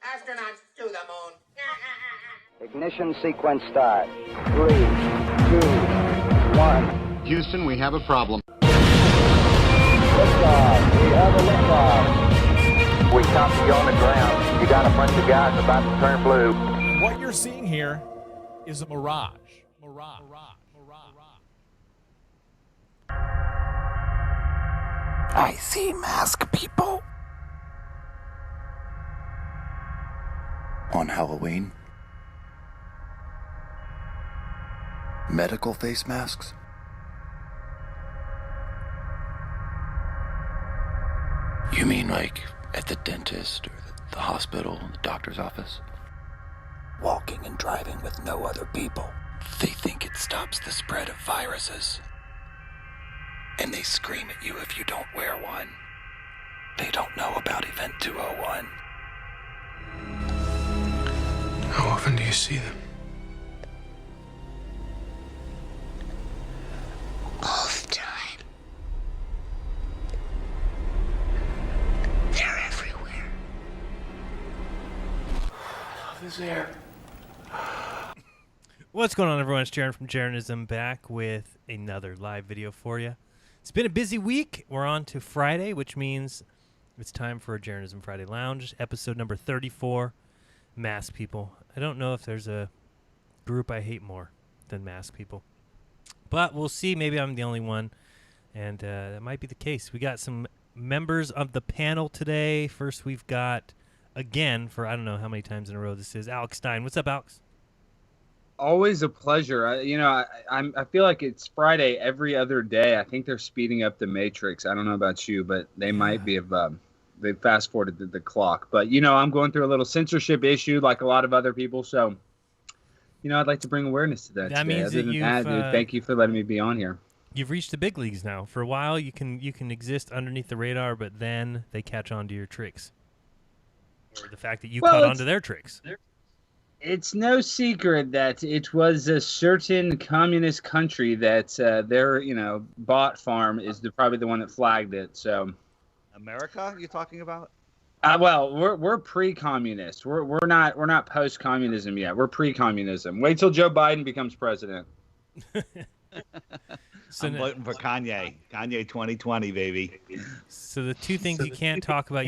Astronauts to the moon. Ignition sequence start. 3, 2, 1. Houston, we have a problem. Liftoff. We have a liftoff. We copy you on the ground. You got a bunch of guys about to turn blue. What you're seeing here is a mirage. I see masked people. On Halloween, medical face masks. You mean like at the dentist or the hospital, the doctor's office? Walking and driving with no other people. They think it stops the spread of viruses. And they scream at you if you don't wear one. They don't know about Event 201. How often do you see them? All the time. They're everywhere. Love is air. What's going on, everyone? It's Jaron from Jeranism back with another live video for you. It's been a busy week. We're on to Friday, which means it's time for a Jeranism Friday Lounge, episode number 34, Masked People. I don't know if there's a group I hate more than masked people, but we'll see. Maybe I'm the only one, and that might be the case. We got some members of the panel today. First, we've got, again, for I don't know how many times in a row this is, Alex Stein. What's up, Alex? Always a pleasure. I feel like it's Friday every other day. I think they're speeding up the Matrix. I don't know about you, but they might be. They fast forwarded the clock. But I'm going through a little censorship issue, like a lot of other people. So, I'd like to bring awareness to that. That today. means that dude, thank you for letting me be on here. You've reached the big leagues now. For a while, you can exist underneath the radar, but then they catch on to your tricks, or the fact that you caught on to their tricks. It's no secret that it was a certain communist country that their, bot farm is probably the one that flagged it. So, America, you talking about? Well, we're pre-communist. We're not post-communism yet. We're pre-communism. Wait till Joe Biden becomes president. So I'm voting for Kanye. Kanye 2020, baby. So the two things you can't talk about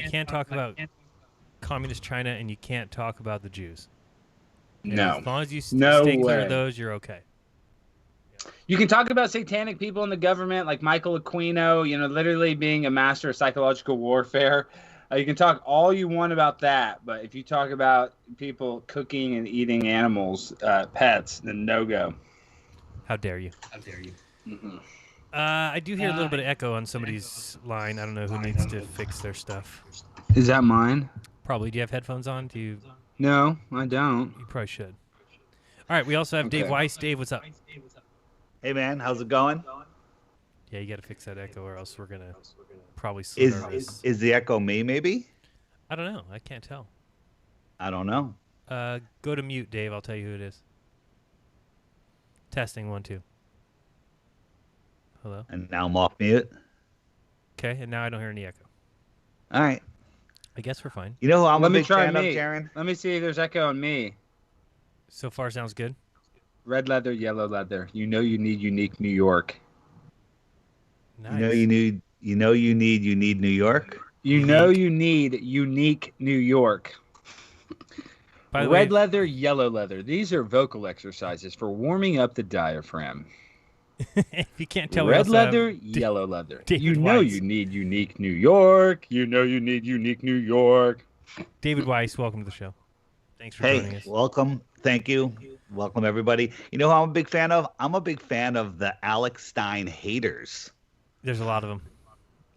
communist China, and you can't talk about the Jews. And no. As long as you stay clear of those, you're okay. You can talk about satanic people in the government, like Michael Aquino, literally being a master of psychological warfare. You can talk all you want about that, but if you talk about people cooking and eating animals, pets, then no go. How dare you? Mm-hmm. I do hear a little bit of echo on somebody's line. I don't know who needs to fix their stuff. Is that mine? Probably. Do you have headphones on? No, I don't. You probably should. All right, we also have Dave Weiss. Dave, what's up? Hey, man, how's it going? Yeah, you got to fix that echo, or else we're going to probably split Is the echo me, maybe? I don't know. I can't tell. I don't know. Go to mute, Dave. I'll tell you who it is. Testing 1 2. Hello? And now I'm off mute. Okay, and now I don't hear any echo. All right. I guess we're fine. You know who I'm Let a me big try fan me. of, Jaron? Let me see if there's echo on me. So far, sounds good. Red leather, yellow leather. You need unique New York. Nice. You need New York? You need unique New York. By the Red way, leather, yellow leather. These are vocal exercises for warming up the diaphragm. if you can't tell, Red leather, yellow leather. David You know Weiss. you need unique New York. You need unique New York. David Weiss, welcome to the show. Thanks for joining us. Welcome. Thank you. Welcome, everybody. You know who I'm a big fan of? I'm a big fan of the Alex Stein haters. There's a lot of them.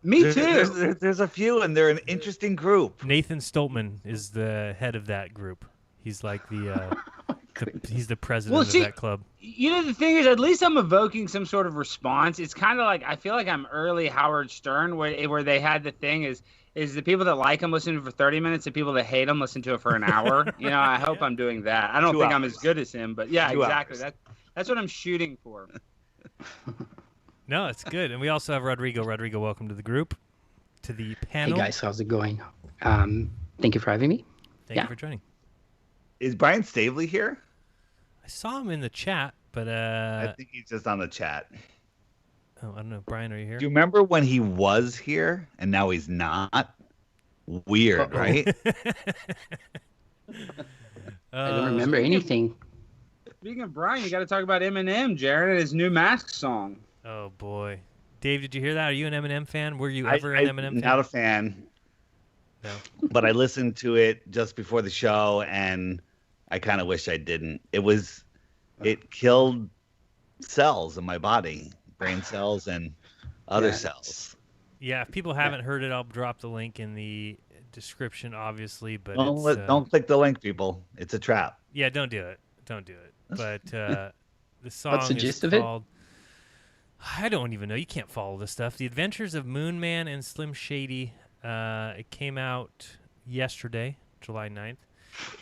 Me too. There's a few, and they're an interesting group. Nathan Stoltman is the head of that group. He's like he's the president of that club. The thing is, at least I'm evoking some sort of response. It's kind of like, I feel like I'm early Howard Stern, where they had the thing is the people that like him listen to it for 30 minutes, the people that hate him listen to it for an hour. I hope I'm doing that. I don't think I'm as good as him, but yeah, 2 exactly. hours. That's what I'm shooting for. No, it's good. And we also have Rodrigo. Rodrigo, welcome to the group, to the panel. Hey guys, how's it going? Thank you for having me. Thank you for joining. Is Brian Stavely here? I saw him in the chat, but I think he's just on the chat. Oh, I don't know. Brian, are you here? Do you remember when he was here and now he's not? Weird, right? I don't remember anything. Speaking of Brian, you got to talk about Eminem, Jared, and his new Mask song. Oh boy, Dave, did you hear that? Are you an Eminem fan? Were you ever an Eminem fan? Not a fan. No. But I listened to it just before the show, and I kind of wish I didn't. It killed cells in my body, brain cells and other cells. Yeah, if people haven't heard it, I'll drop the link in the description, obviously. But Don't click the link, people. It's a trap. Yeah, don't do it. Don't do it. But the song What's the gist of it? called... I don't even know. You can't follow this stuff. The Adventures of Moon Man and Slim Shady. It came out yesterday, July 9th.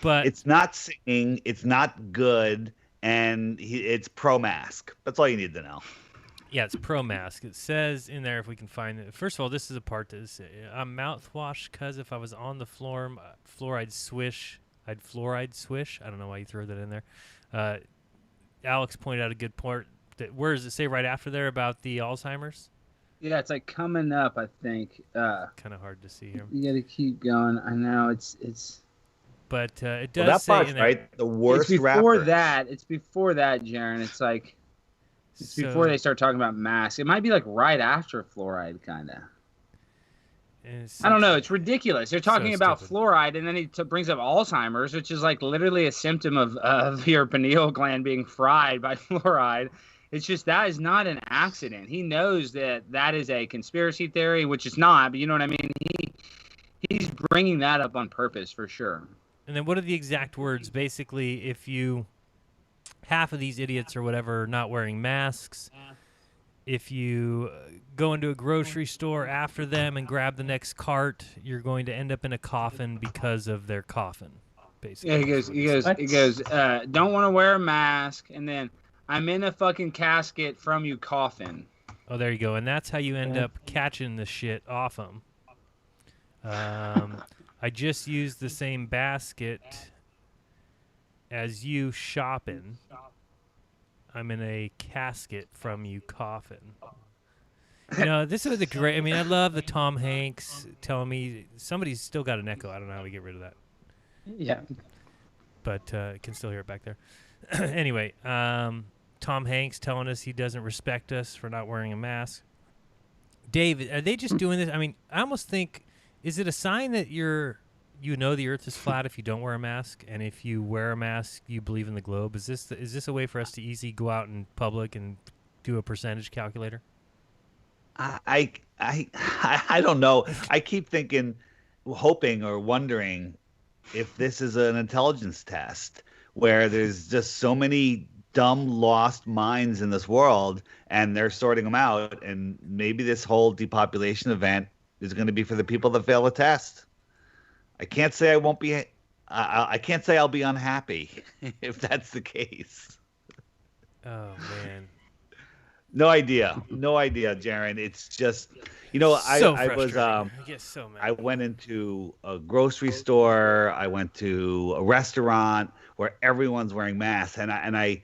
But it's not singing. It's not good. And it's pro-mask. That's all you need to know. Yeah, it's pro-mask. It says in there, if we can find it. First of all, this is a part that is, I'm mouthwash because if I was on the floor, fluoride swish, I'd fluoride swish. I don't know why you threw that in there. Alex pointed out a good part. Where does it say right after there about the Alzheimer's? Yeah, it's like coming up, I think. Kind of hard to see here. You got to keep going. I know it's. But it does that say part's in there, right. The worst It's before rappers. that. It's before that, Jaron. It's like it's before they start talking about masks. It might be like right after fluoride, kind of. I don't know. It's ridiculous. They're talking about fluoride, and then he brings up Alzheimer's, which is like literally a symptom of your pineal gland being fried by fluoride. It's just that is not an accident. He knows that is a conspiracy theory, which is not, but you know what I mean? He's bringing that up on purpose for sure. And then what are the exact words? Basically, if you, half of these idiots or whatever are not wearing masks, if you go into a grocery store after them and grab the next cart, you're going to end up in a coffin because of their coffin, basically. Yeah, he goes, don't want to wear a mask, and then I'm in a fucking casket from you coughing. Oh, there you go. And that's how you end up catching the shit off them. I just used the same basket as you shopping. I'm in a casket from you coughing. You know, this is a great... I mean, I love the Tom Hanks telling me... Somebody's still got an echo. I don't know how we get rid of that. Yeah. But I can still hear it back there. Anyway, Tom Hanks telling us he doesn't respect us for not wearing a mask. Dave, are they just doing this? I mean, I almost think... Is it a sign that you know the Earth is flat if you don't wear a mask, and if you wear a mask, you believe in the globe? Is this a way for us to easily go out in public and do a percentage calculator? I don't know. I keep thinking, hoping or wondering if this is an intelligence test where there's just so many dumb, lost minds in this world, and they're sorting them out, and maybe this whole depopulation event is going to be for the people that fail the test. I can't say I won't be. I can't say I'll be unhappy if that's the case. Oh man, no idea, Jaron. It's just, you know, I was I get so mad. I went into a grocery store. I went to a restaurant where everyone's wearing masks, and I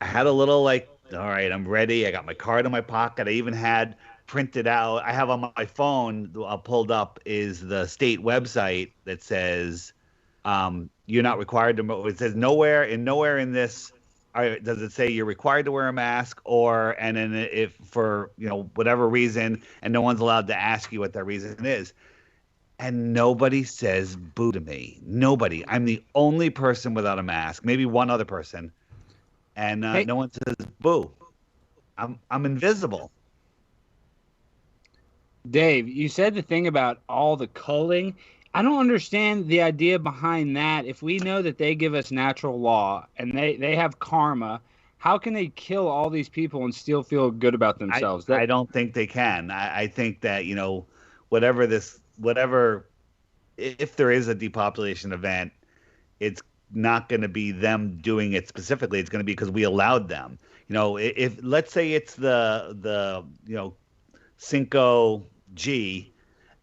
had a little like, all right, I'm ready. I got my card in my pocket. I even had printed out. I have on my phone pulled up is the state website that says you're not required to. It says nowhere in this does it say you're required to wear a mask, and then if for whatever reason, and no one's allowed to ask you what that reason is. And nobody says boo to me. Nobody. I'm the only person without a mask. Maybe one other person, and no one says boo. I'm invisible. Dave, you said the thing about all the culling. I don't understand the idea behind that. If we know that they give us natural law and they have karma, how can they kill all these people and still feel good about themselves? I don't think they can. I think that, if there is a depopulation event, it's not going to be them doing it specifically. It's going to be because we allowed them. If let's say it's the Cinco G,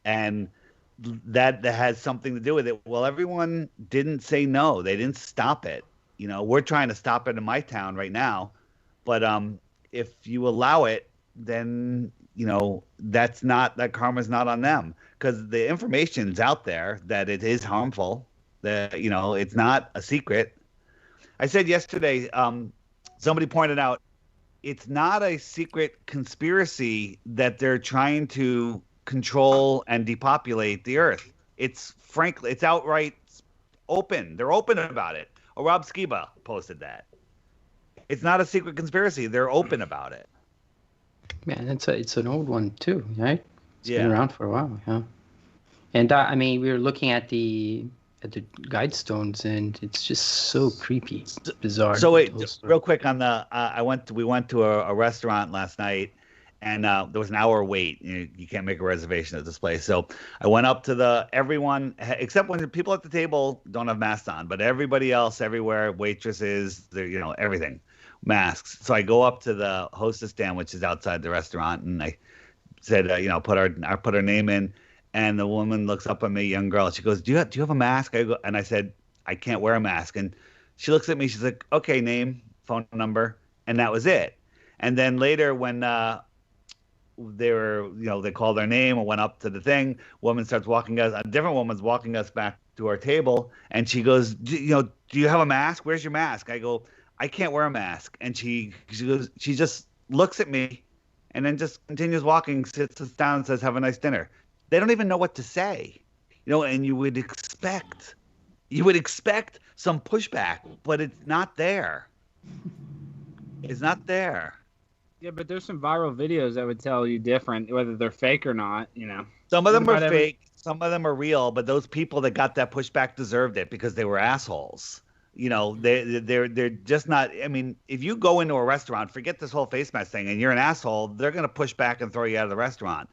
and that has something to do with it. Well, everyone didn't say no. They didn't stop it. We're trying to stop it in my town right now. But if you allow it, then that karma's not on them, because the information's out there that it is harmful. That it's not a secret. I said yesterday, somebody pointed out, it's not a secret conspiracy that they're trying to control and depopulate the earth. It's outright open. They're open about it. Oh, Rob Skiba posted that. It's not a secret conspiracy. They're open about it. Man, it's an old one too, right? It's Yeah. been around for a while, yeah. And I mean, we were looking at the guide stones, and it's just so creepy, it's bizarre. So wait, real quick on the we went to a restaurant last night, and there was an hour wait. You can't make a reservation at this place. So I went up to everyone except when the people at the table don't have masks on, but everybody else everywhere, waitresses, everything, masks. So I go up to the hostess stand, which is outside the restaurant, and I said, I put our name in. And the woman looks up at me, young girl. She goes, "Do you have a mask?" And I said, "I can't wear a mask." And she looks at me. She's like, "Okay, name, phone number," and that was it. And then later, when they were, they called our name and went up to the thing. Woman starts walking us. A different woman's walking us back to our table, and she goes, "Do you have a mask? Where's your mask?" I go, "I can't wear a mask." And she just looks at me, and then just continues walking, sits us down, and says, "Have a nice dinner." They don't even know what to say, and you would expect some pushback, but it's not there. It's not there. Yeah, but there's some viral videos that would tell you different, whether they're fake or not. Some of them are fake, some of them are real, but those people that got that pushback deserved it because they were assholes. They're just not. I mean, if you go into a restaurant, forget this whole face mask thing, and you're an asshole, they're going to push back and throw you out of the restaurant.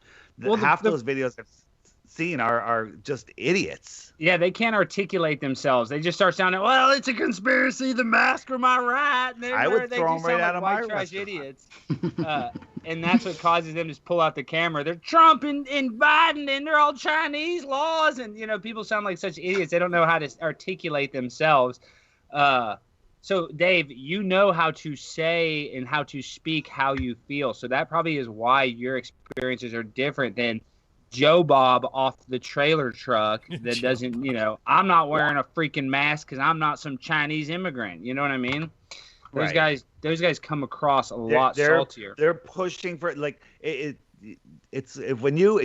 Half those videos I've seen are just idiots. Yeah, they can't articulate themselves. They just start sounding, well, it's a conspiracy. The mask are my right. I would throw them right out of my trash restaurant. Idiots. And that's what causes them to just pull out the camera. They're Trump and Biden, and they're all Chinese laws. And, people sound like such idiots. They don't know how to articulate themselves. So, Dave, you know how to say and how to speak how you feel. So that probably is why your experiences are different than Joe Bob off the trailer truck that doesn't, I'm not wearing a freaking mask because I'm not some Chinese immigrant. You know what I mean? Those guys come across a lot saltier. They're pushing for it's if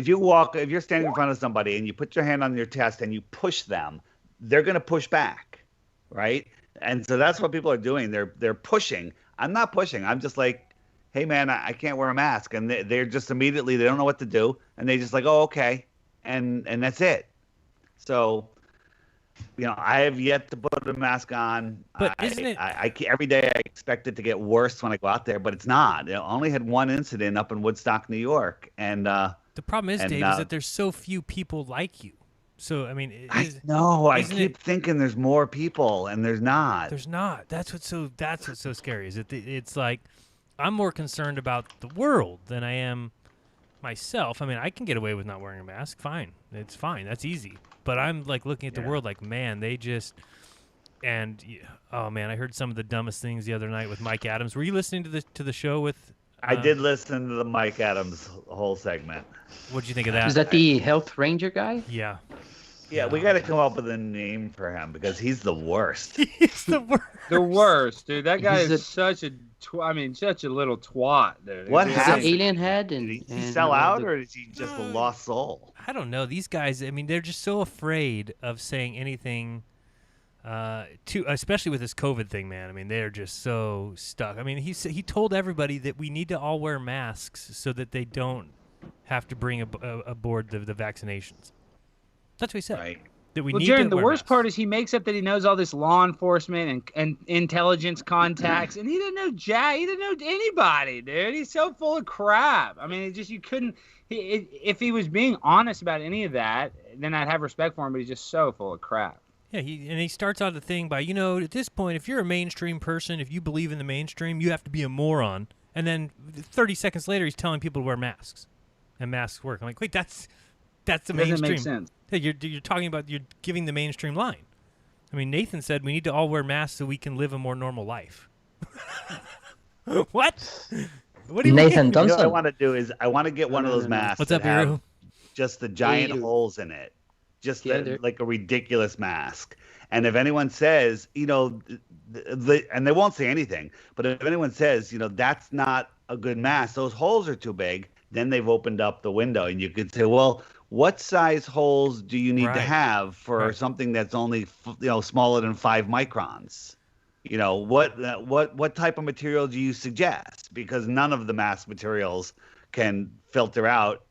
you're standing in front of somebody and you put your hand on your chest and you push them, they're going to push back, right? And so that's what people are doing. They're pushing. I'm not pushing. I'm just like, hey man, I can't wear a mask, and they're just immediately, they don't know what to do, and they just like, oh okay, and that's it. So, I have yet to put a mask on. But isn't it? I every day I expect it to get worse when I go out there, but it's not. I only had one incident up in Woodstock, New York, and the problem is, Dave, is that there's so few people like you. So I mean, I know. I keep thinking there's more people, and there's not. There's not. That's what's so scary. Is it's like I'm more concerned about the world than I am myself. I mean, I can get away with not wearing a mask. Fine, it's fine. That's easy. But I'm like looking at the world like, man, they just oh man, I heard some of the dumbest things the other night with Mike Adams. Were you listening to the show with? I did listen to the Mike Adams whole segment. What did you think of that? Is that the health ranger guy? Yeah. Yeah, we got to come up with a name for him because he's the worst. He's the worst. The worst, dude. That guy is such a little twat, dude. What He's happened? an alien head, and Did he sell out, or is he just a lost soul? I don't know. These guys, I mean, they're just so afraid of saying anything, especially with this COVID thing, man. I mean, they're just so stuck. I mean, he told everybody that we need to all wear masks so that they don't have to bring aboard the vaccinations. That's what he said. Right. That we well, need Jaron, to the wear worst masks. part is he makes up that he knows all this law enforcement and intelligence contacts, and he didn't know Jack. He didn't know anybody, dude. He's so full of crap. I mean, you couldn't. If he was being honest about any of that, then I'd have respect for him. But he's just so full of crap. Yeah, he starts out the thing by, at this point, if you're a mainstream person, if you believe in the mainstream, you have to be a moron. And then 30 seconds later, he's telling people to wear masks, and masks work. I'm like, wait, That's the It doesn't mainstream. make sense. Hey, you're talking about, you're giving the mainstream line. I mean, Nathan said we need to all wear masks so we can live a more normal life. What? What do you Nathan mean? You know what I Thompson. want to do is I want to get one of those no. masks What's that up, Biru? have just the giant Biru. holes in it, just Yeah, the, they're- like a ridiculous mask. And if anyone says, and they won't say anything, but if anyone says, that's not a good mask, those holes are too big, then they've opened up the window, and you could say, well, what size holes do you need to Right. have for Right. something that's only smaller than 5 microns? What type of material do you suggest? Because none of the mask materials can filter out,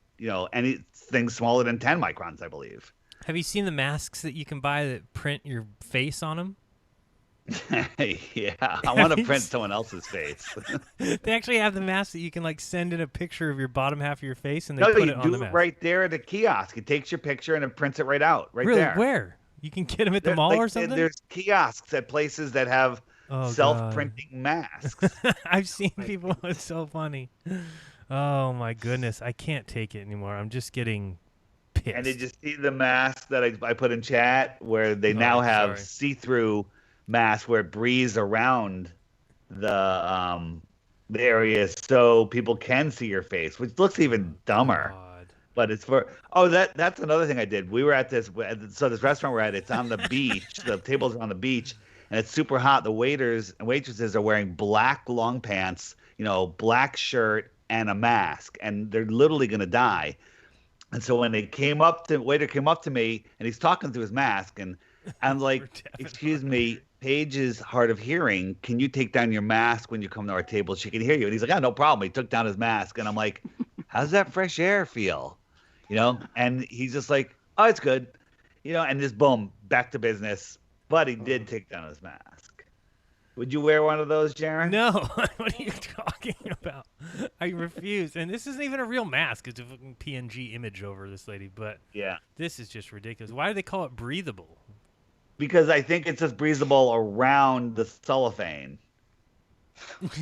anything smaller than 10 microns, I believe. Have you seen the masks that you can buy that print your face on them? Yeah, I want to print someone else's face. They actually have the masks that you can like send in a picture of your bottom half of your face, and they No, put you it on do the it mask. right there at a kiosk. It takes your picture and it prints it right out, right Really? there. Where? You can get them at the There- mall like, or something? There's kiosks at places that have Oh, self-printing masks. God. I've seen people. It's so funny. Oh my goodness, I can't take it anymore. I'm just getting pissed. And did you see the mask that I put in chat where they now have sorry. see-through masks where it breathes around the area so people can see your face, which looks even dumber. God. But it's that's another thing I did. We were at this restaurant we're at. It's on the beach. The tables are on the beach, and it's super hot. The waiters and waitresses are wearing black long pants, black shirt and a mask, and they're literally gonna die. And so when waiter came up to me, and he's talking through his mask, and I'm like, "Excuse me, Paige is hard of hearing. Can you take down your mask when you come to our table? She can hear you." And he's like, "Oh, no problem." He took down his mask, and I'm like, "How's that fresh air feel?" And he's just like, "Oh, it's good," and just boom, back to business. But he did take down his mask. Would you wear one of those, Jaron? No, what are you talking about? I refuse. And this isn't even a real mask. It's a fucking PNG image over this lady. But Yeah. this is just ridiculous. Why do they call it breathable? Because I think it's just breathable around the cellophane.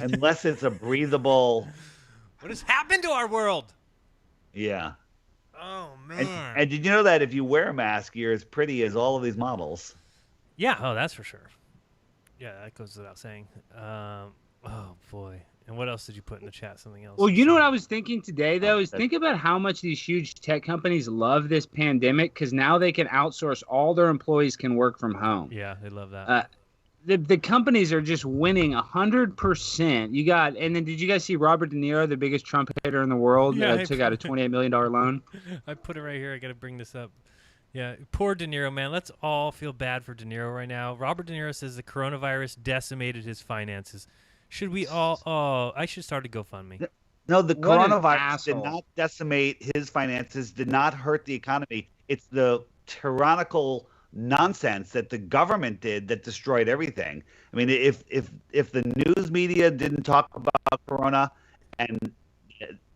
Unless it's a breathable. What has happened to our world? Yeah. Oh man. And did you know that if you wear a mask, you're as pretty as all of these models? Yeah. Oh, that's for sure. Yeah, that goes without saying. Oh boy. And what else did you put in the chat? Something else? Well, you know what I was thinking today, though, is think about how much these huge tech companies love this pandemic because now they can outsource. All their employees can work from home. Yeah, they love that. The companies are just winning 100%. And then did you guys see Robert De Niro, the biggest Trump hater in the world, Yeah, I took out a $28 million loan? I put it right here. I got to bring this up. Yeah, poor De Niro, man. Let's all feel bad for De Niro right now. Robert De Niro says the coronavirus decimated his finances. Should we all? Oh, I should start a GoFundMe. No, the What an coronavirus did asshole. not decimate his finances, did not hurt the economy. It's the tyrannical nonsense that the government did that destroyed everything. I mean, if the news media didn't talk about corona, and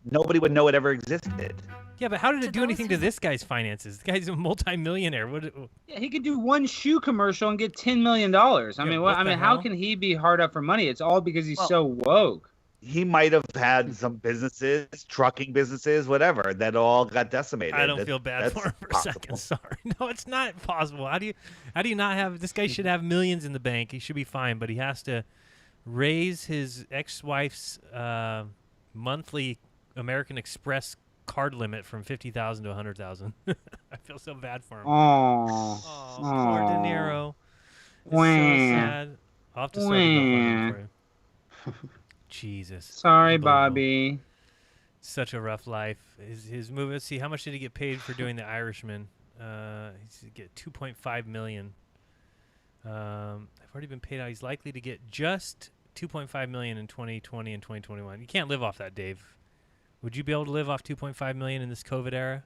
nobody would know it ever existed. Yeah, but how did it do anything to this guy's finances? This guy's a multimillionaire. What? Yeah, he could do one shoe commercial and get $10 million. I mean, what the how hell? can he be hard up for money? It's all because he's Well, so woke. He might have had some businesses, trucking businesses, whatever, that all got decimated. I don't feel bad That's for him for a possible. second. Sorry, no, it's not possible. How do you not have this guy? Should have millions in the bank. He should be fine, but he has to raise his ex-wife's monthly American Express card limit from 50,000 to 100,000. I feel so bad for him. Oh, Oh, poor De Niro. It's so Wah. sad. I'll have to start a GoFundMe for him. Jesus. sorry, Unbelievable. Bobby. Such a rough life. His movie. Let's see, how much did he get paid for doing The Irishman? He's get 2.5 million. I've already been paid out. He's likely to get just 2.5 million in 2020 and 2021. You can't live off that, Dave. Would you be able to live off 2.5 million in this COVID era?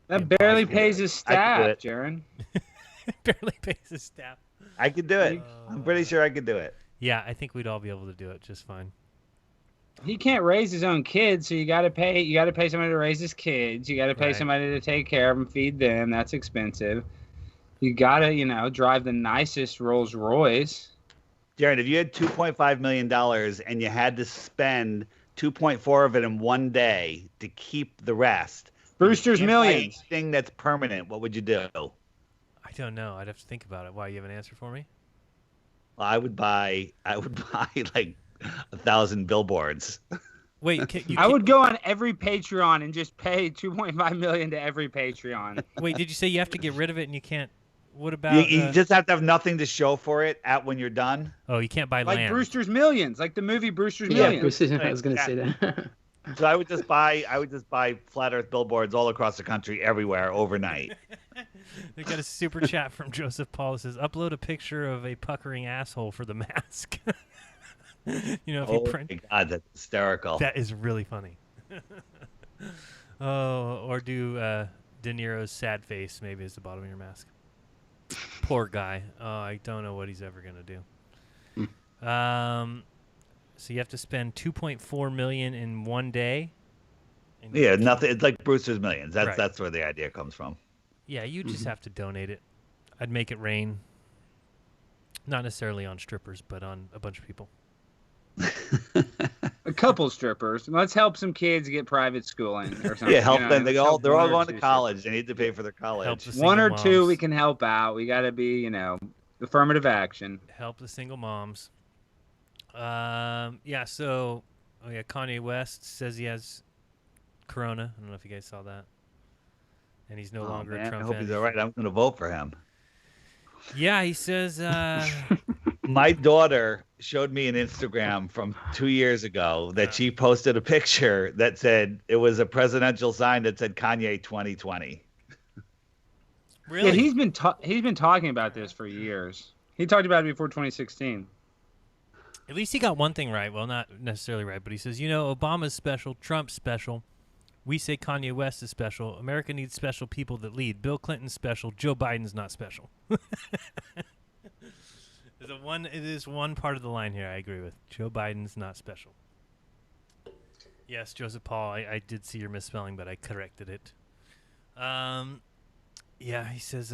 That barely Impossible. pays his I could do staff, it. Jaron. Barely pays his staff. I could do it. I'm pretty sure I could do it. Yeah, I think we'd all be able to do it just fine. He can't raise his own kids, so you got to pay somebody to raise his kids. You got to pay Right. somebody to take care of them, feed them. That's expensive. You got to, drive the nicest Rolls Royce. Jared, if you had $2.5 million and you had to spend 2.4 of it in one day to keep the rest, Brewster's Can't buy Millions. anything that's permanent. What would you do? I don't know. I'd have to think about it. Why, you have an answer for me? Well, I would buy like 1,000 billboards. Wait, I would go on every Patreon and just pay $2.5 million to every Patreon. Wait, did you say you have to get rid of it and you can't? What about? You just have to have nothing to show for it when you're done. Oh, you can't buy Like land. Brewster's Millions, like the movie Brewster's Yeah, Millions. I was going to say that. So I would just buy flat Earth billboards all across the country, everywhere, overnight. They got a super chat from Joseph Paul. It says, "Upload a picture of a puckering asshole for the mask." You know, if you print. My God, that's hysterical. That is really funny. Oh, or do De Niro's sad face maybe as the bottom of your mask. Poor guy. Oh, I don't know what he's ever gonna do. So you have to spend $2.4 million in one day. Yeah, nothing. It's like Brewster's Millions. Right. That's where the idea comes from. Yeah, you just have to donate it. I'd make it rain. Not necessarily on strippers, but on a bunch of people. A couple strippers. Let's help some kids get private schooling or something. Yeah, help them. Let's They're help all one or going to two college. They need to pay for their college. Help the One or single two moms. we can help out. We got to be, affirmative action. Help the single moms. Yeah, so, Kanye West says he has corona. I don't know if you guys saw that. And he's no longer a Man, Trump I hope fan. he's all right. I'm going to vote for him. Yeah, he says, My daughter showed me an Instagram from 2 years ago that she posted a picture that said it was a presidential sign that said Kanye 2020. really? Yeah, he's been talking about this for years. He talked about it before 2016. At least he got one thing right. Well, not necessarily right, but he says, Obama's special, Trump's special. We say Kanye West is special. America needs special people that lead. Bill Clinton's special. Joe Biden's not special. It is one part of the line here I agree with. Joe Biden's not special. Yes, Joseph Paul, I did see your misspelling, but I corrected it. Yeah, he says,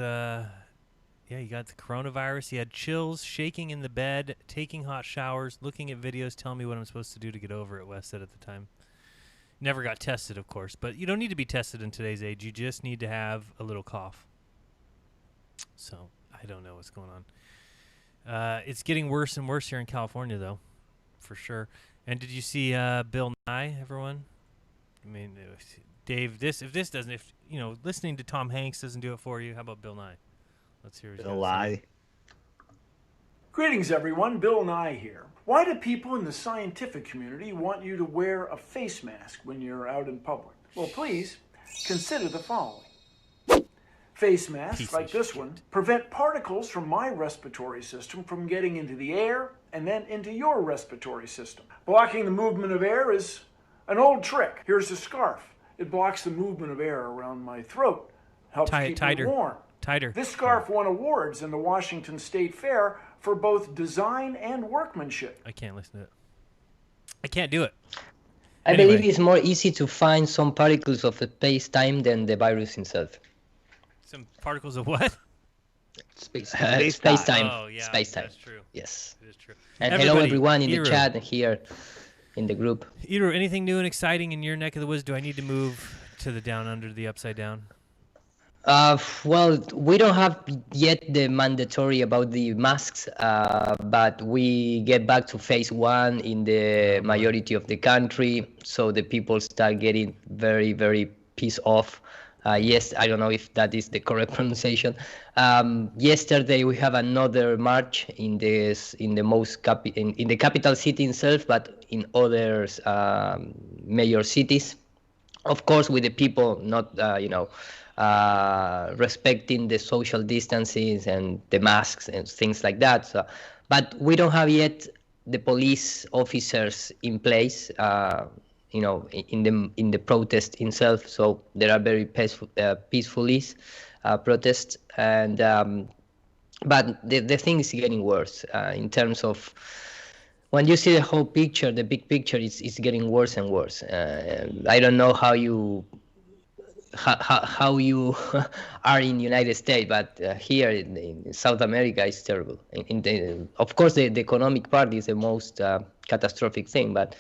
he got the coronavirus. He had chills, shaking in the bed, taking hot showers, looking at videos, telling me what I'm supposed to do to get over it, West said at the time. Never got tested, of course, but you don't need to be tested in today's age. You just need to have a little cough. So I don't know what's going on. It's getting worse and worse here in California, though, for sure. And did you see Bill Nye, everyone? I mean, Dave, if listening to Tom Hanks doesn't do it for you, how about Bill Nye? Let's hear his lie. Greetings, everyone. Bill Nye here. Why do people in the scientific community want you to wear a face mask when you're out in public? Well, please consider the following. Face masks like this one prevent particles from my respiratory system from getting into the air and then into your respiratory system. Blocking the movement of air is an old trick. Here's a scarf. It blocks the movement of air around my throat. Helps keep me warm. Tighter. This scarf won awards in the Washington State Fair for both design and workmanship. I can't listen to it. I can't do it. I believe it's more easy to find some particles of space-time than the virus itself. Some particles of what? Space-time. Oh, yeah, Space-time. That's true. Yes. It is true. And hello, everyone in the chat and here in the group. Iru, anything new and exciting in your neck of the woods? Do I need to move to the down under, the upside down? Well, we don't have yet the mandatory about the masks, but we get back to phase one in the majority of the country, so the people start getting very, very pissed off. Yes, I don't know if that is the correct pronunciation. Yesterday we have another march in the capital city itself, but in other major cities. Of course, with the people not, respecting the social distances and the masks and things like that. So, but we don't have yet the police officers in place. In the protest itself, so there are very peaceful protests, and but the thing is getting worse in terms of when you see the whole picture, the big picture is getting worse and worse. I don't know how you are in the United States, but here in South America it's terrible. Of course, the economic part is the most catastrophic thing, but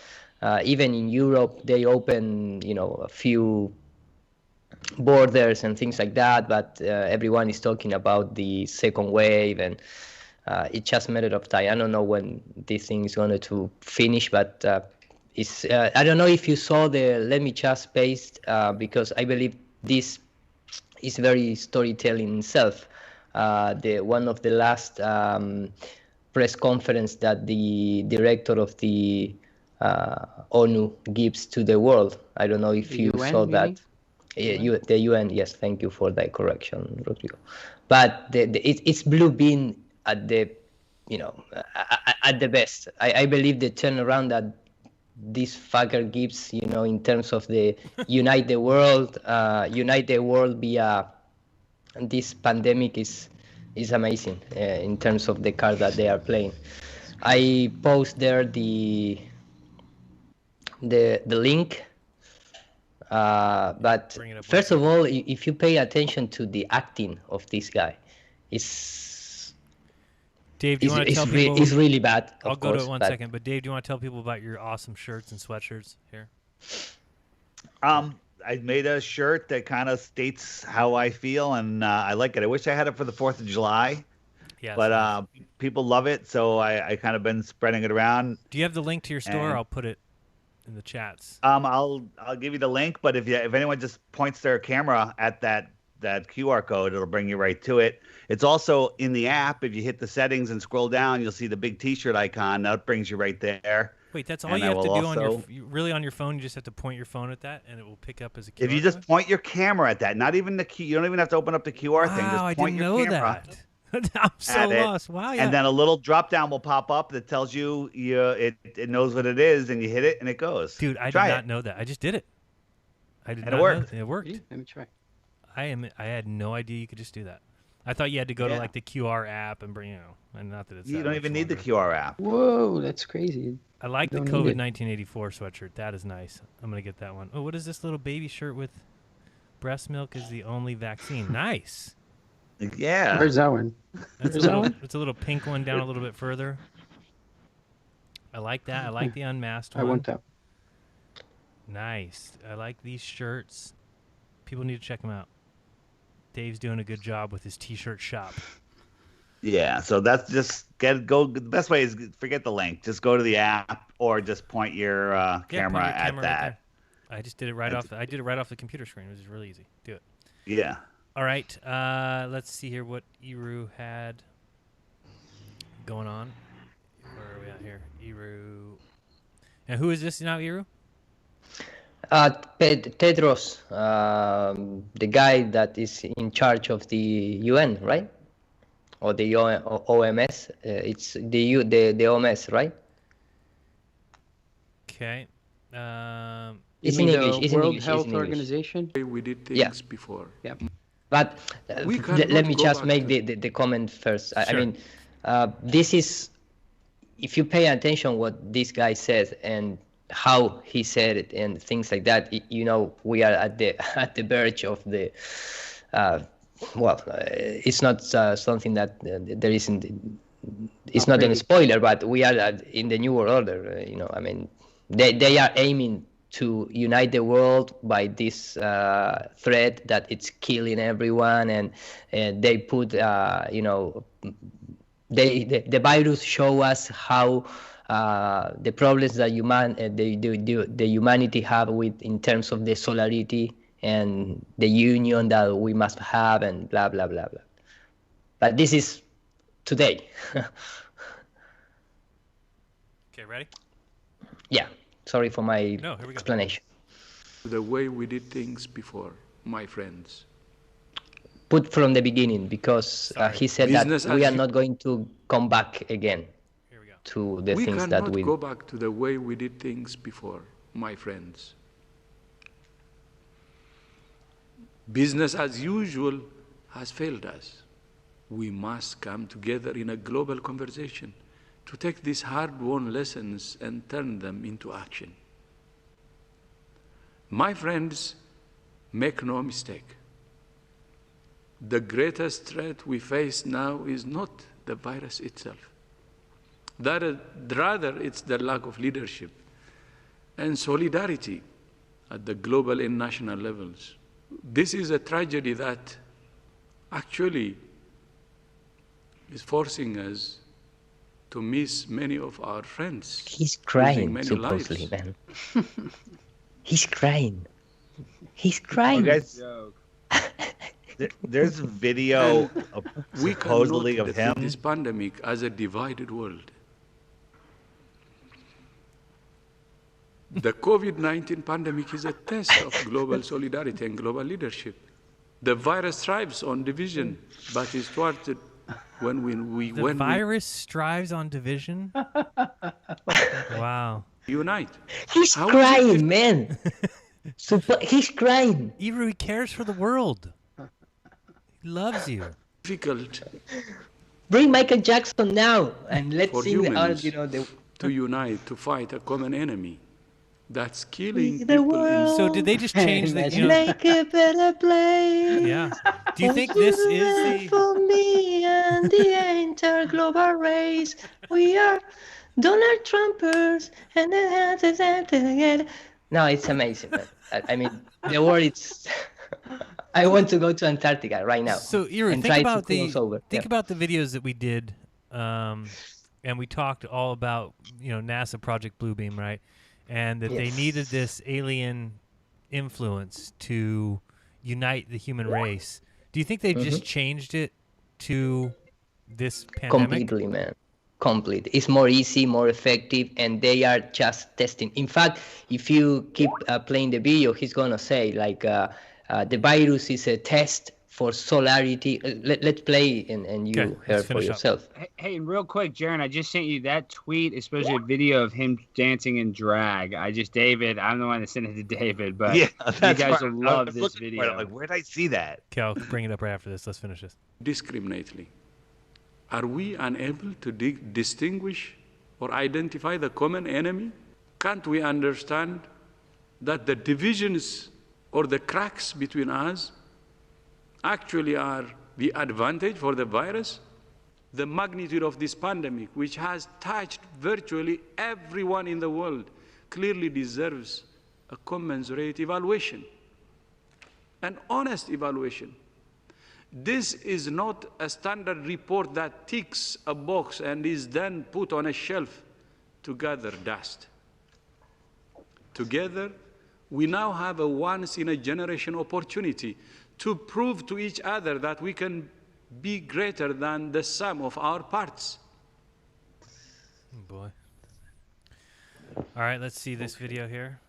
even in Europe, they open, a few borders and things like that, but everyone is talking about the second wave, and it's just a matter of time. I don't know when this thing is going to finish, but it's I don't know if you saw the Let Me Just paste, because I believe this is very storytelling itself. The one of the last press conference that the director of the ONU gives to the world. I don't know if The you UN, saw you that. mean? The UN, yes, thank you for that correction, Rodrigo. But it's blue bean at the, at the best. I believe the turnaround that this fucker gives, in terms of the unite the world via this pandemic is amazing in terms of the card that they are playing. I post there the link. But first of all, if you pay attention to the acting of this guy, Dave, do you want to tell people? It's really bad. I'll go to it one second. But Dave, do you want to tell people about your awesome shirts and sweatshirts here? I made a shirt that kind of states how I feel, and I like it. I wish I had it for the 4th of July. Yeah, but people love it, so I kind of been spreading it around. Do you have the link to your store? I'll put it in the chats. I'll give you the link, but if anyone just points their camera at that QR code, it'll bring you right to it. It's also in the app. If you hit the settings and scroll down, you'll see the big T-shirt icon. That brings you right there. Wait, that's all you have to do on your phone? You just have to point your phone at that, and it will pick up as a QR If you just point your camera at that, not even you don't even have to open up the QR thing. Just point your camera. I'm so lost. Wow, yeah. And then a little drop down will pop up that tells you it knows what it is, and you hit it and it goes. Dude, I did not know that. I just did it. It worked. It worked. Let me try. I had no idea you could just do that. I thought you had to go to like the QR app and bring, and not that it's. You don't even need the QR app. Whoa, that's crazy. I like the COVID 1984 sweatshirt. That is nice. I'm gonna get that one. Oh, what is this little baby shirt with breast milk is the only vaccine? Nice. Yeah. Where's that one? It's a little pink one down a little bit further. I like that. I like the unmasked one. I want that. Nice. I like these shirts. People need to check them out. Dave's doing a good job with his T-shirt shop. Yeah, so that's just go. The best way is forget the link. Just go to the app or just point your camera at that. Right, I just did it right off. I did it right off the computer screen. It was really easy. Do it. Yeah. All right. Let's see here what Eru had going on. Where are we at here? Eru. And who is this now, Eru? Tedros, the guy that is in charge of the UN, right? Or the OMS. It's the OMS, right? Okay. It's in English. It's in World English. Health Organization. We did things before. Yeah. But let me just make the comment first. Sure. I mean, this is, if you pay attention what this guy says and how he said it and things like that, we are at the verge of the. It's not something that there isn't. It's not a spoiler, but we are in the new world order. I mean, they are aiming to unite the world by this threat that it's killing everyone, and they put, the virus show us how the problems that the humanity have in terms of the solidarity and the union that we must have, and blah blah blah blah. But this is today. Okay, ready? Yeah. Sorry for my explanation. The way we did things before, my friends. Put from the beginning, because he said that we are not going to come back again to the things that we... cannot go back to the way we did things before, my friends. Business as usual has failed us. We must come together in a global conversation to take these hard-won lessons and turn them into action. My friends, make no mistake. The greatest threat we face now is not the virus itself. Rather, it's the lack of leadership and solidarity at the global and national levels. This is a tragedy that actually is forcing us to miss many of our friends. He's losing crying, many supposedly, lives. man. He's crying. He's Oh, crying. guys, there's video of We supposedly cannot of defeat him. this pandemic as a divided world. The COVID-19 pandemic is a test of global solidarity and global leadership. The virus thrives on division, but is thwarted when we The virus strives on division? Wow. unite. He's How is crying, man. He's crying. Iru, he cares for the world. He loves you. Difficult Bring Michael Jackson now and let's for sing humans the to unite to fight a common enemy that's killing the people in world. So did they just change the? You know, Make a better place. yeah. Do you think this is the? For me and the entire global race, we are Donald Trumpers and the No, it's amazing, man. I mean, the world is. I want to go to Antarctica right now. So Iru, and think try about to cross over. think about the videos that we did, and we talked all about NASA Project Bluebeam, right? And that they needed this alien influence to unite the human race. Do you think they've just changed it to this pandemic? Completely, man. Complete. It's more easy, more effective, and they are just testing. In fact, if you keep playing the video, he's gonna say like the virus is a test for solarity. Let's play and you hear for yourself. Hey, and real quick, Jaron, I just sent you that tweet, especially a video of him dancing in drag. David, I'm the one that sent it to David, but Yeah, you guys will love this video. Like, where did I see that? Okay, I'll bring it up right after this. Let's finish this. discriminately. Are we unable to distinguish or identify the common enemy? Can't we understand that the divisions or the cracks between us actually are the advantage for the virus? The magnitude of this pandemic, which has touched virtually everyone in the world, clearly deserves a commensurate evaluation, an honest evaluation. This is not a standard report that ticks a box and is then put on a shelf to gather dust. Together, we now have a once-in-a-generation opportunity to prove to each other that we can be greater than the sum of our parts. Oh boy. All right, let's see this video here.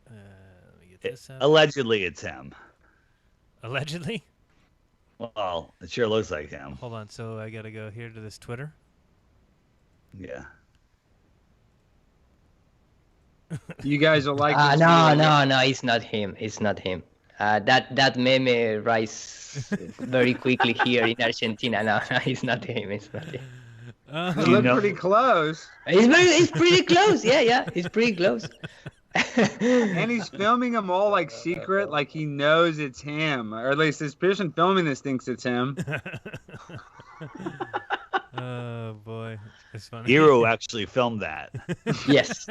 Let me get this up. Allegedly, it's him. Allegedly? Well, it sure looks like him. Hold on, so I gotta go here to this Twitter. Yeah. You guys will like this No, video. it's not him. It's not him. That meme rise very quickly here in Argentina. No, it's not him. It's not him. You look pretty close. It's pretty close. Yeah, it's pretty close. And he's filming them all like secret, like he knows it's him, or at least this person filming this thinks it's him. Oh boy, it's funny. Hero actually filmed that. Yes.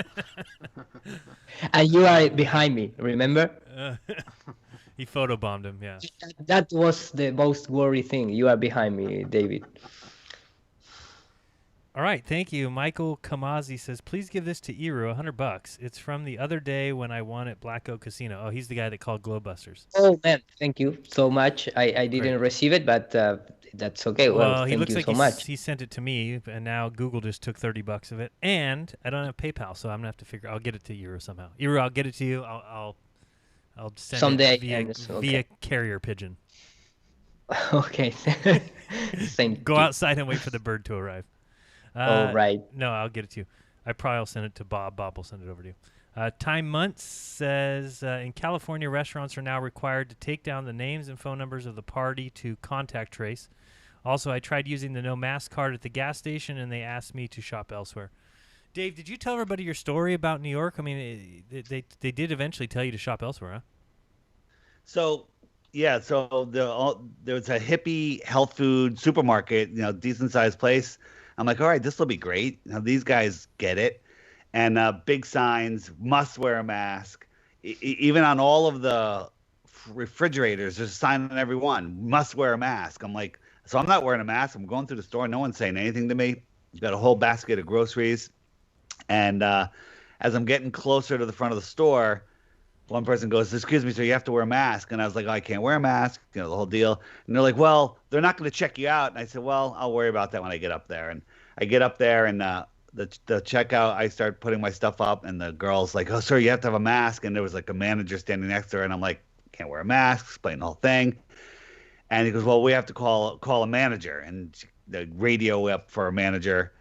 And you are behind me, remember? He photobombed him, yeah. That was the most worry thing. You are behind me, David. All right, thank you. Michael Kamazi says, please give this to Iru, $100. It's from the other day when I won at Black Oak Casino. Oh, he's the guy that called Glowbusters. Oh, man, thank you so much. I didn't receive it, but that's okay. Well, he thank looks you like so much. he sent it to me, and now Google just took $30 of it. And I don't have PayPal, so I'm going to have to figure I'll get it to Iru somehow. Iru, I'll get it to you. I'll send Someday, it via carrier pigeon. Okay. Same. Go outside and wait for the bird to arrive. Right. No, I'll get it to you. I probably will send it to Bob. Bob will send it over to you. Time Muntz says, in California, restaurants are now required to take down the names and phone numbers of the party to contact trace. Also, I tried using the no mask card at the gas station, and they asked me to shop elsewhere. Dave, did you tell everybody your story about New York? I mean, they did eventually tell you to shop elsewhere, huh? So, yeah, so there was a hippie health food supermarket, decent sized place. I'm like, all right, this will be great. Now these guys get it, and big signs, must wear a mask. Even on all of the refrigerators. There's a sign on every one. Must wear a mask. I'm like, so I'm not wearing a mask. I'm going through the store. No one's saying anything to me. Got a whole basket of groceries. And as I'm getting closer to the front of the store, one person goes, "Excuse me, sir, you have to wear a mask." And I was like, "Oh, I can't wear a mask," the whole deal. And they're like, "Well, they're not going to check you out." And I said, "Well, I'll worry about that when I get up there." And I get up there, and the checkout, I start putting my stuff up, and the girl's like, "Oh, sir, you have to have a mask." And there was like a manager standing next to her, and I'm like, "Can't wear a mask," explain the whole thing. And he goes, "Well, we have to call a manager," and the radio up for a manager.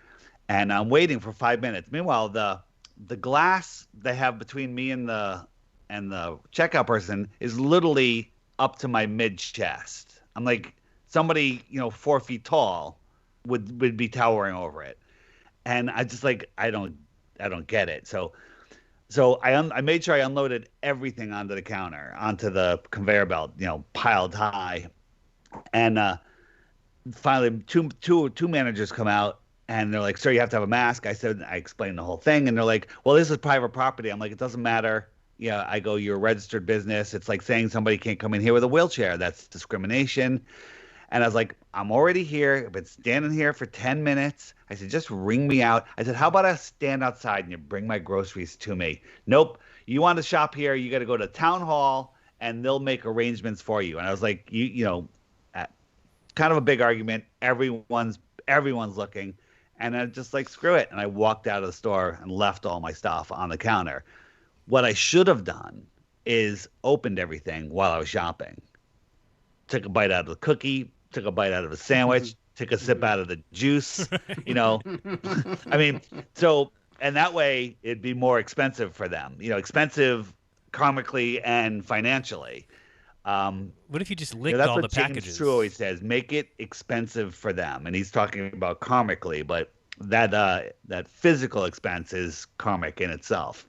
And I'm waiting for 5 minutes. Meanwhile, the glass they have between me and the checkout person is literally up to my mid chest. I'm like, somebody 4 feet tall would be towering over it, and I just like I don't get it. So I made sure I unloaded everything onto the counter, onto the conveyor belt, piled high, and finally two managers come out. And they're like, "Sir, you have to have a mask." I explained the whole thing. And they're like, "Well, this is private property." I'm like, "It doesn't matter." Yeah, I go, "You're a registered business. It's like saying somebody can't come in here with a wheelchair. That's discrimination." And I was like, "I'm already here. I've been standing here for 10 minutes. I said, just ring me out. I said, how about I stand outside and you bring my groceries to me? Nope. You want to shop here, you got to go to town hall and they'll make arrangements for you." And I was like, kind of a big argument. Everyone's looking. And I just like, screw it. And I walked out of the store and left all my stuff on the counter. What I should have done is opened everything while I was shopping. Took a bite out of the cookie, took a bite out of a sandwich, took a sip out of the juice, I mean, and that way it'd be more expensive for them, expensive karmically and financially. What if you just licked all the packages? James True always says, make it expensive for them, and he's talking about karmically, but that physical expense is karmic in itself.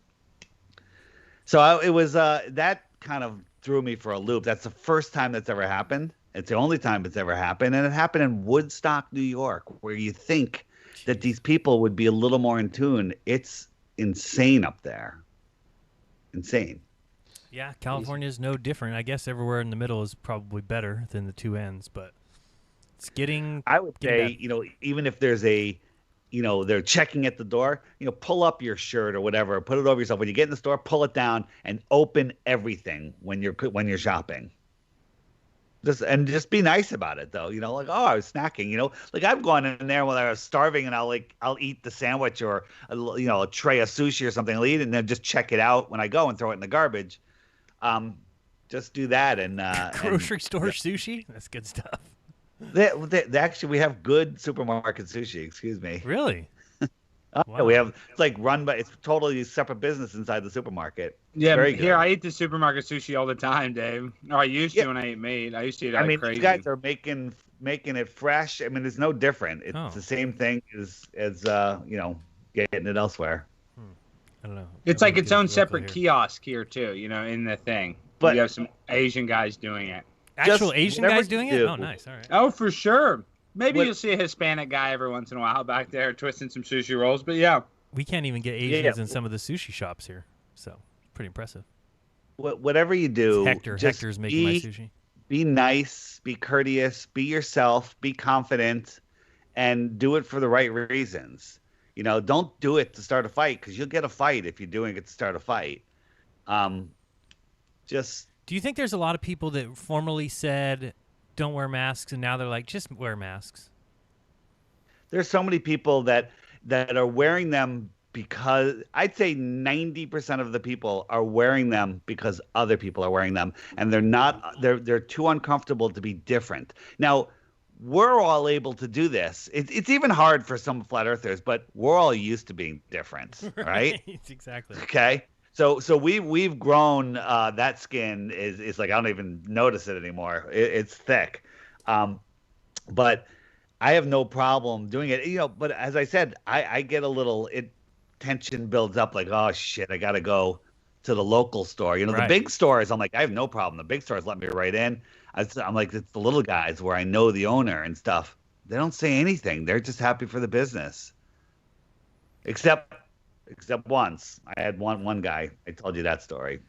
So it was that kind of threw me for a loop. That's the first time that's ever happened. It's the only time it's ever happened, and it happened in Woodstock, New York, where you think that these people would be a little more in tune. It's insane up there. Insane. Yeah, California is no different. I guess everywhere in the middle is probably better than the two ends, but it's getting. I would say, bad. Even if there's they're checking at the door, pull up your shirt or whatever, put it over yourself. When you get in the store, pull it down and open everything when you're shopping. Just be nice about it though. Like, oh, I was snacking. Like I've gone in there when I was starving and I'll eat the sandwich or a tray of sushi or something. I'll eat it and then just check it out when I go and throw it in the garbage. Just do that and grocery store sushi. That's good stuff. They actually, we have good supermarket sushi. Excuse me. Really? Wow. We have it's totally separate business inside the supermarket. Yeah, very good. Here I eat the supermarket sushi all the time, Dave. Or I used to when I ate meat. I used to eat it crazy. You guys are making it fresh. I mean, it's no different. It's the same thing as getting it elsewhere. I don't know. It's like its own separate kiosk here too, in the thing. But you have some Asian guys doing it. Actual Asian guys doing it? Oh, nice. All right. Oh, for sure. Maybe you'll see a Hispanic guy every once in a while back there twisting some sushi rolls, but yeah. We can't even get Asians in some of the sushi shops here, so pretty impressive. Whatever you do, Hector's making my sushi. Be nice, be courteous, be yourself, be confident, and do it for the right reasons. Don't do it to start a fight because you'll get a fight if you're doing it to start a fight. Do you think there's a lot of people that formerly said don't wear masks and now they're like, just wear masks? There's so many people that are wearing them because I'd say 90% of the people are wearing them because other people are wearing them, and they're too uncomfortable to be different. Now, we're all able to do this. It's even hard for some flat earthers, but we're all used to being different, right? Exactly. Okay. So we've grown. That skin is like I don't even notice it anymore. It's thick, but I have no problem doing it. But as I said, I get a little tension builds up. Like, oh shit, I gotta go to the local store. The big stores. I'm like, I have no problem. The big stores let me right in. I'm like, it's the little guys where I know the owner and stuff. They don't say anything. They're just happy for the business. Except once. I had one guy. I told you that story.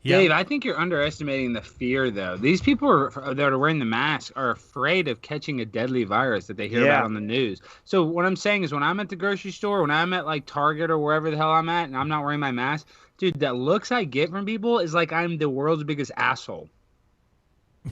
Dave, I think you're underestimating the fear, though. These people that are wearing the mask are afraid of catching a deadly virus that they hear about on the news. So what I'm saying is when I'm at the grocery store, when I'm at like Target or wherever the hell I'm at, and I'm not wearing my mask, dude, that looks I get from people is like I'm the world's biggest asshole.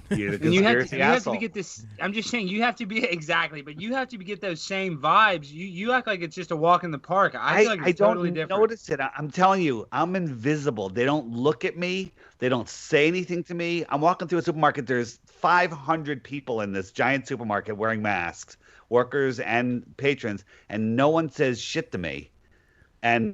You're the And you have asshole. to get this. I'm just saying you have to be exactly, but you have to get those same vibes. You act like it's just a walk in the park. I feel like it's totally different. Notice it. I'm telling you, I'm invisible. They don't look at me. They don't say anything to me. I'm walking through a supermarket. There's 500 people in this giant supermarket wearing masks, workers and patrons, and no one says shit to me. And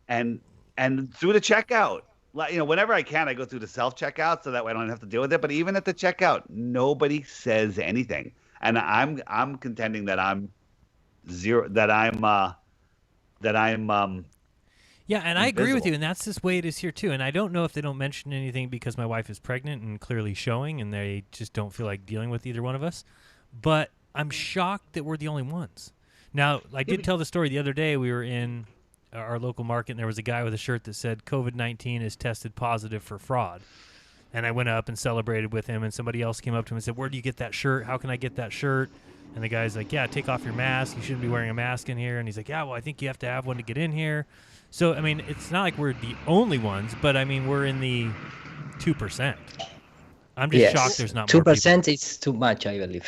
through the checkout. Whenever I can, I go through the self-checkout so that way I don't have to deal with it. But even at the checkout, nobody says anything, and I'm contending that I'm zero. That I'm. Yeah, and I agree with invisible. you, and that's this way it is here too. And I don't know if they don't mention anything because my wife is pregnant and clearly showing, and they just don't feel like dealing with either one of us. But I'm shocked that we're the only ones. Now, I did tell the story the other day. We were in our local market, and there was a guy with a shirt that said COVID-19 is tested positive for fraud. And I went up and celebrated with him, and somebody else came up to him and said, where do you get that shirt? How can I get that shirt? And the guy's like, yeah, take off your mask. You shouldn't be wearing a mask in here. And he's like, yeah, well, I think you have to have one to get in here. So, I mean, it's not like we're the only ones, but, I mean, we're in the 2%. I'm just shocked there's not more people. 2% is too much, I believe.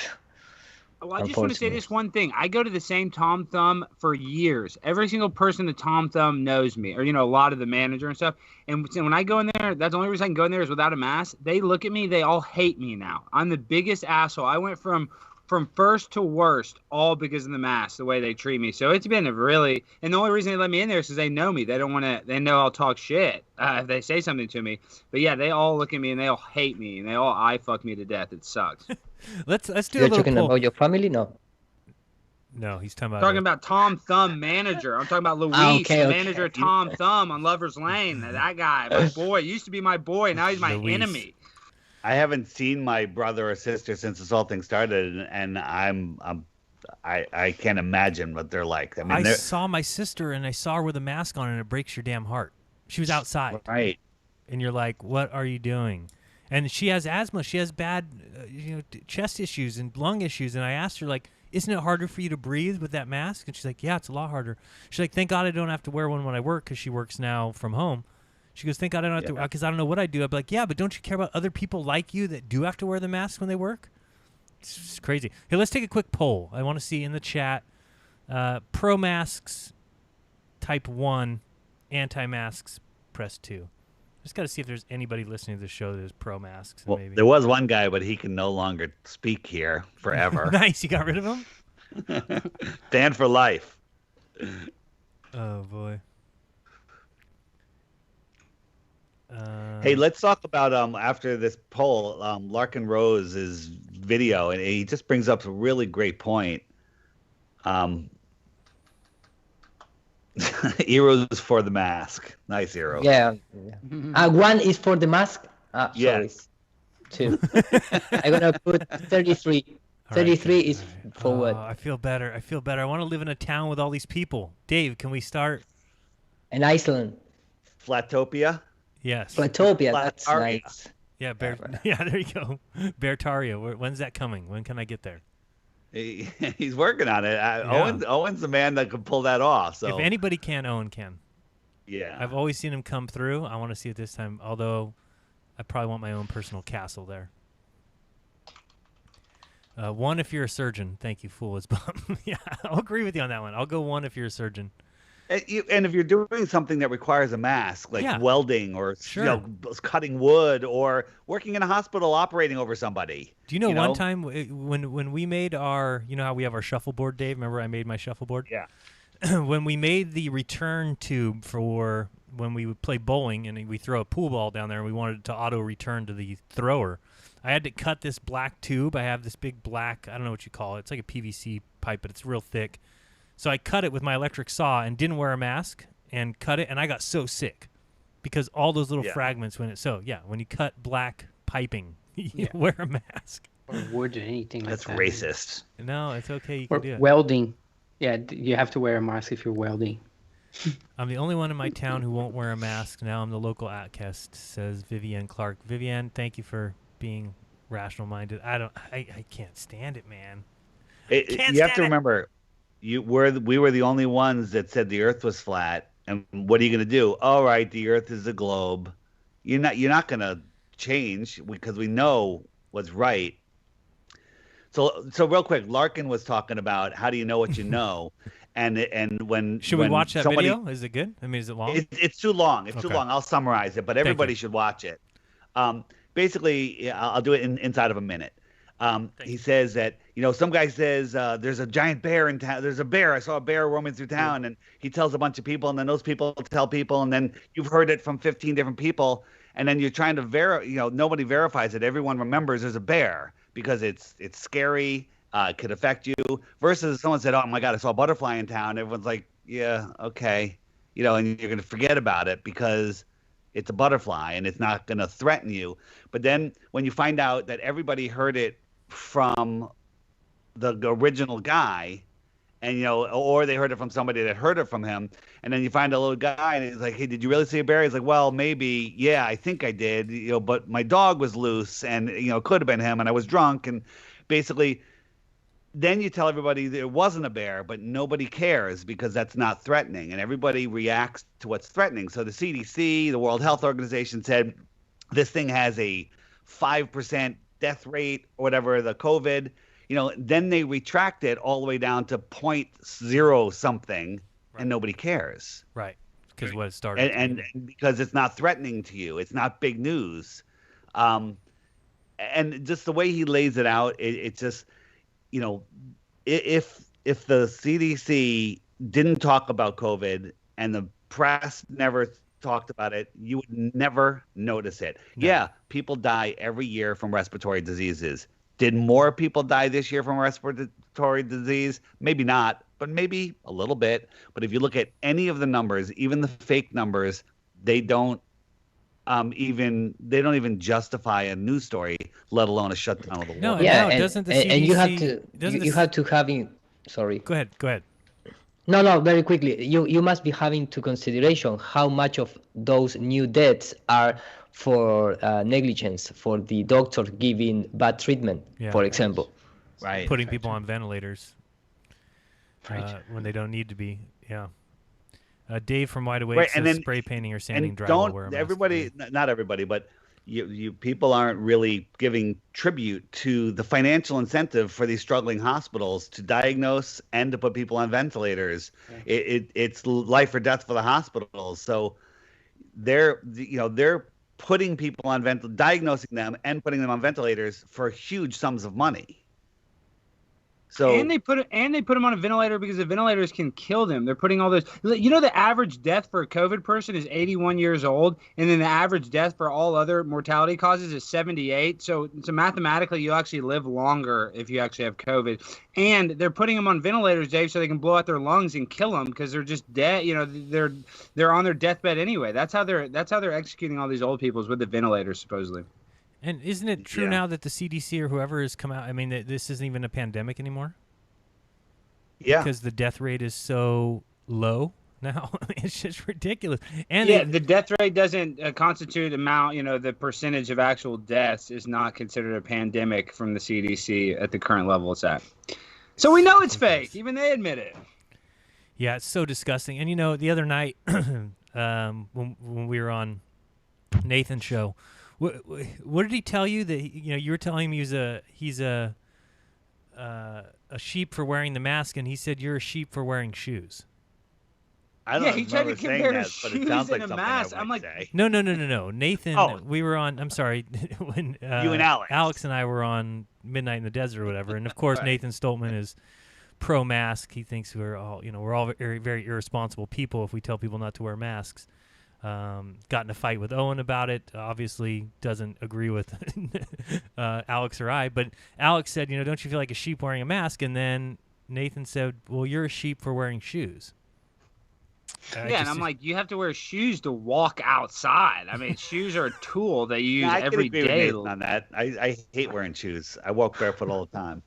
Well, I just want to say this one thing. I go to the same Tom Thumb for years. Every single person at Tom Thumb knows me, or, a lot of the manager and stuff. And when I go in there, that's the only reason I can go in there is without a mask. They look at me. They all hate me now. I'm the biggest asshole. I went from first to worst all because of the mask, the way they treat me. So it's been and the only reason they let me in there is because they know me. They don't want to, they know I'll talk shit if they say something to me. But yeah, they all look at me and they all hate me and they all eye fuck me to death. It sucks. Let's do a You're little talking poll. about your family? No, he's talking about Tom Thumb manager. I'm talking about Luis, the manager of Tom Thumb on Lover's Lane. That guy, my boy, used to be my boy. Now he's my enemy. I haven't seen my brother or sister since this whole thing started, and I can't imagine what they're like. I mean, I saw my sister, and I saw her with a mask on, and it breaks your damn heart. She was outside, right? And you're like, "What are you doing?" And she has asthma. She has bad, chest issues and lung issues. And I asked her, like, "Isn't it harder for you to breathe with that mask?" And she's like, "Yeah, it's a lot harder." She's like, "Thank God I don't have to wear one when I work," because she works now from home. She goes, "Thank God I don't have to, because I don't know what I do." I'd be like, "Yeah, but don't you care about other people like you that do have to wear the mask when they work?" It's just crazy. Hey, let's take a quick poll. I want to see in the chat, pro masks, type 1, anti-masks, press 2. Just got to see if there's anybody listening to the show that is pro masks. Well, maybe. there was one guy, but he can no longer speak here forever. Nice, you got rid of him? Stand for life. Oh, boy. Hey, let's talk about after this poll, Larkin Rose's video, and he just brings up a really great point. Heroes for the mask. Nice hero. Yeah. One is for the mask. Yes. Sorry. 2. I'm gonna put 33. 33 is for what? I feel better. I want to live in a town with all these people. Dave, can we start? In Iceland. Flatopia. Yes. Flatopia. That's nice. Yeah, yeah, there you go. Beartaria. When's that coming? When can I get there? He's working on it. Owen's the man that can pull that off. So if anybody can, Owen can. Yeah. I've always seen him come through. I want to see it this time, although I probably want my own personal castle there. 1 if you're a surgeon. Thank you, fool is bum. Yeah, I'll agree with you on that one. I'll go 1 if you're a surgeon. And if you're doing something that requires a mask, like welding or cutting wood or working in a hospital operating over somebody. Do you know one time when we made our, you know how we have our shuffleboard, Dave? Remember I made my shuffleboard? Yeah. When we made the return tube for when we would play bowling and we throw a pool ball down there and we wanted it to auto return to the thrower, I had to cut this black tube. I have this big black, I don't know what you call it. It's like a PVC pipe, but it's real thick. So I cut it with my electric saw and didn't wear a mask and cut it, and I got so sick because all those little fragments when you cut black piping, you wear a mask. Or wood or anything That's like that. racist. No, it's okay. You Or can do it. welding. Yeah, you have to wear a mask if you're welding. I'm the only one in my town who won't wear a mask. Now I'm the local outcast, says Vivienne Clark. Vivienne, thank you for being rational-minded. I can't stand it, man. You have to remember, we were the only ones that said the Earth was flat. And what are you going to do? All right, the Earth is a globe. You're not going to change because we know what's right. So real quick, Larkin was talking about how do you know what you know, and when should we watch that video? Is it good? I mean, is it long? It's too long. It's too long. I'll summarize it, but everybody should watch it. Basically, I'll do it inside of a minute. He says that, some guy says there's a giant bear in town. There's a bear. I saw a bear roaming through town, and he tells a bunch of people, and then those people tell people, and then you've heard it from 15 different people, and then you're trying to nobody verifies it. Everyone remembers there's a bear because it's scary. It could affect you. Versus someone said, "Oh my God, I saw a butterfly in town." Everyone's like, "Yeah, okay," and you're gonna forget about it because it's a butterfly and it's not gonna threaten you. But then when you find out that everybody heard it from the original guy, and or they heard it from somebody that heard it from him, and then you find a little guy and he's like, "Hey, did you really see a bear?" He's like, "Well, maybe, yeah, I think I did, but my dog was loose, and it could have been him, and I was drunk." And basically, then you tell everybody there wasn't a bear, but nobody cares because that's not threatening, and everybody reacts to what's threatening. So the CDC, the World Health Organization, said this thing has a 5% death rate or whatever, the COVID. Then they retract it all the way down to 0.0 something, and nobody cares. Right, because what it started. And because it's not threatening to you. It's not big news. And just the way he lays it out, it's just, if the CDC didn't talk about COVID and the press never talked about it, you would never notice it. No. Yeah, people die every year from respiratory diseases. Did more people die this year from respiratory disease? Maybe not, but maybe a little bit. But if you look at any of the numbers, even the fake numbers, they don't even justify a news story, let alone a shutdown of the world. No, doesn't the CDC, and you have to have sorry. Go ahead. No, very quickly. You must be having to consideration how much of those new deaths are for negligence, for the doctor giving bad treatment, for example. Right. Putting people on ventilators when they don't need to be. Yeah. Dave from Wide Awake says spray painting or sanding dry will wear a mask. Everybody, not everybody, but you people aren't really giving tribute to the financial incentive for these struggling hospitals to diagnose and to put people on ventilators. It's life or death for the hospitals. So they're putting people on diagnosing them and putting them on ventilators for huge sums of money. So and they put them on a ventilator because the ventilators can kill them. They're putting all those. The average death for a COVID person is 81 years old, and then the average death for all other mortality causes is 78. So mathematically, you actually live longer if you actually have COVID. And they're putting them on ventilators, Dave, so they can blow out their lungs and kill them because they're just dead. They're on their deathbed anyway. That's how they're executing all these old people is with the ventilators supposedly. And isn't it true now that the CDC or whoever has come out, I mean, this isn't even a pandemic anymore? Yeah. Because the death rate is so low now. It's just ridiculous. And the death rate doesn't constitute the percentage of actual deaths is not considered a pandemic from the CDC at the current level it's at. So we know it's fake. Even they admit it. Yeah, it's so disgusting. And, the other night when we were on Nathan's show, what did he tell you that you were telling him he's a sheep for wearing the mask, and he said you're a sheep for wearing shoes. I don't he tried to compare shoes and a mask. I'm like, no. Nathan, we were on. I'm sorry, when you and Alex and I were on Midnight in the Desert or whatever, and of course Nathan Stoltman is pro mask. He thinks we're all very, very irresponsible people if we tell people not to wear masks. Got in a fight with Owen about it. Obviously doesn't agree with Alex or I, but Alex said, don't you feel like a sheep wearing a mask? And then Nathan said, well, you're a sheep for wearing shoes. And I'm like, you have to wear shoes to walk outside. I mean, shoes are a tool that you use every day. On that, I hate wearing shoes. I walk barefoot all the time.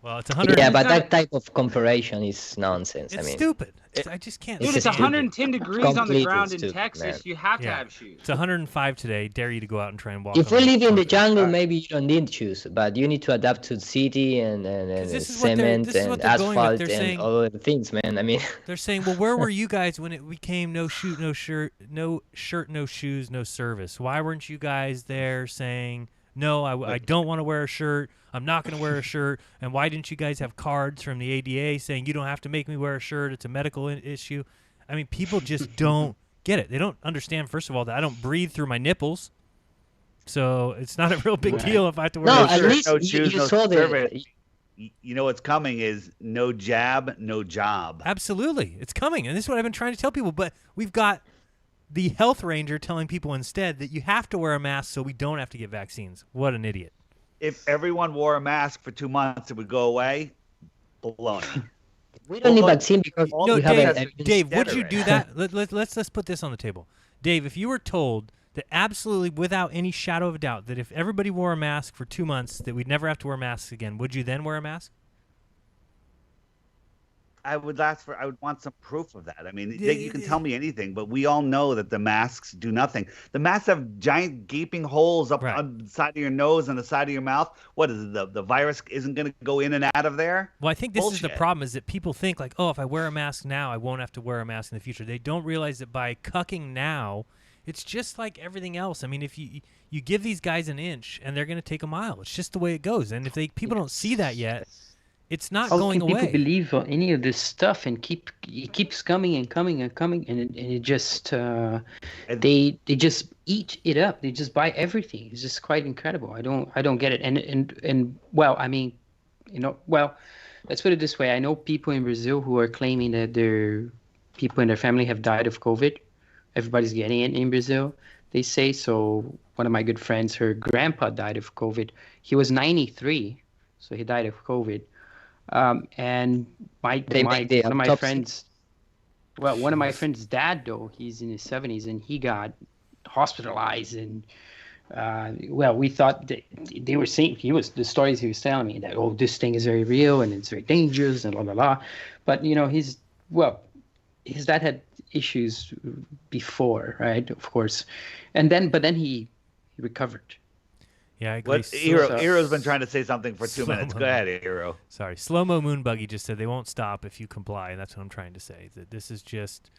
Well, it's 100. Yeah, but that type of comparison is nonsense. It's I mean, stupid. I just can't. Dude, it's stupid. 110 degrees on the Completely ground in stupid, Texas. man. You have to Yeah. have shoes. It's 105 today. Dare you to go out and try and walk. If on we the live in the concrete. jungle, maybe you don't need shoes, but you need to adapt to the city and this is what they're- cement this is what and they're going with. asphalt They're and saying- all other things, man. I mean, They're saying, well, where were you guys when it became no shirt, no shoes, no service? Why weren't you guys there saying, no, I don't want to wear a shirt. I'm not going to wear a shirt. And why didn't you guys have cards from the ADA saying you don't have to make me wear a shirt? It's a medical issue. I mean, people just don't get it. They don't understand, first of all, that I don't breathe through my nipples. So it's not a real big deal if I have to wear no, a at shirt. least no you shoes, no saw service. You know what's coming is no jab, no job. Absolutely. It's coming. And this is what I've been trying to tell people. But we've got the health ranger telling people instead that you have to wear a mask so we don't have to get vaccines. What an idiot. If everyone wore a mask for 2 months, it would go away. Baloney. We don't need vaccine because all No, we have Dave, a would you do that? Let's put this on the table. Dave, if you were told that absolutely without any shadow of a doubt that if everybody wore a mask for 2 months that we'd never have to wear masks again, would you then wear a mask? I would want some proof of that. I mean, you can tell me anything, but we all know that the masks do nothing. The masks have giant gaping holes up on the side of your nose and the side of your mouth. What is it? The virus isn't going to go in and out of there? Well, I think this is the Bullshit. problem is that people think like, oh, if I wear a mask now, I won't have to wear a mask in the future. They don't realize that by cucking now, it's just like everything else. I mean, if you give these guys an inch and they're going to take a mile, it's just the way it goes. And if people don't see that yet, it's not How going can away. people believe on any of this stuff and it keeps coming and coming and coming and it just they just eat it up. They just buy everything. It's just quite incredible. I don't get it. And well, I mean, let's put it this way. I know people in Brazil who are claiming that their people in their family have died of COVID. Everybody's getting it in Brazil, they say. So one of my good friends, her grandpa died of COVID. He was 93, so he died of COVID. And one of my friends, one of my friends' dad, though, he's in his 70s and he got hospitalized. And we thought that they were saying the stories he was telling me that, oh, this thing is very real and it's very dangerous and blah blah blah. But his dad had issues before, right? Of course, but then he recovered. Yeah, I agree. Hero's been trying to say something for 2 minutes. Go ahead, Hero. Sorry. Slow-mo Moonbuggy just said they won't stop if you comply, and that's what I'm trying to say. That this is just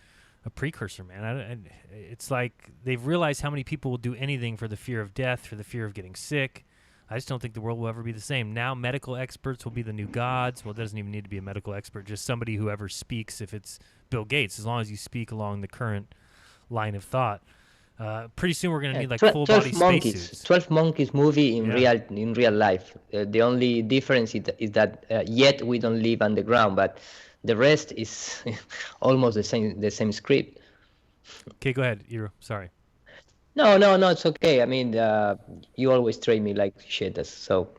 a precursor, man. It's like they've realized how many people will do anything for the fear of death, for the fear of getting sick. I just don't think the world will ever be the same. Now medical experts will be the new gods. Well, it doesn't even need to be a medical expert, just somebody who ever speaks, if it's Bill Gates, as long as you speak along the current line of thought. Pretty soon we're going to need like full-body spacesuits. 12 Monkeys movie in real life. The only difference is that yet we don't live underground, but the rest is almost the same script. Okay, go ahead, Iro. Sorry. No, it's okay. I mean, you always treat me like shit, so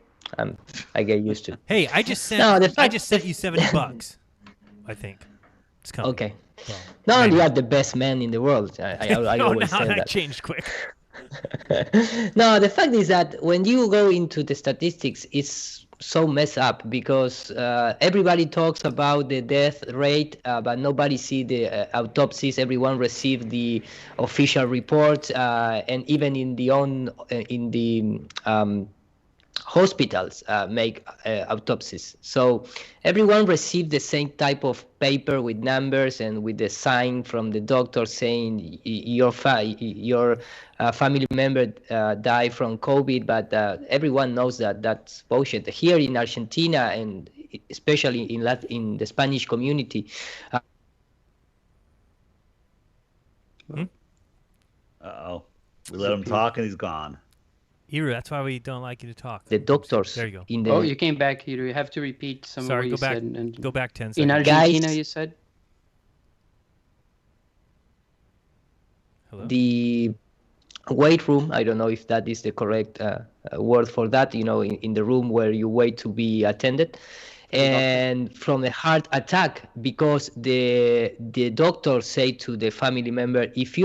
I get used to it. Hey, I just sent you $70, I think. It's coming. Okay. Well, you are the best man in the world. I always say that. That changed quick. No, the fact is that when you go into the statistics, it's so messed up because everybody talks about the death rate, but nobody see the autopsies. Everyone received the official reports, and even in the hospitals make autopsies. So everyone received the same type of paper with numbers and with the sign from the doctor saying your family member died from COVID, but everyone knows that that's bullshit. Here in Argentina, and especially in the Spanish community. Uh-oh. We let him talk and he's gone. Iru, that's why we don't like you to talk. The doctors. There you go. You came back, Iru. You have to repeat some of what you said. Sorry, go back 10 seconds. In Argentina, you said? Hello? The wait room, I don't know if that is the correct word for that, in the room where you wait to be attended. And from a heart attack, because the doctor said to the family member, if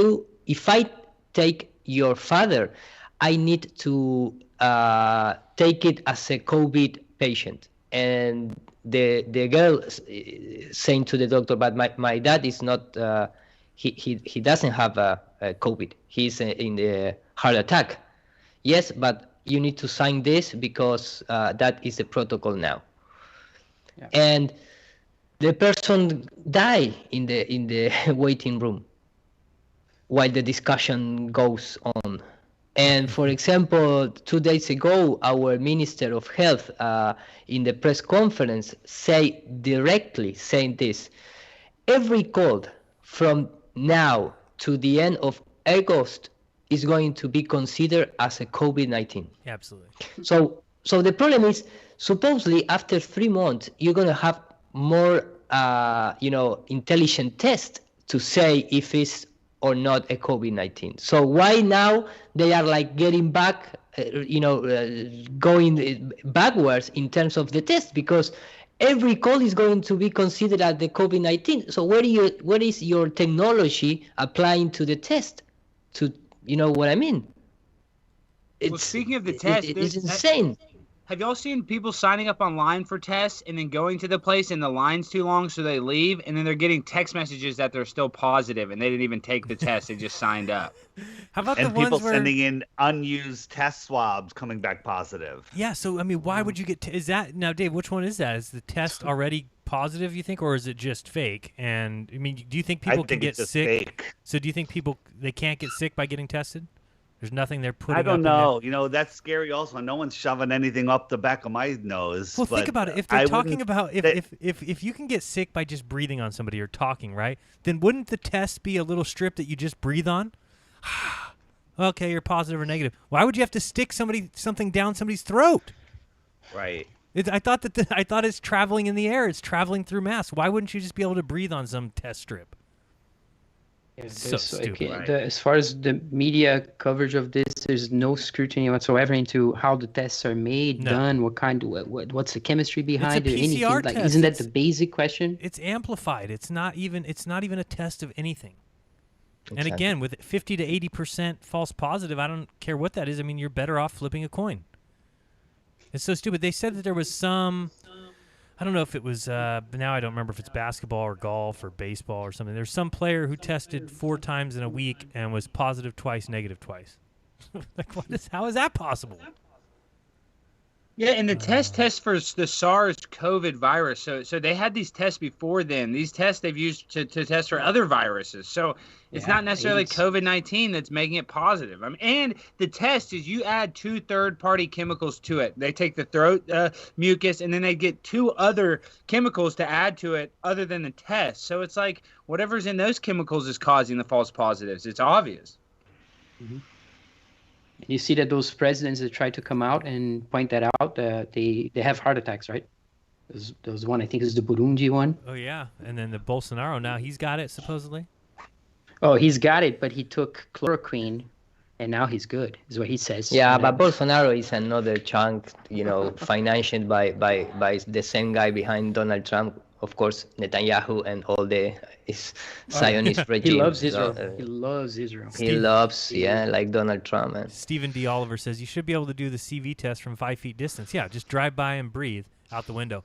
I take your father, I need to take it as a COVID patient. and the girl saying to the doctor, but my dad is not, he doesn't have a COVID. He's in the heart attack. Yes, but you need to sign this because that is the protocol now. Yeah. And the person died in the waiting room while the discussion goes on. And for example, 2 days ago, our Minister of Health in the press conference say directly saying this: every cold from now to the end of August is going to be considered as a COVID-19. Absolutely. So the problem is, supposedly after 3 months, you're going to have more, intelligent tests to say if it's or not a COVID-19. So why now they are like getting back, going backwards in terms of the test? Because every call is going to be considered as the COVID-19. So where is your technology applying to the test? You know what I mean? Well, speaking of the test, it's insane. Have y'all seen people signing up online for tests and then going to the place and the line's too long, so they leave, and then they're getting text messages that they're still positive and they didn't even take the test; they just signed up. How about and the people ones where... sending in unused test swabs coming back positive? Yeah. So I mean, why would you get? Is that now, Dave? Which one is that? Is the test already positive, you think, or is it just fake? And I mean, do you think people can get sick? Fake. So do you think they can't get sick by getting tested? There's nothing they're putting. I don't up know. That's scary. Also, no one's shoving anything up the back of my nose. Well, but think about it. If they're talking about if you can get sick by just breathing on somebody or talking, right? Then wouldn't the test be a little strip that you just breathe on? Okay, you're positive or negative. Why would you have to stick something down somebody's throat? Right. I thought it's traveling in the air. It's traveling through mass. Why wouldn't you just be able to breathe on some test strip? So stupid. Right. As far as the media coverage of this, there's no scrutiny whatsoever into how the tests are made, done, what's the chemistry behind it, anything. Like, isn't that the basic question? It's amplified. It's not even a test of anything. Exactly. And again, with 50 to 80% false positive, I don't care what that is. I mean, you're better off flipping a coin. It's so stupid. They said that there was some. I don't know if it was, now I don't remember if it's basketball or golf or baseball or something. There's some player who tested 4 times in a week and was positive twice, negative twice. Like, how is that possible? Yeah, and the test for the SARS COVID virus. So they had these tests before then. These tests they've used to test for other viruses. So it's not necessarily COVID-19 that's making it positive. I mean, and the test is you add 2 third-party chemicals to it. They take the throat mucus, and then they get 2 other chemicals to add to it other than the test. So it's like whatever's in those chemicals is causing the false positives. It's obvious. Mm-hmm. You see that those presidents that try to come out and point that out, they have heart attacks, right? There's one, I think is the Burundi one. Oh, yeah. And then the Bolsonaro, now he's got it, supposedly? Oh, he's got it, but he took chloroquine, and now he's good, is what he says. Yeah, but Bolsonaro is another chunk, financed by the same guy behind Donald Trump. Of course, Netanyahu and all the Zionist regime. He loves Israel. He loves Israel. He loves, like Donald Trump. Stephen D. Oliver says you should be able to do the CV test from 5 feet distance. Yeah, just drive by and breathe out the window.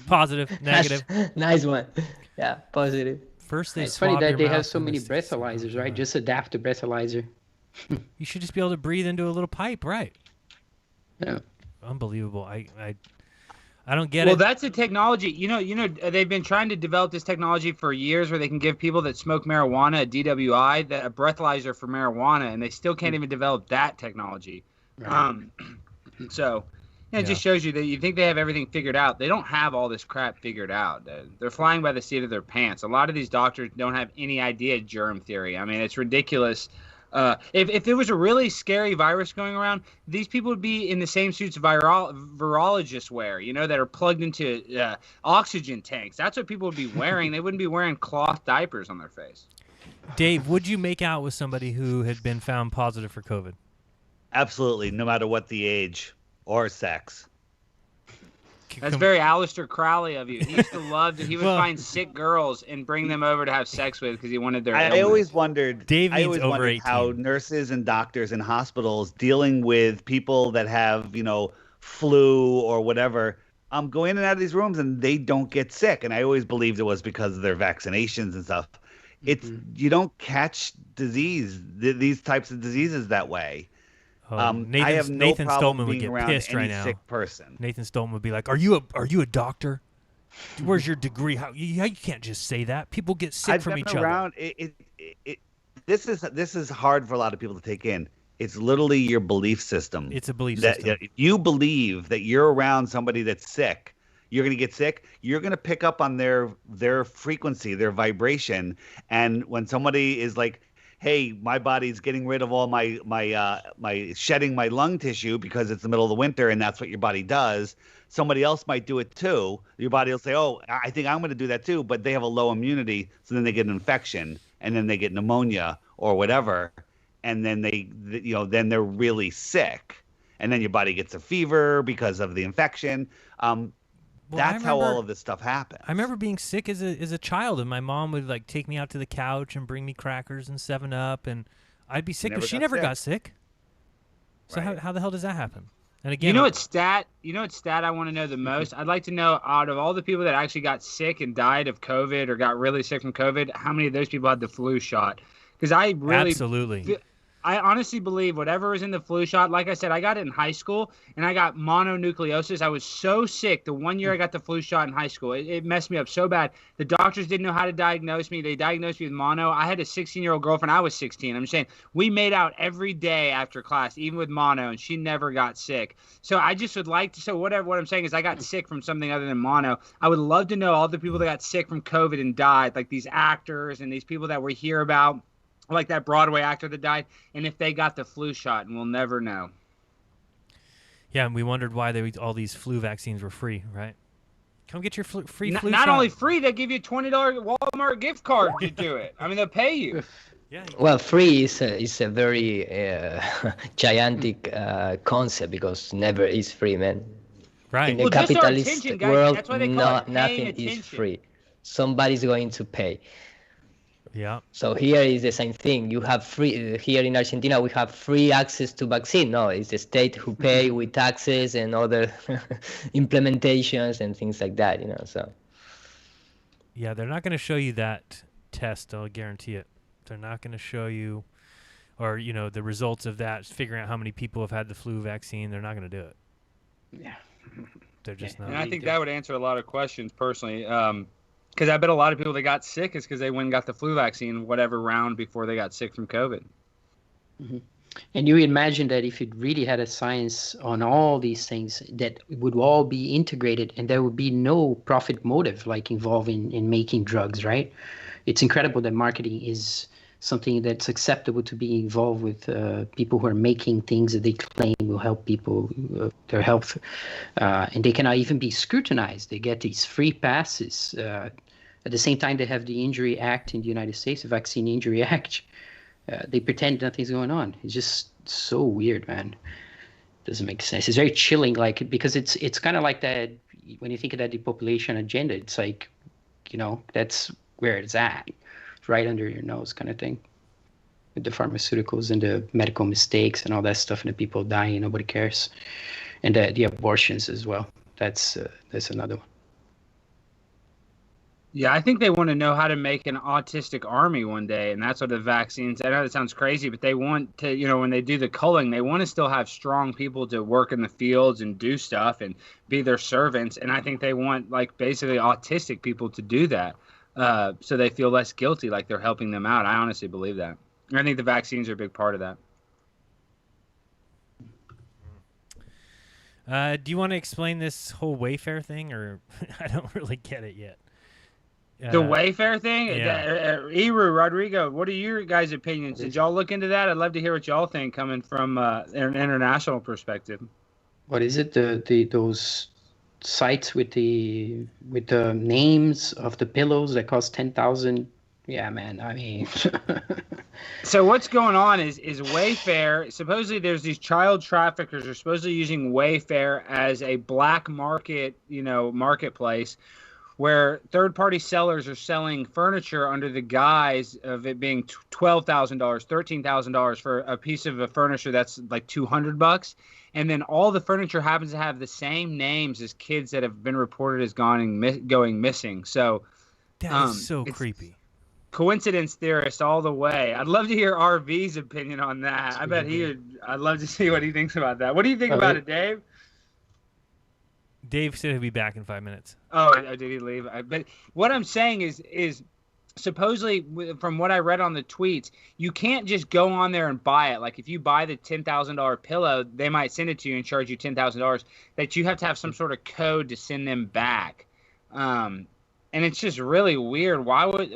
Positive, negative. Nice one. Yeah, positive. First, it's funny that they have so many breathalyzers, right? Just adapt the breathalyzer. You should just be able to breathe into a little pipe, right? Yeah. Unbelievable. I don't get it. Well, that's a technology. They've been trying to develop this technology for years where they can give people that smoke marijuana a DWI, a breathalyzer for marijuana, and they still can't even develop that technology. Right. It just shows you that you think they have everything figured out. They don't have all this crap figured out. They're flying by the seat of their pants. A lot of these doctors don't have any idea germ theory. I mean, it's ridiculous. If there was a really scary virus going around, these people would be in the same suits virologists wear, that are plugged into oxygen tanks. That's what people would be wearing. They wouldn't be wearing cloth diapers on their face. Dave, would you make out with somebody who had been found positive for COVID? Absolutely, no matter what the age or sex. That's very Aleister Crowley of you. He used to love he would find sick girls and bring them over to have sex with because he wanted their I always wondered over 18. How nurses and doctors in hospitals dealing with people that have, flu or whatever, go in and out of these rooms and they don't get sick. And I always believed it was because of their vaccinations and stuff. It's you don't catch these types of diseases that way. I have no Nathan problem Stolman would being get around pissed any right now. sick person. Nathan Stolman would be like, "Are you a doctor? Where's your degree? How you can't just say that. People get sick I've from been each around, other." This is hard for a lot of people to take in. It's literally your belief system. It's a belief that, system. If you believe that you're around somebody that's sick, you're going to get sick. You're going to pick up on their frequency, their vibration. And when somebody is like, "Hey, my body's getting rid of all my shedding my lung tissue because it's the middle of the winter and that's what your body does," somebody else might do it too. Your body will say, "Oh, I think I'm going to do that too," but they have a low immunity, so then they get an infection and then they get pneumonia or whatever, and then then they're really sick, and then your body gets a fever because of the infection. That's how all of this stuff happens. I remember being sick as a child, and my mom would like take me out to the couch and bring me crackers and 7-Up, and I'd be sick, but she never got sick. So Right. how the hell does that happen? And again, You know what stat I want to know the most? I'd like to know, out of all the people that actually got sick and died of COVID or got really sick from COVID, how many of those people had the flu shot? Because I really absolutely. I honestly believe whatever is in the flu shot, like I said, I got it in high school and I got mononucleosis. I was so sick the one year I got the flu shot in high school. It messed me up so bad. The doctors didn't know how to diagnose me. They diagnosed me with mono. I had a 16-year-old girlfriend. I was 16. I'm saying we made out every day after class, even with mono, and she never got sick. So I just would like to, what I'm saying is I got sick from something other than mono. I would love to know all the people that got sick from COVID and died, like these actors and these people that we hear about, like that Broadway actor that died, and if they got the flu shot, and we'll never know. Yeah, and we wondered why all these flu vaccines were free, right? Come get your free flu shot. Not only free, they give you a $20 Walmart gift card to do it. I mean, they'll pay you. Yeah. Well, free is a very gigantic concept because never is free, man. Right. In the Well, just our capitalist attention, guys. world, That's why they call it paying nothing attention. is free. Somebody's going to pay. Yeah. So here is the same thing. You have free here in Argentina. We have free access to vaccine. No, it's the state who pay with taxes and other implementations and things like that. So. Yeah, they're not going to show you that test. I'll guarantee it. They're not going to show you, or the results of that. Figuring out how many people have had the flu vaccine. They're not going to do it. Yeah. They're just not. And I think that would answer a lot of questions personally. Because I bet a lot of people that got sick is because they went and got the flu vaccine whatever round before they got sick from COVID. Mm-hmm. And you imagine that if it really had a science on all these things, that it would all be integrated and there would be no profit motive like involved in making drugs, right? It's incredible that marketing is something that's acceptable to be involved with people who are making things that they claim will help people, their health. And they cannot even be scrutinized. They get these free passes. At the same time, they have the Injury Act in the United States, the Vaccine Injury Act. They pretend nothing's going on. It's just so weird, man. Doesn't make sense. It's very chilling, because it's kind of like that when you think of that depopulation agenda. It's like, that's where it's at. It's right under your nose kind of thing. With the pharmaceuticals and the medical mistakes and all that stuff and the people dying, nobody cares. And the abortions as well. That's another one. Yeah, I think they want to know how to make an autistic army one day, and that's what the vaccines. I know that sounds crazy, but they want to, when they do the culling, they want to still have strong people to work in the fields and do stuff and be their servants. And I think they want, basically autistic people to do that, so they feel less guilty, like they're helping them out. I honestly believe that. I think the vaccines are a big part of that. Do you want to explain this whole Wayfair thing, or I don't really get it yet? The Wayfair thing? Yeah. Eru, Rodrigo, what are your guys' opinions? Did y'all look into that? I'd love to hear what y'all think coming from an international perspective. What is it? Those sites with the names of the pillows that cost 10,000. Yeah, man. I mean, so what's going on is Wayfair. Supposedly, there's these child traffickers are supposedly using Wayfair as a black market, marketplace, where third-party sellers are selling furniture under the guise of it being $12,000, $13,000 for a piece of furniture that's like $200, and then all the furniture happens to have the same names as kids that have been reported as going missing. So that is so creepy. Coincidence theorist all the way. I'd love to hear RV's opinion on that. I bet I'd love to see what he thinks about that. What do you think about it, Dave? Dave said he'll be back in 5 minutes. Oh, did he leave? But what I'm saying is supposedly, from what I read on the tweets, you can't just go on there and buy it. Like if you buy the $10,000 pillow, they might send it to you and charge you $10,000. That you have to have some sort of code to send them back. And it's just really weird. Why would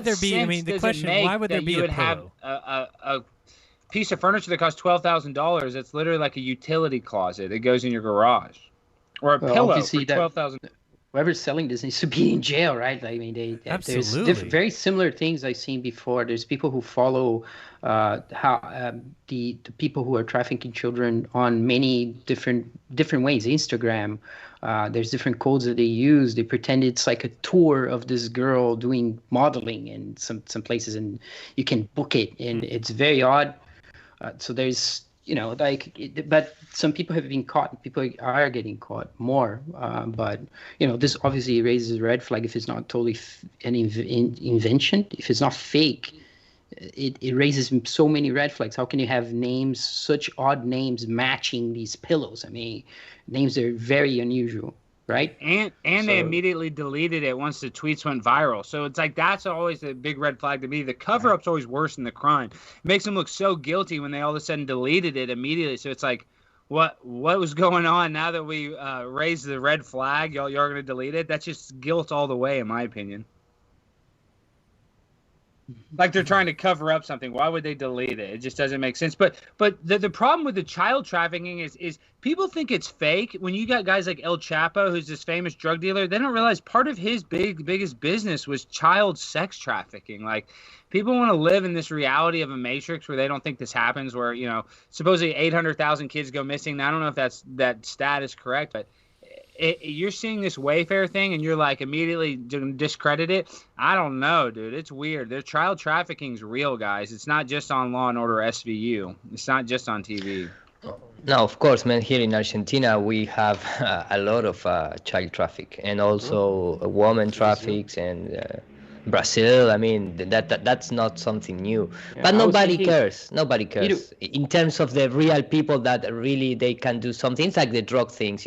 there be? I mean, the question: why would there be a pillow? Have a piece of furniture that costs $12,000? It's literally like a utility closet. It goes in your garage, or a pillow for $12,000. Whoever's selling this needs to be in jail, right? I mean, there's very similar things I've seen before. There's people who follow the people who are trafficking children on many different ways. Instagram. There's different codes that they use. They pretend it's like a tour of this girl doing modeling in some places, and you can book it, and it's very odd. So there's, but some people have been caught. People are getting caught more. But, this obviously raises a red flag if it's not totally an invention. If it's not fake, it raises so many red flags. How can you have names, such odd names matching these pillows? I mean, names that are very unusual, right? And they immediately deleted it once the tweets went viral. So it's like that's always a big red flag to me. The cover-up's always worse than the crime. It makes them look so guilty when they all of a sudden deleted it immediately. So it's like, what was going on now that we raised the red flag? Y'all are going to delete it? That's just guilt all the way, in my opinion. Like they're trying to cover up something. Why would they delete it? It just doesn't make sense. But the problem with the child trafficking is people think it's fake. When you got guys like El Chapo, who's this famous drug dealer, they don't realize part of his biggest business was child sex trafficking. Like people want to live in this reality of a matrix where they don't think this happens, where, supposedly 800,000 kids go missing. Now, I don't know if that stat is correct, but you're seeing this Wayfair thing and you're like immediately discredit it. I don't know, dude. It's weird. Their child trafficking's real, guys. It's not just on Law and Order SVU. It's not just on TV. No, of course, man. Here in Argentina, we have a lot of child traffic and also woman traffics and Brazil. I mean, that's not something new. Yeah, but nobody cares. Nobody cares. In terms of the real people that really they can do something. It's like the drug things,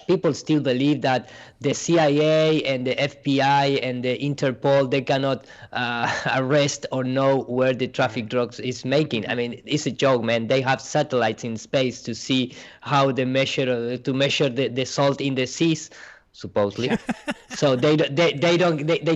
People still believe that the CIA and the FBI and the Interpol, they cannot arrest or know where the traffic drugs is making. I mean, it's a joke, man. They have satellites in space to see how they measure the salt in the seas. Supposedly, so they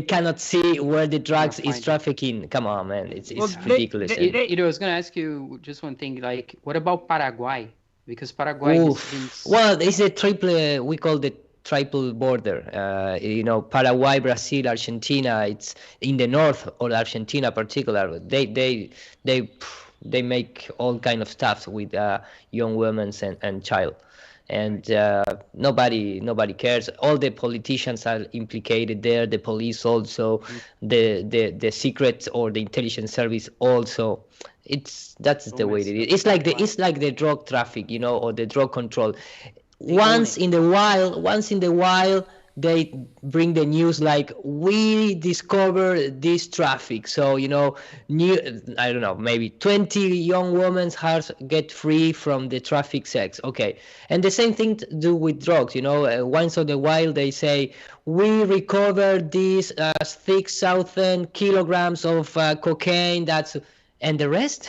cannot see where the drugs is trafficking. Come on, man, it's ridiculous. I was going to ask you just one thing. Like, what about Paraguay? Because Paraguay has been... Well, it's a triple. We call the triple border. Paraguay, Brazil, Argentina. It's in the north of Argentina, particularly. They make all kind of stuff with young women and child. And nobody cares. All the politicians are implicated there. The police also, the secret or the intelligence service also. That's the way it is. It's like the drug traffic, or the drug control. Once in a while, they bring the news like we discover this traffic. So I don't know, maybe 20 young women's hearts get free from the traffic sex. Okay, and the same thing to do with drugs. Once in a while they say we recovered these 6,000 kilograms of cocaine. And the rest,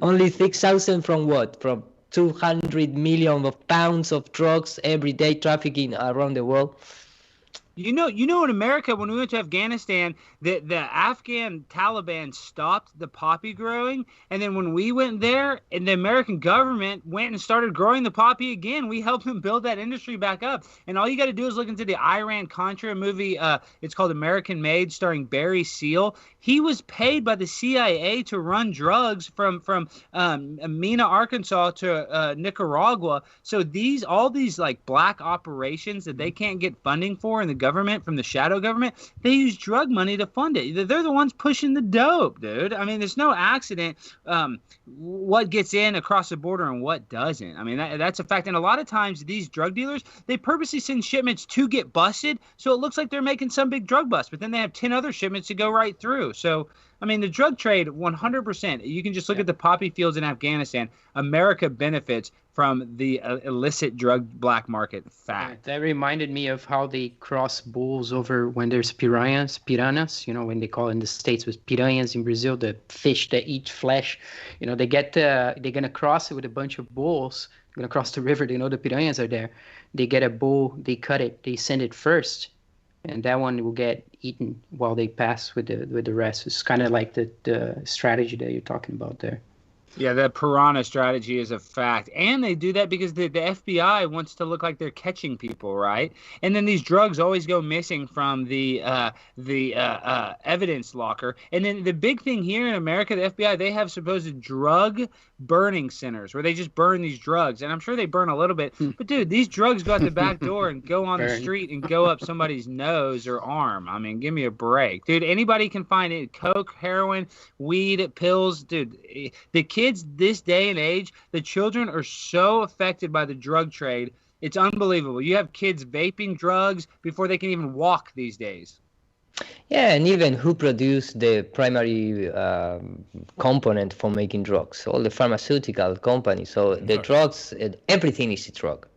only 6,000 from what? From 200 million of pounds of drugs every day trafficking around the world. You know, in America, when we went to Afghanistan, the Afghan Taliban stopped the poppy growing, and then when we went there, and the American government went and started growing the poppy again, we helped them build that industry back up. And all you got to do is look into the Iran-Contra movie. It's called American Made, starring Barry Seal. He was paid by the CIA to run drugs from Mena, Arkansas to Nicaragua. So all these like black operations that they can't get funding for in the government from the shadow government, they use drug money to fund it. They're the ones pushing the dope, dude. I mean, there's no accident what gets in across the border and what doesn't. I mean, that's a fact. And a lot of times these drug dealers, they purposely send shipments to get busted, so it looks like they're making some big drug bust, but then they have 10 other shipments to go right through. So I mean, the drug trade, 100%. You can just look at the poppy fields in Afghanistan. America benefits from the illicit drug black market. Fact. That reminded me of how they cross bulls over when there's piranhas, when they call it in the States with piranhas in Brazil, the fish that eat flesh. They get they're going to cross it with a bunch of bulls. They're going to cross the river. They know the piranhas are there. They get a bull, they cut it, they send it first. And that one will get eaten while they pass with the rest. It's kind of like the strategy that you're talking about there. Yeah, the piranha strategy is a fact. And they do that because the FBI wants to look like they're catching people, right? And then these drugs always go missing from the evidence locker. And then the big thing here in America, the FBI, they have supposed drug burning centers where they just burn these drugs. And I'm sure they burn a little bit. But, dude, these drugs go out the back door and go on the street and go up somebody's nose or arm. I mean, give me a break. Dude, anybody can find it. Coke, heroin, weed, pills. Dude, the kids this day and age, the children are so affected by the drug trade. It's unbelievable. You have kids vaping drugs before they can even walk these days. Yeah, and even who produced the primary component for making drugs? All the pharmaceutical companies. So the drugs, everything is a drug.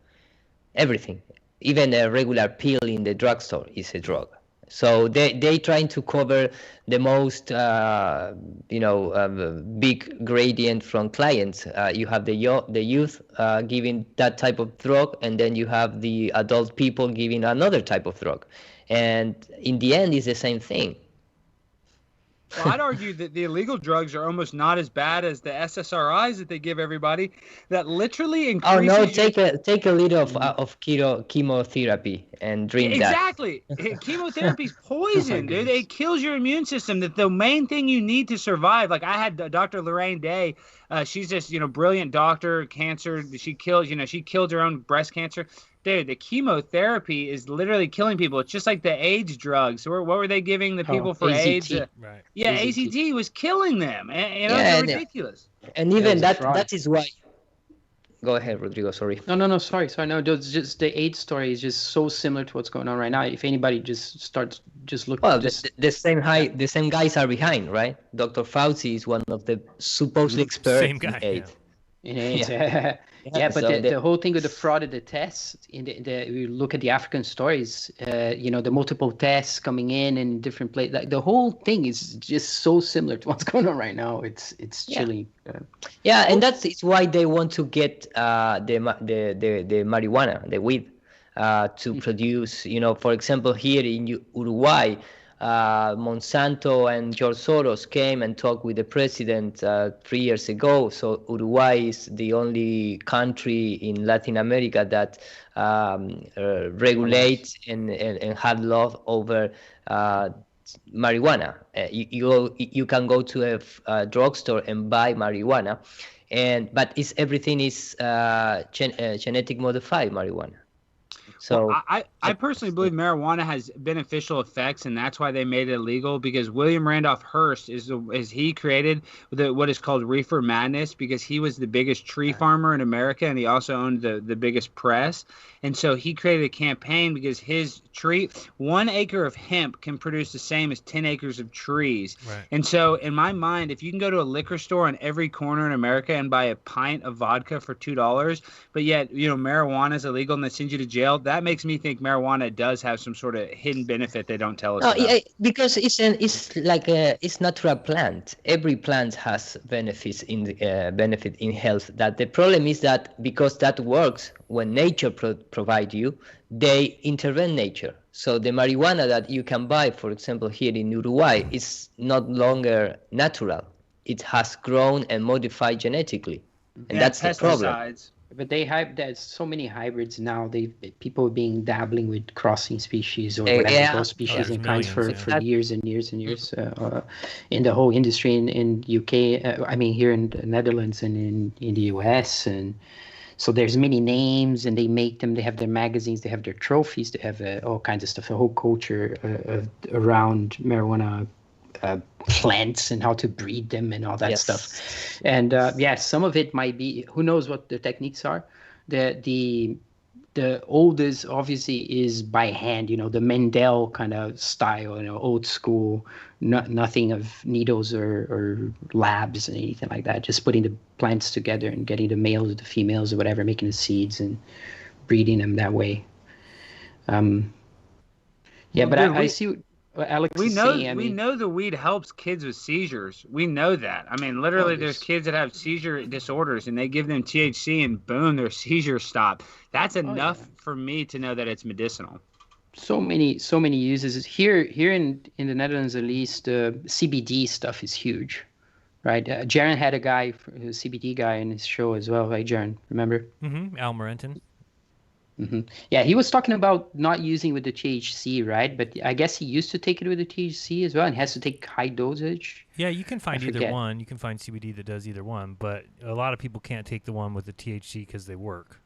Everything. Even a regular pill in the drugstore is a drug. So they trying to cover the most, big gradient from clients. You have the youth giving that type of drug, and then you have the adult people giving another type of drug. And in the end, it's the same thing. Well, I'd argue that the illegal drugs are almost not as bad as the SSRIs that they give everybody. That literally increases. Oh no! Take a little of chemotherapy and drink exactly. that. Exactly, chemotherapy's poison, dude. It kills your immune system. That the main thing you need to survive. Like I had Dr. Lorraine Day. She's just brilliant doctor. Cancer. She killed her own breast cancer. Dude, the chemotherapy is literally killing people. It's just like the AIDS drugs. What were they giving the people for AZT. AIDS? Right. Yeah, AZT was killing them. It's ridiculous. And even that is why. Go ahead, Rodrigo. Sorry. No. Sorry. No, just the AIDS story is just so similar to what's going on right now. If anybody just starts looking. Well, the same guys are behind, right? Dr. Fauci is one of the supposed experts in AIDS. But the whole thing with the fraud of the tests, we look at the African stories, the multiple tests coming in different places. Like, the whole thing is just so similar to what's going on right now. It's chilling. And it's why they want to get the marijuana, the weed, to produce. For example, here in Uruguay. Monsanto and George Soros came and talked with the president 3 years ago. So Uruguay is the only country in Latin America that regulates and had law over marijuana. You can go to a drugstore and buy marijuana, but everything is genetic modified marijuana. So well, I personally believe marijuana has beneficial effects, and that's why they made it illegal. Because William Randolph Hearst he created what is called reefer madness, because he was the biggest tree farmer in America, and he also owned the biggest press. And so he created a campaign because his tree, 1 acre of hemp can produce the same as 10 acres of trees. Right. And so in my mind, if you can go to a liquor store on every corner in America and buy a pint of vodka for $2, but yet, marijuana is illegal and they send you to jail, that makes me think marijuana does have some sort of hidden benefit they don't tell us about. Yeah, because it's natural plant. Every plant has benefits benefit in health. That the problem is that because that works when nature provide you, they intervene nature. So the marijuana that you can buy, for example, here in Uruguay, is not longer natural. It has grown and modified genetically, and that's the problem. Pesticides. But there's so many hybrids now. People being dabbling with crossing species or whatever, Yeah. both species there's and kinds millions, for years and years and years. In the whole industry in UK, I mean here in the Netherlands and in the US, and so there's many names, and they make them. They have their magazines, they have their trophies, they have all kinds of stuff. A whole culture around marijuana. Plants and how to breed them and all that stuff, and some of it might be, who knows what the techniques are. The oldest obviously is by hand, the Mendel kind of style, old school, nothing of needles or labs and anything like that, just putting the plants together and getting the males, the females or whatever, making the seeds and breeding them that way. I see what Alex is saying. We know the weed helps kids with seizures. We know that. I mean, literally, there's kids that have seizure disorders, and they give them THC, and boom, their seizures stop. That's enough for me to know that it's medicinal. So many uses here in the Netherlands, at least. CBD stuff is huge, right? Jaron had a guy, a CBD guy, in his show as well, right, Jaron? Remember? Mm-hmm. Al Morenton. Mm-hmm. Yeah, he was talking about not using with the THC, right? But I guess he used to take it with the THC as well, and has to take high dosage. Yeah, you can find either one. You can find CBD that does either one, but a lot of people can't take the one with the THC because they work.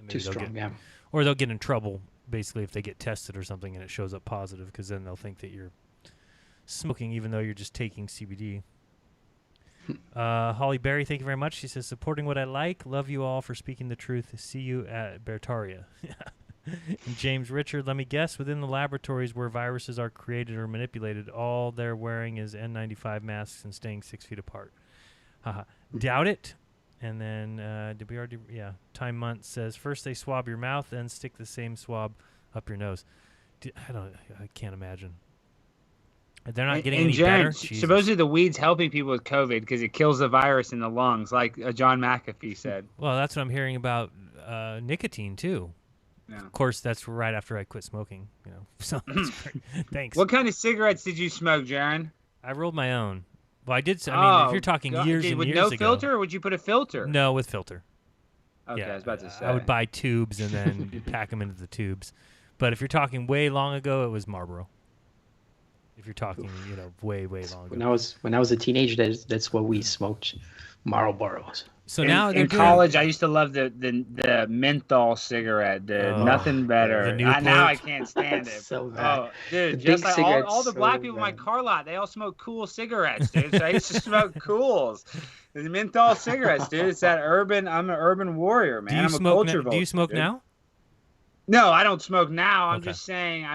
Too strong, yeah. Or they'll get in trouble, basically, if they get tested or something and it shows up positive, because then they'll think that you're smoking even though you're just taking CBD. Holly Berry, thank you very much. She says, supporting what I like. Love you all for speaking the truth. See you at Bertaria. And James Richard, let me guess, within the laboratories where viruses are created or manipulated, all they're wearing is N95 masks and staying 6 feet apart. Doubt it. And then did we already? Yeah. Time Month says, first they swab your mouth, then stick the same swab up your nose. I can't imagine. They're not getting any better. Supposedly the weed's helping people with COVID because it kills the virus in the lungs, like John McAfee said. Well, that's what I'm hearing about nicotine too. Yeah. Of course, that's right after I quit smoking. So that's great. Thanks. What kind of cigarettes did you smoke, Jaron? I rolled my own. Well, I did. I mean, if you're talking years and with years no ago, filter, or would you put a filter? No, with filter. Okay, yeah, I was about to say. I would buy tubes and then pack them into the tubes. But if you're talking way long ago, it was Marlboro. If you're talking, way long ago. When I was a teenager, that's what we smoked, Marlboros. So now in college, I used to love the menthol cigarette, dude. Nothing better. Now I can't stand it. So bad. Dude, just like all the black people in my car lot, they all smoke cool cigarettes, dude. So I used to smoke cools. The menthol cigarettes, dude. It's that urban. I'm an urban warrior, man. I'm a culture vulture. Do you smoke now? No, I don't smoke now. I'm just saying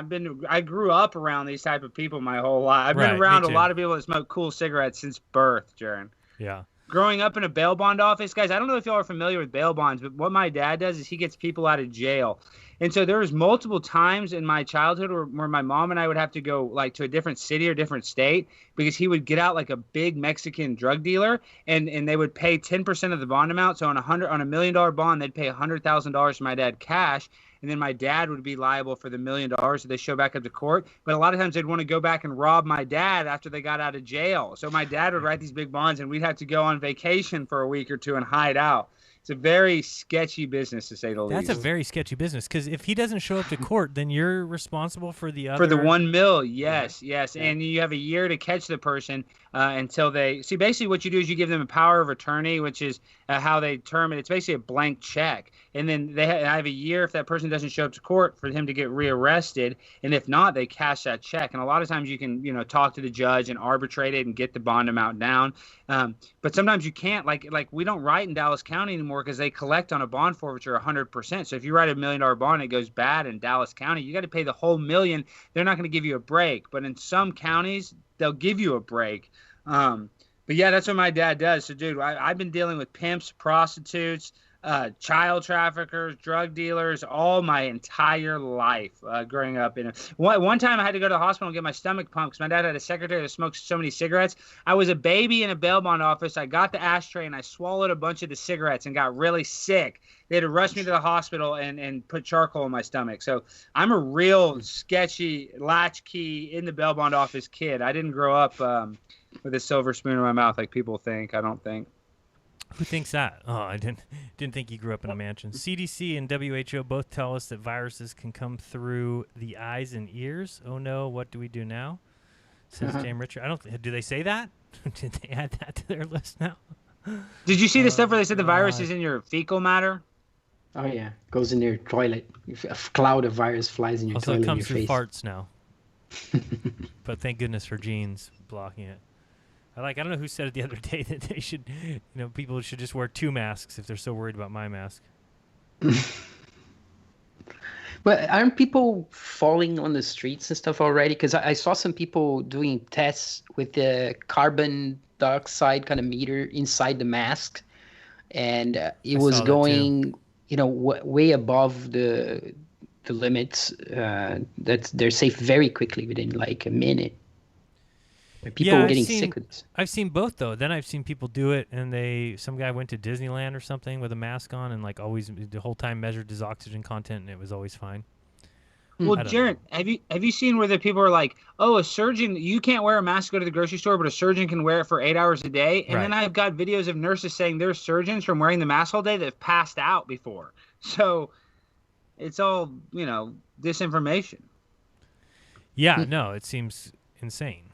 I grew up around these type of people my whole life. I've been around a lot of people that smoke cool cigarettes since birth, Jaron. Yeah. Growing up in a bail bond office, guys, I don't know if y'all are familiar with bail bonds, but what my dad does is he gets people out of jail. And so there was multiple times in my childhood where my mom and I would have to go like to a different city or different state because he would get out like a big Mexican drug dealer and they would pay 10% of the bond amount. So on a $1 million bond, they'd pay $100,000 to my dad cash. And then my dad would be liable for the $1 million that they show back up to court. But a lot of times they'd want to go back and rob my dad after they got out of jail. So my dad would write these big bonds, and we'd have to go on vacation for a week or two and hide out. It's a very sketchy business, to say the least. That's a very sketchy business, because if he doesn't show up to court, then you're responsible for the other... For the $1 million, yes. Yeah. And you have a year to catch the person until they... See, basically what you do is you give them a power of attorney, which is how they term it. It's basically a blank check. And then I have a year if that person doesn't show up to court for him to get rearrested. And if not, they cash that check. And a lot of times you can, talk to the judge and arbitrate it and get the bond amount down. But sometimes you can't. Like we don't write in Dallas County anymore because they collect on a bond forfeiture 100%. So if you write a $1 million bond and it goes bad in Dallas County, you got to pay the whole $1 million. They're not going to give you a break. But in some counties, they'll give you a break. But yeah, that's what my dad does. So, dude, I've been dealing with pimps, prostitutes, child traffickers, drug dealers, all my entire life growing up. One time I had to go to the hospital and get my stomach pumped because my dad had a secretary that smoked so many cigarettes. I was a baby in a bail bond office. I got the ashtray and I swallowed a bunch of the cigarettes and got really sick. They had to rush me to the hospital and put charcoal in my stomach. So I'm a real sketchy latchkey in the bail bond office kid. I didn't grow up with a silver spoon in my mouth like people think. I don't think. Who thinks that? Oh, I didn't think you grew up in a mansion. CDC and WHO both tell us that viruses can come through the eyes and ears. Oh no, what do we do now? Says James Richard. Do they say that? Did they add that to their list now? Did you see the stuff where they said the virus is in your fecal matter? Oh yeah, goes in your toilet. A cloud of virus flies in your also, toilet. it comes in your through face. farts now. But thank goodness for genes blocking it. I don't know who said it the other day that they should, people should just wear 2 masks if they're so worried about my mask. But aren't people falling on the streets and stuff already? Because I saw some people doing tests with the carbon dioxide kind of meter inside the mask, and it was going, way above the limits. That they're safe very quickly within like a minute. People were getting sick with this. I've seen both though. Then I've seen people do it, and some guy went to Disneyland or something with a mask on, and like always the whole time measured his oxygen content, and it was always fine. Well, Jared, have you seen where the people are like, oh, a surgeon, you can't wear a mask to go to the grocery store, but a surgeon can wear it for 8 hours a day? And then I've got videos of nurses saying there's surgeons from wearing the mask all day that have passed out before. So it's all, disinformation. Yeah, no, it seems insane.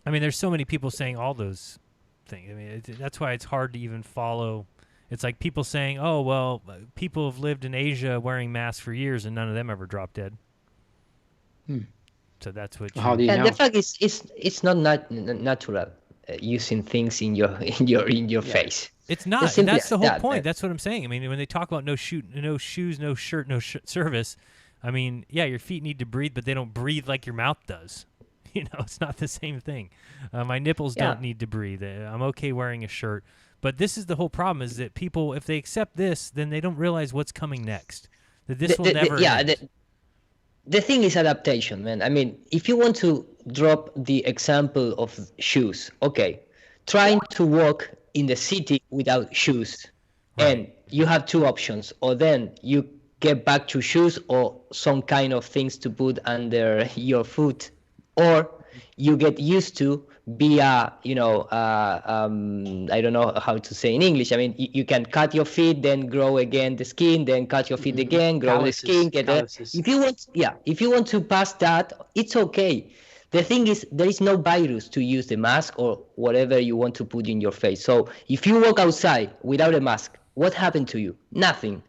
I mean, there's so many people saying all those things. I mean, that's why it's hard to even follow. It's like people saying, oh, well, people have lived in Asia wearing masks for years and none of them ever dropped dead. So that's what. How do you know? The fact is, it's not natural using things in your face. It's not. And that's the whole point. That. That's what I'm saying. I mean, when they talk about no shoes, no shirt, no service, I mean, yeah, your feet need to breathe, but they don't breathe like your mouth does. It's not the same thing. My nipples don't need to breathe. I'm okay wearing a shirt. But this is the whole problem, is that people, if they accept this, then they don't realize what's coming next. That this will never end. The thing is adaptation, man. I mean, if you want to drop the example of shoes, okay, trying to walk in the city without shoes, and you have 2 options, or then you get back to shoes or some kind of things to put under your foot, or you get used to be I don't know how to say in English. I mean, you can cut your feet, then grow again the skin, then cut your feet again, grow the skin. If you want to pass that, it's okay. The thing is, there is no virus to use the mask or whatever you want to put in your face. So if you walk outside without a mask, what happened to you? Nothing.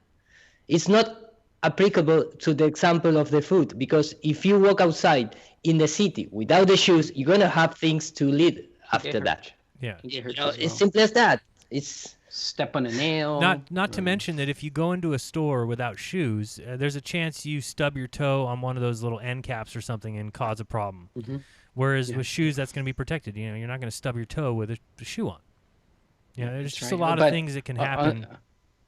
It's not applicable to the example of the food, because if you walk outside in the city without the shoes, you're gonna have things to lead after that. Yeah, it's simple as that. It's step on a nail. Not to mention that if you go into a store without shoes, there's a chance you stub your toe on one of those little end caps or something and cause a problem. Whereas with shoes, that's going to be protected. You're not going to stub your toe with a shoe on. There's just a lot of things that can happen.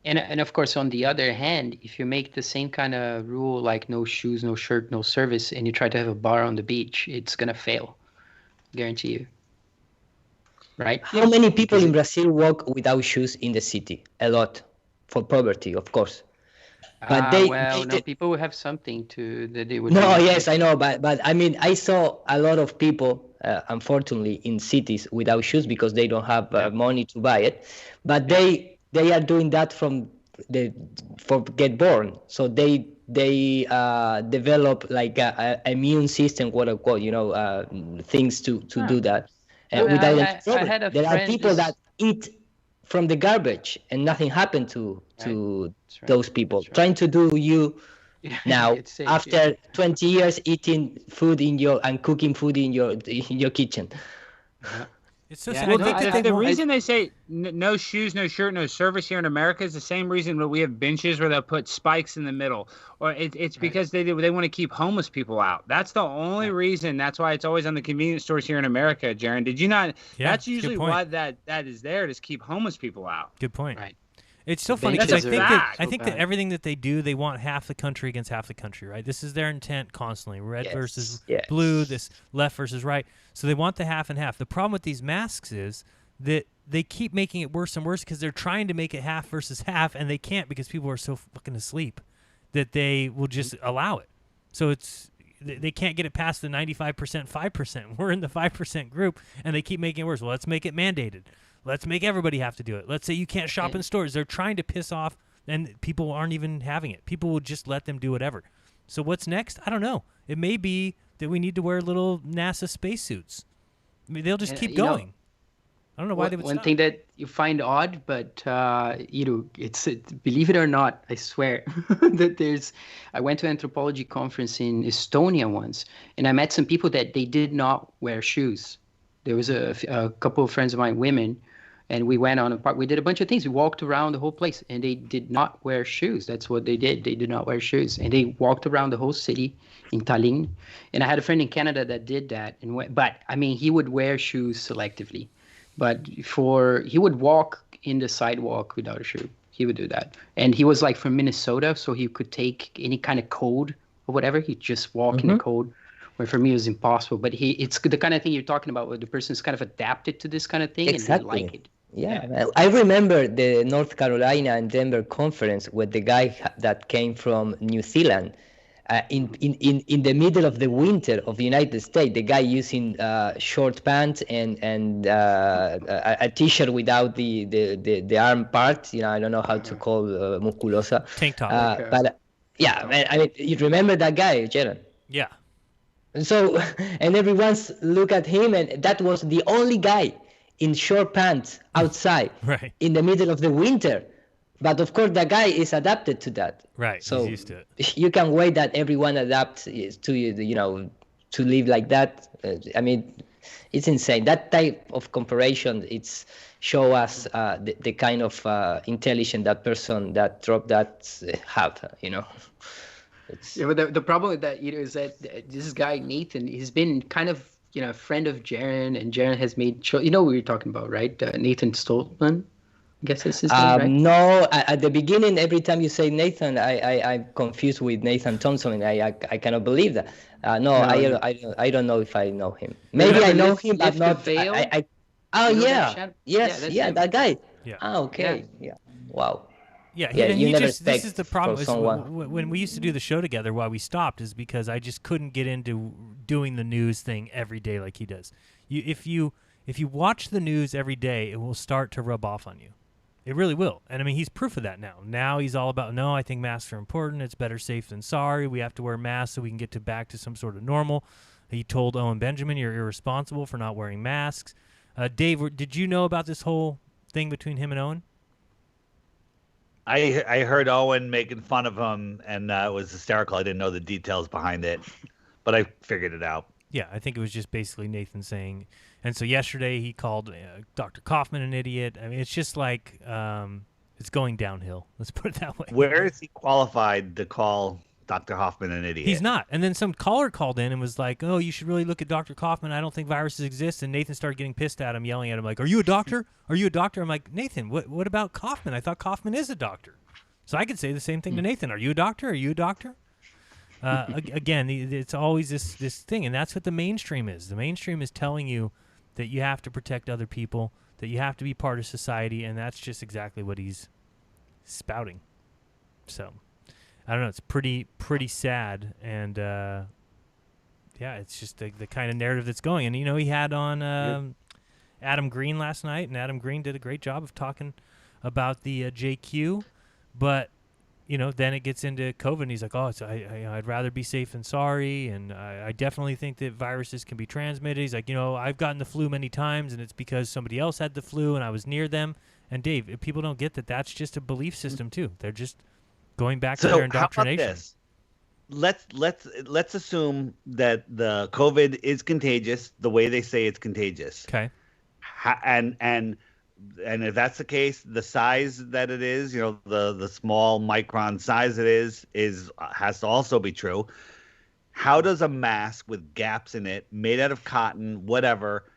And of course, on the other hand, if you make the same kind of rule, like no shoes, no shirt, no service, and you try to have a bar on the beach, it's going to fail. Guarantee you. Right? How many people in Brazil walk without shoes in the city? A lot. For poverty, of course. But people would have something that they would. No, yes, I know, but I mean, I saw a lot of people, unfortunately, in cities without shoes because they don't have money to buy it. But they are doing that for get born, so they develop like a immune system, quote unquote, things to do that. Without there are people that eat from the garbage and nothing happened to those people. Trying to do you now safe, after 20 years eating food and cooking food in your kitchen. It's so the reason they say no shoes, no shirt, no service here in America is the same reason that we have benches where they'll put spikes in the middle, or it's because they want to keep homeless people out. That's the only reason. That's why it's always on the convenience stores here in America, Jaron. Did you not? Yeah, that's usually why that is there, to keep homeless people out. Good point. Right. It's so funny benches because are I so think that bad. everything that they do, they want half the country against half the country, right? This is their intent constantly: red versus blue, this left versus right. So they want the half and half. The problem with these masks is that they keep making it worse and worse because they're trying to make it half versus half, and they can't because people are so fucking asleep that they will just allow it. So they can't get it past the 95%, 5%. We're in the 5% group, and they keep making it worse. Well, let's make it mandated. Let's make everybody have to do it. Let's say you can't shop in stores. They're trying to piss off, and people aren't even having it. People will just let them do whatever. So what's next? I don't know. It may be that we need to wear little NASA spacesuits. I mean, they'll just keep going. I don't know why they would One stop. thing that you find odd, but it's believe it or not, I swear that I went to an anthropology conference in Estonia once, and I met some people that they did not wear shoes. There was a couple of friends of mine, women, and we went on a park. We did a bunch of things. We walked around the whole place, and they did not wear shoes. That's what they did. They did not wear shoes, and they walked around the whole city in Tallinn. And I had a friend in Canada that did that, but I mean, he would wear shoes selectively. But he would walk in the sidewalk without a shoe. He would do that. And he was like from Minnesota, so he could take any kind of cold or whatever. He'd just walk in the cold, where for me it was impossible. But it's the kind of thing you're talking about, where the person's kind of adapted to this kind of thing and they like it. Yeah. I remember the North Carolina and Denver conference with the guy that came from New Zealand. In the middle of the winter of the United States, the guy using short pants and a t-shirt without the arm part. I don't know how to call musculosa. Tank top. But I mean, you remember that guy, Jaron? Yeah. So, and everyone's look at him, and that was the only guy in short pants outside right. in the middle of the winter. But of course, the guy is adapted to that. Right, so he's used to it. You can wait that everyone adapts to to live like that. I mean, it's insane. That type of comparison, it's show us the kind of intelligence that person that dropped that have. But the problem with that, is that this guy Nathan, he's been kind of a friend of Jaron, and Jaron has made what we were talking about, right? Nathan Stoltman. I guess that's his name, right? No, at the beginning, every time you say Nathan, I'm confused with Nathan Thompson, and I cannot believe that. No, I don't know if I know him. Maybe I know him, but not. Yes, that guy. Yeah. Okay. Yeah. Wow. Yeah, this is the problem. Is when we used to do the show together, why we stopped is because I just couldn't get into doing the news thing every day like he does. If you watch the news every day, it will start to rub off on you. It really will. And I mean, he's proof of that now. Now he's all about, no, I think masks are important. It's better safe than sorry. We have to wear masks so we can get back to some sort of normal. He told Owen Benjamin, you're irresponsible for not wearing masks. Dave, did you know about this whole thing between him and Owen? I heard Owen making fun of him, and it was hysterical. I didn't know the details behind it, but I figured it out. Yeah, I think it was just basically Nathan saying, and so yesterday he called Dr. Kaufman an idiot. I mean, it's just like it's going downhill. Let's put it that way. Where is he qualified to call Dr. Hoffman an idiot? He's not. And then some caller called in and was like, oh, you should really look at Dr. Kaufman. I don't think viruses exist. And Nathan started getting pissed at him, yelling at him like, are you a doctor? Are you a doctor? I'm like, Nathan, what about Kaufman? I thought Kaufman is a doctor. So I could say the same thing to Nathan. Are you a doctor? Are you a doctor? Again, it's always this thing, and that's what the mainstream is. The mainstream is telling you that you have to protect other people, that you have to be part of society, and that's just exactly what he's spouting. So, I don't know. It's pretty sad, and it's just the kind of narrative that's going. And he had on Adam Green last night, and Adam Green did a great job of talking about the JQ, but then it gets into COVID, and he's like, oh, I'd rather be safe than sorry, and I definitely think that viruses can be transmitted. He's like, I've gotten the flu many times, and it's because somebody else had the flu, and I was near them. And Dave, if people don't get that, that's just a belief system too. They're just going back to their indoctrination. How about this? Let's assume that the COVID is contagious the way they say it's contagious. Okay. And if that's the case, the size that it is, the small micron size it is has to also be true. How does a mask with gaps in it, made out of cotton, whatever,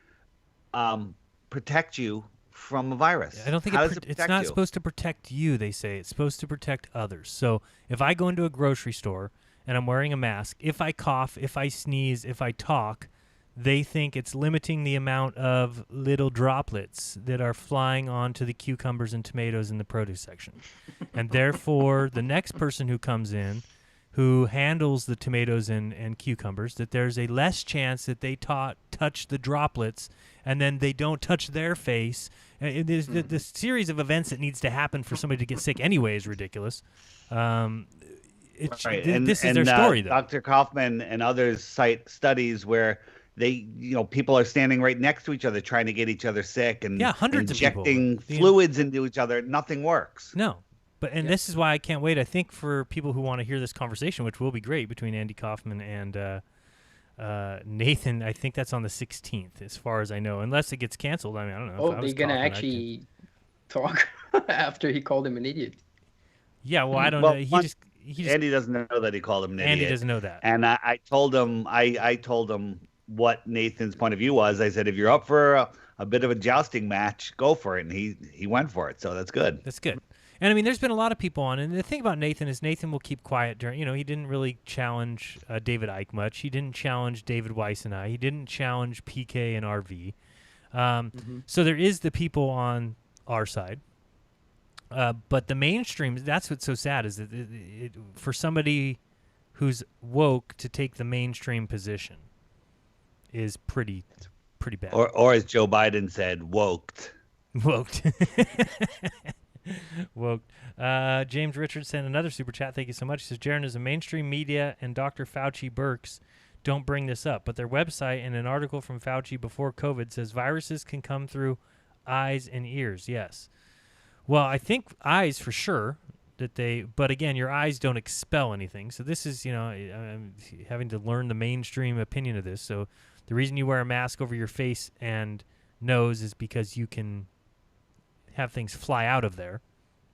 protect you from a virus? I don't think How does it it's protect not you? supposed to protect you, they say. It's supposed to protect others. So if I go into a grocery store and I'm wearing a mask, if I cough, if I sneeze, if I talk, they think it's limiting the amount of little droplets that are flying onto the cucumbers and tomatoes in the produce section. And therefore, the next person who comes in who handles the tomatoes and cucumbers, that there's a less chance that they touch the droplets and then they don't touch their face. The series of events that needs to happen for somebody to get sick anyway is ridiculous. Right. This is their story, though. Dr. Kaufman and others cite studies where people are standing right next to each other trying to get each other sick and hundreds injecting of people. fluids into each other. Nothing works. No. This is why I can't wait. I think for people who want to hear this conversation, which will be great between Andy Kaufman and Nathan, I think that's on the 16th, as far as I know, unless it gets canceled. I mean, I don't know. Oh, they're gonna actually talk after he called him an idiot. Yeah, well, I don't know. He just Andy doesn't know that he called him an idiot. Andy doesn't know that. And I told him, I told him what Nathan's point of view was. I said, if you're up for a bit of a jousting match, go for it. And he went for it. So that's good. That's good. And I mean, there's been a lot of people on, and the thing about Nathan is Nathan will keep quiet during. He didn't really challenge David Icke much. He didn't challenge David Weiss and I. He didn't challenge PK and RV. So there is the people on our side, but the mainstream. That's what's so sad is that for somebody who's woke to take the mainstream position is pretty bad. Or as Joe Biden said, woked. Woked. Woke. James Richards sent another super chat. Thank you so much. He says, Jeranism, mainstream media and Dr. Fauci Birx don't bring this up, but their website and an article from Fauci before COVID says viruses can come through eyes and ears. Yes. Well, I think eyes for sure but again, your eyes don't expel anything. So this is, I'm having to learn the mainstream opinion of this. So the reason you wear a mask over your face and nose is because you can have things fly out of there,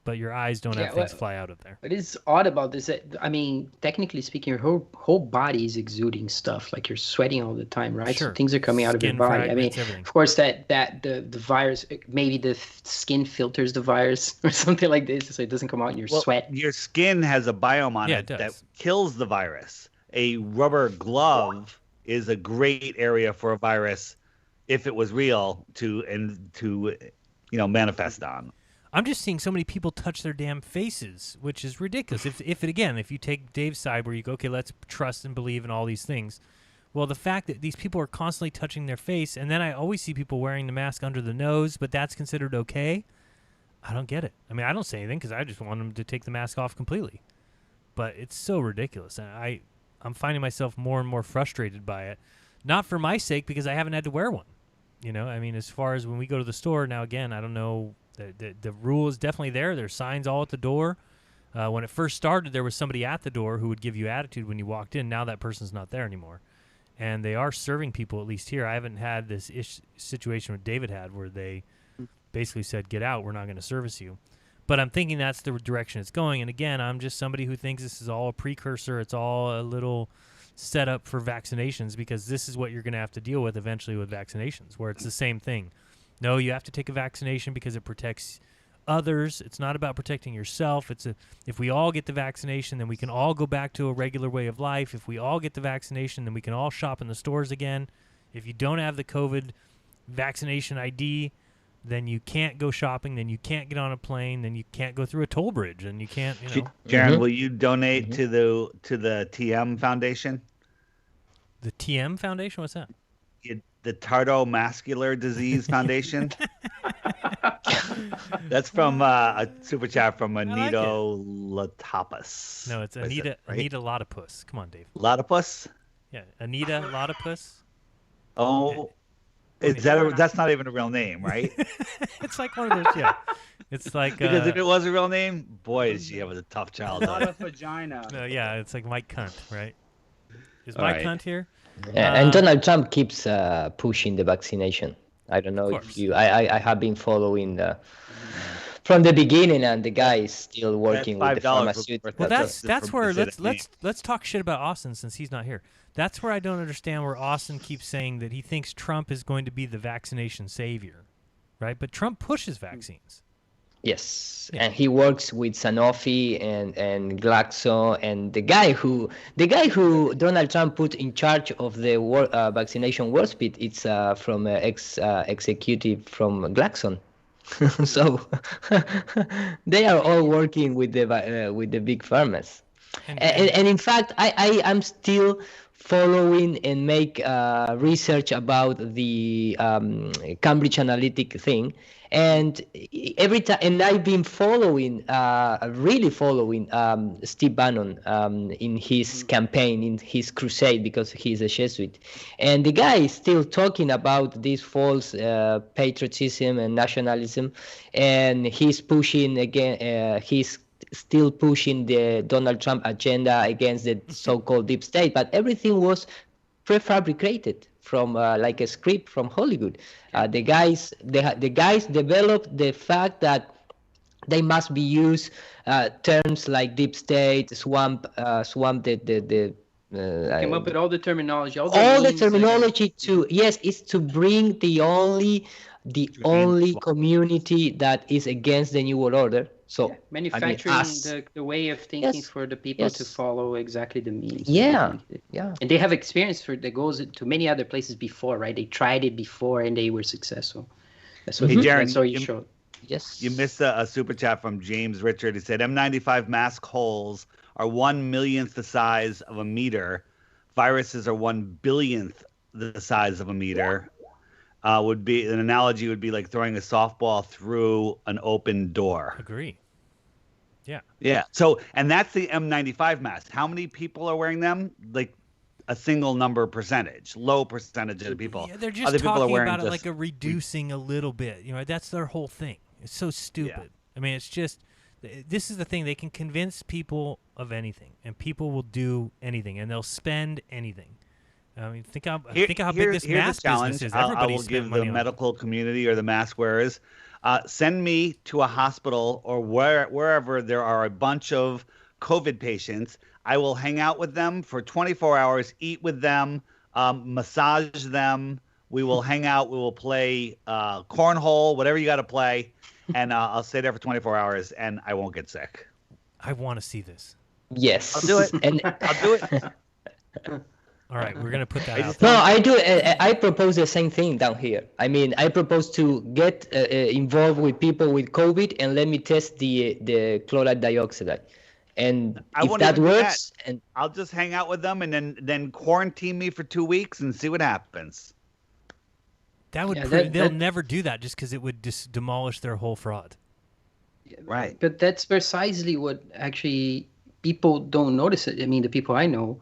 but your eyes don't have things fly out of there. What is odd about this? I mean, technically speaking, your whole body is exuding stuff. Like you're sweating all the time, right? Sure. So things are coming out of your body. I mean, everything. of course, that the virus, maybe the skin filters the virus or something like this, so it doesn't come out in your sweat. Your skin has a biome on it that kills the virus. A rubber glove is a great area for a virus, if it was real, to manifest on. I'm just seeing so many people touch their damn faces, which is ridiculous. If you take Dave's side where you go, okay, let's trust and believe in all these things. Well, the fact that these people are constantly touching their face, and then I always see people wearing the mask under the nose, but that's considered okay. I don't get it. I mean, I don't say anything because I just want them to take the mask off completely. But it's so ridiculous. And I'm finding myself more and more frustrated by it. Not for my sake, because I haven't had to wear one. I mean, as far as when we go to the store, now again, I don't know, the rule is definitely there. There's signs all at the door. When it first started, there was somebody at the door who would give you attitude when you walked in. Now that person's not there anymore. And they are serving people, at least here. I haven't had this situation what David had where they basically said, get out, we're not going to service you. But I'm thinking that's the direction it's going. And again, I'm just somebody who thinks this is all a precursor. It's all a little set up for vaccinations, because this is what you're going to have to deal with eventually with vaccinations, where it's the same thing. No, you have to take a vaccination because it protects others. It's not about protecting yourself. If we all get the vaccination, then we can all go back to a regular way of life. If we all get the vaccination, then we can all shop in the stores again. If you don't have the COVID vaccination ID, then you can't go shopping, then you can't get on a plane, then you can't go through a toll bridge, and you can't, Jaron, will you donate to the TM Foundation? The TM Foundation? What's that? The Tardomuscular Disease Foundation. That's from a super chat from Anito Latopus. No, it's Anita Lotopus. Come on, Dave. Lotopus? Yeah, Anita Lotopus. Oh, that's not even a real name, right? It's like one of those, yeah. It's like because if it was a real name, boy, did she have a tough childhood. Not a vagina. Yeah, it's like Mike Cunt, right? Is Mike Cunt here? Yeah, and Donald Trump keeps pushing the vaccination. I don't know if you. I have been following from the beginning, and the guy is still working with the pharmaceutical. Well, that's where let's talk shit about Austin since he's not here. That's where I don't understand where Austin keeps saying that he thinks Trump is going to be the vaccination savior. right? But Trump pushes vaccines. Yes, and he works with Sanofi and Glaxo, and the guy who Donald Trump put in charge of the vaccination warp speed. It's from executive from Glaxon. So they are all working with the big pharmas. And in fact, I am still following and make research about the Cambridge Analytic thing, and every time, and I've been following, really following Steve Bannon in his campaign, in his crusade, because he's a Jesuit, and the guy is still talking about this false patriotism and nationalism, and he's pushing again. He's still pushing the Donald Trump agenda against the so-called deep state, but everything was prefabricated from like a script from Hollywood. The guys developed the fact that they must be used terms like deep state, swamp, the Came up with all the terminology, all the means, terminology to is to bring the only community that is against the new world order. So manufacturing the way of thinking for the people to follow exactly the means. Yeah. And they have experience that goes to many other places before, right? They tried it before and they were successful. That's what you showed. Yes. You missed a super chat from James Richard. He said N95 mask holes are 1/1,000,000th the size of a meter. Viruses are 1/1,000,000,000th the size of a meter. Would be an analogy would be like throwing a softball through an open door. Agree. Yeah. Yeah. So, and that's the M95 mask. How many people are wearing them? Like a single number percentage, low percentage of the people. Yeah, they're just Other people talking are about it like a reducing a little bit. You know, that's their whole thing. It's so stupid. Yeah. I mean, it's just, this is the thing. They can convince people of anything, and people will do anything, and they'll spend anything. I mean, think how big this mask business is. I will give the medical community or the mask wearers, send me to a hospital or wherever there are a bunch of COVID patients. I will hang out with them for 24 hours, eat with them, massage them. We will hang out. We will play cornhole, whatever you got to play, and I'll stay there for 24 hours, and I won't get sick. I want to see this. Yes, I'll do it. And I'll do it. All right, we're gonna put that out. No, I do. I propose the same thing down here. I mean, I propose to get involved with people with COVID and let me test the chloride dioxide, and if that works, and I'll just hang out with them and then quarantine me for 2 weeks and see what happens. That would they'll never do that just because it would demolish their whole fraud. Right. But that's precisely what actually people don't notice it. I mean, the people I know.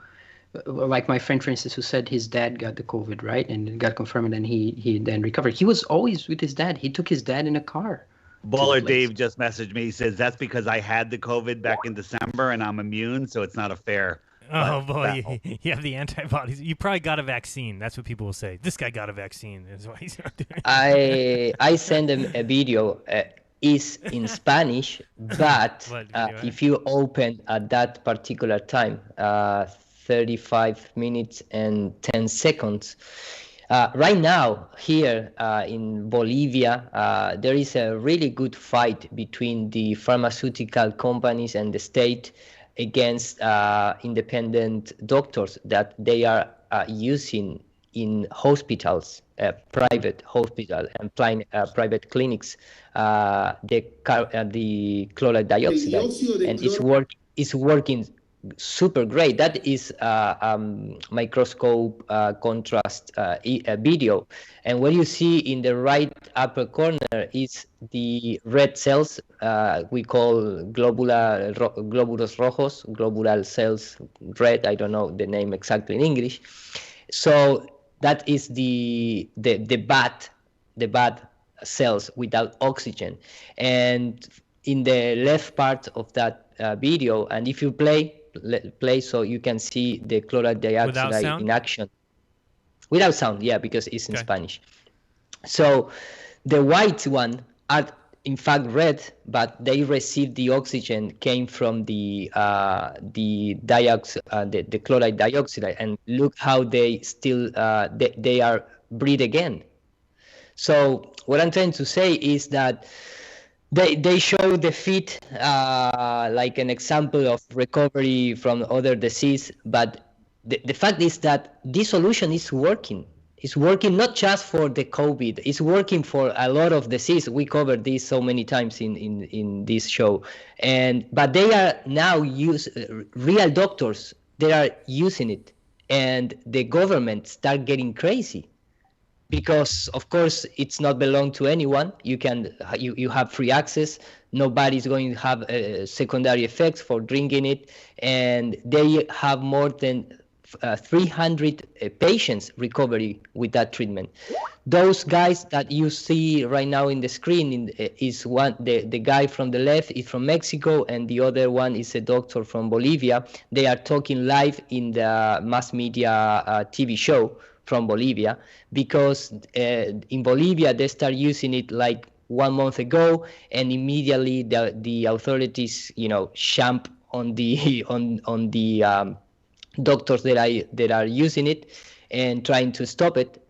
Like my friend, for instance, who said his dad got the COVID, right? And it got confirmed and he then recovered. He was always with his dad. He took his dad in a car. Baller Dave just messaged me. He says, that's because I had the COVID back in December and I'm immune, so it's not a fair. Oh, boy. You have the antibodies. You probably got a vaccine. That's what people will say. This guy got a vaccine. That's why he's not doing it. I send him a video. Is in Spanish, but if you open at that particular time, 35 minutes and 10 seconds. Right now, here in Bolivia, there is a really good fight between the pharmaceutical companies and the state against independent doctors that they are using in hospitals, private hospital and private clinics, the chloride dioxide, and it's working super great. That is microscope contrast video, and what you see in the right upper corner is the red cells we call globulus rojos, globular cells red. I don't know the name exactly in English. So that is the bad cells without oxygen, and in the left part of that video, and if you play so you can see the chloride dioxide in action without sound, because it's in Spanish. So the white one are in fact red, but they receive the oxygen came from the dioxide, the chloride dioxide, and look how they still they are breathe again. So what I'm trying to say is that they show the feet like an example of recovery from other disease, but the fact is that this solution is working. It's working not just for the COVID. It's working for a lot of disease. We covered this so many times in this show, but they are now real doctors. They are using it, and the government start getting crazy, because of course it's not belong to anyone. You have free access. Nobody's going to have secondary effects for drinking it, and they have more than 300 patients recovery with that treatment. Those guys that you see right now in the screen is one. The guy from the left is from Mexico, and the other one is a doctor from Bolivia. They are talking live in the mass media TV show from Bolivia, because in Bolivia they start using it like 1 month ago, and immediately the authorities, jump on the doctors that are using it and trying to stop it,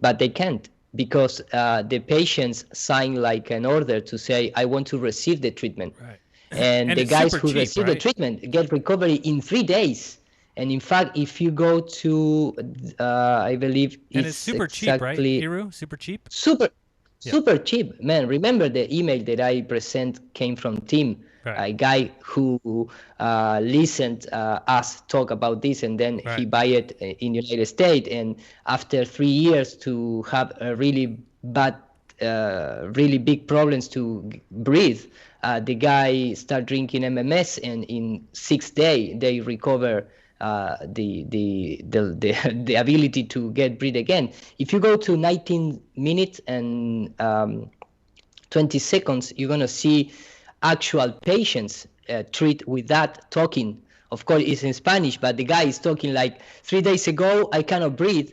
but they can't, because the patients sign like an order to say, I want to receive the treatment. Right. And the guys who cheap, receive the treatment get recovery in 3 days. And in fact, if you go to, I believe it's super cheap, right, Hiru? Super cheap? Super cheap, man. Remember the email that I present came from Tim, a guy who listened us talk about this, and then he buy it in the United States. And after 3 years to have a really bad, really big problems to breathe, the guy start drinking MMS, and in 6 days they recover the ability to get breathe again. If you go to 19 minutes and 20 seconds, you're gonna see actual patients treat with that talking. Of course, it's in Spanish, but the guy is talking like 3 days ago I cannot breathe,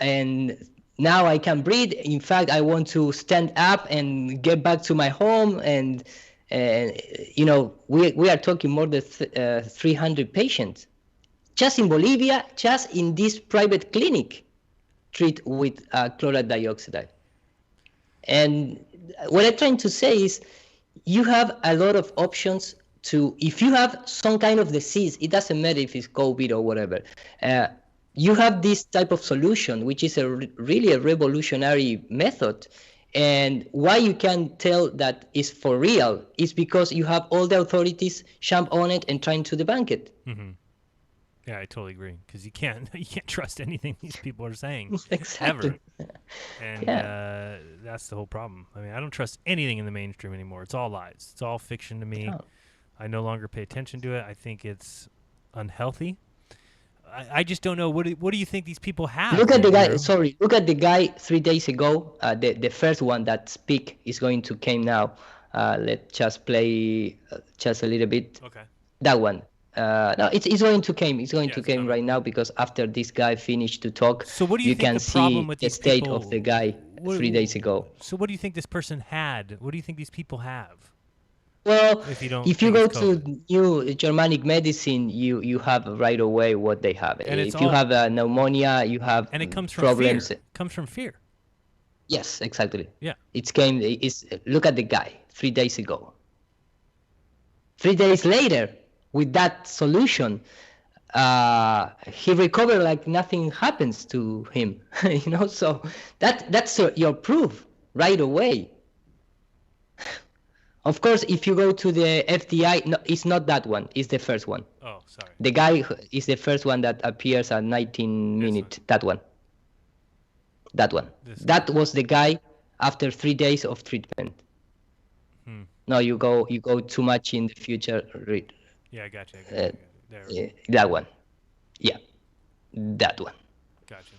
and now I can breathe. In fact, I want to stand up and get back to my home. And we are talking more than 300 patients. Just in Bolivia, just in this private clinic, treat with chloride dioxide. And what I'm trying to say is, you have a lot of options to, if you have some kind of disease, it doesn't matter if it's COVID or whatever, you have this type of solution, which is really a revolutionary method. And why you can tell that is for real is because you have all the authorities jump on it and trying to debunk it. Mm-hmm. Yeah, I totally agree, because you can't trust anything these people are saying exactly. ever, and that's the whole problem. I mean, I don't trust anything in the mainstream anymore. It's all lies. It's all fiction to me. Oh. I no longer pay attention to it. I think it's unhealthy. I just don't know. What do you think these people have? Look at the guy. Sorry, look at the guy 3 days ago. The first one that speak is going to came now. Let's just play just a little bit. Okay. That one. No, it's going to came. It's going to came right now, because after this guy finished to talk, so what do you think can the see problem with the these state people, of the guy 3 days ago. So what do you think this person had? What do you think these people have? Well, if you go to new Germanic medicine, you have right away what they have. And if you have pneumonia, you have and it comes from problems. Fear. It comes from fear. Yes, exactly. Yeah. Look at the guy 3 days ago. 3 days later, with that solution, he recovered like nothing happens to him. So that's your proof right away. Of course, if you go to the FDI, no, it's not that one. It's the first one. Oh, sorry. The guy is the first one that appears at 19 minutes. That one. That was the guy after 3 days of treatment. No, you go too much in the future. Yeah, I got you. That one. Yeah, that one. Gotcha.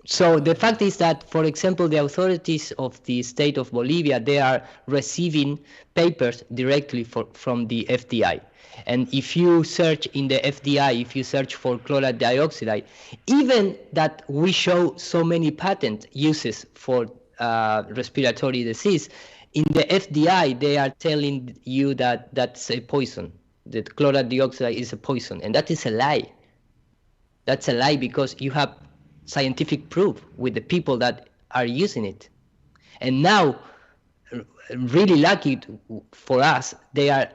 So the fact is that, for example, the authorities of the state of Bolivia, they are receiving papers directly from the FDI. And if you search in the FDI, if you search for chloride dioxide, even that we show so many patent uses for respiratory disease, in the FDI, they are telling you that that's a poison, that chloride dioxide is a poison. And that is a lie. That's a lie, because you have scientific proof with the people that are using it. And now, really lucky for us, they are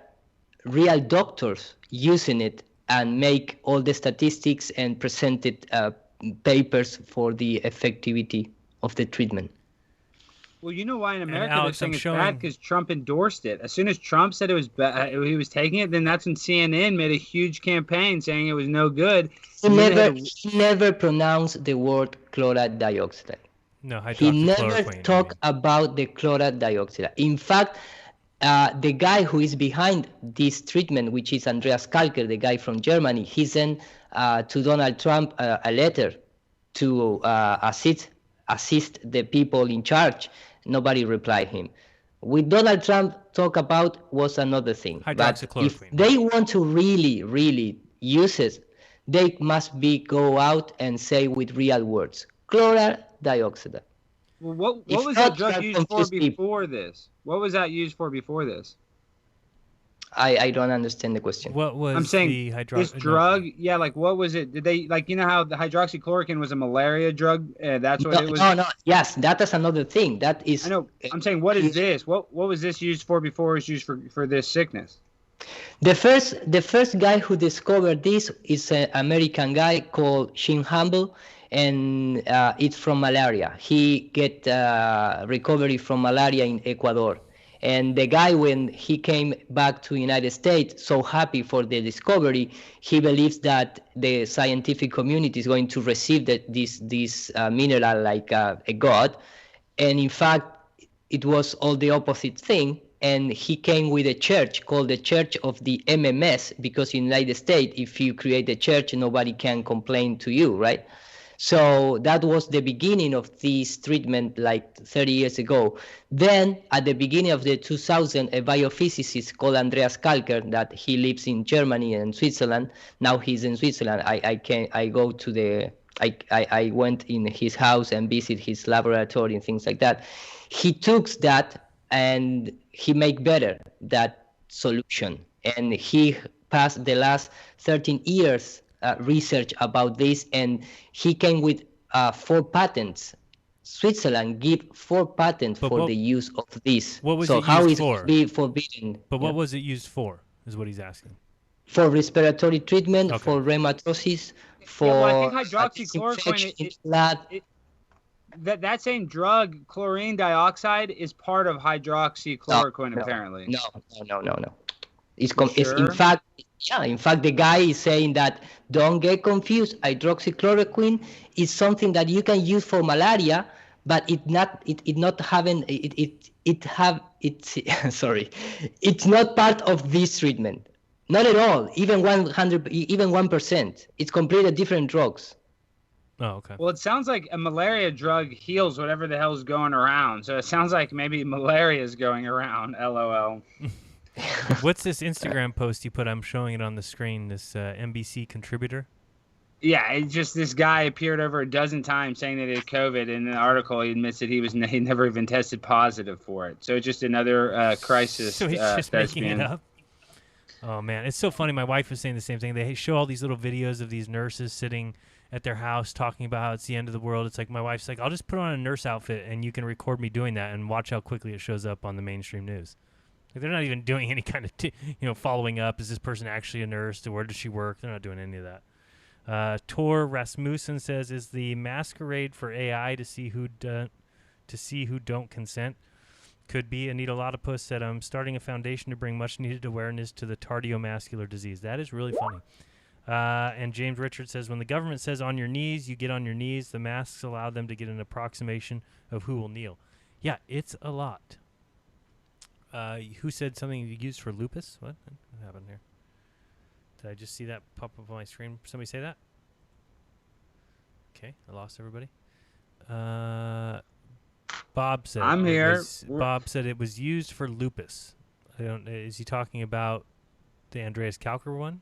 real doctors using it and make all the statistics and presented papers for the effectivity of the treatment. Well, you know why in America Alex, they're saying I'm it's showing- bad? Because Trump endorsed it. As soon as Trump said it was bad, he was taking it, then that's when CNN made a huge campaign saying it was no good. He never pronounced the word chloride dioxide. No, He never hydroxychloroquine. talked about the chloride dioxide. In fact, the guy who is behind this treatment, which is Andreas Kalker, the guy from Germany, he sent to Donald Trump a letter to assist the people in charge. Nobody replied him. With Donald Trump talk about was another thing. But if they want to really use it, they must go out and say with real words, chloride dioxide. Well, what was that drug used for before this? What was that used for before this? I don't understand the question. What was I'm saying the this drug? Yeah, like what was it? Did they you know how the hydroxychloroquine was a malaria drug? That's what it was. No. Yes, that is another thing. That is. I know. I'm saying, what is this? What was this used for before it was used for this sickness? The first guy who discovered this is an American guy called Shin Humble, and it's from malaria. He get recovery from malaria in Ecuador. And the guy, when he came back to the United States, so happy for the discovery, he believes that the scientific community is going to receive this mineral like a god. And in fact, it was all the opposite thing. And he came with a church called the Church of the MMS, because in the United States, if you create a church, nobody can complain to you, right? So that was the beginning of this treatment like 30 years ago. Then at the beginning of the 2000, a biophysicist called Andreas Kalker, that he lives in Germany and Switzerland. Now he's in Switzerland. I went in his house and visit his laboratory and things like that. He took that and he made better that solution. And he passed the last 13 years research about this, and he came with 4 patents. Switzerland give 4 patents for the use of this. What was so it how used is for? it be forbidden? But what was it used for, is what he's asking. For respiratory treatment, for rheumatosis, for well, I think hydroxychloroquine that same drug, chlorine dioxide, is part of hydroxychloroquine, apparently. No. It's in fact, the guy is saying that don't get confused. Hydroxychloroquine is something that you can use for malaria, but it's not part of this treatment. Not at all. Even 1%. It's completely different drugs. Oh, okay. Well, it sounds like a malaria drug heals whatever the hell's going around. So it sounds like maybe malaria is going around. LOL. What's this Instagram post you put? I'm showing it on the screen. This NBC contributor. Yeah, it's just this guy appeared over a dozen times saying that he had COVID. In an article, he admits that he never even tested positive for it. So it's just another crisis. So he's just thespian. making it up. Oh man, it's so funny. My wife was saying the same thing. They show all these little videos of these nurses sitting at their house talking about how it's the end of the world. It's like my wife's like, I'll just put on a nurse outfit and you can record me doing that and watch how quickly it shows up on the mainstream news. Like, they're not even doing any kind of following up. Is this person actually a nurse? Where does she work? They're not doing any of that. Tor Rasmussen says, "Is the masquerade for AI to see who don't consent? Could be." Anita Lotopus said, "I'm starting a foundation to bring much-needed awareness to the tardiomascular disease." That is really funny. And James Richard says, "When the government says on your knees, you get on your knees. The masks allow them to get an approximation of who will kneel." Yeah, it's a lot. Who said something used for lupus? What happened here? Did I just see that pop up on my screen? Somebody say that? Okay, I lost everybody. Bob said. I'm here. Bob said it was used for lupus. Is he talking about the Andreas Kalker one?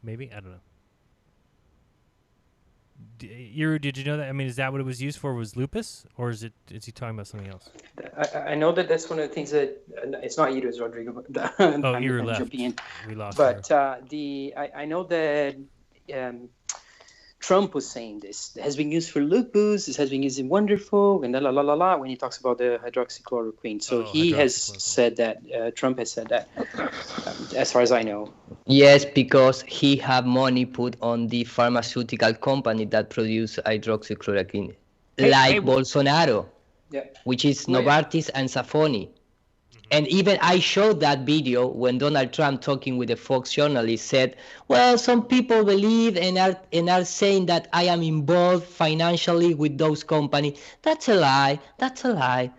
Maybe, I don't know. Did you know that? I mean, is that what it was used for? Was lupus, or is he talking about something else? I know that that's one of the things that it's not you, it's Rodrigo. But Iru left. We lost her. But I know that Trump was saying this. It has been used for look boost. This has been used in Wonderful and la la la la when he talks about the hydroxychloroquine. So he has said that. Trump has said that, as far as I know. Yes, because he had money put on the pharmaceutical company that produce hydroxychloroquine, Bolsonaro, which is Novartis and Safoni. And even I showed that video when Donald Trump, talking with a Fox journalist, said, well, some people believe and are saying that I am involved financially with those companies. That's a lie. That's a lie.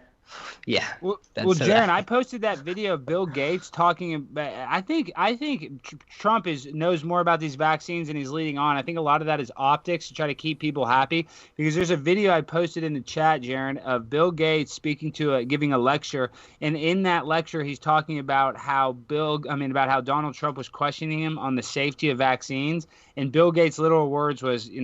Yeah. Well, Jaron, I posted that video of Bill Gates talking about. I think Trump knows more about these vaccines and he's leading on. I think a lot of that is optics to try to keep people happy. Because there's a video I posted in the chat, Jaron, of Bill Gates giving a lecture, and in that lecture he's talking about how Donald Trump was questioning him on the safety of vaccines, and Bill Gates' literal words was, you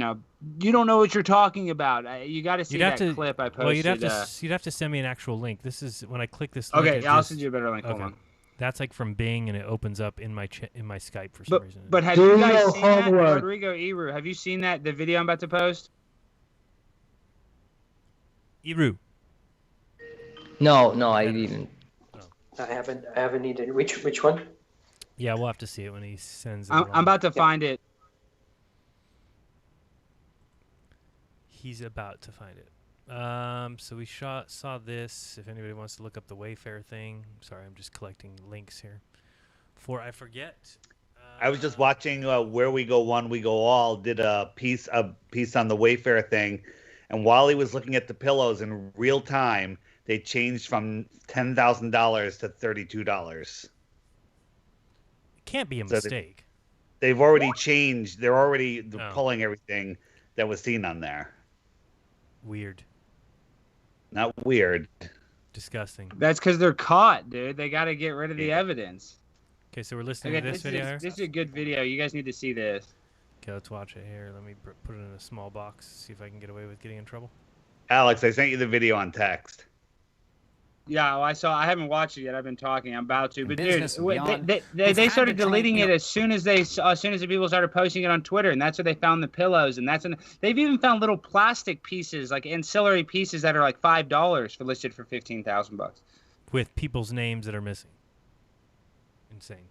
don't know what you're talking about. You got to see that clip I posted. Well, you'd have to send me an actual link. This is when I click this link. Okay, I'll send you a better link. Hold on. That's like from Bing, and it opens up in my Skype for some reason. But have you guys seen that, Rodrigo Eru? Have you seen the video I'm about to post? Eru. No, I didn't. I haven't either. Which one? Yeah, we'll have to see it when he sends it. I'm about to find it. He's about to find it. So we saw this. If anybody wants to look up the Wayfair thing. Sorry, I'm just collecting links here. Before I forget. I was just watching Where We Go One, We Go All did a piece on the Wayfair thing. And while he was looking at the pillows in real time, they changed from $10,000 to $32. It can't be a mistake. They've already changed. They're already pulling everything that was seen on there. Weird. Not weird. Disgusting. That's because they're caught, dude. They got to get rid of the evidence. Okay, so we're listening to this video. This is a good video. You guys need to see this. Okay, let's watch it here. Let me put it in a small box, see if I can get away with getting in trouble. Alex, I sent you the video on text. Yeah, well, I haven't watched it yet. I've been talking. I'm about to. But dude, they started deleting it as soon as the people started posting it on Twitter, and that's where they found the pillows. And they've even found little plastic pieces, like ancillary pieces that are like $5 listed for $15,000 with people's names that are missing. Insane.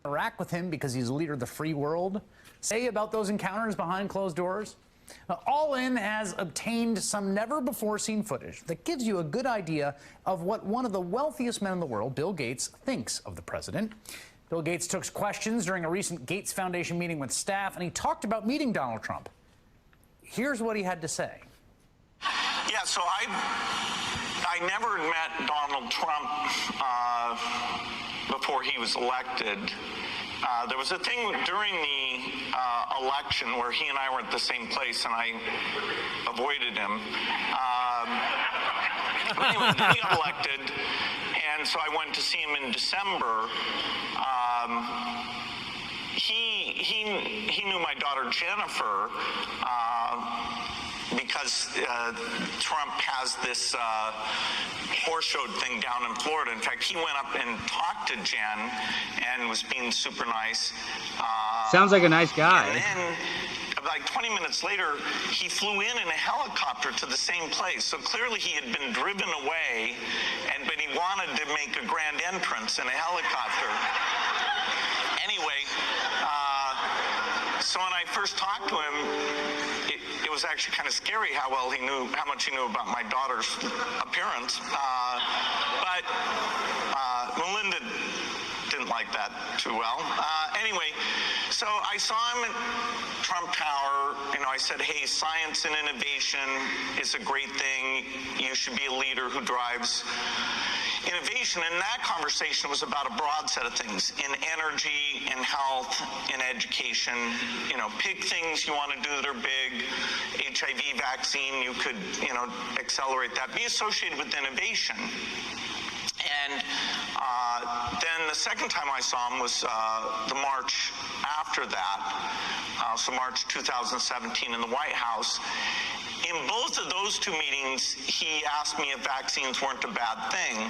Interact with him because he's a leader of the free world. Say about those encounters behind closed doors. All In has obtained some never-before-seen footage that gives you a good idea of what one of the wealthiest men in the world, Bill Gates, thinks of the president. Bill Gates took questions during a recent Gates Foundation meeting with staff, and he talked about meeting Donald Trump. Here's what he had to say. Yeah, so I never met Donald Trump before he was elected. There was a thing during the election where he and I were at the same place, and I avoided him. But anyway, then he got elected, and so I went to see him in December. He knew my daughter Jennifer because Trump has this horse show thing down in Florida. In fact, he went up and talked to Jen and was being super nice. Sounds like a nice guy. And then, like 20 minutes later, he flew in a helicopter to the same place. So clearly he had been driven away, but he wanted to make a grand entrance in a helicopter. Anyway, so when I first talked to him, it was actually kind of scary how much he knew about my daughter's appearance. But Melinda didn't like that too well. Anyway, so I saw him at Trump Tower. I said, hey, science and innovation is a great thing. You should be a leader who drives innovation. And that conversation was about a broad set of things in energy, in health, in education. Pick things you want to do that are big. HIV vaccine, you could, accelerate that. Be associated with innovation. And then the second time I saw him was the March after that, so March 2017 in the White House. In both of those two meetings, he asked me if vaccines weren't a bad thing.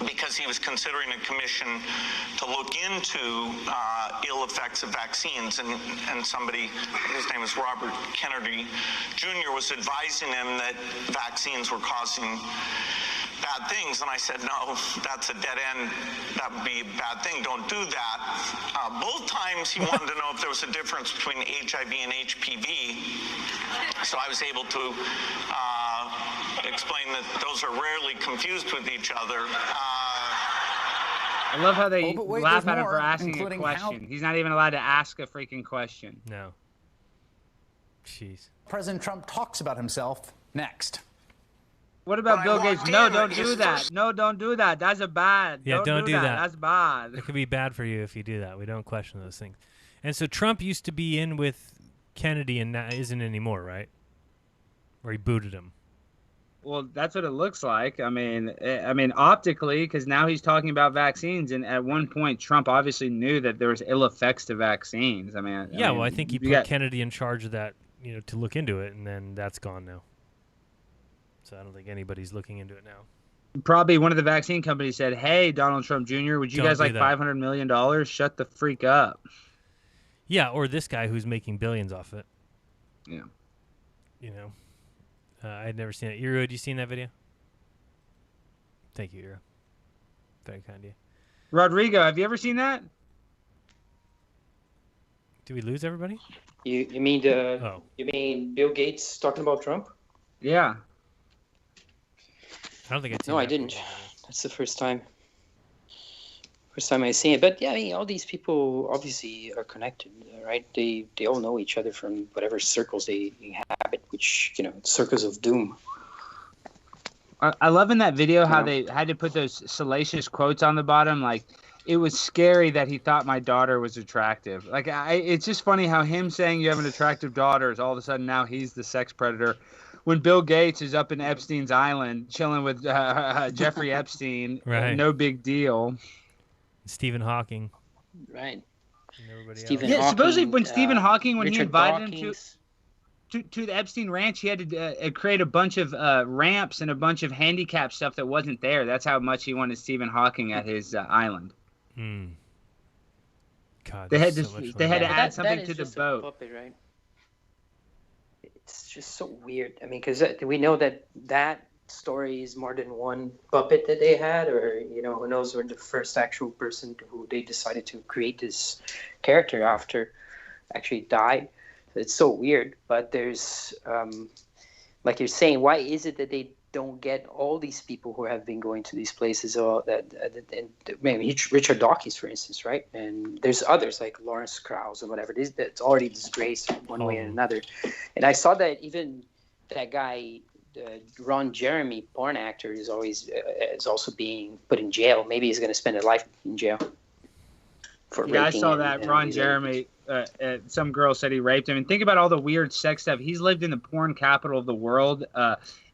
because he was considering a commission to look into ill effects of vaccines, and somebody, his name is Robert Kennedy Jr., was advising him that vaccines were causing bad things, and I said, no, that's a dead end. That would be a bad thing. Don't do that. Both times he wanted to know if there was a difference between HIV and HPV, so I was able to explain that those are rarely confused with each other. I love how they but wait, laugh there's at him more, for asking a including question. He's not even allowed to ask a freaking question. No. Jeez. President Trump talks about himself next. What about But I Bill walked Gates? No, in don't with do his that. first- No, don't do that. That's a bad. Yeah, don't do that. That's bad. It could be bad for you if you do that. We don't question those things. And so Trump used to be in with Kennedy and now isn't anymore, right? Or he booted him. Well, that's what it looks like. I mean, optically, because now he's talking about vaccines, and at one point, Trump obviously knew that there was ill effects to vaccines. I think he put Kennedy in charge of that, to look into it, and then that's gone now. So I don't think anybody's looking into it now. Probably one of the vaccine companies said, "Hey, Donald Trump Jr., would you Don't guys do like that. $500 million? Shut the freak up." Yeah, or this guy who's making billions off it. Yeah. I had never seen it. Iro, had you seen that video? Thank you, Iro. Very kind of you. Rodrigo, have you ever seen that? Did we lose everybody? You mean you mean Bill Gates talking about Trump? Yeah. I don't think I'd seen No, that I didn't. before. That's the first time. First time I've seen it. But yeah, I mean, all these people obviously are connected, right? They all know each other from whatever circles they inhabit, which, circles of doom. I love in that video how they had to put those salacious quotes on the bottom, like, "It was scary that he thought my daughter was attractive." Like, it's just funny how him saying you have an attractive daughter is all of a sudden now he's the sex predator. When Bill Gates is up in Epstein's Island chilling with Jeffrey Epstein, Right. No big deal. Stephen Hawking. Right. And everybody Stephen Yeah, Hawking, supposedly when Stephen Hawking, when he Richard invited him Dawkins. to the Epstein ranch, he had to create a bunch of ramps and a bunch of handicap stuff that wasn't there. That's how much he wanted Stephen Hawking at his island. Hmm. God, They had there's to so much they had to money. add That something is to the just a boat. puppet, right? It's just so weird. I mean, because we know that story is more than one puppet that they had, or who knows, when the first actual person who they decided to create this character after actually died. It's so weird. But there's, like you're saying, why is it that they don't get all these people who have been going to these places? Or maybe Richard Dawkins, for instance, right? And there's others like Lawrence Krauss and whatever. That's already disgraced one way or another. And I saw that even that guy, Ron Jeremy, porn actor, is also being put in jail. Maybe he's going to spend a life in jail. For Yeah, I raping saw and- that. and Ron these Jeremy, some girl said he raped him. And think about all the weird sex stuff. He's lived in the porn capital of the world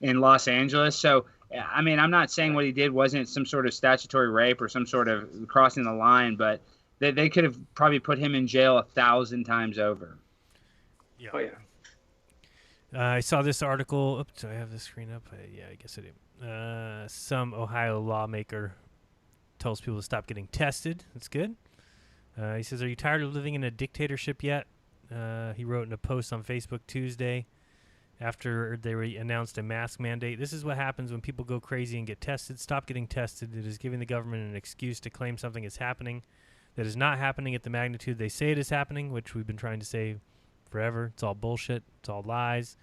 in Los Angeles. So, I mean, I'm not saying what he did wasn't some sort of statutory rape or some sort of crossing the line, but they could have probably put him in jail 1,000 times over. Yeah. Oh, yeah. I saw this article. Oops, do I have the screen up? Yeah, I guess I do. Some Ohio lawmaker tells people to stop getting tested. That's good. He says, "Are you tired of living in a dictatorship yet?" He wrote in a post on Facebook Tuesday after they announced a mask mandate. "This is what happens when people go crazy and get tested. Stop getting tested. It is giving the government an excuse to claim something is happening that is not happening at the magnitude they say it is happening," which we've been trying to say forever. It's all bullshit. It's all lies.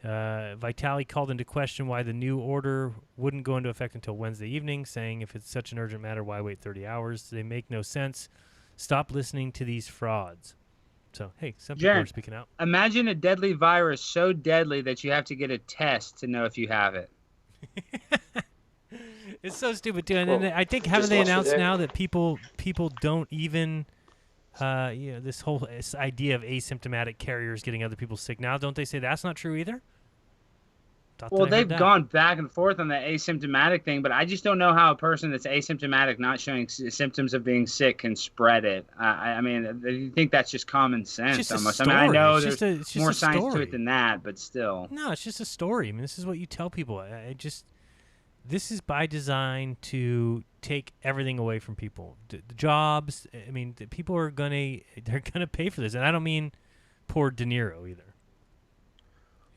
Vitale called into question why the new order wouldn't go into effect until Wednesday evening, saying if it's such an urgent matter, why wait 30 hours? They make no sense. Stop listening to these frauds. So, hey, some people Jared, are speaking out. Imagine a deadly virus so deadly that you have to get a test to know if you have it. It's so stupid, too. And then I think, haven't they announced now that people don't even, this whole idea of asymptomatic carriers getting other people sick now, don't they say that's not true either? Well, they've gone back and forth on the asymptomatic thing, but I just don't know how a person that's asymptomatic, not showing symptoms of being sick, can spread it. I mean, you think that's just common sense almost. I mean, I know there's more science to it than that, but still. No, it's just a story. I mean, this is what you tell people. this is by design to take everything away from people. The jobs. I mean, the people are they're gonna pay for this, and I don't mean poor De Niro either.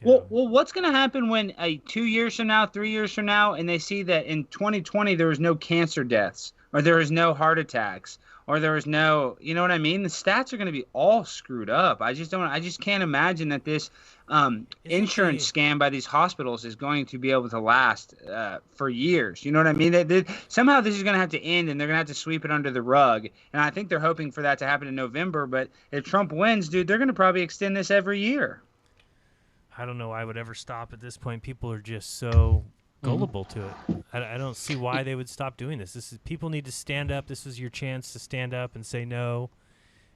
Well, what's going to happen when 2 years from now, 3 years from now, and they see that in 2020 there was no cancer deaths, or there was no heart attacks, or there was no, you know what I mean? The stats are going to be all screwed up. I just can't imagine that this insurance scam by these hospitals is going to be able to last for years. You know what I mean? Somehow this is going to have to end, and they're going to have to sweep it under the rug. And I think they're hoping for that to happen in November. But if Trump wins, dude, they're going to probably extend this every year. I don't know why I would ever stop at this point. People are just so gullible to it. I don't see why they would stop doing this. People need to stand up. This is your chance to stand up and say no.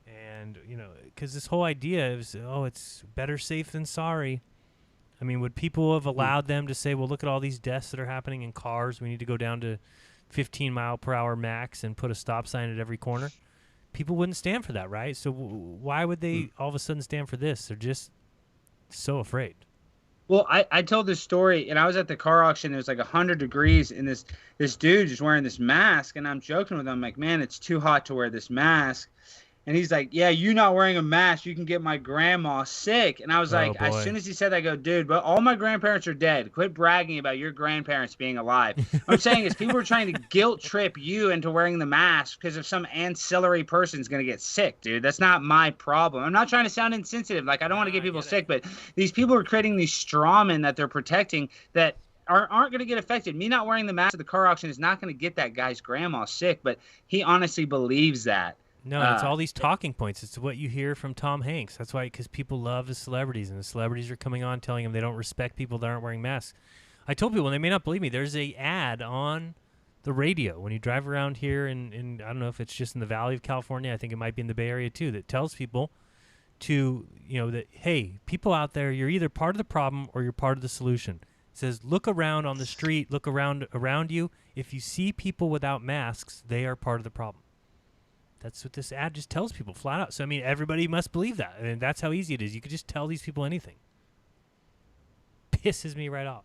And, because this whole idea is, it's better safe than sorry. I mean, would people have allowed them to say, well, look at all these deaths that are happening in cars. We need to go down to 15 mile per hour max and put a stop sign at every corner. People wouldn't stand for that, right? So why would they all of a sudden stand for this? They're just so afraid. Well, I told this story, and I was at the car auction. It was like 100 degrees, and this dude is wearing this mask, and I'm joking with him. I'm like, man, it's too hot to wear this mask. And he's like, yeah, you not wearing a mask, you can get my grandma sick. And I was like, as soon as he said that, I go, dude, but all my grandparents are dead. Quit bragging about your grandparents being alive. What I'm saying is people are trying to guilt trip you into wearing the mask because of some ancillary person's going to get sick, dude. That's not my problem. I'm not trying to sound insensitive. Like, I don't want to get people sick, but these people are creating these straw men that they're protecting that aren't going to get affected. Me not wearing the mask at the car auction is not going to get that guy's grandma sick, but he honestly believes that. No, it's all these talking points. It's what you hear from Tom Hanks. That's why, because people love the celebrities, and the celebrities are coming on telling them they don't respect people that aren't wearing masks. I told people, and they may not believe me, there's a ad on the radio when you drive around here, and I don't know if it's just in the Valley of California. I think it might be in the Bay Area too, that tells people to, that, hey, people out there, you're either part of the problem or you're part of the solution. It says, look around on the street, look around you. If you see people without masks, they are part of the problem. That's what this ad just tells people flat out. So, I mean, everybody must believe that. I mean, that's how easy it is. You could just tell these people anything. Pisses me right off.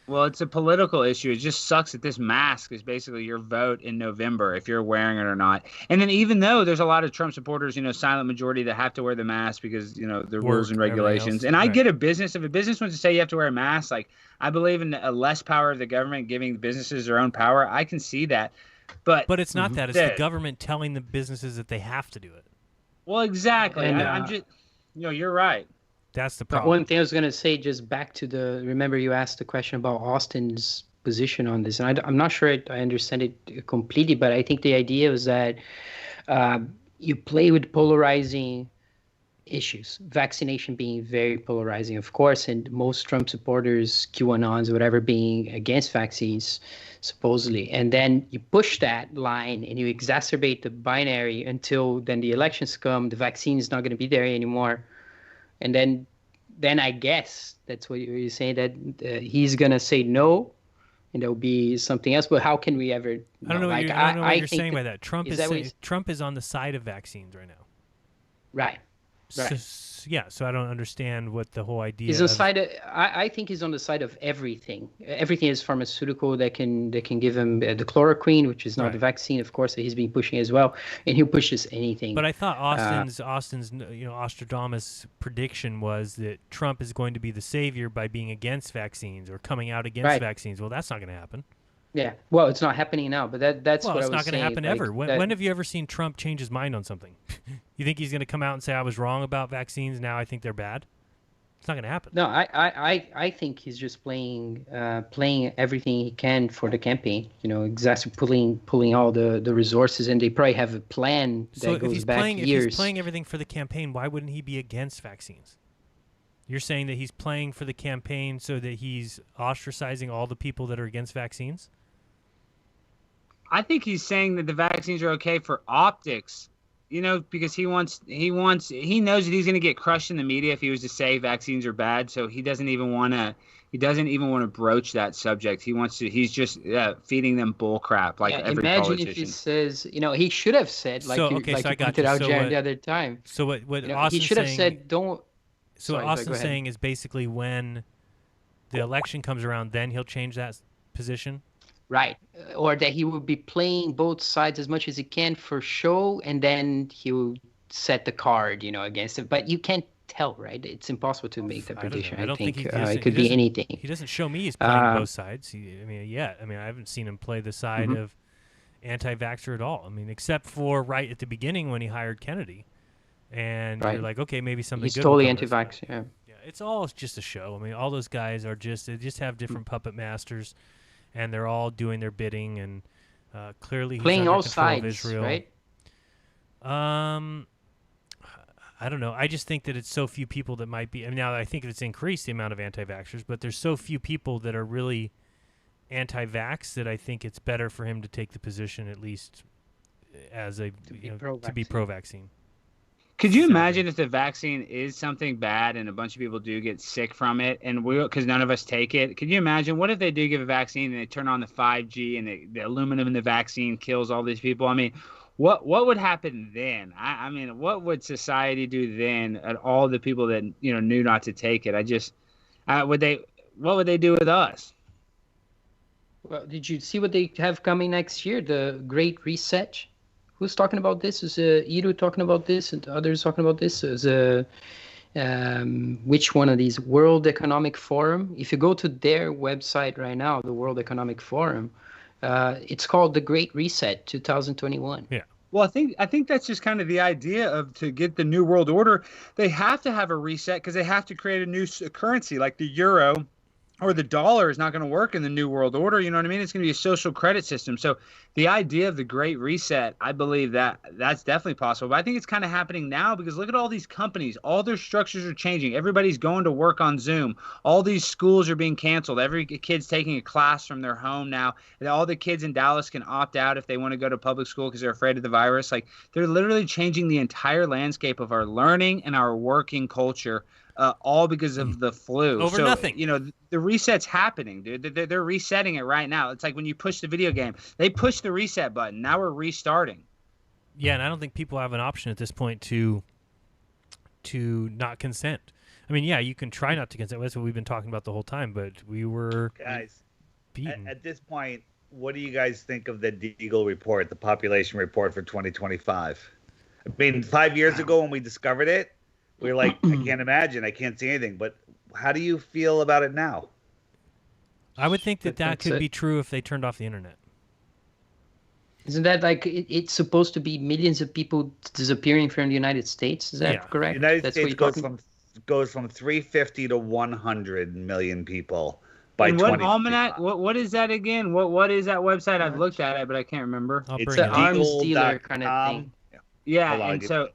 Well, it's a political issue. It just sucks that this mask is basically your vote in November, if you're wearing it or not. And then even though there's a lot of Trump supporters, silent majority that have to wear the mask because, the rules and regulations. And I get if a business wants to say you have to wear a mask, like, I believe in a less power of the government giving businesses their own power. I can see that. But it's not that. It's the government telling the businesses that they have to do it. Well, exactly. And, I'm just, you're right. That's the problem. One thing I was going to say, just back to remember you asked the question about Austin's position on this. And I'm not sure I understand it completely, but I think the idea was that you play with polarizing issues, vaccination being very polarizing, of course, and most Trump supporters, QAnons, whatever, being against vaccines, supposedly. And then you push that line and you exacerbate the binary until then the elections come, the vaccine is not going to be there anymore. And then I guess that's what you're saying, that he's going to say no, and there'll be something else. But how can we ever? I don't know what you're saying by that. Trump is on the side of vaccines right now. Right. Right. So I don't understand what the whole idea is. I think he's on the side of everything. Everything is pharmaceutical that can give him the chloroquine, which is not the vaccine, of course, that he's been pushing as well, and he'll push this anything. But I thought Austin's Nostradamus prediction was that Trump is going to be the savior by being against vaccines or coming out against vaccines. Well, that's not going to happen. Yeah, well, it's not happening now, but that's what I was saying. Well, it's not going to happen ever. When have you ever seen Trump change his mind on something? You think he's going to come out and say, I was wrong about vaccines, now I think they're bad? It's not going to happen. No, I think he's just playing everything he can for the campaign. Pulling all the resources, and they probably have a plan that goes back years. If he's playing everything for the campaign, why wouldn't he be against vaccines? You're saying that he's playing for the campaign so that he's ostracizing all the people that are against vaccines? I think he's saying that the vaccines are okay for optics, because he knows that he's going to get crushed in the media if he was to say vaccines are bad. So he doesn't even want to broach that subject. He's just feeding them bull crap like every politician. Imagine if he says, he should have said, like you pointed out, Jared, the other time. So what Austin's he should have said, don't. So what Austin's saying is basically when the election comes around, then he'll change that position? Right. Or that he will be playing both sides as much as he can for show, and then he will set the card, against it. But you can't tell, right? It's impossible to make that I don't know. prediction. I don't think think he it could be anything. He doesn't show me he's playing both sides. I haven't seen him play the side Mm-hmm. of anti-vaxxer at all. I mean, except for right at the beginning when he hired Kennedy, and Right. you're like, okay, maybe something He's good. will totally come of this. anti-vax. Yeah. Yeah, it's all just a show. I mean, all those guys are they just have different puppet masters, and they're all doing their bidding, and clearly he's Playing under all control of sides, Israel. right? I don't know. I just think that it's so few people that might be. I mean, now I think it's increased the amount of anti-vaxxers, but there's so few people that are really anti-vax that I think it's better for him to take the position, at least as to be pro-vaccine. Could you imagine if the vaccine is something bad and a bunch of people do get sick from it, and because none of us take it? Could you imagine what if they do give a vaccine and they turn on the 5G and the aluminum in the vaccine kills all these people? I mean, what would happen then? I mean, what would society do then at all the people that knew not to take it? What would they do with us? Well, did you see what they have coming next year? The Great Reset. Who's talking about this? Is Edu talking about this, and others talking about this? Is which one of these? World Economic Forum. If you go to their website right now, the World Economic Forum, it's called the Great Reset 2021. Yeah. Well, I think that's just kind of the idea of to get the new world order. They have to have a reset because they have to create a new currency like the euro. Or the dollar is not going to work in the new world order. You know what I mean? It's going to be a social credit system. So the idea of the Great Reset, I believe that's definitely possible. But I think it's kind of happening now because look at all these companies. All their structures are changing. Everybody's going to work on Zoom. All these schools are being canceled. Every kid's taking a class from their home now. And all the kids in Dallas can opt out if they want to go to public school because they're afraid of the virus. Like they're literally changing the entire landscape of our learning and our working culture. All because of the flu. Over nothing. The reset's happening, dude. They're resetting it right now. It's like when you push the video game. They push the reset button. Now we're restarting. Yeah, and I don't think people have an option at this point to not consent. I mean, yeah, you can try not to consent. That's what we've been talking about the whole time, but we were guys beaten. At this point, what do you guys think of the Deagle report, the population report for 2025? I mean, 5 years ago when we discovered it, we were like, I can't imagine. I can't see anything. But how do you feel about it now? I would think that could be true if they turned off the internet. Isn't that like it's supposed to be millions of people disappearing from the United States? Is that correct? The United That's States goes from 350 to 100 million people by and what 2025. almanac? What is that again? What is that website? I've looked at it, but I can't remember. It's an arms dealer kind of thing. Yeah, so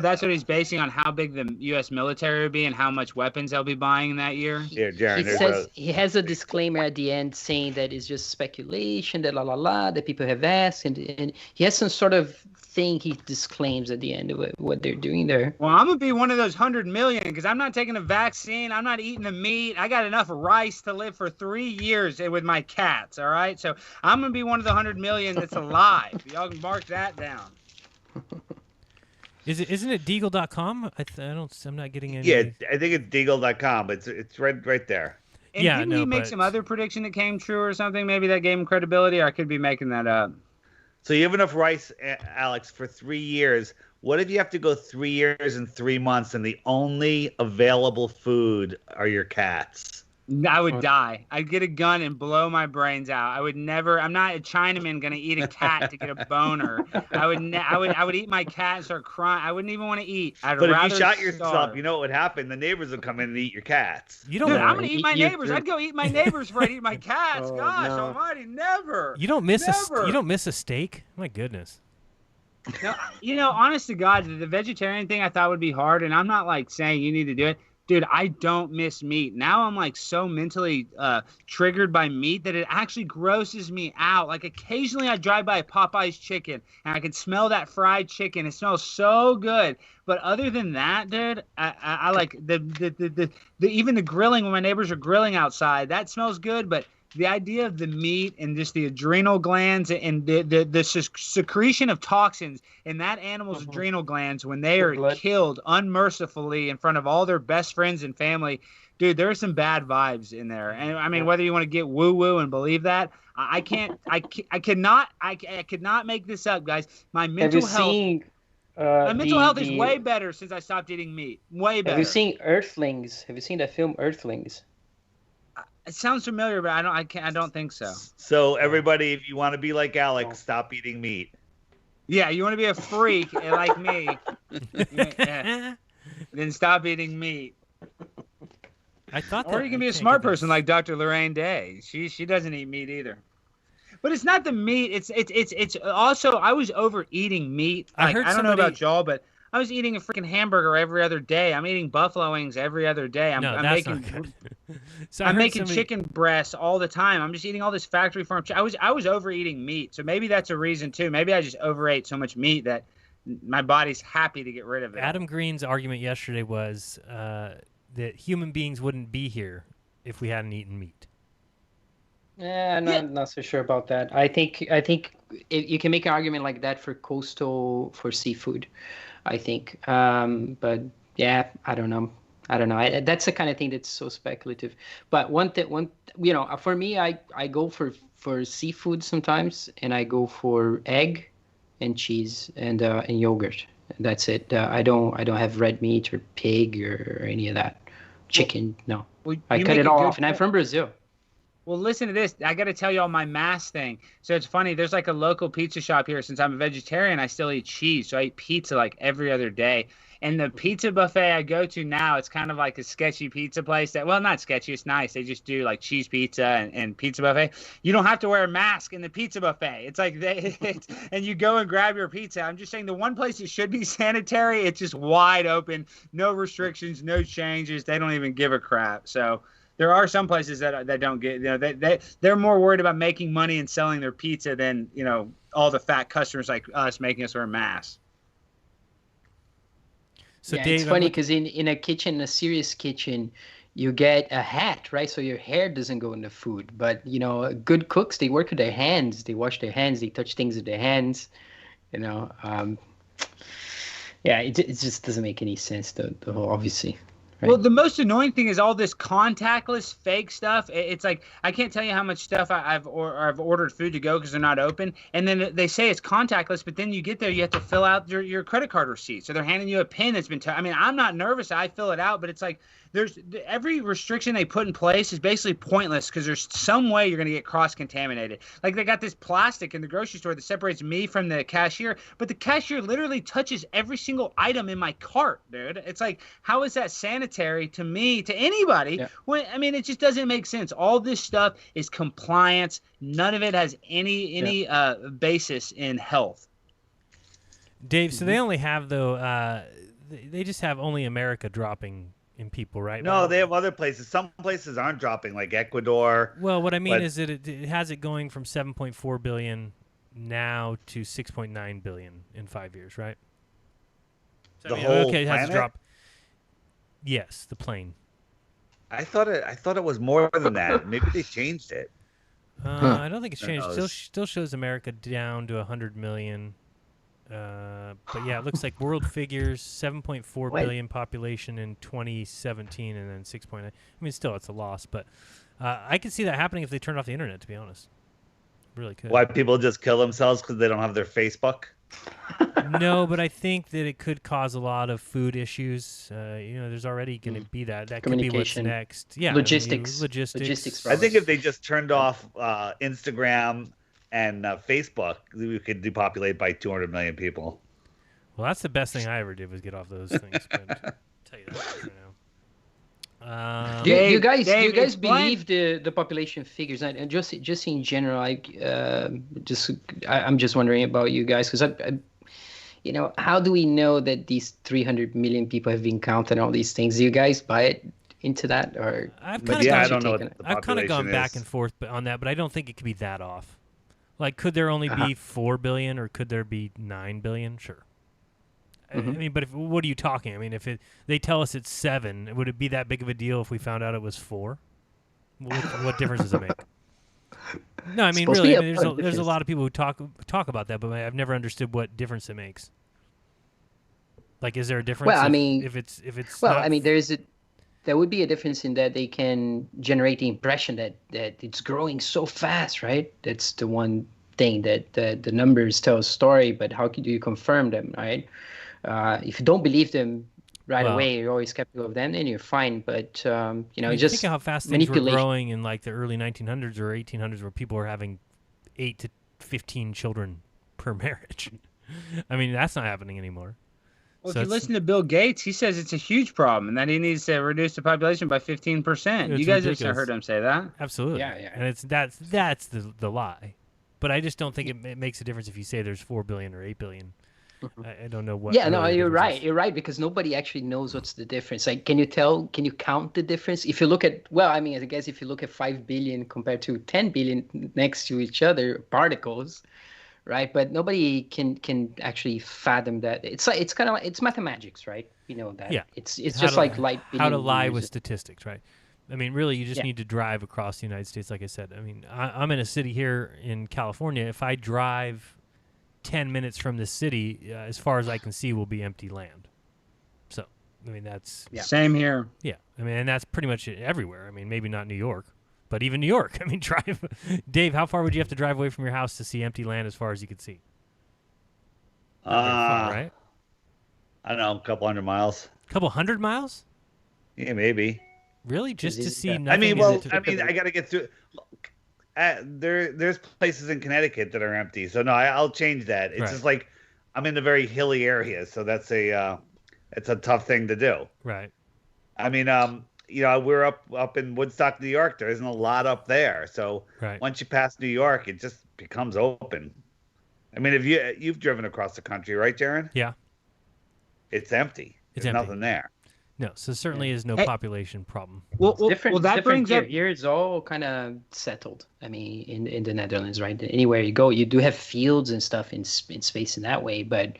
that's what he's basing on how big the U.S. military will be and how much weapons they'll be buying that year. Here, Jaron, He says he has a disclaimer at the end saying that it's just speculation, that that people have asked, and he has some sort of thing he disclaims at the end of what they're doing there. Well, I'm gonna be one of those 100 million because I'm not taking a vaccine. I'm not eating the meat. I got enough rice to live for 3 years with my cats. All right, so I'm gonna be one of the 100 million that's alive. Y'all can mark that down. Isn't it Deagle.com? I'm not getting any. Yeah, I think it's Deagle.com. It's right there. And didn't he make some other prediction that came true or something? Maybe that gave him credibility, or I could be making that up. So you have enough rice, Alex, for 3 years. What if you have to go 3 years and 3 months and the only available food are your cats? I would die. I'd get a gun and blow my brains out. I would never. I'm not a Chinaman gonna eat a cat to get a boner. I would eat my cat and start crying. I wouldn't even want to eat. But if you shot yourself, you know what would happen? The neighbors would come in and eat your cats. You don't. Dude, I'm gonna eat my neighbors. I'd go eat my neighbors before I'd eat my cats. Gosh almighty, never. You don't miss a steak? My goodness. No, honest to God, the vegetarian thing I thought would be hard, and I'm not like saying you need to do it. Dude, I don't miss meat. Now I'm like so mentally triggered by meat that it actually grosses me out. Like occasionally I drive by a Popeye's chicken and I can smell that fried chicken. It smells so good. But other than that, dude, I like the even the grilling when my neighbors are grilling outside. That smells good. But the idea of the meat and just the adrenal glands and the secretion of toxins in that animal's adrenal glands when they are killed unmercifully in front of all their best friends and family, dude, there are some bad vibes in there. And I mean, whether you want to get woo woo and believe that, I could not make this up, guys. My mental health is way better since I stopped eating meat. Way better. Have you seen Earthlings? Have you seen the film Earthlings? It sounds familiar, but I don't think so. So everybody, if you want to be like Alex, stop eating meat. Yeah, you want to be a freak like me, then stop eating meat. I thought. Or you can be a smart person like Dr. Lorraine Day. She doesn't eat meat either. But it's not the meat. It's also I was overeating meat. Like, I don't know about y'all, but I was eating a freaking hamburger every other day. I'm eating buffalo wings every other day. I'm making chicken breasts all the time. I'm just eating all this factory farm. I was overeating meat, so maybe that's a reason too. Maybe I just overate so much meat that my body's happy to get rid of it. Adam Green's argument yesterday was that human beings wouldn't be here if we hadn't eaten meat. Yeah, not so sure about that. I think you can make an argument like that for seafood. I think, but yeah, I don't know. That's the kind of thing that's so speculative. But for me, I go for seafood sometimes, and I go for egg, and cheese, and yogurt. That's it. I don't have red meat or pig or any of that. Chicken, no. Well, I cut it all off, and I'm from Brazil. Well, listen to this. I got to tell y'all my mass thing. So it's funny. There's like a local pizza shop here. Since I'm a vegetarian, I still eat cheese. So I eat pizza like every other day. And the pizza buffet I go to now, it's kind of like a sketchy pizza place well, not sketchy. It's nice. They just do like cheese pizza and pizza buffet. You don't have to wear a mask in the pizza buffet. It's like and you go and grab your pizza. I'm just saying the one place it should be sanitary, it's just wide open. No restrictions, no changes. They don't even give a crap. So there are some places that don't get, they're more worried about making money and selling their pizza than, all the fat customers like us making us wear masks. So Dave, it's funny because in a serious kitchen, you get a hat, right? So your hair doesn't go in the food. But, good cooks, they work with their hands. They wash their hands. They touch things with their hands, Yeah, it just doesn't make any sense, the whole, obviously. Right. Well, the most annoying thing is all this contactless fake stuff. It's like I can't tell you how much stuff I've ordered food to go because they're not open, and then they say it's contactless, but then you get there, you have to fill out your credit card receipt. So they're handing you a pin that's been. I mean, I'm not nervous. I fill it out, but it's like there's every restriction they put in place is basically pointless because there's some way you're going to get cross-contaminated. Like they got this plastic in the grocery store that separates me from the cashier, but the cashier literally touches every single item in my cart, dude. It's like, how is that sanitary to me, to anybody? Yeah. When, I mean, it just doesn't make sense. All this stuff is compliance. None of it has any basis in health. Dave, so they only have, though, they just have only America dropping in people, right? No, they have other places. Some places aren't dropping, like Ecuador. Well, what I mean is that it has it going from 7.4 billion now to 6.9 billion in 5 years, right? So, the whole it has planet? to drop. Yes, the plane. I thought it was more than that. Maybe they changed it. I don't think it's changed. Still shows America down to 100 million. But yeah, it looks like world figures 7.4 billion population in 2017 and then 6.9. I mean, still, it's a loss, but I could see that happening if they turned off the internet, to be honest. Really could. Why people just kill themselves because they don't have their Facebook? No, but I think that it could cause a lot of food issues. There's already going to be that. That could be what's next. Yeah, logistics. Logistics. I think if they just turned off Instagram and Facebook, we could depopulate by 200 million people. Well, that's the best thing I ever did was get off those things. But I'll tell you that right now. Do you guys believe the population figures? And just in general, I'm just wondering about you guys because how do we know that these 300 million people have been counted and all these things? Do you guys buy it into that, or I've kind of gone back and forth on that, but I don't think it could be that off. Like, could there only be 4 billion or could there be 9 billion? Sure. Mm-hmm. I mean, but what are you talking? I mean, if they tell us it's 7, would it be that big of a deal if we found out it was 4? What difference does it make? No, I mean Supposed to really. be I mean, there's a difference. lot of people who talk about that, but I've never understood what difference it makes. Like, is there a difference? Well, I mean, if it's well, not. I mean, there would be a difference in that they can generate the impression that it's growing so fast, right? That's the one thing that the numbers tell a story, but how do you confirm them, right? If you don't believe them right Well, away, you're always skeptical of them, then you're fine. But you know, I mean, just think of how fast things were manipulation. growing in like the early 1900s or 1800s, where people were having 8 to 15 children per marriage. I mean, that's not happening anymore. Well, So if you it's- listen to Bill Gates, he says it's a huge problem and that he needs to reduce the population by 15%. It's You guys ridiculous. have heard him say that? Absolutely. Yeah, yeah. And that's the lie. But I just don't think it makes a difference if you say there's 4 billion or 8 billion. I don't know what. Yeah, no, really the you're difference right. is. You're right, because nobody actually knows what's the difference. Like, can you count the difference? If you look at, well, I mean, I guess if you look at 5 billion compared to 10 billion next to each other particles, right? But nobody can actually fathom that. It's like, it's kind of like, it's mathematics, right? You know that. Yeah. It's How just to- like light. How to billion lie years. with statistics, right? I mean, really, you just Yeah. need to drive across the United States, like I said. I mean, I'm in a city here in California. If I drive 10 minutes from the city, as far as I can see, will be empty land. So, I mean, that's Same here. yeah. I mean, and that's pretty much it everywhere. I mean, maybe not New York, but even New York. I mean, drive. Dave, how far would you have to drive away from your house to see empty land as far as you could see? Not very far, right? I don't know, a couple hundred miles. A couple 100 miles? Yeah, maybe. Really? Just to see I nothing? mean, in well, the- I mean, I got to get through. There's places in Connecticut that are empty, so no, I'll change that. It's Right. just like I'm in a very hilly area, so that's it's a tough thing to do. Right. I mean, you know, we're up in Woodstock, New York. There isn't a lot up there, so Right. once you pass New York, it just becomes open. I mean, if you've driven across the country, right, Jaron? Yeah. It's empty. It's There's empty. nothing there. No, so there certainly is no Hey. population problem. Well, Different, that different brings here. up. Here it's all kind of settled. I mean, in the Netherlands, right? Anywhere you go, you do have fields and stuff in space in that way, but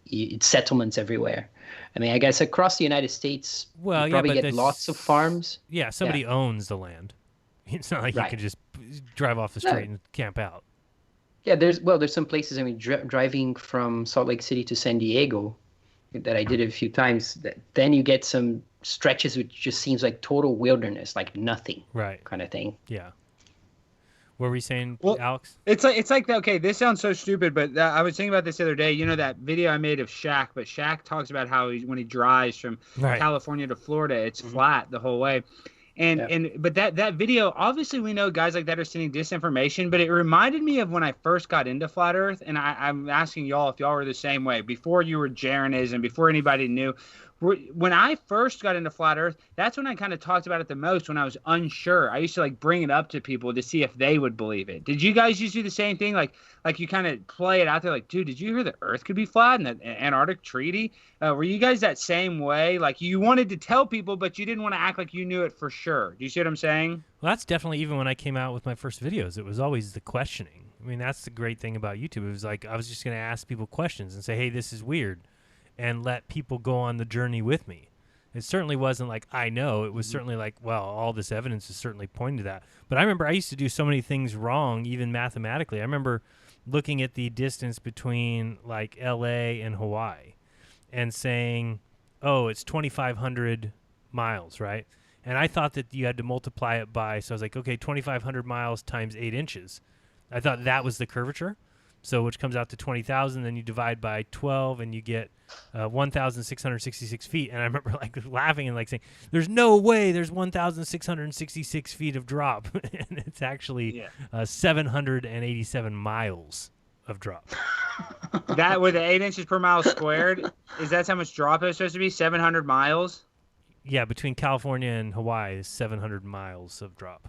it's settlements everywhere. I mean, I guess across the United States, Well, you yeah, probably but get there's- lots of farms. Yeah, somebody owns the land. It's not like Right. you can just drive off the No. street and camp out. Yeah, there's some places. I mean, driving from Salt Lake City to San Diego, that I did it a few times. Then you get some stretches which just seems like total wilderness, like nothing, Right. kind of thing. Yeah. What were we saying, Well, Alex? It's like okay, this sounds so stupid, but I was thinking about this the other day. You know that video I made of Shaq, but Shaq talks about how when he drives from Right. California to Florida, it's flat the whole way. But that video, obviously we know guys like that are sending disinformation, but it reminded me of when I first got into flat Earth, and I'm asking y'all if y'all were the same way before you were jeranism, before anybody knew. When I first got into flat Earth, that's when I kind of talked about it the most. When I was unsure, I used to like bring it up to people to see if they would believe it. Did you guys used to do the same thing? Like you kind of play it out there, like, dude, did you hear the Earth could be flat in the Antarctic Treaty? Were you guys that same way? Like you wanted to tell people, but you didn't want to act like you knew it for sure. Do you see what I'm saying? Well, that's definitely even when I came out with my first videos. It was always the questioning. I mean, that's the great thing about YouTube. It was like I was just going to ask people questions and say, hey, this is weird, and let people go on the journey with me. It certainly wasn't like, I know. It was certainly like, well, all this evidence is certainly pointing to that. But I remember I used to do so many things wrong, even mathematically. I remember looking at the distance between like L.A. and Hawaii and saying, oh, it's 2,500 miles, right? And I thought that you had to multiply it by, so I was like, okay, 2,500 miles times 8 inches. I thought that was the curvature. So which comes out to 20,000, then you divide by 12 and you get 1,666 feet. And I remember like laughing and like saying, there's no way there's 1,666 feet of drop. And it's actually 787 miles of drop. That with the 8 inches per mile squared, is that how much drop it's supposed to be? 700 miles? Yeah, between California and Hawaii is 700 miles of drop.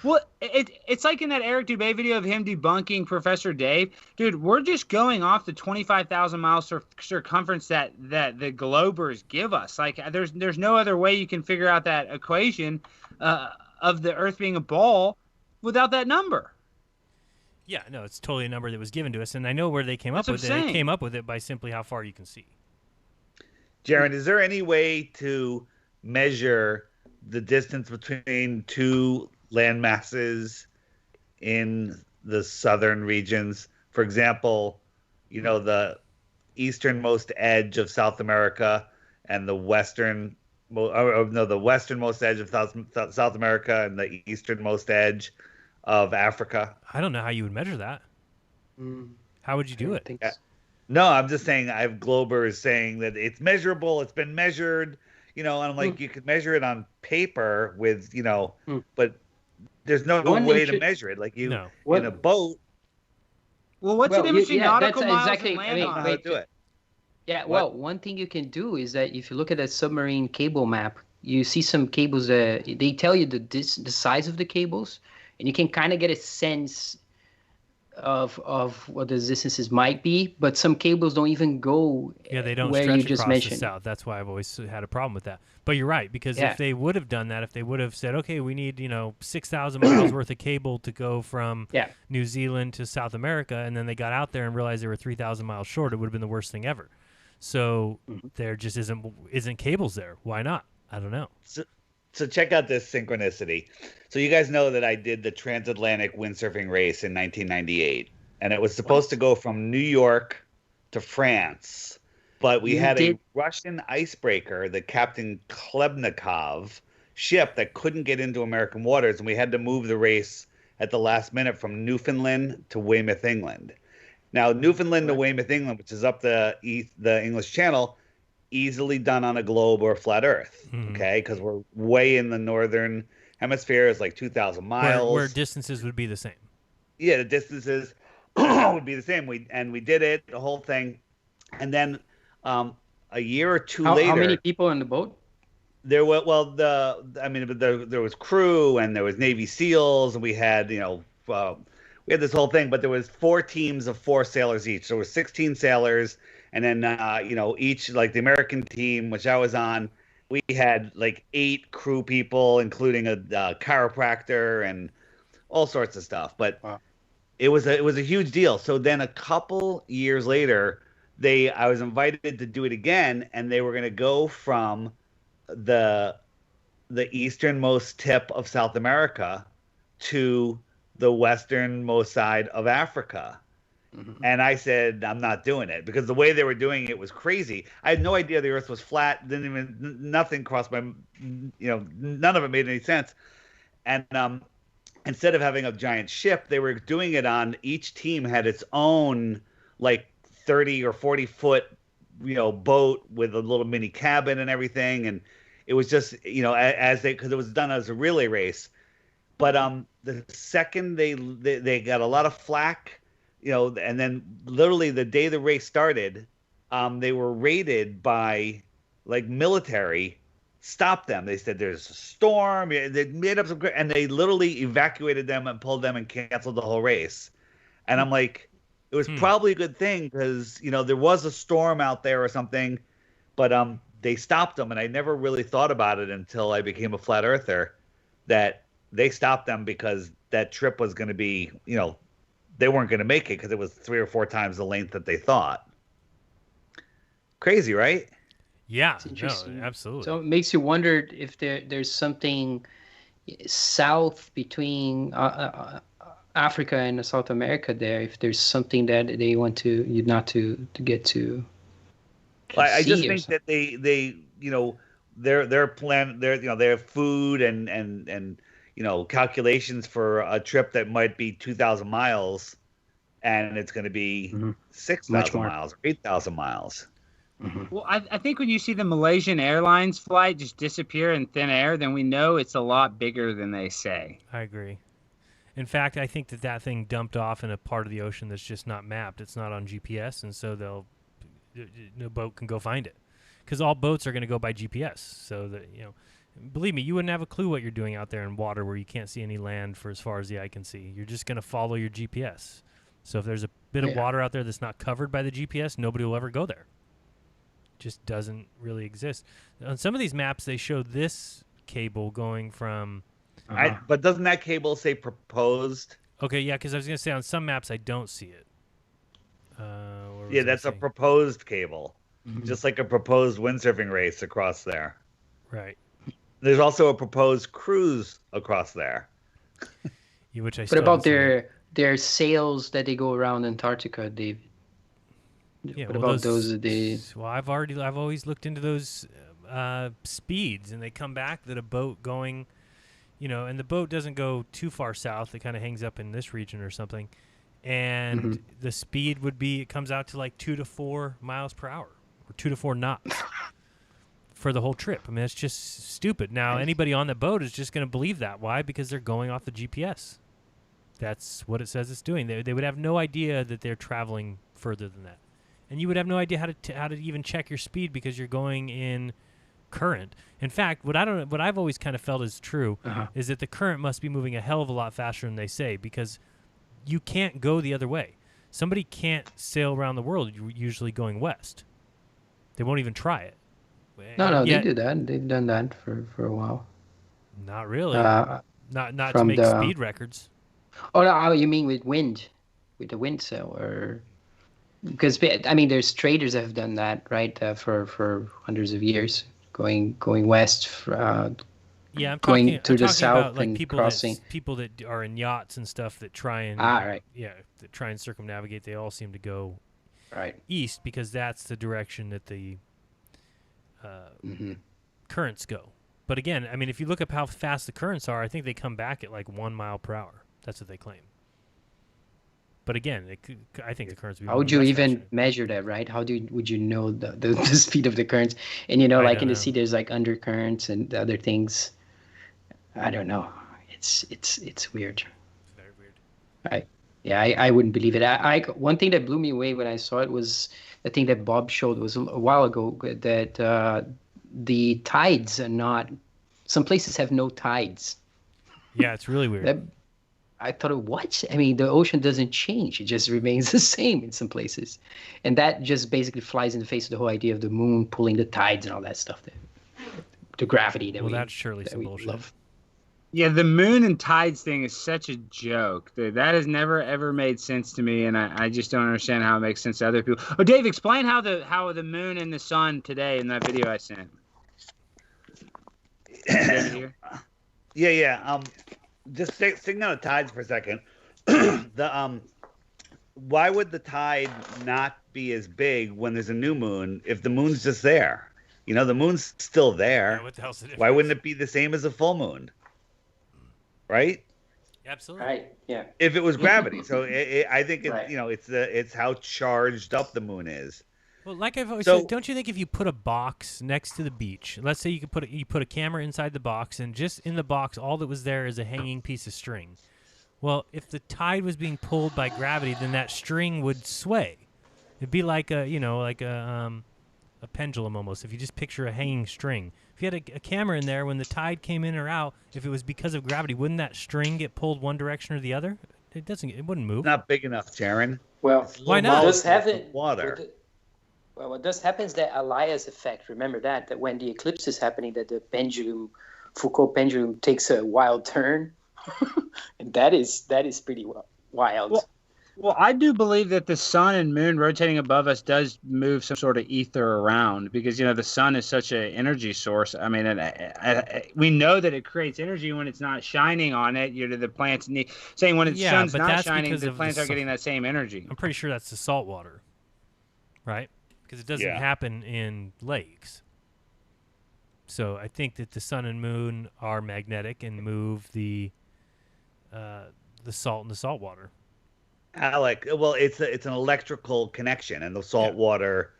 Well, it's like in that Eric Dubé video of him debunking Professor Dave. Dude, we're just going off the 25,000 mile circumference that the globers give us. Like, there's no other way you can figure out that equation of the Earth being a ball without that number. Yeah, no, it's totally a number that was given to us, and I know where they came up That's with what it. I'm They saying. came up with it by simply how far you can see. Jaron, is there any way to measure the distance between two land masses in the southern regions. For example, the easternmost edge of South America and the the westernmost edge of South America and the easternmost edge of Africa. I don't know how you would measure that. How would you do it? No, I'm just saying I have Globers saying that it's measurable, it's been measured, and I'm like, you could measure it on paper with, but there's no way to measure it. Like in a boat. Well, what's the difference between nautical miles and land miles? Do it. Yeah, well, one thing you can do is that if you look at a submarine cable map, you see some cables that they tell you the size of the cables, and you can kind of get a sense of what the distances might be, but some cables don't even go they don't where stretch you just across mentioned. the south. That's why I've always had a problem with that. But you're right, because if they would have done that, if they would have said, okay, we need 6,000 miles worth of cable to go from New Zealand to South America, and then they got out there and realized they were 3,000 miles short, it would have been the worst thing ever. So there just isn't cables there. Why not? I don't know. So check out this synchronicity. So you guys know that I did the transatlantic windsurfing race in 1998, and it was supposed to go from New York to France, but we had a Russian icebreaker, the Captain Klebnikov ship, that couldn't get into American waters, and we had to move the race at the last minute from Newfoundland to Weymouth, England. Now, Newfoundland to Weymouth, England, which is up the English Channel, easily done on a globe or a flat Earth, okay? Because we're way in the northern hemisphere. It's like 2,000 miles. Where distances would be the same. Yeah, the distances would be the same. We did it, the whole thing. And then a year or two later... How many people in the boat? There were, there was crew, and there was Navy SEALs, and we had, we had this whole thing, but there was 4 teams of 4 sailors each. So there were 16 sailors. And then, each, like the American team, which I was on, we had like 8 crew people, including a chiropractor and all sorts of stuff. But it was a huge deal. So then a couple years later, I was invited to do it again, and they were going to go from the easternmost tip of South America to the westernmost side of Africa. And I said, I'm not doing it, because the way they were doing it was crazy. I had no idea the Earth was flat. Nothing crossed my, none of it made any sense. And instead of having a giant ship, they were doing it on, each team had its own like 30 or 40 foot, boat with a little mini cabin and everything. And it was just, because it was done as a relay race. But the second they got a lot of flack, and then literally the day the race started, they were raided by like military, stopped them. They said there's a storm. They made up and they literally evacuated them and pulled them and canceled the whole race. And I'm like, it was probably a good thing, because, there was a storm out there or something, but they stopped them. And I never really thought about it until I became a flat earther, that they stopped them because that trip was going to be, they weren't going to make it because it was 3 or 4 times the length that they thought. Crazy, right? Yeah, it's interesting. No, absolutely. So it makes you wonder if there's something south between Africa and South America there. If there's something that they want you not to get to. I just think that they their plan, they have food and calculations for a trip that might be 2,000 miles, and it's going to be 6,000 miles or 8,000 miles. Well, I think when you see the Malaysian Airlines flight just disappear in thin air, then we know it's a lot bigger than they say. I agree. In fact, I think that thing dumped off in a part of the ocean that's just not mapped. It's not on GPS, and so no boat can go find it, because all boats are going to go by GPS. So that believe me, you wouldn't have a clue what you're doing out there in water where you can't see any land for as far as the eye can see. You're just going to follow your GPS. So if there's a bit of water out there that's not covered by the GPS, nobody will ever go there. It just doesn't really exist. On some of these maps, they show this cable going from... But doesn't that cable say proposed? Okay, yeah, because I was going to say on some maps I don't see it. That's a proposed cable. Just like a proposed windsurfing race across there. Right. There's also a proposed cruise across there. Yeah, which I What still about haven't seen. their sails that they go around Antarctica, Dave? Yeah, What well, about those. those? They Well, I've always looked into those speeds, and they come back that a boat going, and the boat doesn't go too far south. It kind of hangs up in this region or something, and the speed would be it comes out to like 2 to 4 miles per hour or 2 to 4 knots for the whole trip. I mean, it's just stupid. Now, anybody on the boat is just going to believe that. Why? Because they're going off the GPS. That's what it says it's doing. They would have no idea that they're traveling further than that. And you would have no idea how to even check your speed because you're going in current. In fact, what I've always kind of felt is true is that the current must be moving a hell of a lot faster than they say, because you can't go the other way. Somebody can't sail around the world usually going west. They won't even try it. No, they do that. They've done that for a while. Not really. Not to from make the- speed records. Oh, no, you mean with the wind sail, or because I mean, there's traders that have done that, right? For hundreds of years, going west, Yeah, I'm going talking, to I'm the talking south about like and people crossing. that are in yachts and stuff that try and right. that try and circumnavigate. They all seem to go right east because that's the direction that the currents go. But again, I mean, if you look up how fast the currents are, I think they come back at like 1 mile per hour. That's what they claim. But again, I think the currents. How would you even measure that, right? Would you know the speed of the currents? And like in the sea, there's like undercurrents and other things. I don't know. It's weird. It's very weird. I wouldn't believe it. One thing that blew me away when I saw it was the thing that Bob showed was a while ago, that the tides are not. Some places have no tides. Yeah, it's really weird. I thought, what? I mean, the ocean doesn't change. It just remains the same in some places. And that just basically flies in the face of the whole idea of the moon pulling the tides and all that stuff. The gravity that that's surely some bullshit. Love. Yeah, the moon and tides thing is such a joke. That has never, ever made sense to me, and I just don't understand how it makes sense to other people. Oh, Dave, explain how the moon and the sun today in that video I sent. David here? Yeah. Just sticking on the tides for a second. Why would the tide not be as big when there's a new moon if the moon's just there? The moon's still there. Yeah, what the hell's the difference? Why wouldn't it be the same as a full moon? Right? Absolutely. Right. Yeah. If it was gravity, so I think Right. it's how charged up the moon is. Well, like I've always said, don't you think if you put a box next to the beach, let's say you put a camera inside the box, and just in the box, all that was there is a hanging piece of string. Well, if the tide was being pulled by gravity, then that string would sway. It'd be like a pendulum almost. If you just picture a hanging string, if you had a camera in there, when the tide came in or out, if it was because of gravity, wouldn't that string get pulled one direction or the other? It wouldn't move. Not big enough, Jaron. Well, why not? It does have it. Water. Well, what does happen is that Elias effect. Remember that when the eclipse is happening, that the Foucault pendulum takes a wild turn, and that is pretty wild. Well, I do believe that the sun and moon rotating above us does move some sort of ether around, because the sun is such an energy source. I mean, we know that it creates energy when it's not shining on it. The plants need saying when the sun's not shining, the plants are getting that same energy. I'm pretty sure that's the salt water, right? Because it doesn't happen in lakes. So I think that the sun and moon are magnetic and move the salt in the salt water. Alec, well, it's an electrical connection, and the salt water.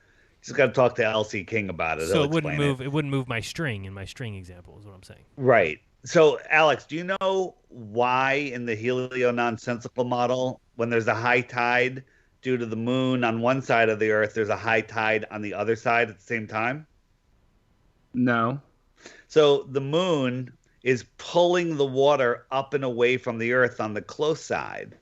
You just got to talk to L.C. King about it. So it wouldn't move. It wouldn't move my string in my string example, is what I'm saying. Right. So, Alex, do you know why in the helio-nonsensical model, when there's a high tide due to the moon on one side of the Earth, there's a high tide on the other side at the same time? No. So the moon is pulling the water up and away from the Earth on the close side.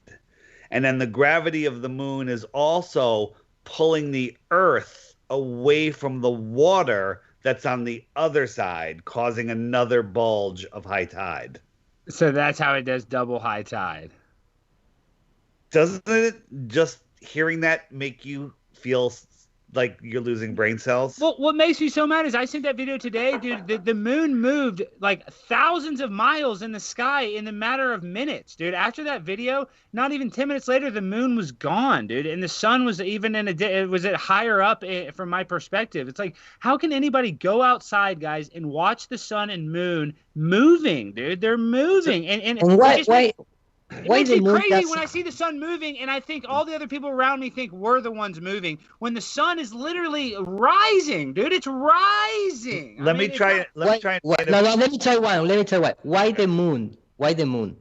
And then the gravity of the moon is also pulling the Earth away from the water that's on the other side, causing another bulge of high tide. So that's how it does double high tide. Doesn't it just hearing that make you feel like you're losing brain cells? Well, what makes me so mad is I sent that video today, dude. The moon moved like thousands of miles in the sky in the matter of minutes, dude. After that video, not even 10 minutes later, the moon was gone, dude, and the sun was even was it higher up from my perspective. It's like, how can anybody go outside, guys, and watch the sun and moon moving, dude? They're moving, and it makes me crazy when I see the sun moving and I think all the other people around me think we're the ones moving when the sun is literally rising, dude. It's rising. Let me try one. Why the moon? Why the moon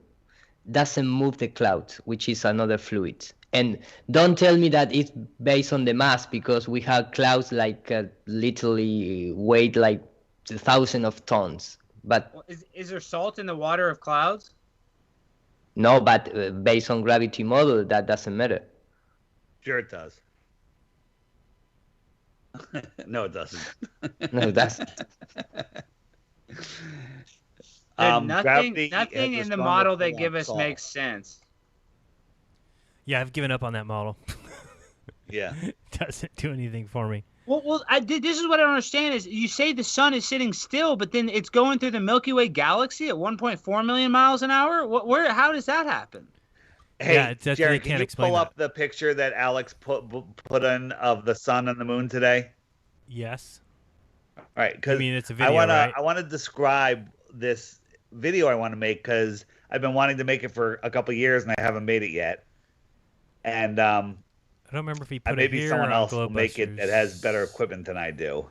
doesn't move the clouds, which is another fluid? And don't tell me that it's based on the mass, because we have clouds like literally weight like 1,000 of tons. But is there salt in the water of clouds? No, but based on gravity model, that doesn't matter. Sure it does. No, it doesn't. No, it doesn't. Nothing in the model they give us makes sense. Yeah, I've given up on that model. Yeah. It doesn't do anything for me. Well, this is what I don't understand is you say the sun is sitting still, but then it's going through the Milky Way galaxy at 1.4 million miles an hour? How does that happen? Hey, yeah, Jared, can you pull up the picture that Alex put in of the sun and the moon today? Yes. All right, because it's a video, right? I want to describe this video I want to make because I've been wanting to make it for a couple of years and I haven't made it yet. And I don't remember if he put it maybe here someone or else on will make it that has better equipment than I do.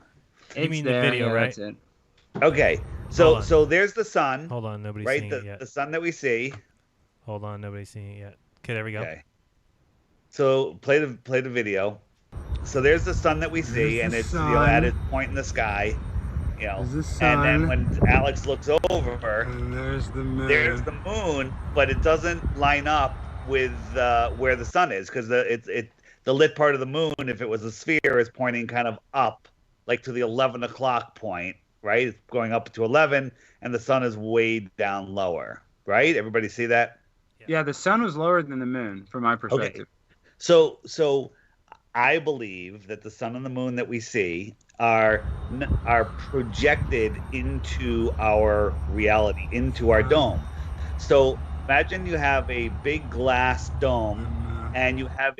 You mean the video, right? Okay, so there's the sun. Hold on, nobody's right, seeing it yet. The sun that we see. Hold on, nobody's seeing it yet. Okay, there we go. Okay. So play the video. So there's the sun that we see, and it's at its point in the sky, and then when Alex looks over, and there's the moon. There's the moon, but it doesn't line up with where the sun is because the lit part of the moon, if it was a sphere, is pointing kind of up, like to the 11 o'clock point, right? It's going up to 11, and the sun is way down lower, right? Everybody see that? Yeah, the sun was lower than the moon, from my perspective. Okay. So I believe that the sun and the moon that we see are projected into our reality, into our dome. So imagine you have a big glass dome, and you have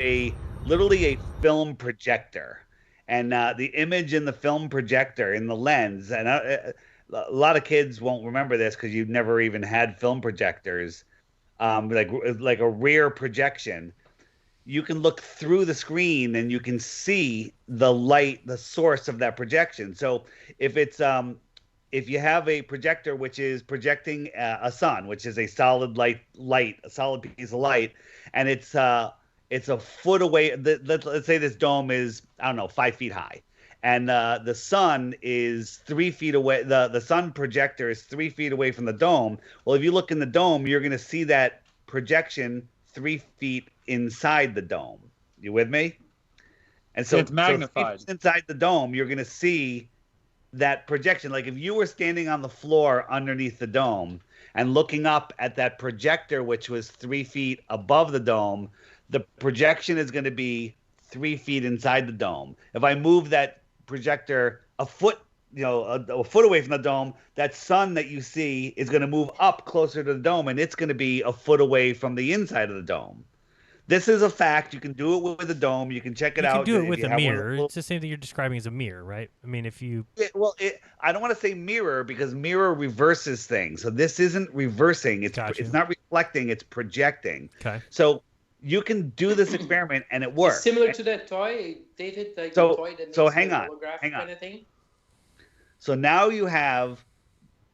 literally a film projector, and the image in the film projector in the lens, and a lot of kids won't remember this because you've never even had film projectors, like a rear projection. You can look through the screen and you can see the light, the source of that projection. So if you have a projector which is projecting a sun, which is a solid light, a solid piece of light, and it's a foot away. Let's say this dome is, I don't know, 5 feet high, and the sun is 3 feet away. The sun projector is 3 feet away from the dome. Well, if you look in the dome, you're going to see that projection 3 feet inside the dome. You with me? And so it's magnified. So inside the dome, you're going to see that projection. Like if you were standing on the floor underneath the dome and looking up at that projector, which was 3 feet above the dome, the projection is going to be 3 feet inside the dome. If I move that projector a foot, a foot away from the dome, that sun that you see is going to move up closer to the dome, and it's going to be a foot away from the inside of the dome. This is a fact. You can do it with a dome. You can check it out. You can do it with a mirror. It's the same thing you're describing as a mirror, right? I mean, if you... I don't want to say mirror because mirror reverses things. So this isn't reversing. It's not reflecting. It's projecting. Okay. So you can do this experiment, and it works. It's similar to that toy, David, like so, the toy that makes hang the on, holograph hang on. kind of thing? So now you have,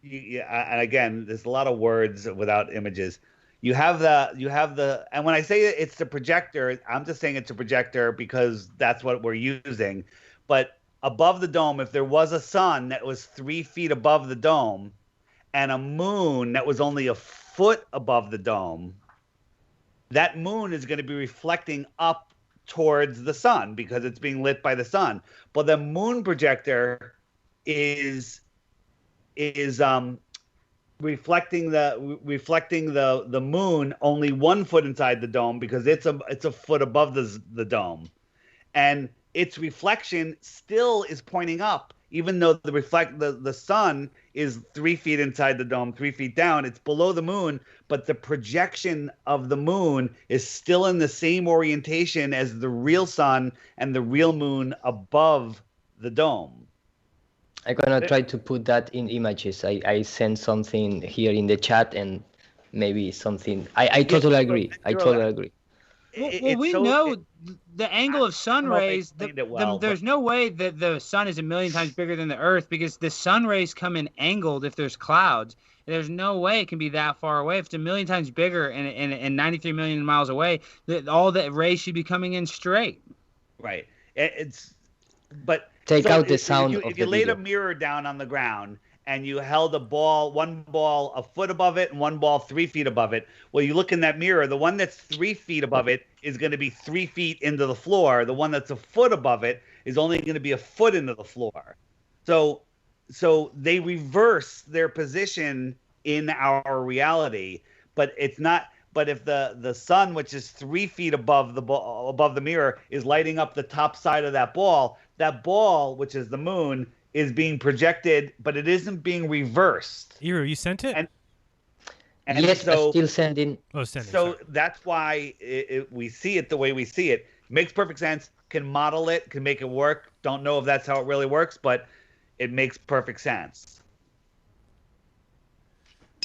and again, there's a lot of words without images. You have the, and when I say it's the projector, I'm just saying it's a projector because that's what we're using. But above the dome, if there was a sun that was 3 feet above the dome and a moon that was only a foot above the dome, that moon is going to be reflecting up towards the sun because it's being lit by the sun. But the moon projector is reflecting the moon only 1 foot inside the dome because it's a foot above the dome, and its reflection still is pointing up, even though the sun is 3 feet inside the dome, 3 feet down. It's below the moon, but the projection of the moon is still in the same orientation as the real sun and the real moon above the dome. I'm gonna try to put that in images. I sent something here in the chat, and maybe something. I totally agree. I totally agree. Well, we know the angle of sun rays. There's no way that the sun is a million times bigger than the Earth, because the sun rays come in angled if there's clouds. There's no way it can be that far away. If it's a million times bigger and 93 million miles away, all the rays should be coming in straight. Right. Take out the sound. If you laid a mirror down on the ground and you held one ball a foot above it and one ball 3 feet above it, well, you look in that mirror, the one that's 3 feet above it is going to be 3 feet into the floor. The one that's a foot above it is only going to be a foot into the floor. So they reverse their position in our reality, but it's not. But if the sun, which is 3 feet above the mirror, is lighting up the top side of that ball, which is the moon, is being projected, but it isn't being reversed. Iru, you sent it? And yes, so, still sending. Oh, sending. So sorry. that's why we see it the way we see it. Makes perfect sense. Can model it. Can make it work. Don't know if that's how it really works, but it makes perfect sense.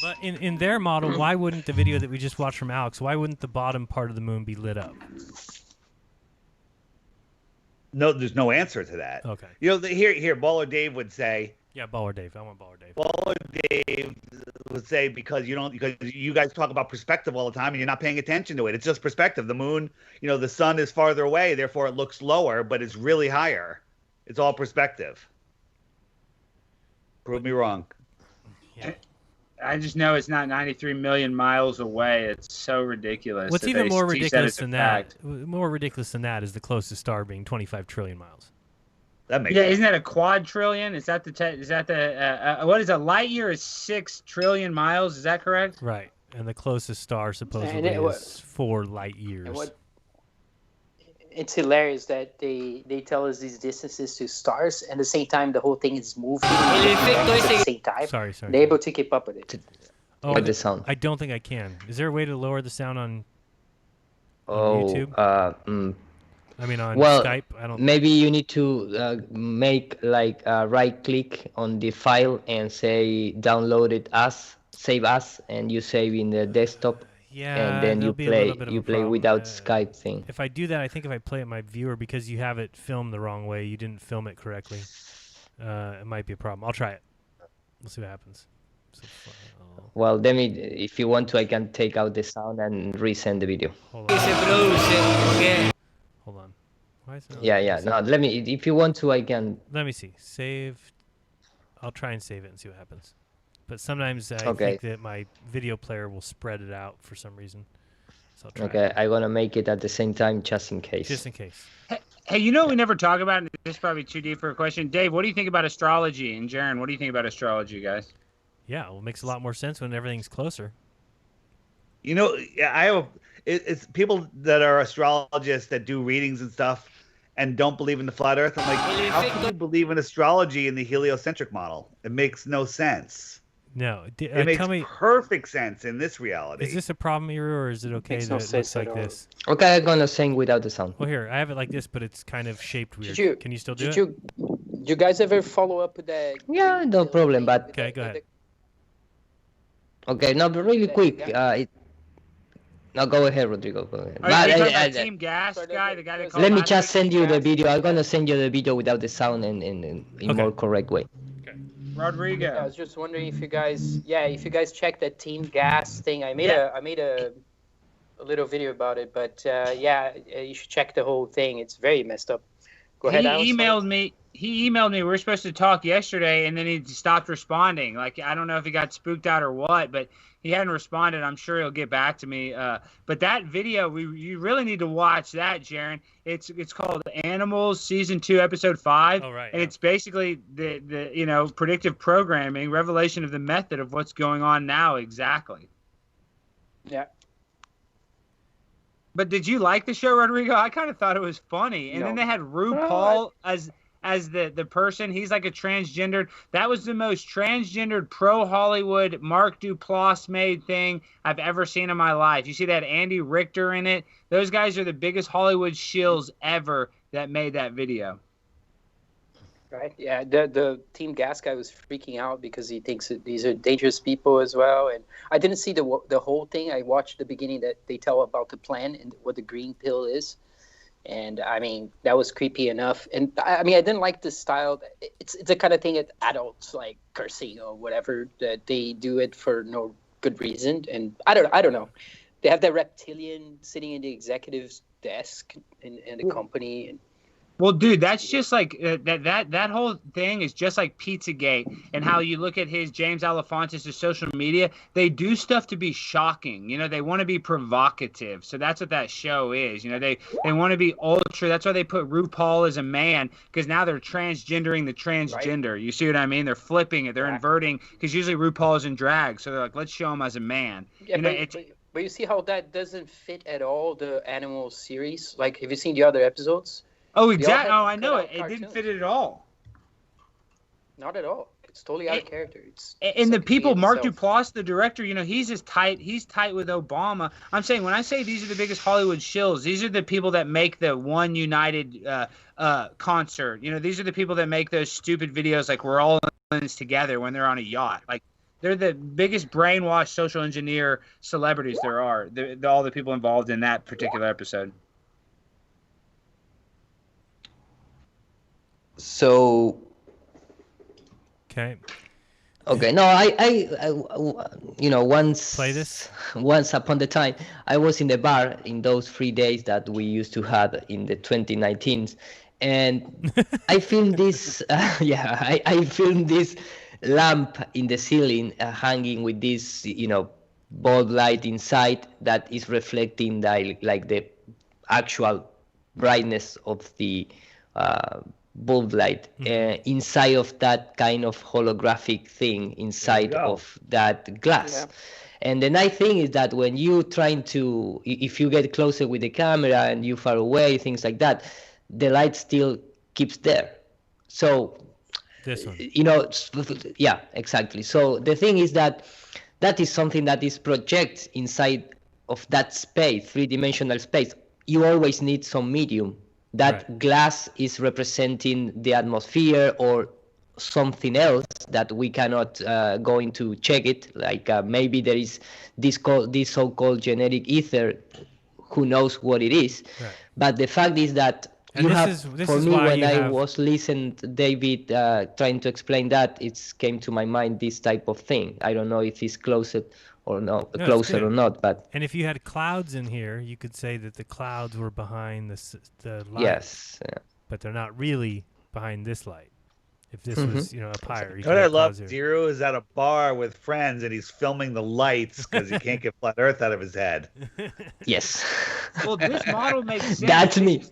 But in their model, why wouldn't the video that we just watched from Alex, why wouldn't the bottom part of the moon be lit up? No, there's no answer to that. Okay. Here, Baller Dave would say. Yeah, Baller Dave. I want Baller Dave. Baller Dave would say because you guys talk about perspective all the time and you're not paying attention to it. It's just perspective. The moon, the sun is farther away, therefore it looks lower, but it's really higher. It's all perspective. Prove me wrong. Yeah. I just know it's not 93 million miles away. It's so ridiculous. What's even more ridiculous than that? More ridiculous than that is the closest star being 25 trillion miles. That makes sense. Isn't that a quadrillion? Is that what is a light year? Is 6 trillion miles? Is that correct? Right, and the closest star supposedly is 4 light years. It's hilarious that they tell us these distances to stars, and at the same time the whole thing is moving at the same time. Sorry. They're able to keep up with it. The sound. I don't think I can. Is there a way to lower the sound on YouTube? I mean on Skype? I don't. Maybe you need to make like a right click on the file and say download it as, save as, and you save in the desktop. Yeah, and then you play without Skype thing. If I do that, I think if I play it my viewer, because you have it filmed the wrong way, you didn't film it correctly, it might be a problem. I'll try it. We'll see what happens. Well, then if you want to, I can take out the sound and resend the video. Hold on. Hold on. Why is it No, let me. If you want to, I can. Let me see. Save. I'll try and save it and see what happens. But sometimes I think that my video player will spread it out for some reason. So I'll try it. I'm going to make it at the same time just in case. Just in case. Hey, we never talk about it. This is probably too deep for a question. Dave, what do you think about astrology? And Jaron, what do you think about astrology, guys? Yeah, well, it makes a lot more sense when everything's closer. It's people that are astrologists that do readings and stuff and don't believe in the flat earth. I'm like, how can you believe in astrology in the heliocentric model? It makes no sense. No, it makes perfect sense in this reality. Is this a problem, Iru, or is it okay that it looks like this? Okay, I'm gonna sing without the sound. Well, here, I have it like this, but it's kind of shaped weird. Can you still do it? Did you guys ever follow up with that? Yeah, no problem, but... Okay, go ahead. Okay, no, but really quick. No, go ahead, Rodrigo. Go ahead. Are you talking about Team Gas guy, the guy that called? Let me just send you the video. I'm gonna send you the video without the sound in more correct way. Rodrigo. I was just wondering if you guys checked that Team Gas thing. I made a little video about it, but you should check the whole thing. It's very messed up. Go ahead. He emailed me. We were supposed to talk yesterday, and then he stopped responding. Like, I don't know if he got spooked out or what, but he hadn't responded. I'm sure he'll get back to me. But that video, you really need to watch that, Jaron. It's called Animals Season 2, Episode 5. Oh, right. And it's basically the predictive programming, revelation of the method of what's going on now exactly. Yeah. But did you like the show, Rodrigo? I kind of thought it was funny. And then they had RuPaul as the person. He's like a transgendered. That was the most transgendered pro Hollywood Mark Duplass made thing I've ever seen in my life. You see that Andy Richter in it? Those guys are the biggest Hollywood shills ever that made that video. Right. Yeah. The Team Gas guy was freaking out because he thinks that these are dangerous people as well. And I didn't see the whole thing. I watched the beginning that they tell about the plan and what the green pill is. And I mean, that was creepy enough. And I mean, I didn't like the style. It's the kind of thing that adults like cursing or whatever, that they do it for no good reason. And I don't know. They have that reptilian sitting in the executive's desk in the company. And well, dude, that's just like that whole thing is just like Pizzagate and how you look at his James Alefontis' social media. They do stuff to be shocking. You know, they want to be provocative. So that's what that show is. You know, they want to be ultra. That's why they put RuPaul as a man, because now they're transgendering the transgender. Right. You see what I mean? They're flipping it. They're inverting, because usually RuPaul is in drag. So they're like, let's show him as a man. Yeah, you know, but you see how that doesn't fit at all the Animal series? Like, have you seen the other episodes? Oh, exactly. Oh, I know it. It didn't fit it at all. Not at all. It's totally out of character. And the people, Mark Duplass, the director, you know, he's tight with Obama. I'm saying, when I say these are the biggest Hollywood shills, these are the people that make the One United concert. You know, these are the people that make those stupid videos like we're all in this together when they're on a yacht. Like, they're the biggest brainwashed social engineer celebrities there are. All the people involved in that particular episode. So, okay. No, I you know, once upon the time, I was in the bar in those 3 days that we used to have in the 2019s, and I filmed this. I filmed this lamp in the ceiling, hanging with this, you know, bulb light inside that is reflecting like the actual brightness of the bulb light inside of that kind of holographic thing inside of that glass. Yeah. And the nice thing is that when you trying to, if you get closer with the camera and you far away, things like that, the light still keeps there. So, this one. You know, yeah, exactly. So the thing is that is something that is projected inside of that space, three-dimensional space. You always need some medium. That glass is representing the atmosphere or something else that we cannot go into check it. Like maybe there is this so-called genetic ether. Who knows what it is? Right. But the fact is that was listening to David trying to explain that, it came to my mind this type of thing. I don't know if it's closer or not, but and if you had clouds in here, you could say that the clouds were behind the light. Yes, but they're not really behind this light. If this was, you know, up higher. What I love, Zero, is at a bar with friends and he's filming the lights because he can't get flat Earth out of his head. Yes. Well, this model makes sense. That's me.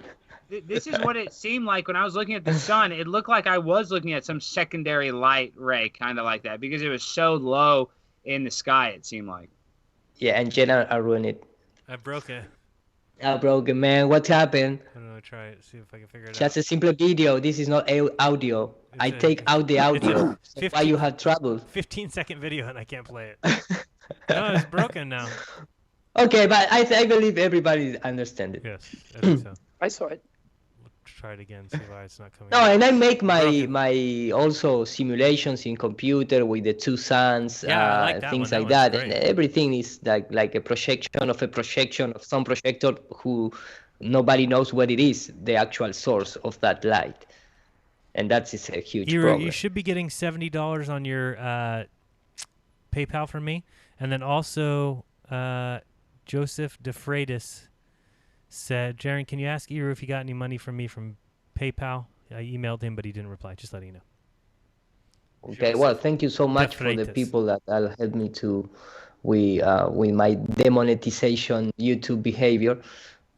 This is what it seemed like when I was looking at the sun. It looked like I was looking at some secondary light ray, kind of like that, because it was so low in the sky, it seemed like. Yeah, and Jenna, I ruined it. I broke it. I broke it, man. What happened? I don't know. Try it. See if I can figure it out. Just a simple video. This is not audio. I take out the audio. So why you have trouble? 15-second video and I can't play it. No, it's broken now. Okay, but I believe everybody understands it. Yes, I think so. I saw it. Try it again, see why it's not coming. No, and I make my also simulations in computer with the two suns, things like that, and everything is like a projection of some projector who nobody knows what it is, the actual source of that light, and that is a huge problem. You should be getting $70 on your PayPal from me, and then also Joseph DeFreitas said, Jaron, can you ask Eru if he got any money from me from PayPal? I emailed him, but he didn't reply. Just letting you know. Okay, well, thank you so much for the people that helped me with my demonetization YouTube behavior.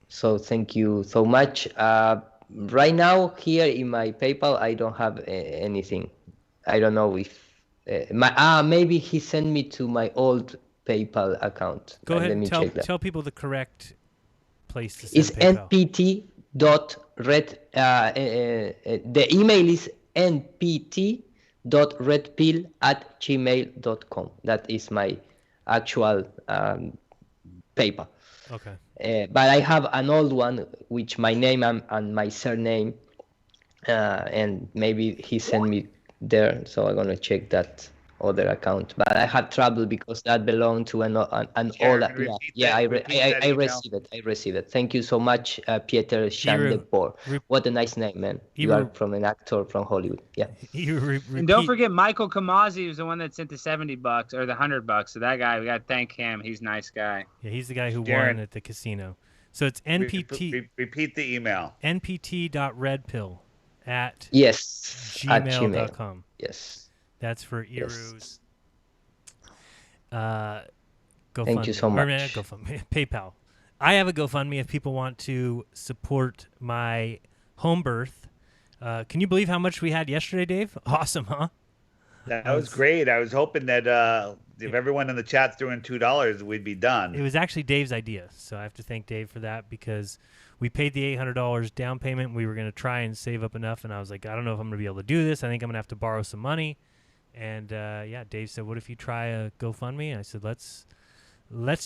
So thank you so much. Right now, here in my PayPal, I don't have anything. I don't know if maybe he sent me to my old PayPal account. Go ahead and tell people the correct place to send It's PayPal. npt.red. The email is npt.redpill@gmail.com. That is my actual PayPal. Okay. But I have an old one, which my name and my surname, and maybe he sent me there, so I'm gonna check that other account. But I had trouble because that belonged to an old. I receive it. I receive it. Thank you so much, Pieter Chandepor. What a nice name, man. You are from an actor from Hollywood. Yeah. And don't forget Michael Kamazi was the one that sent the $70 or the $100. So that guy, we got to thank him. He's a nice guy. Yeah, he's the guy who won at the casino. So it's NPT. Repeat the email. npt.redpill@gmail.com. Yes. That's for Iru's GoFundMe. Thank you so much. GoFundMe. PayPal. I have a GoFundMe if people want to support my home birth. Can you believe how much we had yesterday, Dave? Awesome, huh? That was great. I was hoping that if everyone in the chat threw in $2, we'd be done. It was actually Dave's idea, so I have to thank Dave for that because we paid the $800 down payment. We were going to try and save up enough, and I was like, I don't know if I'm going to be able to do this. I think I'm going to have to borrow some money. And, Dave said, what if you try a GoFundMe? And I said, let's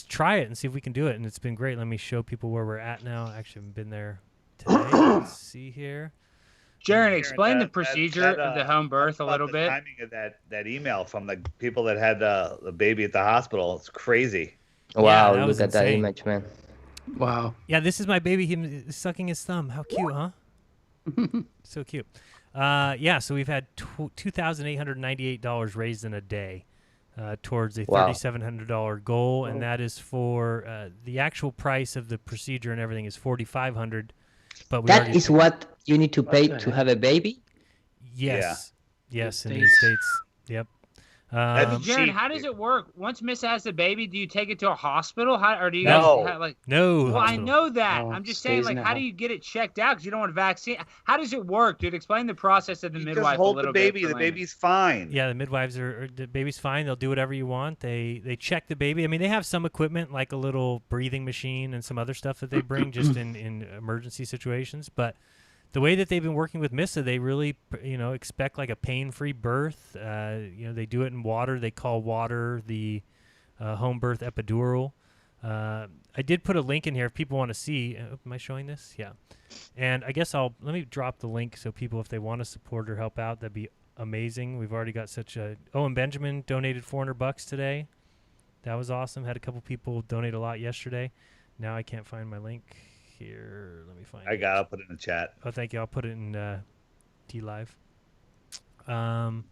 try it and see if we can do it. And it's been great. Let me show people where we're at now. I actually haven't been there today. Let's see here. Jaron, explain the procedure of the home birth a little bit. The timing of that email from the people that had the baby at the hospital. It's crazy. Wow, look at that image, man. Wow. Yeah, this is my baby. Him sucking his thumb. How cute, huh? So cute. So we've had $2,898 raised in a day towards a $3,700 goal, and that is for the actual price of the procedure and everything is $4,500. But that is what you need to pay to have a baby? Yes. Yeah. Yes, in the States. Yep. Jaron, how does it work? Once Miss has the baby, do you take it to a hospital? Or do you No. guys have, like? No. Well, I know that. No, I'm just saying, like, stays how do you get it checked out? Because you don't want a vaccine. How does it work, dude? Explain the process of the midwife Just hold a little the baby. bit. The baby's fine. Yeah, the midwives the baby's fine. They'll do whatever you want. They check the baby. I mean, they have some equipment like a little breathing machine and some other stuff that they bring just in emergency situations. But the way that they've been working with Missa, they really, expect like a pain-free birth. They do it in water. They call water the home birth epidural. I did put a link in here if people want to see. Am I showing this? Yeah. And I guess let me drop the link so people, if they want to support or help out, that'd be amazing. We've already got and Benjamin donated $400 today. That was awesome. Had a couple people donate a lot yesterday. Now I can't find my link. Here, let me find it. I'll put it in the chat. Oh, thank you. I'll put it in D-Live. Hold on,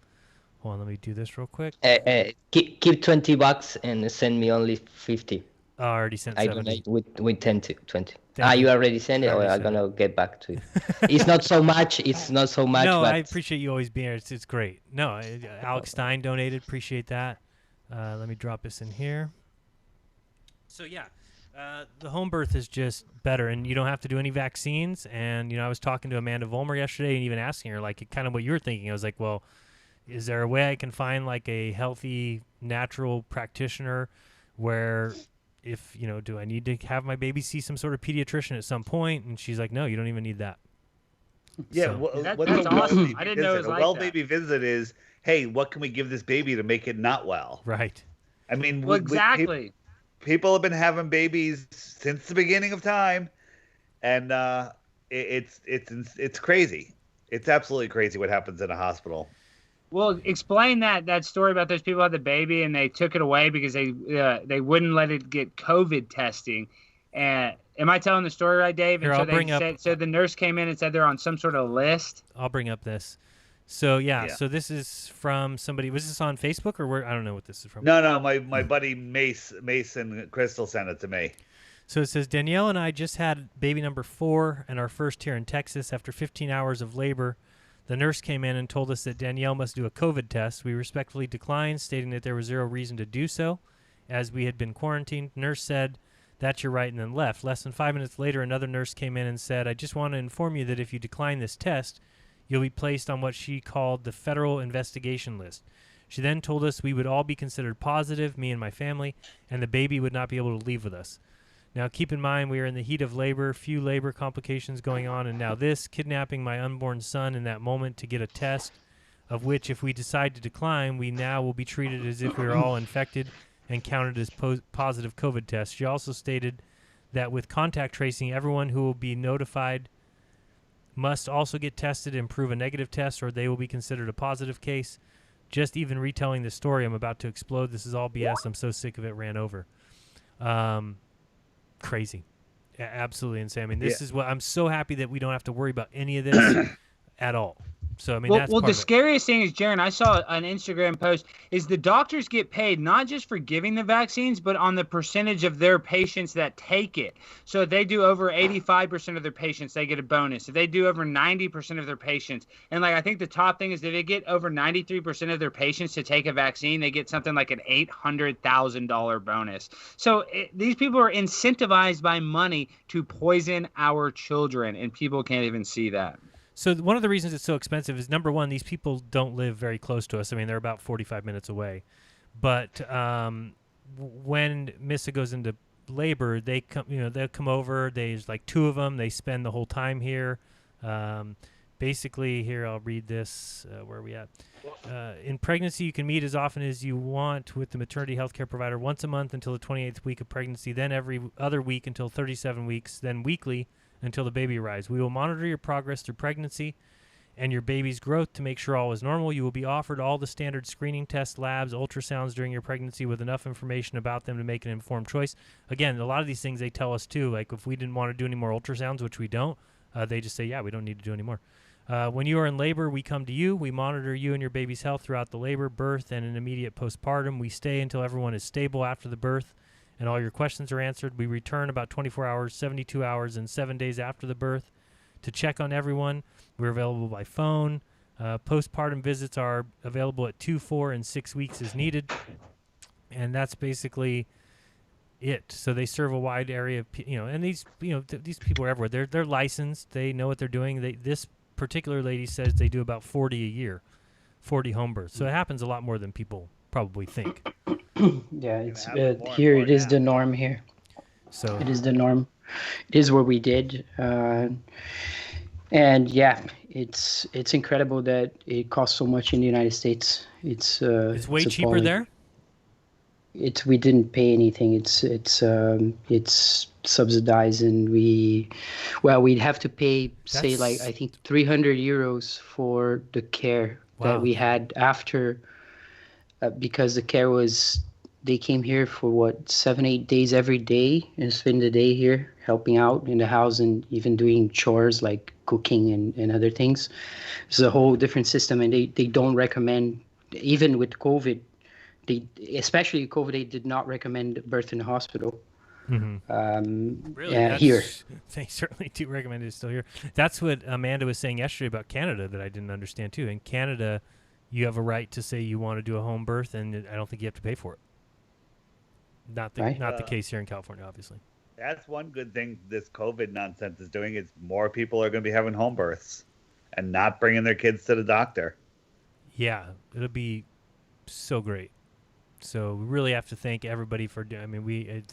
let me do this real quick. Keep $20 and send me only 50. I already sent 70. I donate with 10 to 20. You already sent it? I'm going to get back to you. It's not so much. It's not so much. No, but I appreciate you always being here. It's great. No, Alex Stein donated. Appreciate that. Let me drop this in here. So, yeah. The home birth is just better, and you don't have to do any vaccines. And, I was talking to Amanda Vollmer yesterday and even asking her, like, kind of what you were thinking. I was like, well, is there a way I can find, like, a healthy, natural practitioner where if, do I need to have my baby see some sort of pediatrician at some point? And she's like, no, you don't even need that. Yeah, So, that's awesome. I didn't know it was like that. Baby visit is, hey, what can we give this baby to make it not well? Right. I mean, exactly. People have been having babies since the beginning of time, and it's crazy. It's absolutely crazy what happens in a hospital. Well, explain that story about those people who had the baby and they took it away because they wouldn't let it get COVID testing. And am I telling the story right, Dave? Here, and so the nurse came in and said they're on some sort of list. I'll bring up this. So so this is from somebody. Was this on Facebook or where? I don't know what this is from. No, my buddy Mason Crystal sent it to me. So it says, Danielle and I just had baby number 4 and our first here in Texas. After 15 hours of labor, the nurse came in and told us that Danielle must do a COVID test. We respectfully declined, stating that there was zero reason to do so, as we had been quarantined. Nurse said, that's your right, and then left. Less than 5 minutes later, another nurse came in and said, I just want to inform you that if you decline this test, you'll be placed on what she called the federal investigation list. She then told us we would all be considered positive, me and my family, and the baby would not be able to leave with us. Now, keep in mind, we are in the heat of labor, few labor complications going on, and now this, kidnapping my unborn son in that moment to get a test, of which, if we decide to decline, we now will be treated as if we are all infected and counted as positive COVID tests. She also stated that with contact tracing, everyone who will be notified must also get tested and prove a negative test, or they will be considered a positive case. Just even retelling the story, I'm about to explode. This is all BS. I'm so sick of it. Ran over. Crazy. Absolutely insane. I mean, this is what I'm so happy that we don't have to worry about any of this at all. So, I mean, that's well, part the of it. scariest thing is, Jaron, I saw an Instagram post, is the doctors get paid not just for giving the vaccines, but on the percentage of their patients that take it. So if they do over 85% of their patients, they get a bonus. If they do over 90% of their patients, and like I think the top thing is if they get over 93% of their patients to take a vaccine, they get something like an $800,000 bonus. So these people are incentivized by money to poison our children, and people can't even see that. So one of the reasons it's so expensive is, number one, these people don't live very close to us. I mean, they're about 45 minutes away. But when Missa goes into labor, they come. They'll come over. There's like two of them. They spend the whole time here. Basically, here I'll read this. Where are we at? In pregnancy, you can meet as often as you want with the maternity health care provider once a month until the 28th week of pregnancy, then every other week until 37 weeks, then weekly until the baby arrives. We will monitor your progress through pregnancy and your baby's growth to make sure all is normal. You will be offered all the standard screening tests, labs, ultrasounds during your pregnancy with enough information about them to make an informed choice. Again, a lot of these things they tell us too, like if we didn't want to do any more ultrasounds, which we don't, they just say, yeah, we don't need to do any more. When you are in labor, we come to you. We monitor you and your baby's health throughout the labor, birth, and an immediate postpartum. We stay until everyone is stable after the birth and all your questions are answered. We return about 24 hours, 72 hours, and 7 days after the birth to check on everyone. We're available by phone. Postpartum visits are available at 2, 4, and 6 weeks as needed. And that's basically it. So they serve a wide area of, and these, these people are everywhere. They're licensed. They know what they're doing. This particular lady says they do about 40 a year, 40 home births. So it happens a lot more than people probably think. Yeah, it's here. It is the norm here. So it is the norm. It is what we did, and yeah, it's incredible that it costs so much in the United States. It's way cheaper there. We didn't pay anything. It's subsidized, and we'd have to pay say like I think 300 euros for the care that we had after. Because the care they came here for 7-8 days every day and spend the day here helping out in the house and even doing chores like cooking and other things. It's a whole different system, and they don't recommend, even with COVID, especially COVID, they did not recommend birth in the hospital. Mm-hmm. Really? Here. They certainly do recommend it still here. That's what Amanda was saying yesterday about Canada that I didn't understand too. In Canada, you have a right to say you want to do a home birth, and I don't think you have to pay for it. Not the case here in California, obviously. That's one good thing this COVID nonsense is doing is more people are going to be having home births and not bringing their kids to the doctor. Yeah, it'll be so great. So we really have to thank everybody for doing. I mean,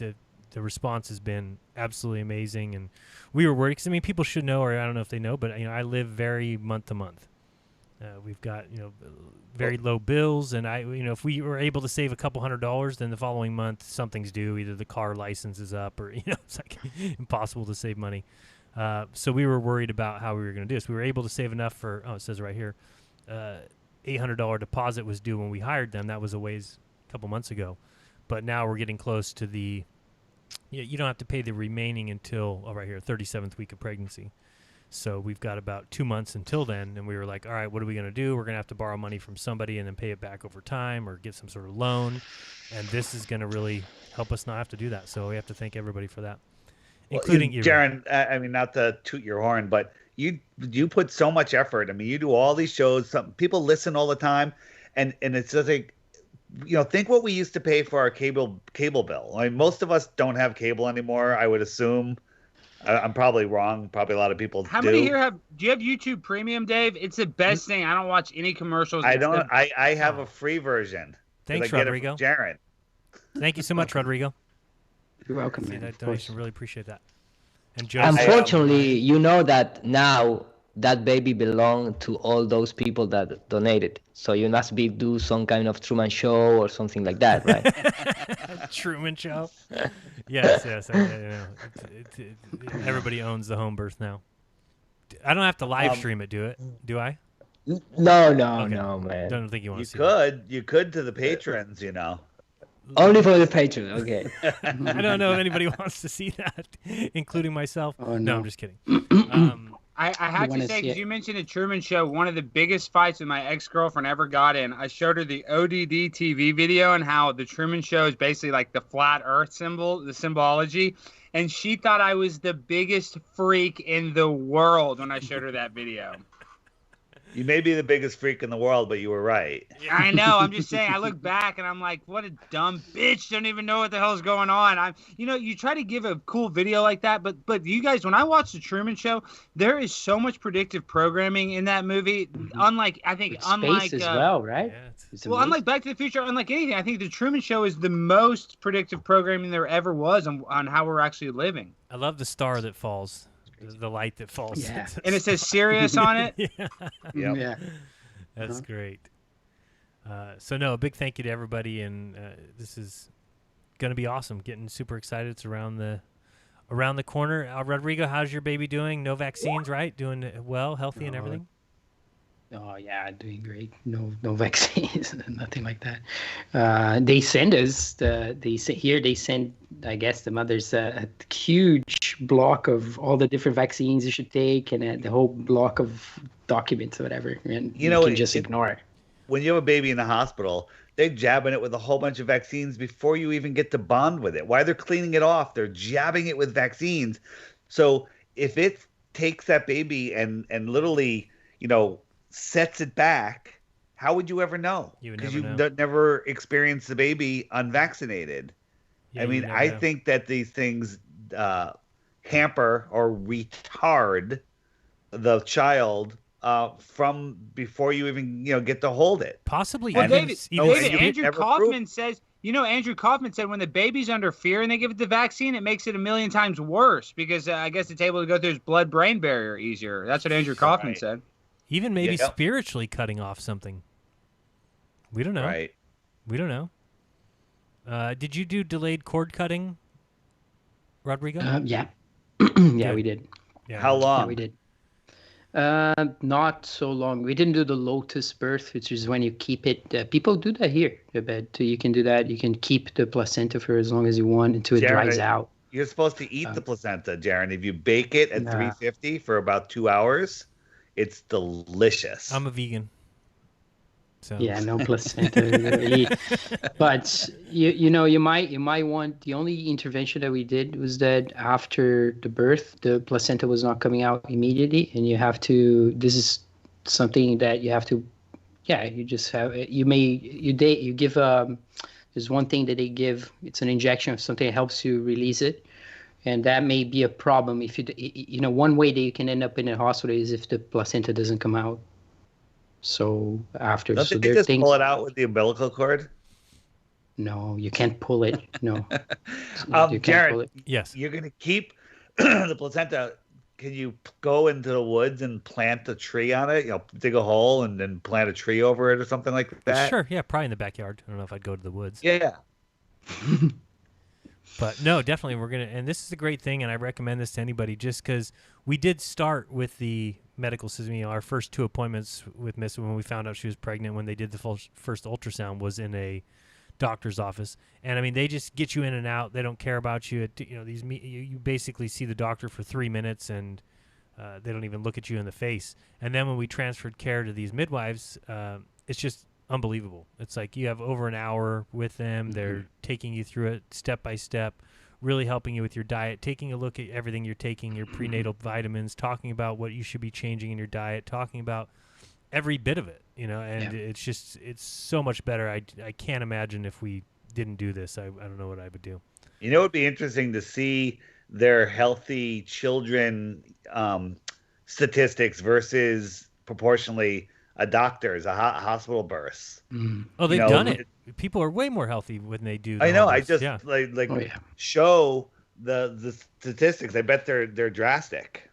the response has been absolutely amazing, and we were worried because people should know, or I don't know if they know, but I live very month to month. We've got very low bills, and if we were able to save a couple $100, then the following month something's due. Either the car license is up, or it's like impossible to save money. So we were worried about how we were going to do this. We were able to save enough for it says right here, $800 deposit was due when we hired them. That was a couple months ago, but now we're getting close to the. You don't have to pay the remaining until right here, 37th week of pregnancy. So we've got about 2 months until then, and we were like, all right, what are we going to do? We're going to have to borrow money from somebody and then pay it back over time or get some sort of loan, and this is going to really help us not have to do that. So we have to thank everybody for that, including you. Jaron, I mean, not to toot your horn, but you put so much effort. I mean, you do all these shows. Some people listen all the time, and it's just like, think what we used to pay for our cable bill. I mean, most of us don't have cable anymore, I would assume. I'm probably wrong. Probably a lot of people do. How many here do you have YouTube Premium, Dave? It's the best thing. I don't watch any commercials. I don't. I have a free version. Thanks, Rodrigo. Jaron. Thank you so much, Rodrigo. You're welcome, See man. that Of course. donation. Really appreciate that. And Joe, Unfortunately, you know that now that baby belonged to all those people that donated. So you must do some kind of Truman Show or something like that, right? Truman Show. Yes. I know. Everybody owns the home birth now. I don't have to live stream it, do I? No, Okay. man. Don't think you want You to see could. You could to the patrons, you know. Only for the patron, okay. I don't know if anybody wants to see that, including myself. Oh, no, no. I'm just kidding. I have to wanna say, see because it. you mentioned the Truman Show, one of the biggest fights that my ex-girlfriend ever got in, I showed her the ODD TV video and how the Truman Show is basically like the flat earth symbol, the symbology. And she thought I was the biggest freak in the world when I showed her that video. You may be the biggest freak in the world, but you were right. I know. I'm just saying. I look back and I'm like, what a dumb bitch! Don't even know what the hell's going on. You try to give a cool video like that, but you guys, when I watch the Truman Show, there is so much predictive programming in that movie. Unlike, I think, With unlike space as well, right? It's well, amazing. unlike Back to the Future, unlike anything, I think the Truman Show is the most predictive programming there ever was on how we're actually living. I love the star that falls, the light that falls. Yeah. And it says Sirius on it. Yeah. Yep. Yeah. That's great. So no, a big thank you to everybody, and this is going to be awesome. Getting super excited. It's around the corner. Rodrigo, how's your baby doing? No vaccines, right? Doing well, healthy, and everything. Oh yeah, doing great. No vaccines, nothing like that. They send us they send. I guess the mother's a huge block of all the different vaccines you should take, and the whole block of documents or whatever. And you can just ignore it. When you have a baby in the hospital, they're jabbing it with a whole bunch of vaccines before you even get to bond with it. While they're cleaning it off, they're jabbing it with vaccines. So if it takes that baby and literally, sets it back, how would you ever know? Because you've never experienced the baby unvaccinated. Yeah, I mean, I think that these things hamper or retard the child from before you even get to hold it. Possibly. Well, even, David, Andrew Kaufman says. Andrew Kaufman said when the baby's under fear and they give it the vaccine, it makes it a million times worse because I guess it's able to go through his blood-brain barrier easier. That's what Andrew Kaufman said. Even maybe spiritually cutting off something. We don't know. Right. We don't know. Did you do delayed cord cutting, Rodrigo? Yeah. Yeah, we did. Yeah. How long? Yeah, we did. Not so long. We didn't do the lotus birth, which is when you keep it. People do that here, but you can do that. You can keep the placenta for as long as you want until it dries out. You're supposed to eat the placenta, Jaron. If you bake it at 350 for about 2 hours, it's delicious. I'm a vegan. So. Yeah, no placenta. But you might want. The only intervention that we did was that after the birth, the placenta was not coming out immediately, and you have to. This is something that you have to. Yeah, you just have. You give. There's one thing that they give. It's an injection of something that helps you release it, and that may be a problem if you. One way that you can end up in a hospital is if the placenta doesn't come out. So after, Don't they just pull it out with the umbilical cord? No, you can't pull it. No. You can't Jared, pull it. Yes. You're going to keep the placenta. Can you go into the woods and plant a tree on it? Dig a hole and then plant a tree over it or something like that? Sure. Yeah, probably in the backyard. I don't know if I'd go to the woods. Yeah. But no, definitely we're going to, and this is a great thing, and I recommend this to anybody just because we did start with the medical system. Our first 2 appointments with Miss when we found out she was pregnant, when they did the first ultrasound, was in a doctor's office. And I mean, they just get you in and out. They don't care about you. You basically see the doctor for 3 minutes, and they don't even look at you in the face. And then when we transferred care to these midwives, it's just unbelievable. It's like you have over an hour with them. Mm-hmm. They're taking you through it step by step, really helping you with your diet, taking a look at everything you're taking, your prenatal vitamins, talking about what you should be changing in your diet, talking about every bit of it, and it's so much better. I can't imagine if we didn't do this. I don't know what I would do. It would be interesting to see their healthy children statistics versus proportionally doctor's, hospital births. Oh, they've done it. People are way more healthy when they do. I know. I births. just yeah. show the statistics. I bet they're drastic.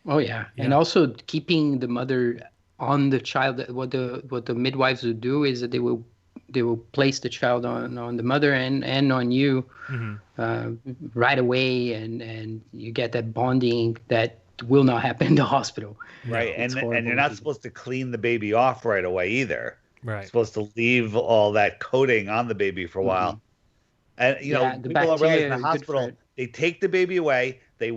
Oh yeah, and also keeping the mother on the child. What the midwives would do is that they will place the child on the mother and on you right away, and you get that bonding that will not happen in the hospital. Right, and you're not supposed to clean the baby off right away either. Right, you're supposed to leave all that coating on the baby for a while. And people don't realize in the hospital they take the baby away, they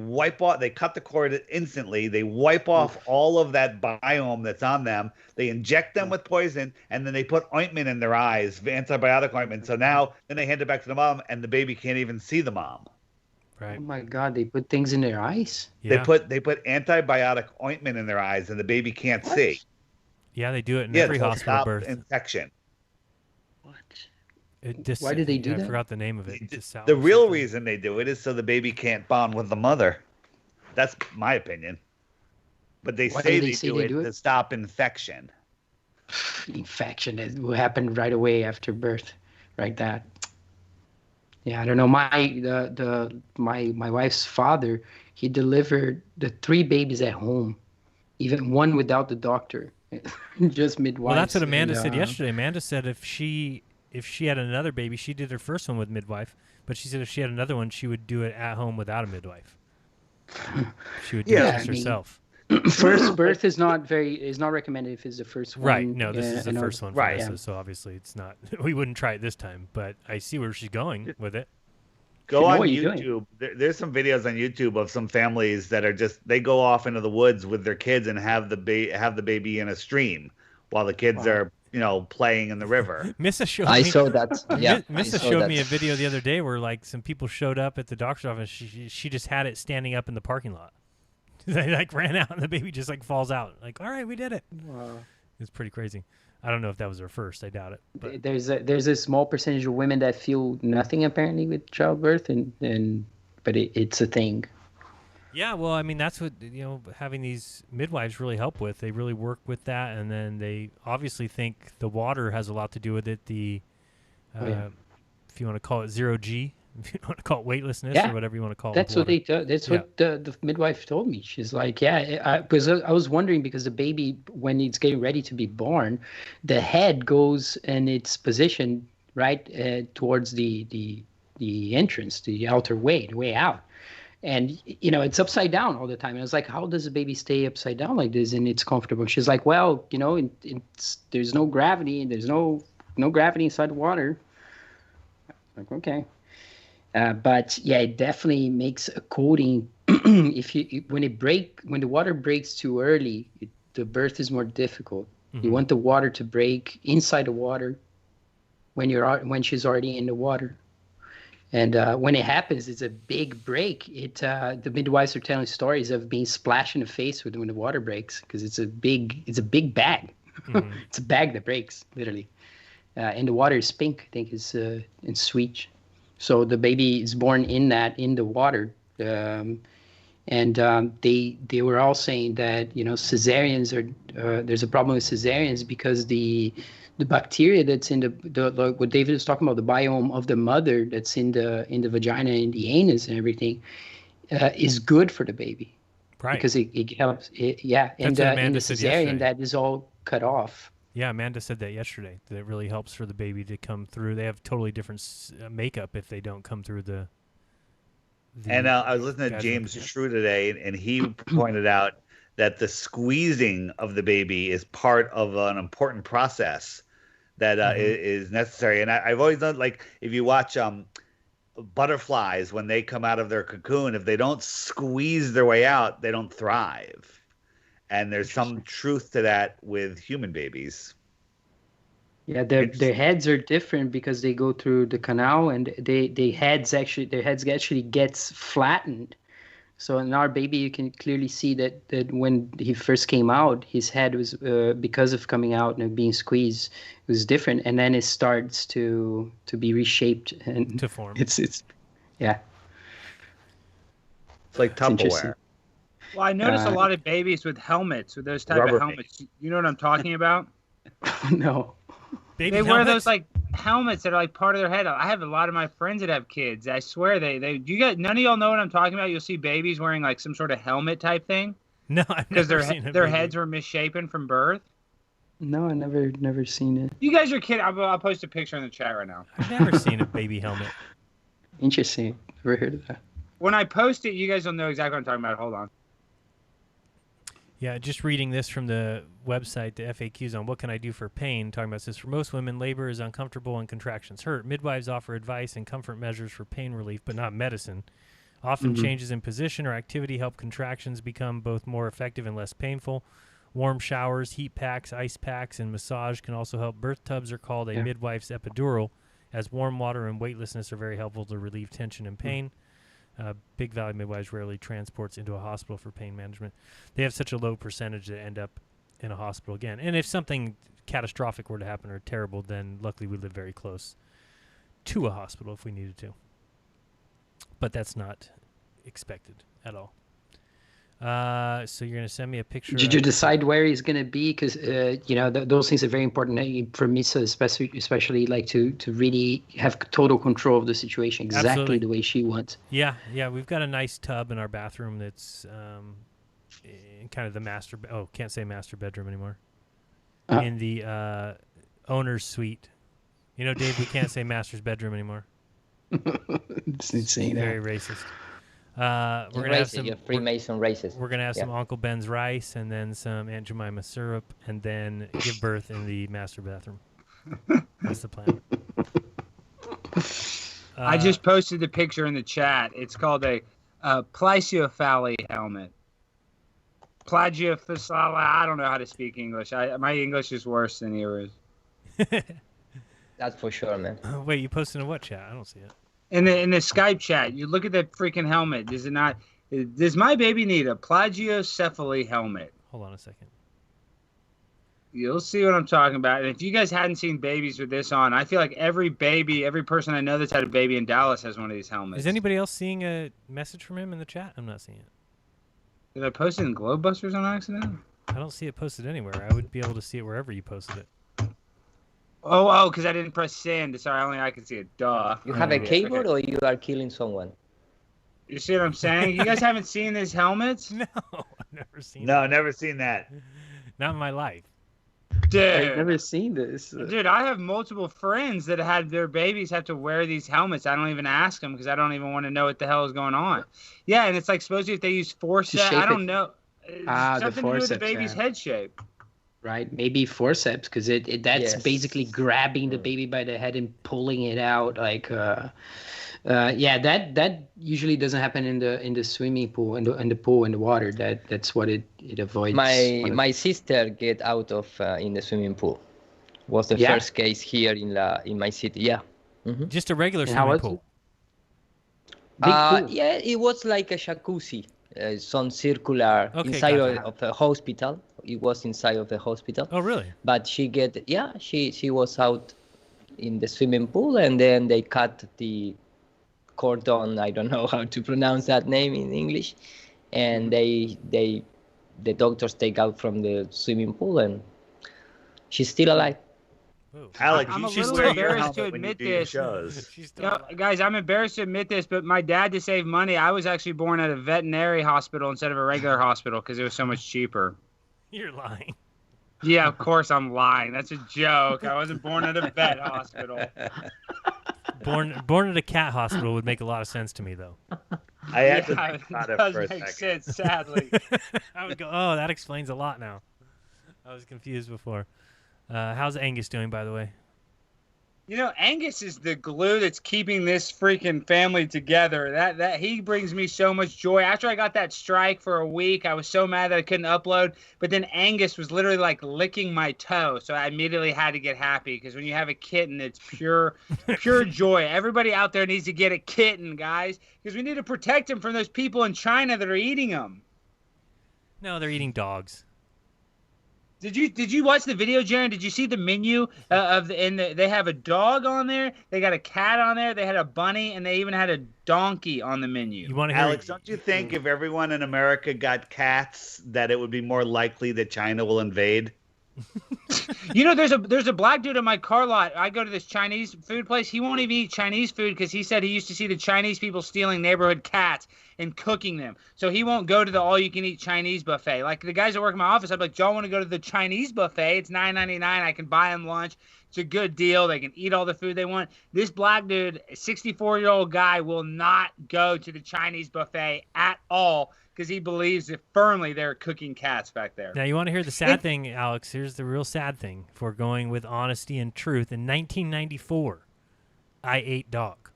cut the cord instantly, they wipe off all of that biome that's on them, they inject them with poison, and then they put ointment in their eyes, antibiotic ointment. So now then they hand it back to the mom, and the baby can't even see the mom. Right. Oh my God, they put things in their eyes? Yeah. They put antibiotic ointment in their eyes, and the baby can't see. Yeah, they do it in every hospital birth. Infection. Why did they do that? I forgot the name of it. The real reason they do it is so the baby can't bond with the mother. That's my opinion. But they say they do it to stop infection. Infection, it will happen right away after birth, like that. Yeah, I don't know. My wife's father, he delivered the 3 babies at home, even one without the doctor, just midwives. Well, that's what Amanda said yesterday. Amanda said if she had another baby, she did her first one with midwife, but she said if she had another one, she would do it at home without a midwife. She would do it just herself. First birth is not recommended if it's the first one. Right. No, this is the first one for Alyssa, so obviously it's not. We wouldn't try it this time, but I see where she's going with it. Go on YouTube. There's some videos on YouTube of some families that are they go off into the woods with their kids and have the baby in a stream while the kids are playing in the river. Missa showed I saw that. Yeah, Missa showed me a video the other day where some people showed up at the doctor's office. She just had it standing up in the parking lot. They ran out and the baby just falls out. All right, we did it. Wow. It's pretty crazy. I don't know if that was her first. I doubt it. But there's a small percentage of women that feel nothing apparently with childbirth, but it's a thing. Yeah, well, I mean that's what having these midwives really help with. They really work with that, and then they obviously think the water has a lot to do with it. If you want to call it 0G. If you want to call it weightlessness or whatever you want to call it. That's what what the midwife told me. She's like, because I was wondering because the baby, when it's getting ready to be born, the head goes in its position right towards the entrance, the outer way, the way out. And, it's upside down all the time. And I was like, how does a baby stay upside down like this and it's comfortable? She's like, well, there's no gravity. There's no gravity inside the water. I'm like, okay. But yeah, it definitely makes a coating. When the water breaks too early, the birth is more difficult. Mm-hmm. You want the water to break inside the water when she's already in the water. And when it happens, it's a big break. The midwives are telling stories of being splashed in the face when the water breaks because it's a big bag. Mm-hmm. It's a bag that breaks literally, and the water is pink. I think it's sweet. So the baby is born in the water, and they were all saying that cesareans are there's a problem with cesareans because the bacteria that's in the what David was talking about, the biome of the mother that's in the vagina and the anus and everything is good for the baby, right? Because it helps. And in the cesarean that is all cut off. Yeah, Amanda said that yesterday, that it really helps for the baby to come through. They have totally different makeup if they don't come through the and I was listening to James True today, and he pointed out that the squeezing of the baby is part of an important process that is necessary. And I've always done, if you watch butterflies, when they come out of their cocoon, if they don't squeeze their way out, they don't thrive. And there's some truth to that with human babies. Yeah, their heads are different because they go through the canal, and their heads actually gets flattened. So in our baby, you can clearly see that when he first came out, his head was because of coming out and being squeezed, it was different, and then it starts to be reshaped and to form. It's yeah. It's like Tupperware. Well, I notice a lot of babies with helmets, with those type Rubber of helmets. You know what I'm talking about? No. Baby They wear helmets? those like helmets that are like part of their head. I have a lot of my friends that have kids. I swear you guys, none of y'all know what I'm talking about. You'll see babies wearing like some sort of helmet type thing No, I've because never seen a their baby. heads were misshapen from birth. No, I never seen it. You guys are kidding. I'll post a picture in the chat right now. I've never seen a baby helmet. Interesting. Never heard of that. When I post it, you guys will know exactly what I'm talking about. Hold on. Yeah, just reading this from the website, the FAQs on what can I do for pain, talking about this. For most women, labor is uncomfortable and contractions hurt. Midwives offer advice and comfort measures for pain relief, but not medicine. Often changes in position or activity help contractions become both more effective and less painful. Warm showers, heat packs, ice packs, and massage can also help. Birth tubs are called a midwife's epidural, as warm water and weightlessness are very helpful to relieve tension and pain. Big Valley Midwives rarely transports into a hospital for pain management. They have such a low percentage that end up in a hospital again. And if something catastrophic were to happen or terrible, then luckily we live very close to a hospital if we needed to. But that's not expected at all. So you're going to send me a picture. Did you decide where he's going to be? Because those things are very important for me. So especially like to really have total control of the situation, exactly Absolutely. the way she wants. Yeah. We've got a nice tub in our bathroom that's in kind of the master. Can't say master bedroom anymore. In the owner's suite. You know, Dave, we can't say master's bedroom anymore. It's insane. Very racist. We're gonna have some Freemason races. We're gonna have some Uncle Ben's rice and then some Aunt Jemima syrup, and then give birth in the master bathroom. That's the plan. I just posted the picture in the chat. It's called a plagiocephaly helmet. Plagiocephaly. I don't know how to speak English. My English is worse than yours. That's for sure, man. Wait, you posted in what chat? I don't see it. In the Skype chat, you look at the freaking helmet. Does it not? Does my baby need a plagiocephaly helmet? Hold on a second. You'll see what I'm talking about. And if you guys hadn't seen babies with this on, I feel like every person I know that's had a baby in Dallas has one of these helmets. Is anybody else seeing a message from him in the chat? I'm not seeing it. Did I post it in Globebusters on accident? I don't see it posted anywhere. I would be able to see it wherever you posted it. Oh, because I didn't press send. Sorry, only I can see it. Duh. You have a keyboard or you are killing someone? You see what I'm saying? You guys haven't seen these helmets? No, I've never seen No, never seen that. Not in my life. Dude. I've never seen this. Dude, I have multiple friends that had their babies have to wear these helmets. I don't even ask them because I don't even want to know what the hell is going on. Yeah, and it's like supposedly if they use forceps, I don't know. Something to do with the baby's head shape. Right, maybe forceps, because that's basically grabbing the baby by the head and pulling it out. Like, that usually doesn't happen in the swimming pool, in the water. That's what it avoids. My sister get out of in the swimming pool. Was the first case here in my city. Yeah. Mm-hmm. Just a regular swimming pool. Big pool. Yeah, it was like a jacuzzi, some circular inside of a hospital. It was inside of the hospital. Oh, really? But she was out in the swimming pool, and then they cut the cordon. I don't know how to pronounce that name in English, and the doctors take out from the swimming pool, and she's still alive. Alex, I'm a little embarrassed to admit this. Guys, I'm embarrassed to admit this, but my dad, to save money, I was actually born at a veterinary hospital instead of a regular hospital because it was so much cheaper. You're lying. Yeah, of course I'm lying. That's a joke. I wasn't born at a vet hospital. Born at a cat hospital would make a lot of sense to me, though. I had to think about it for a make second. sense, sadly. I would go, oh, that explains a lot now. I was confused before. How's Angus doing, by the way? You know, Angus is the glue that's keeping this freaking family together. That he brings me so much joy. After I got that strike for a week, I was so mad that I couldn't upload. But then Angus was literally like licking my toe, so I immediately had to get happy because when you have a kitten, it's pure joy. Everybody out there needs to get a kitten, guys, because we need to protect them from those people in China that are eating them. No, they're eating dogs. Did you watch the video, Jaron? Did you see the menu they have a dog on there, they got a cat on there, they had a bunny, and they even had a donkey on the menu. You want to hear? Alex, don't you think if everyone in America got cats, that it would be more likely that China will invade? There's a black dude in my car lot. I go to this Chinese food place. He won't even eat Chinese food because he said he used to see the Chinese people stealing neighborhood cats and cooking them. So he won't go to the all-you-can-eat Chinese buffet. Like the guys that work in my office, I'm like, y'all want to go to the Chinese buffet? It's $9.99. I can buy them lunch. It's a good deal. They can eat all the food they want. This black dude, a 64-year-old guy, will not go to the Chinese buffet at all because he believes that firmly they're cooking cats back there. Now, you want to hear the sad thing, Alex? Here's the real sad thing. If we're going with honesty and truth, in 1994, I ate dog.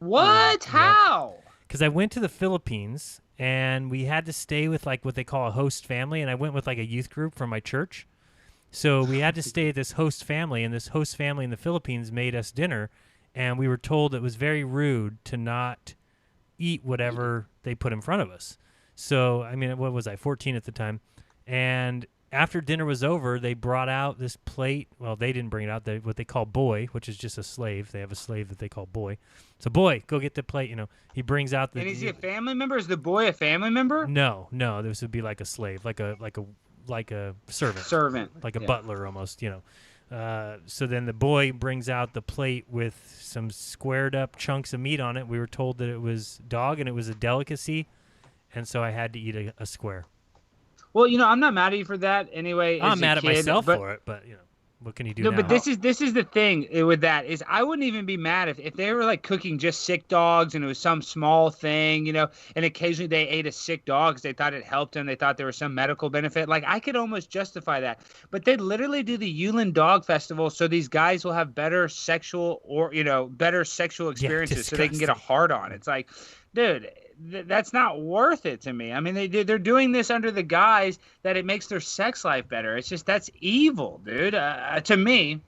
What? How? Because I went to the Philippines, and we had to stay with, like, what they call a host family, and I went with, like, a youth group from my church. So we had to stay at this host family, and this host family in the Philippines made us dinner, and we were told it was very rude to not eat whatever they put in front of us. So, I mean, what was I, 14 at the time? And after dinner was over, they brought out this plate. Well, they didn't bring it out. What they call boy, which is just a slave. They have a slave that they call boy. So, boy, go get the plate. You know, he brings out the. And is he a family member? Is the boy a family member? No. This would be like a slave, like a servant, like a butler almost. You know. So then the boy brings out the plate with some squared up chunks of meat on it. We were told that it was dog and it was a delicacy. And so I had to eat a square. Well, you know, I'm not mad at you for that anyway. I'm mad at myself for it, but, you know, what can you do now? But this is the thing with that is I wouldn't even be mad if they were like cooking just sick dogs and it was some small thing, you know, and occasionally they ate a sick dog because they thought it helped them. They thought there was some medical benefit. Like I could almost justify that. But they literally do the Yulin Dog Festival so these guys will have better sexual experiences so they can get a hard on. It's like, dude, that's not worth it to me. I mean, they're doing this under the guise that it makes their sex life better. It's just that's evil, dude, to me.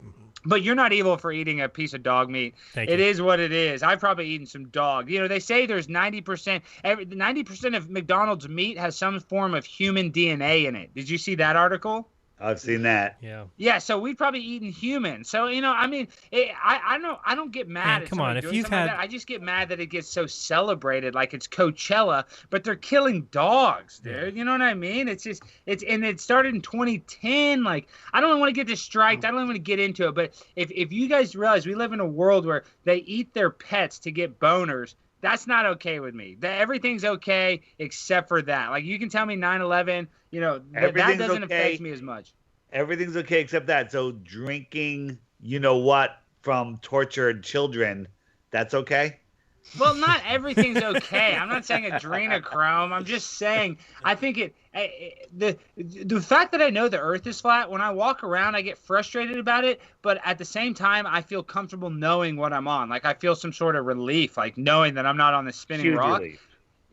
But you're not evil for eating a piece of dog meat. It is what it is. I've probably eaten some dog. You know, they say there's 90% of McDonald's meat has some form of human DNA in it. Did you see that article? I've seen that. Yeah. So we've probably eaten human. So you know, I mean, I don't get mad at somebody doing something like that. I just get mad that it gets so celebrated, like it's Coachella, but they're killing dogs, dude. You know what I mean? It's it started in 2010. Like I don't want to get distracted. I don't even want to get into it. But if you guys realize we live in a world where they eat their pets to get boners. That's not okay with me. Everything's okay except for that. Like you can tell me 9/11, you know, that doesn't affect me as much. Everything's okay except that. So drinking, you know what, from tortured children, that's okay? Well, not everything's okay. I'm not saying adrenochrome. I'm just saying I think the fact that I know the Earth is flat, when I walk around, I get frustrated about it. But at the same time, I feel comfortable knowing what I'm on. Like I feel some sort of relief, like knowing that I'm not on this spinning rock. Relief.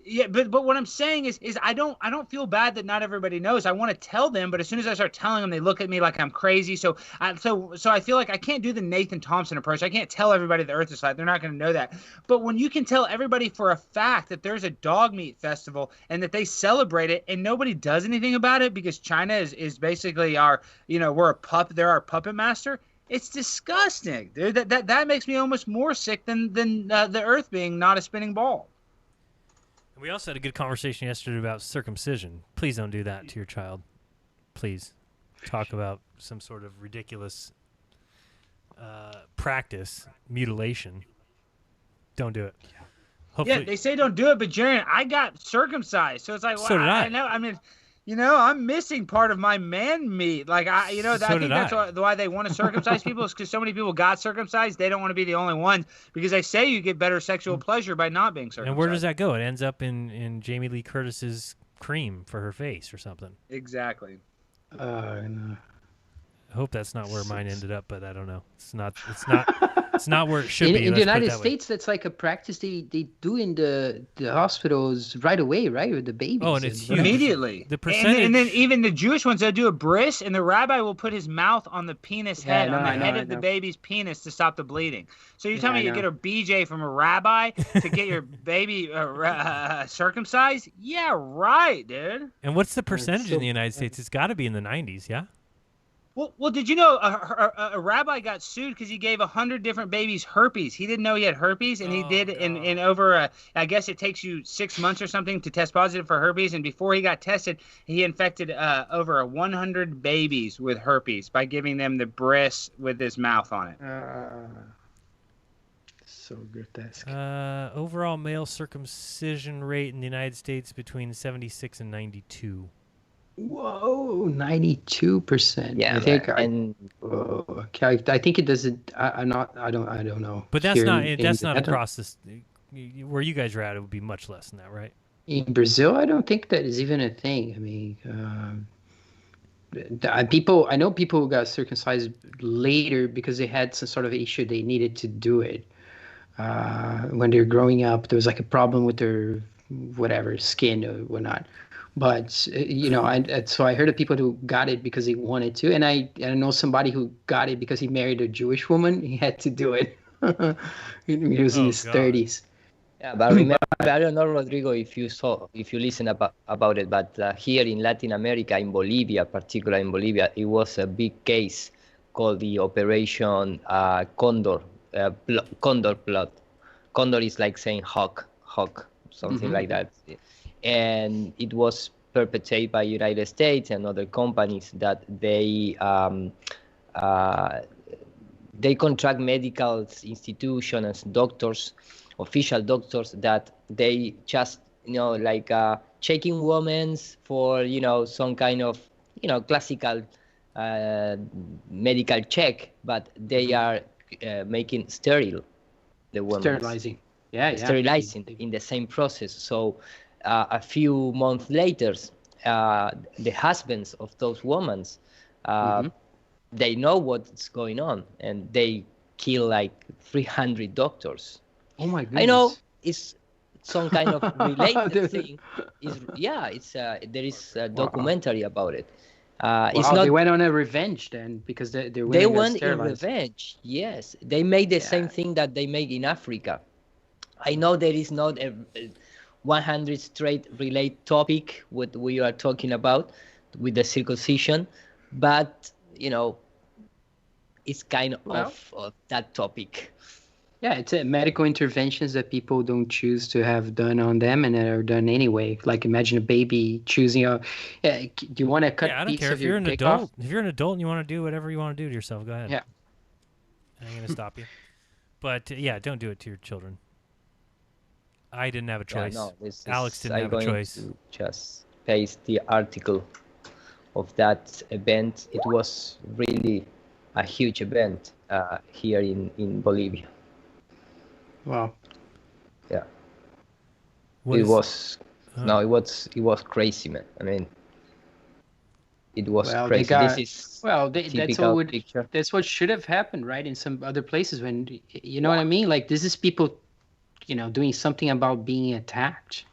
Yeah, but what I'm saying is I don't feel bad that not everybody knows. I want to tell them, but as soon as I start telling them, they look at me like I'm crazy. So I feel like I can't do the Nathan Thompson approach. I can't tell everybody the Earth is flat. They're not going to know that. But when you can tell everybody for a fact that there's a dog meat festival and that they celebrate it and nobody does anything about it because China is basically our, you know, they're our puppet master. It's disgusting, dude. That makes me almost more sick than the Earth being not a spinning ball. We also had a good conversation yesterday about circumcision. Please don't do that to your child. Please. Talk about some sort of ridiculous practice, mutilation. Don't do it. Hopefully. Yeah, they say don't do it, but Jaron, I got circumcised. So it's like, so did I. know. I mean, you know, I'm missing part of my man meat. Like, I think that's why they want to circumcise people is because so many people got circumcised. They don't want to be the only ones because they say you get better sexual pleasure by not being circumcised. And where does that go? It ends up in Jamie Lee Curtis's cream for her face or something. Exactly. No. I hope that's not where mine ended up, but I don't know. It's not. It's not where it should be. In the Let's put it United that way. States, that's like a practice they do in the hospitals right away, right, with the babies. Oh, and it's huge. Immediately. The percentage. And then even the Jewish ones, they'll do a bris, and the rabbi will put his mouth on the penis Yeah, head, I on the know, head I of the know. baby's penis to stop the bleeding. So you're telling Yeah, me I you get know. a BJ from a rabbi to get your baby circumcised? Yeah, right, dude. And what's the percentage so in the United States? It's got to be in the 90s, yeah? Well, did you know a rabbi got sued because he gave 100 different babies herpes? He didn't know he had herpes, and he did in over I guess it takes you 6 months or something to test positive for herpes. And before he got tested, he infected over 100 babies with herpes by giving them the bris with his mouth on it. So grotesque. Overall male circumcision rate in the United States between 76 and 92. Whoa, 92%. Yeah, I think and okay, I think it doesn't. I don't know. But that's Here not in that's the not Netherlands. across this. Where you guys are at, it would be much less than that, right? In Brazil. I don't think that is even a thing. I mean, I know people who got circumcised later because they had some sort of issue. They needed to do it when they're growing up. There was like a problem with their whatever skin or whatnot. But so I heard of people who got it because they wanted to, and I know somebody who got it because he married a Jewish woman. He had to do it. He was in his 30s. yeah, but remember, I don't know, Rodrigo, if you listen about it, but here in Latin America, in Bolivia, particularly in Bolivia, it was a big case called the Operation Condor, Condor Blood. Condor is like saying hawk, something like that. And it was perpetrated by United States and other companies that they contract medical institutions, doctors, official doctors, that they just checking women for some kind of classical medical check, but they are making sterile the women. Sterilizing. Yeah. Sterilizing in the same process. So a few months later, the husbands of those women, they know what's going on, and they kill like 300 doctors. Oh my goodness. I know it's some kind of related thing. There is a documentary about it. It's not. They went on a revenge then because they went in revenge. Yes, they made the same thing that they make in Africa. I know there is not a 100 straight relate topic what we are talking about with the circumcision, but it's kind of that topic. Yeah, it's medical interventions that people don't choose to have done on them and are done anyway. Like imagine a baby choosing do you want to cut I don't piece care of if you're your an dick adult. off? If you're an adult and you want to do whatever you want to do to yourself, go ahead. Yeah. I ain't gonna stop you. But don't do it to your children. I didn't have a choice. Alex didn't have a choice. To just paste the article of that event. It was really a huge event here in Bolivia. Wow. Yeah. It was crazy, man. I mean, it was crazy. That's what should have happened, right? In some other places, when what I mean. Like this is people, doing something about being attacked.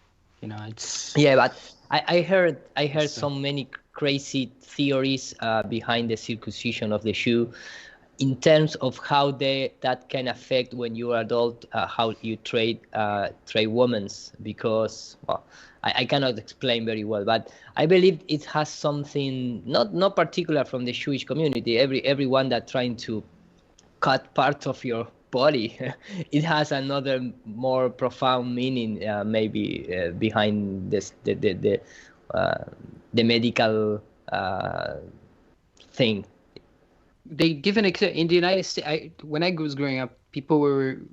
It's but I heard so many crazy theories behind the circumcision of the shoe, in terms of how that can affect when you are adult, how you trade women, because I cannot explain very well, but I believe it has something not particular from the Jewish community. Everyone that trying to cut part of your body, it has another more profound meaning, maybe behind this the medical thing. They give in the United States. When I was growing up, people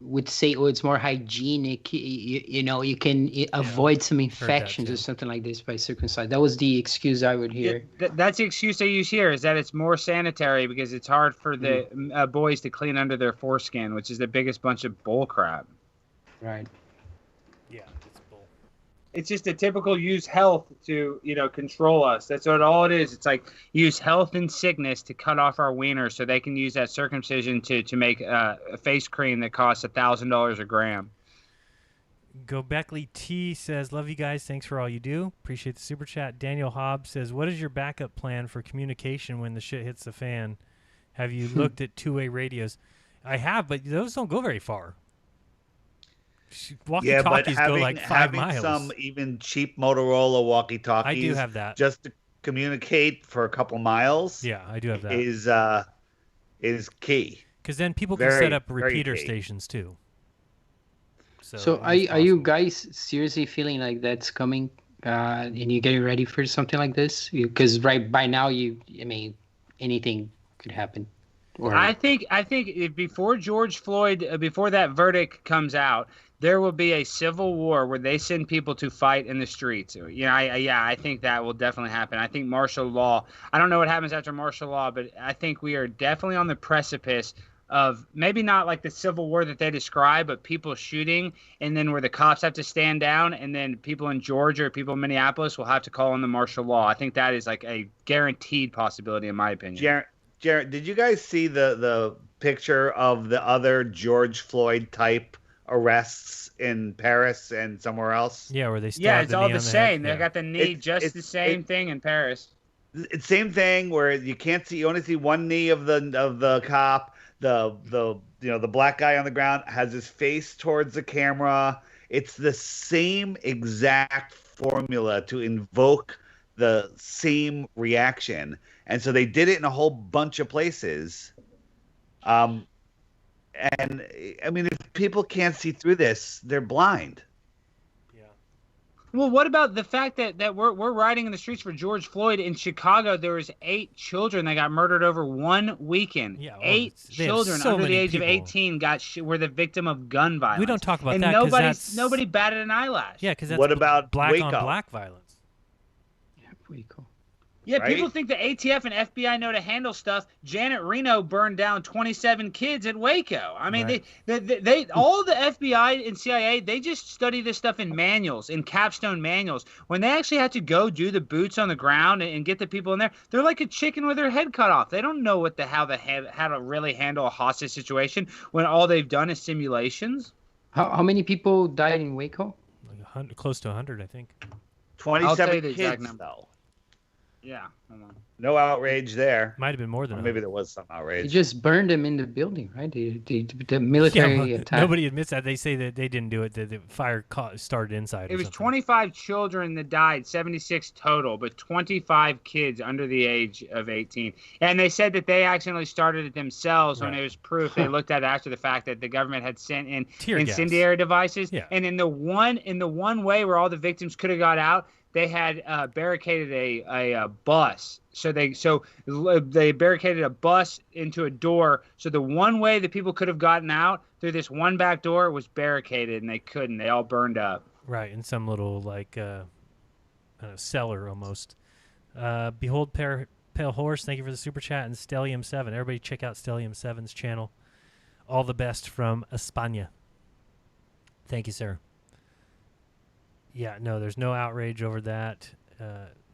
would say, "Oh, it's more hygienic. You can avoid some infections or something like this by circumcising." That was the excuse I would hear. That's the excuse they use here, is that it's more sanitary because it's hard for the boys to clean under their foreskin, which is the biggest bunch of bull crap. Right. Yeah, it's bull. It's just a typical use health to, control us. That's what all it is. It's like use health and sickness to cut off our wieners so they can use that circumcision to make a face cream that costs $1,000 a gram. Go Beckley T says, love you guys. Thanks for all you do. Appreciate the super chat. Daniel Hobbs says, what is your backup plan for communication when the shit hits the fan? Have you looked at two-way radios? I have, but those don't go very far. Walkie-talkies go like 5 miles. Having some even cheap Motorola walkie-talkies. I do have that. Just to communicate for a couple miles. Yeah, I do have that. Is key. Because then people can set up repeater stations too. So are you guys seriously feeling like that's coming, and you're getting ready for something like this? Because right by now, anything could happen. Or... I think if before George Floyd, before that verdict comes out, there will be a civil war where they send people to fight in the streets. I think that will definitely happen. I think martial law. I don't know what happens after martial law, but I think we are definitely on the precipice of maybe not like the civil war that they describe, but people shooting, and then where the cops have to stand down, and then people in Georgia or people in Minneapolis will have to call on the martial law. I think that is like a guaranteed possibility in my opinion. Jared, did you guys see the picture of the other George Floyd type arrests in Paris and somewhere else? Yeah, where they it's all the same. They got the knee, it's the same thing in Paris. It's same thing where you can't see. You only see one knee of the cop. The black guy on the ground has his face towards the camera. It's the same exact formula to invoke the same reaction. And so they did it in a whole bunch of places. And I mean, if people can't see through this, they're blind. Well, what about the fact that we're riding in the streets for George Floyd in Chicago? There was 8 children that got murdered over one weekend. Yeah, 8 children under the age of 18 were the victim of gun violence. We don't talk about and that. Nobody batted an eyelash. Yeah, because that's what about black Waco? on black violence. Yeah, Waco. Yeah, right? People think the ATF and FBI know to handle stuff. Janet Reno burned down 27 kids at Waco. I mean, right. they all the FBI and CIA, they just study this stuff in manuals, in capstone manuals. When they actually have to go do the boots on the ground and get the people in there, they're like a chicken with their head cut off. They don't know how to really handle a hostage situation when all they've done is simulations. How many people died in Waco? Like close to 100, I think. 27 kids, though. Yeah. Hold on. No outrage there. Might have been more than maybe there was some outrage. They just burned them in the building, right? The military attack. Nobody admits that. They say that they didn't do it. The fire started inside. It was 25 children that died, 76 total, but 25 kids under the age of 18. And they said that they accidentally started it themselves when it was proof. They looked at it after the fact that the government had sent in incendiary devices. Yeah. And in the one way where all the victims could have got out, they had barricaded a bus. So they barricaded a bus into a door. So the one way that people could have gotten out through this one back door was barricaded, and they couldn't. They all burned up. Right, in some little cellar almost. Behold Pale Horse, thank you for the super chat, and Stellium7. Everybody check out Stellium7's channel. All the best from España. Thank you, sir. Yeah, no, there's no outrage over that.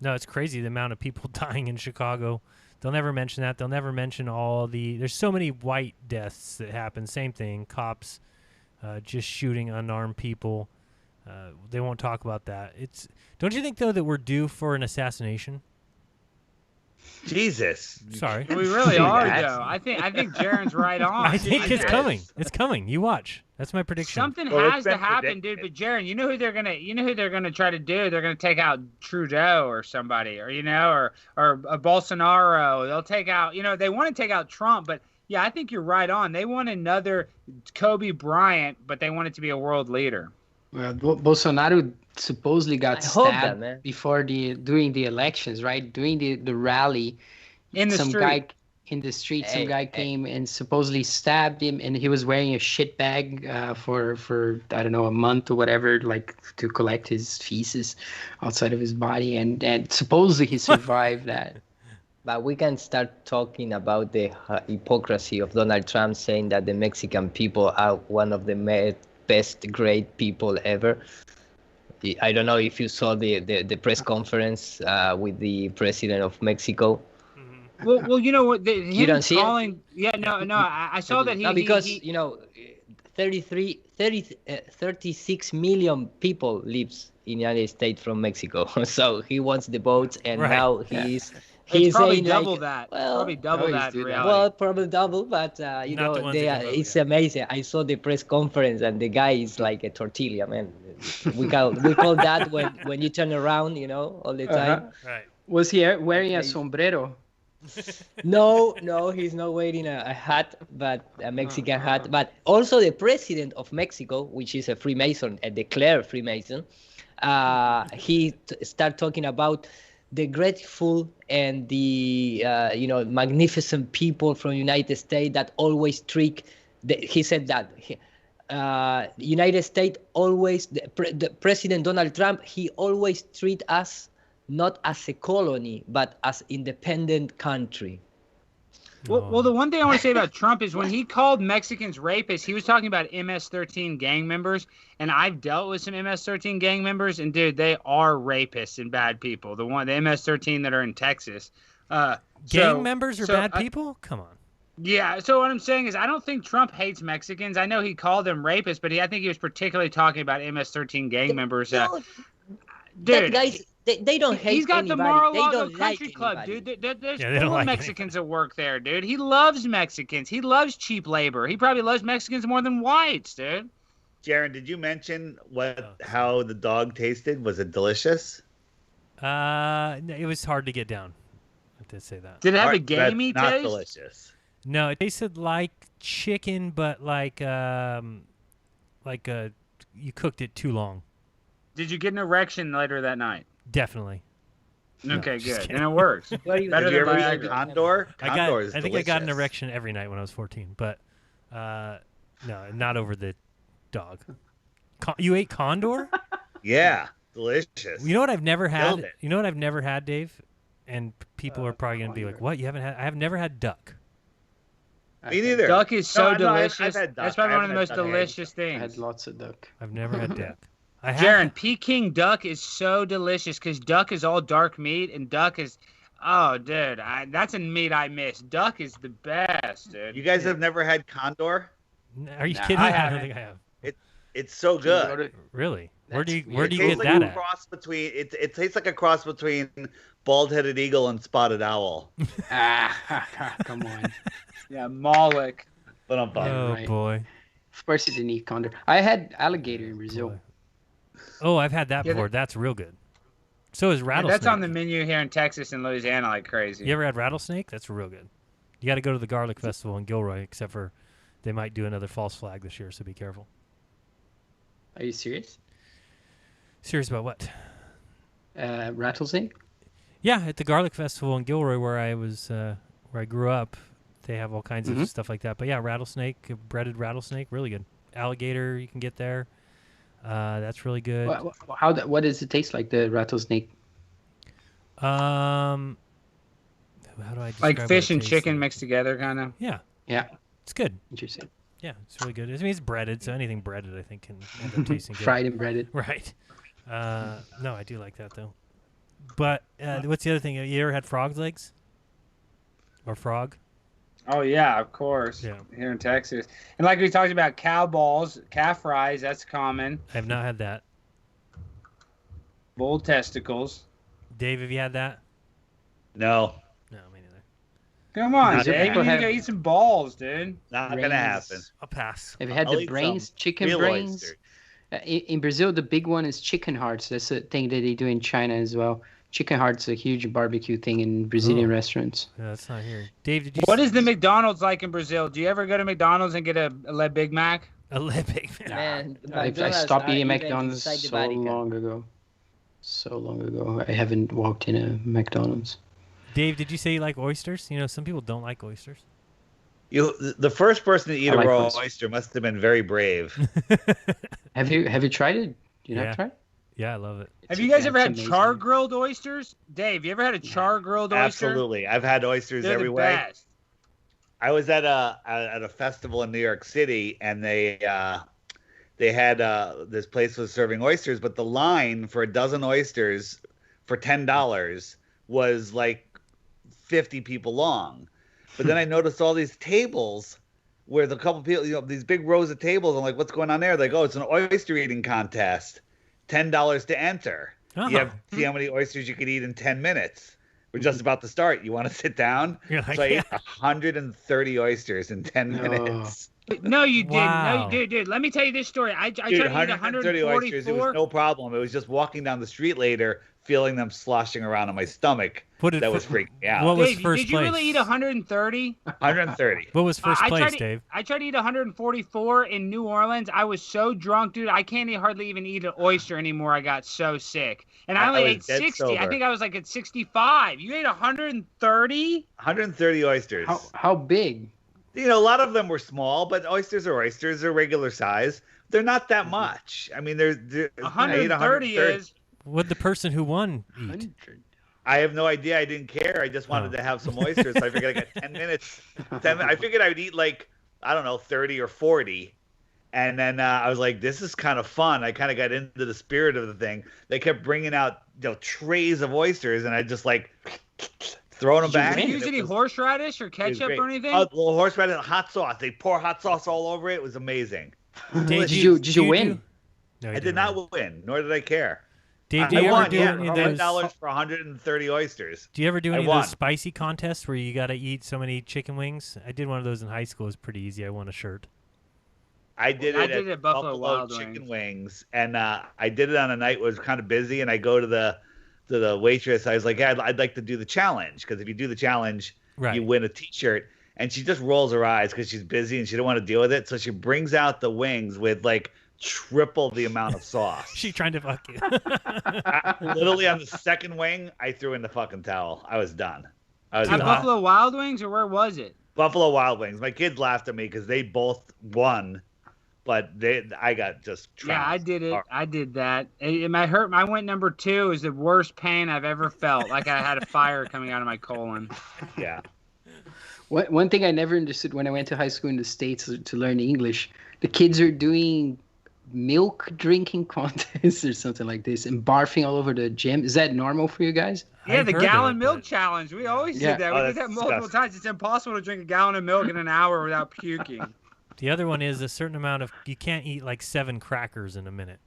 No, it's crazy the amount of people dying in Chicago. They'll never mention that. They'll never mention there's so many white deaths that happen. Same thing. Cops just shooting unarmed people. They won't talk about that. Don't you think, though, that we're due for an assassination? Jesus. Sorry. We really are, though. I think Jaren's right on. I think it's coming. It's coming. You watch. That's my prediction. Something has to happen, dude. But Jaren, you know who they're gonna try to do? They're gonna take out Trudeau or somebody, or Bolsonaro. They'll take out. They want to take out Trump, but yeah, I think you're right on. They want another Kobe Bryant, but they want it to be a world leader. Well, Bolsonaro supposedly got stabbed during the elections, right? During the rally, in the street. Some guy came and supposedly stabbed him, and he was wearing a shit bag for I don't know, a month or whatever, like to collect his feces outside of his body, and supposedly he survived that. But we can start talking about the hypocrisy of Donald Trump saying that the Mexican people are one of the best great people ever. I don't know if you saw the press conference with the president of Mexico. Well, you know what? You don't see it? Yeah, no. I saw that No, because he 36 million people lives in the United States from Mexico. So he wants the votes, and now he's probably saying double like, that. well, Probably double that in reality. well, probably double, but you Not the know, ones that can vote, it's amazing. I saw the press conference, and the guy is like a tortilla, man. We call that when you turn around, you know, all the time. Right. Was he wearing a sombrero? No, he's not wearing a hat, but a Mexican hat. But also the president of Mexico, which is a Freemason, a declared Freemason, he started talking about the grateful and the magnificent people from United States that always treat. He said that United States always the President Donald Trump, he always treat us not as a colony but as independent country. Well, the one thing I want to say about Trump is when he called Mexicans rapists, he was talking about MS-13 gang members, and I've dealt with some MS-13 gang members, and dude, they are rapists and bad people. The MS-13 that are in Texas. Gang members are bad people? Come on. Yeah, so what I'm saying is I don't think Trump hates Mexicans. I know he called them rapists, but I think he was particularly talking about MS-13 gang members. Dude, guys, they don't hate he's got anybody. the Mar-a-Lago They don't Country like Club, anybody. dude. There's Yeah, they full don't of like Mexicans that work there, dude. He loves Mexicans. He loves cheap labor. He probably loves Mexicans more than whites, dude. Jaron, did you mention how the dog tasted? Was it delicious? It was hard to get down. I did say that. Did it have a gamey not taste? delicious. No, it tasted like chicken, but like you cooked it too long. Did you get an erection later that night? Definitely. Okay, just good. kidding. Then it works. Have Better you than ever eaten Viagra. condor? Condor is I think I got an delicious. erection every night when I was 14, but no, not over the dog. You ate condor? Yeah, delicious. You know what I've never Killed had? it. You know what I've never had, Dave? And people are probably going to be like, "What? You haven't had?" I've never had duck. Me neither. Duck is so No, delicious. I've had duck. That's probably I one of the most haven't had duck. delicious I things. had lots of duck. I've never had duck. Jaron, Peking duck is so delicious because duck is all dark meat and duck is, oh, dude, that's a meat I miss. Duck is the best, dude. You guys have never had condor? Are you Nah, kidding? I I don't think I have. It's so good. Really? Where do you It get tastes like that a at? cross between it tastes like a cross between bald-headed eagle and spotted owl. Come on. Yeah, Moloch. But I'm bummed. Oh right. boy. Of course, you didn't eat condor. I had alligator in Brazil. Oh, I've had that Yeah, before. That's real good. So is rattlesnake. That's on the menu here in Texas and Louisiana like crazy. You ever had rattlesnake? That's real good. You got to go to the garlic festival in Gilroy, except for they might do another false flag this year, so be careful. Are you serious? Serious about what? Rattlesnake? Yeah, at the garlic festival in Gilroy, where I grew up, they have all kinds of stuff like that. But yeah, rattlesnake, breaded rattlesnake, really good. Alligator, you can get there. That's really good. What does it taste like, the rattlesnake? How do I describe Like what fish it and tastes chicken like? mixed together, kind of. Yeah, Yeah, it's good. interesting. Yeah, it's really good. I mean, it's breaded, so anything breaded, I think, can end up tasting good. Fried and breaded. Right. No, I do like that, though. But what's the other thing? You ever had frog legs? Or frog? Oh, yeah, of course. Yeah. Here in Texas. And like we talked about, cow balls, calf fries, that's common. I have not had that. Bull testicles. Dave, have you had that? No, No, me neither. Come on, Not Dave. You gonna need to go happen. eat some balls, dude. not Brains. gonna happen. I'll pass. Have you had I'll the eat brains, some chicken real brains? oysters. In Brazil, the big one is chicken hearts. That's a thing that they do in China as well. Chicken hearts a huge barbecue thing in Brazilian restaurants. Yeah, that's not here. Dave, did you What is the McDonald's like in Brazil? Do you ever go to McDonald's and get a Le Big Mac? a Big Man? Man, I McDonald's stopped are eating even McDonald's inside the so Vatican. long ago. So long ago. I haven't walked in a McDonald's. Dave, did you say you like oysters? You know, some people don't like oysters. The first person to eat I a like raw oysters. oyster must have been very brave. Have you tried it? You Yeah. not tried? Yeah, I love it. Have you guys ever it's had amazing. char grilled oysters? Dave, you ever had a char grilled oyster? Absolutely, I've had oysters They're every the way. best. I was at a festival in New York City, and they had this place was serving oysters, but the line for a dozen oysters for $10 was like 50 people long. But then I noticed all these tables where the couple people, these big rows of tables. I'm like, what's going on there? They're like, oh, it's an oyster eating contest. $10 to enter. Oh. You have to see how many oysters you could eat in 10 minutes. We're just about to start. You want to sit down? Like, so I ate 130 oysters in 10 minutes. No, you didn't. Wow. No, you did, dude. Let me tell you this story. I tried to eat 130 oysters. It was no problem. It was just walking down the street later, feeling them sloshing around in my stomach. That was freaking me out. What was Dave, first did you place? really eat 130? 130. What was first place, Dave? I tried to eat 144 in New Orleans. I was so drunk, dude. I can't hardly even eat an oyster anymore. I got so sick. And I only ate 60. Sober. I think I was like at 65. You ate 130? 130 oysters. How big? A lot of them were small, but oysters are oysters. They're regular size. They're not that much. I mean, they're 130 is. What'd the person who won eat? 100. I have no idea. I didn't care. I just wanted to have some oysters. So I figured I got 10 minutes. I figured I would eat like, I don't know, 30 or 40. And then I was like, this is kind of fun. I kind of got into the spirit of the thing. They kept bringing out trays of oysters, and I just like throwing them back. Did you use any horseradish or ketchup or anything? A little horseradish and hot sauce. They pour hot sauce all over it. It was amazing. Did you win? No, I did not win, nor did I care. Dave, do you ever do any of those? $1 for 130 oysters. Do you ever do any of those spicy contests where you got to eat so many chicken wings? I did one of those in high school. It was pretty easy. I won a shirt. I did it at Buffalo Wild Chicken Wings, and I did it on a night where it was kind of busy, and I go to the waitress. I was like, yeah, I'd like to do the challenge, because if you do the challenge, you win a T-shirt. And she just rolls her eyes because she's busy and she don't want to deal with it. So she brings out the wings with like triple the amount of sauce. She trying to fuck you. Literally on the second wing, I threw in the fucking towel. I was done. At Buffalo Wild Wings, or where was it? Buffalo Wild Wings. My kids laughed at me because they both won, but I got just trounced. Yeah, I did it. I did that. I went number 2. It was the worst pain I've ever felt. Like I had a fire coming out of my colon. Yeah. One thing I never understood when I went to high school in the States to learn English, the kids are doing milk drinking contests or something like this and barfing all over the gym. Is that normal for you guys? Yeah, the gallon milk challenge. We always did that. We did that multiple times. It's impossible to drink a gallon of milk in an hour without puking. The other one is a certain amount of, you can't eat like 7 crackers in a minute.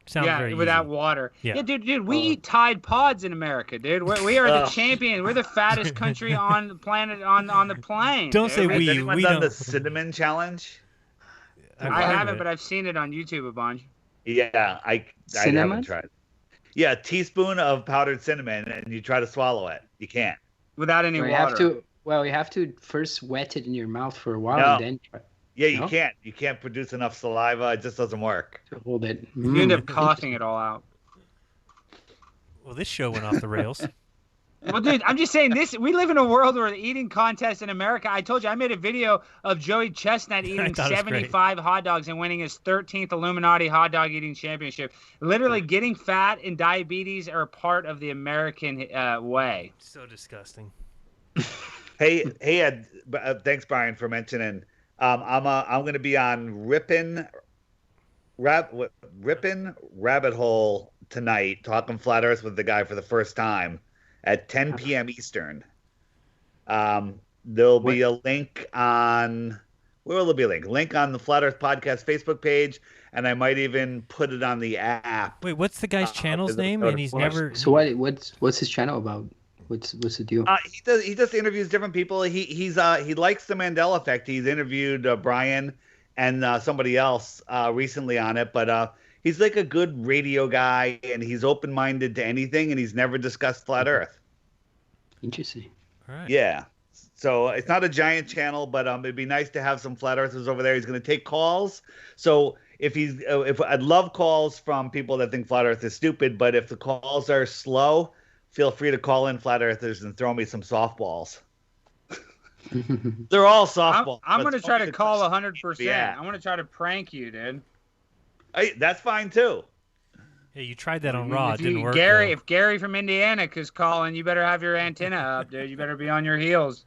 Sounds very without easy. water. Yeah, dude, we eat Tide Pods in America, dude. We are the champion. We're the fattest country on the planet on the plane. Don't say we. Has anyone we done don't. the cinnamon challenge? I haven't, but I've seen it on YouTube a bunch. Yeah, I haven't tried. Yeah, a teaspoon of powdered cinnamon, and you try to swallow it. You can't. Without any water. You have to first wet it in your mouth for a while and then try. Yeah, you can't. You can't produce enough saliva. It just doesn't work. To hold it. You end up coughing it all out. Well, this show went off the rails. Well, dude, I'm just saying this. We live in a world where the eating contest in America. I told you, I made a video of Joey Chestnut eating 75 hot dogs and winning his 13th Illuminati hot dog eating championship. Literally, getting fat and diabetes are part of the American way. So disgusting. Hey, Ed. Thanks, Brian, for mentioning. I'm going to be on Rippin' Rabbit Hole tonight, talking flat Earth with the guy for the first time at 10 p.m. Eastern. There'll be a link on where will there be a link? Link on the Flat Earth Podcast Facebook page, and I might even put it on the app. Wait, what's the guy's channel's name? And he's never. So what's his channel about? What's the deal? He just interviews different people. He likes the Mandela Effect. He's interviewed Brian and somebody else recently on it, but he's like a good radio guy, and he's open-minded to anything, and he's never discussed flat Earth. Interesting. All right. Yeah. So it's not a giant channel, but it'd be nice to have some flat earthers over there. He's going to take calls. So if I'd love calls from people that think flat Earth is stupid, but if the calls are slow, feel free to call in flat earthers and throw me some softballs. They're all softballs. I'm going to try to call 100%. Yeah. I'm going to try to prank you, dude. That's fine too. Yeah, you tried that on Raw. It didn't work. If Gary from Indiana is calling, you better have your antenna up, dude. You better be on your heels.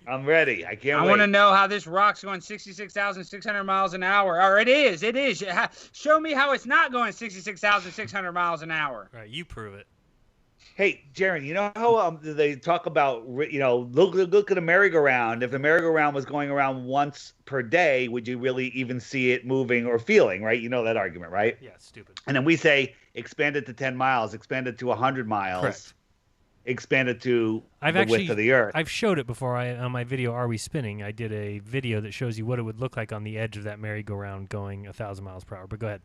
I'm ready. I can't I wait. want to know how this rock's going 66,600 miles an hour. Or it is. It is. Show me how it's not going 66,600 miles an hour. All right, you prove it. Hey, Jaron, you know how they talk about, look at a merry-go-round. If the merry-go-round was going around once per day, would you really even see it moving or feeling, right? You know that argument, right? Yeah, stupid. And then we say, expand it to 10 miles, expand it to 100 miles, Correct. expand it to width of the Earth. I've showed it before on my video, Are We Spinning? I did a video that shows you what it would look like on the edge of that merry-go-round going 1,000 miles per hour. But go ahead.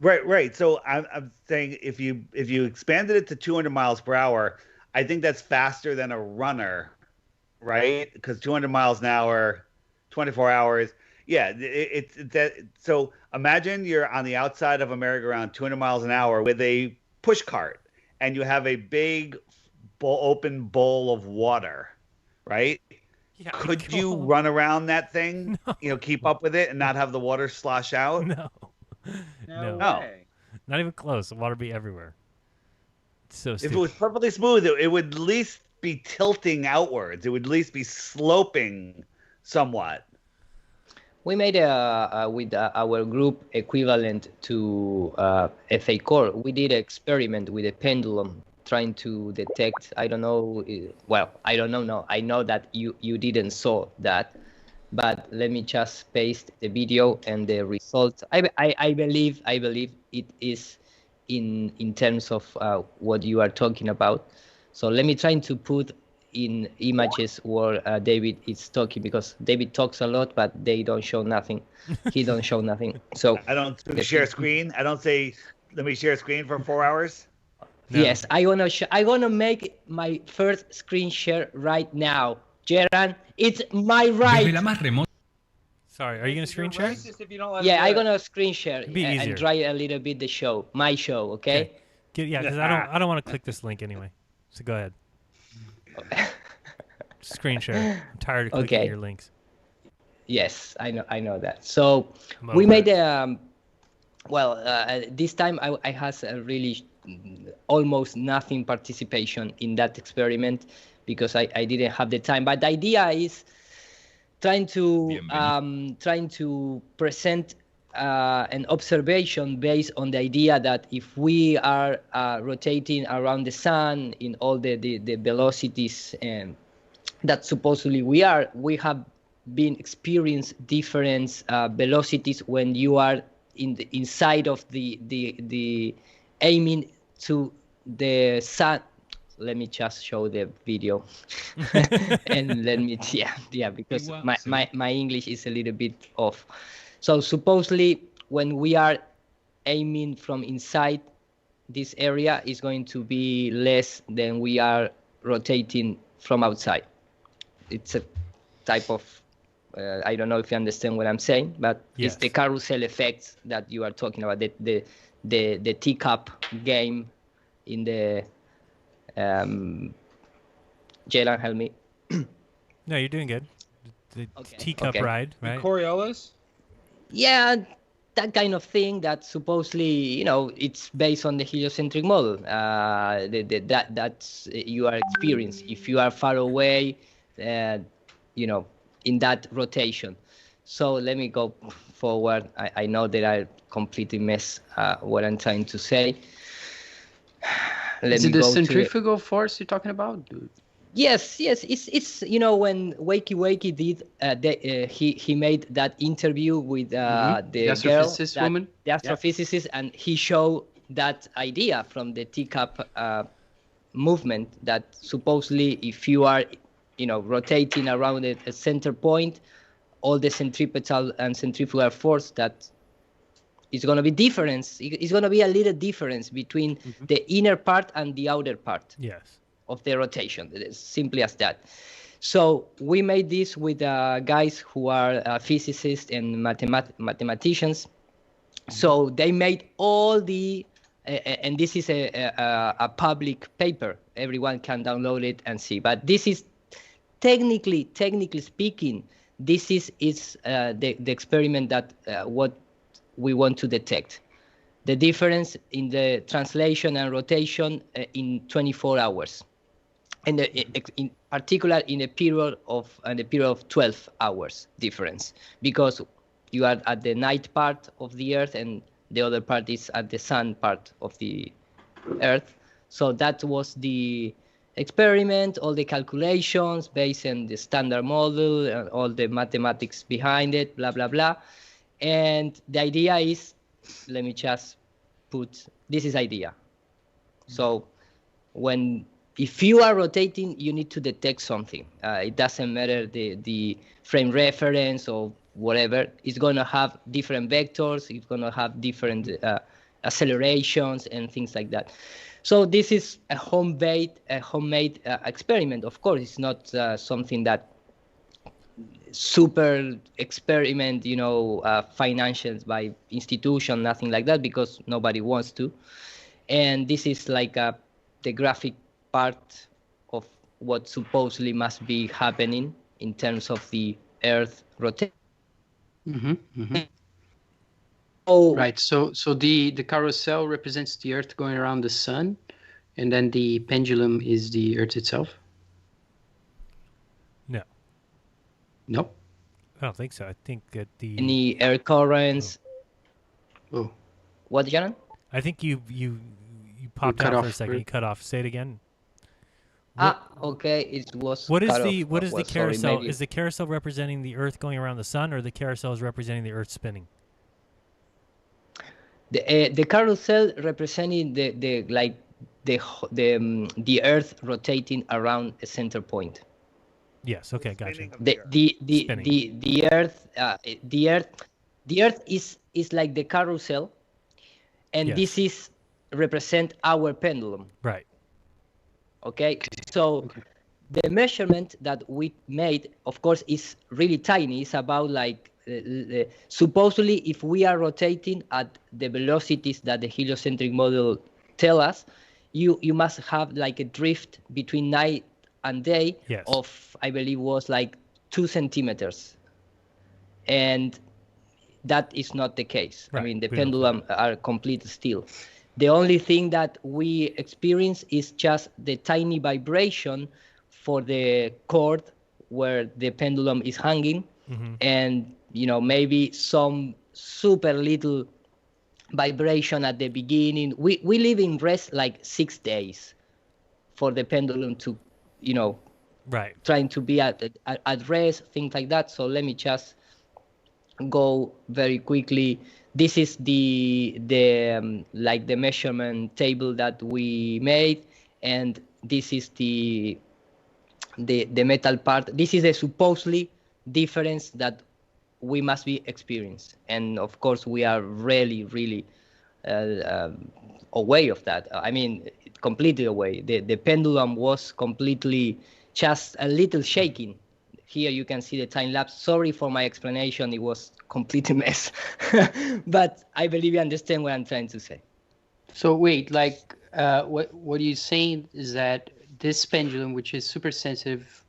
Right. So I'm saying if you expanded it to 200 miles per hour, I think that's faster than a runner, right? Because 200 miles an hour, 24 hours. Yeah, it's that. So imagine you're on the outside of a merry-go-round, 200 miles an hour with a push cart, and you have a big open bowl of water, right? Yeah, Could you run around that thing? No. Keep up with it and not have the water slosh out? No. No. way. Not even close. The water would be everywhere. It's so stupid. If it was perfectly smooth, it would at least be tilting outwards. It would at least be sloping somewhat. We made with our group equivalent to FA Core. We did an experiment with a pendulum trying to detect, I don't know, I don't know, no. I know that you didn't saw that. But let me just paste the video and the results. I believe it is in terms of what you are talking about. So let me try to put in images where David is talking, because David talks a lot, but they don't show nothing. He don't show nothing. So I don't share screen. I don't say, let me share screen for 4 hours. No. Yes, I wanna make my first screen share right now. Jeran, it's my right. Sorry, are you going to screen share? Yeah, I'm going to screen share be easier. and try a little bit the show, my show, okay? Yeah, because I don't want to click this link anyway. So go ahead. Screen share. I'm tired of clicking your links. Yes, I know that. So we made this time I has a really almost nothing participation in that experiment because I didn't have the time. But the idea is trying to present an observation based on the idea that if we are rotating around the sun in all the velocities that supposedly we have been experienced different velocities when you are inside of the aiming to the sun. Let me just show the video and let me because my English is a little bit off. So supposedly when we are aiming from inside this area is going to be less than we are rotating from outside. It's a type of I don't know if you understand what I'm saying, but It's the carousel effects that you are talking about, the teacup game in the Jalen, help me. No, you're doing good. The teacup ride, right? Coriolis? Yeah, that kind of thing that supposedly, it's based on the heliocentric model. That's you are experiencing. If you are far away, in that rotation. So let me go forward. I know that I completely miss what I'm trying to say. Is it the centrifugal force you're talking about? Yes. It's when Wakey did he made that interview with the astrophysicist woman, the astrophysicist, and he showed that idea from the teacup movement that supposedly if you are rotating around a center point, all the centripetal and centrifugal force that is going to be difference. It's going to be a little difference between the inner part and the outer part of the rotation. It's simply as that. So we made this with guys who are physicists and mathematicians. So they made all the, and this is a public paper. Everyone can download it and see. But this is technically speaking, this is the experiment that what we want to detect. The difference in the translation and rotation in 24 hours. and in particular in a period of 12 hours difference, because you are at the night part of the Earth and the other part is at the sun part of the Earth. So that was the experiment, all the calculations based on the standard model and all the mathematics behind it, blah blah blah. And the idea is, let me just put this is idea. So if you are rotating, you need to detect something. It doesn't matter the frame reference or whatever. It's going to have different vectors. It's going to have different accelerations and things like that. So this is a homemade experiment. Of course, it's not something that super experiment, financed by institution, nothing like that, because nobody wants to. And this is like the graphic part of what supposedly must be happening in terms of the Earth rotation. Oh, right. So the carousel represents the Earth going around the sun, and then the pendulum is the Earth itself. No. Nope. I don't think so. I think that any air currents. Oh. What, Jaron? I think you popped out for a second. You cut off. Say it again. Okay. It was. What is the carousel? Sorry, is the carousel representing the Earth going around the sun, or the carousel is representing the Earth spinning? The carousel representing the Earth rotating around a center point. Yes. Okay. Gotcha. The Earth is like the carousel, and yes. This is represent our pendulum. Right. Okay. So the measurement that we made, of course, is really tiny. It's about like supposedly if we are rotating at the velocities that the heliocentric model tell us, you must have like a drift between night and day of, I believe, was like 2 centimeters, and that is not the case. Right. I mean, the pendulum are completely still. The only thing that we experience is just the tiny vibration for the cord where the pendulum is hanging, and maybe some super little vibration at the beginning. We live in rest like 6 days for the pendulum to, right, trying to be at rest, things like that. So let me just go very quickly. This is the measurement table that we made, and this is the metal part. This is the supposedly difference that we must be experienced, and of course we are really away of that. I mean, completely away. The pendulum was completely just a little shaking. Here you can see the time lapse. Sorry for my explanation. It was complete mess, but I believe you understand what I'm trying to say. So wait, like what you're saying is that this pendulum, which is super sensitive.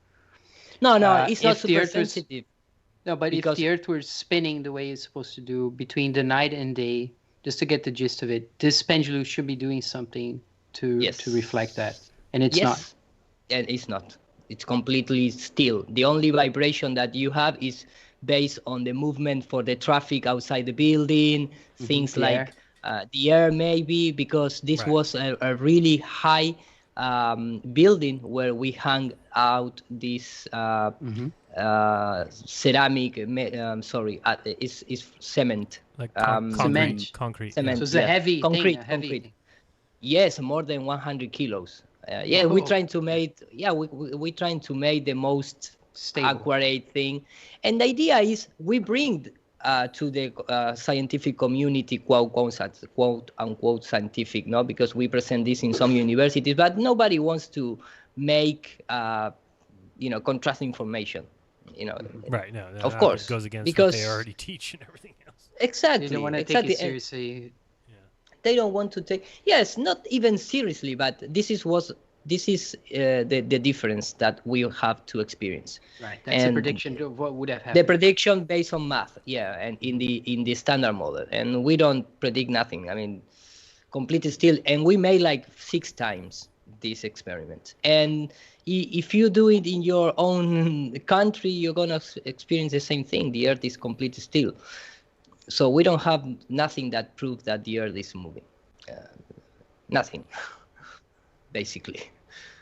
No, it's not super sensitive. No, but if the Earth were spinning the way it's supposed to do between the night and day, just to get the gist of it, this pendulum should be doing something to reflect that, and it's not. And it's not. It's completely still. The only vibration that you have is based on the movement for the traffic outside the building, things like the air maybe, because this was a really high building where we hung out this ceramic, it's cement. Like concrete. Cement. So it's a heavy concrete. Thing, concrete. Yes, more than 100 kilos. We're trying to make we're trying to make the most accurate thing, and the idea is we bring to the scientific community, quote unquote scientific, no, because we present this in some universities, but nobody wants to make contrast information. Right? No, of course, it goes against because what they already teach and everything else. Exactly. They don't want to take it seriously. They don't want to take. Yes, not even seriously, but this is the difference that we have to experience. Right. That's a prediction of what would have happened. The prediction based on math, and in the standard model, and we don't predict nothing. I mean, completely still, and we made like 6 times these experiments. And if you do it in your own country, you're gonna experience the same thing. The Earth is completely still. So we don't have nothing that proves that the Earth is moving. Nothing, basically.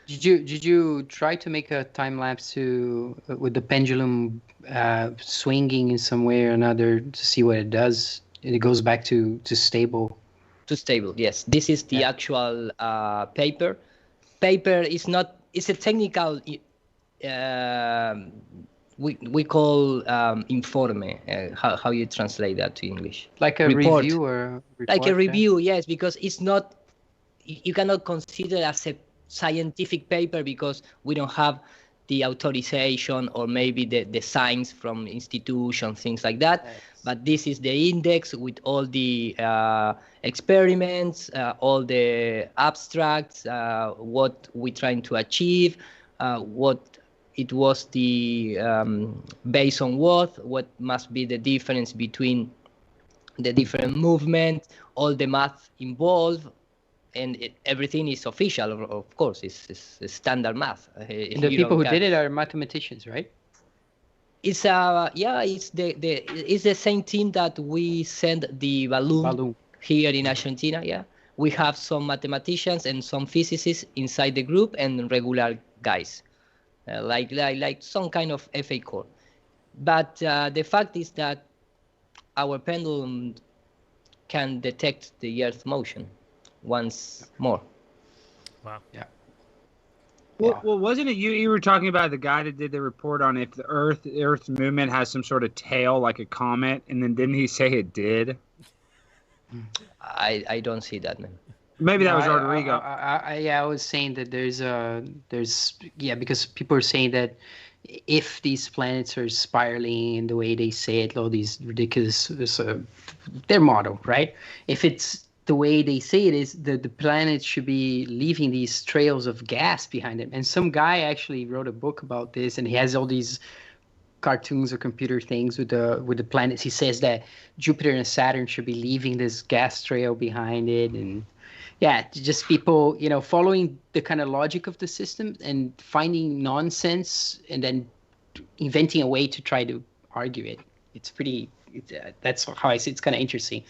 Did you try to make a time lapse with the pendulum swinging in some way or another to see what it does? It goes back to stable. To stable, yes. This is the actual paper. Paper is not. It's a technical. We call informe. How you translate that to English? Like a report. Review or report, like a review, yes, because it's not. You cannot consider it as a scientific paper because we don't have the authorization or maybe the signs from institutions, things like that. Yes. But this is the index with all the experiments, all the abstracts, what we're trying to achieve, what it was the based on what must be the difference between the different movements, all the math involved. And everything is official, of course. It's standard math. And the people who did it are mathematicians, right? It's it's the same team that we sent the balloon here in Argentina. Yeah, we have some mathematicians and some physicists inside the group and regular guys, like some kind of FA core. But the fact is that our pendulum can detect the Earth's motion once more. Wow. Yeah. Well, wasn't it you were talking about the guy that did the report on if the Earth's movement has some sort of tail like a comet, and then didn't he say it did? I don't see that, man. Maybe that was Rodrigo. I was saying that there's because people are saying that if these planets are spiraling in the way they say it, all these ridiculous, their motto, right? If it's the way they say it is, the planets should be leaving these trails of gas behind them. And some guy actually wrote a book about this, and he has all these cartoons or computer things with the planets. He says that Jupiter and Saturn should be leaving this gas trail behind it, and just people, following the kind of logic of the system and finding nonsense and then inventing a way to try to argue it. It's pretty. That's how I see it's kind of interesting,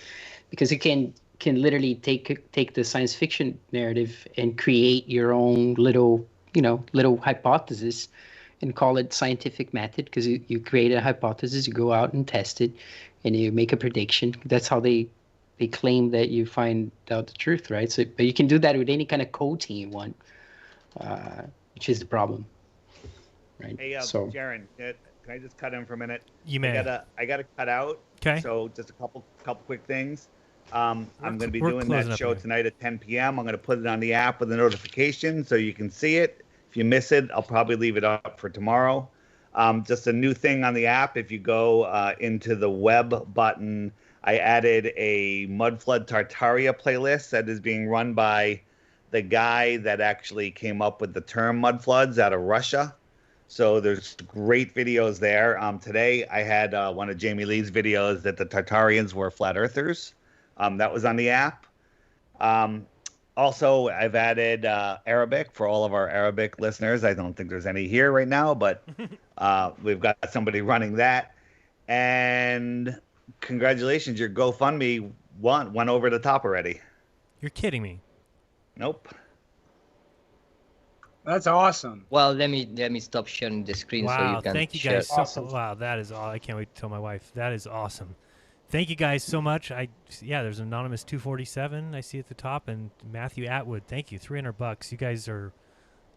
because it can literally take the science fiction narrative and create your own little hypothesis and call it scientific method, because you create a hypothesis, you go out and test it, and you make a prediction. That's how they claim that you find out the truth, right? So, but you can do that with any kind of coding you want, which is the problem, right? Hey, so, Jaron, can I just cut in for a minute? You may. I gotta cut out. Okay. So just a couple quick things. I'm going to be doing that show tonight at 10 p.m. I'm going to put it on the app with a notification so you can see it. If you miss it, I'll probably leave it up for tomorrow. Just a new thing on the app. If you go into the web button, I added a Mudflood Tartaria playlist that is being run by the guy that actually came up with the term mudfloods out of Russia. So there's great videos there. Today I had one of Jamie Lee's videos that the Tartarians were flat earthers. That was on the app. Also, I've added Arabic for all of our Arabic listeners. I don't think there's any here right now, but we've got somebody running that. And congratulations, your GoFundMe went over the top already. You're kidding me. Nope. That's awesome. Well, let me stop sharing the screen so you can thank you guys. Wow, that is all. I can't wait to tell my wife. That is awesome. Thank you guys so much. There's Anonymous 247 I see at the top, and Matthew Atwood. Thank you, $300. You guys are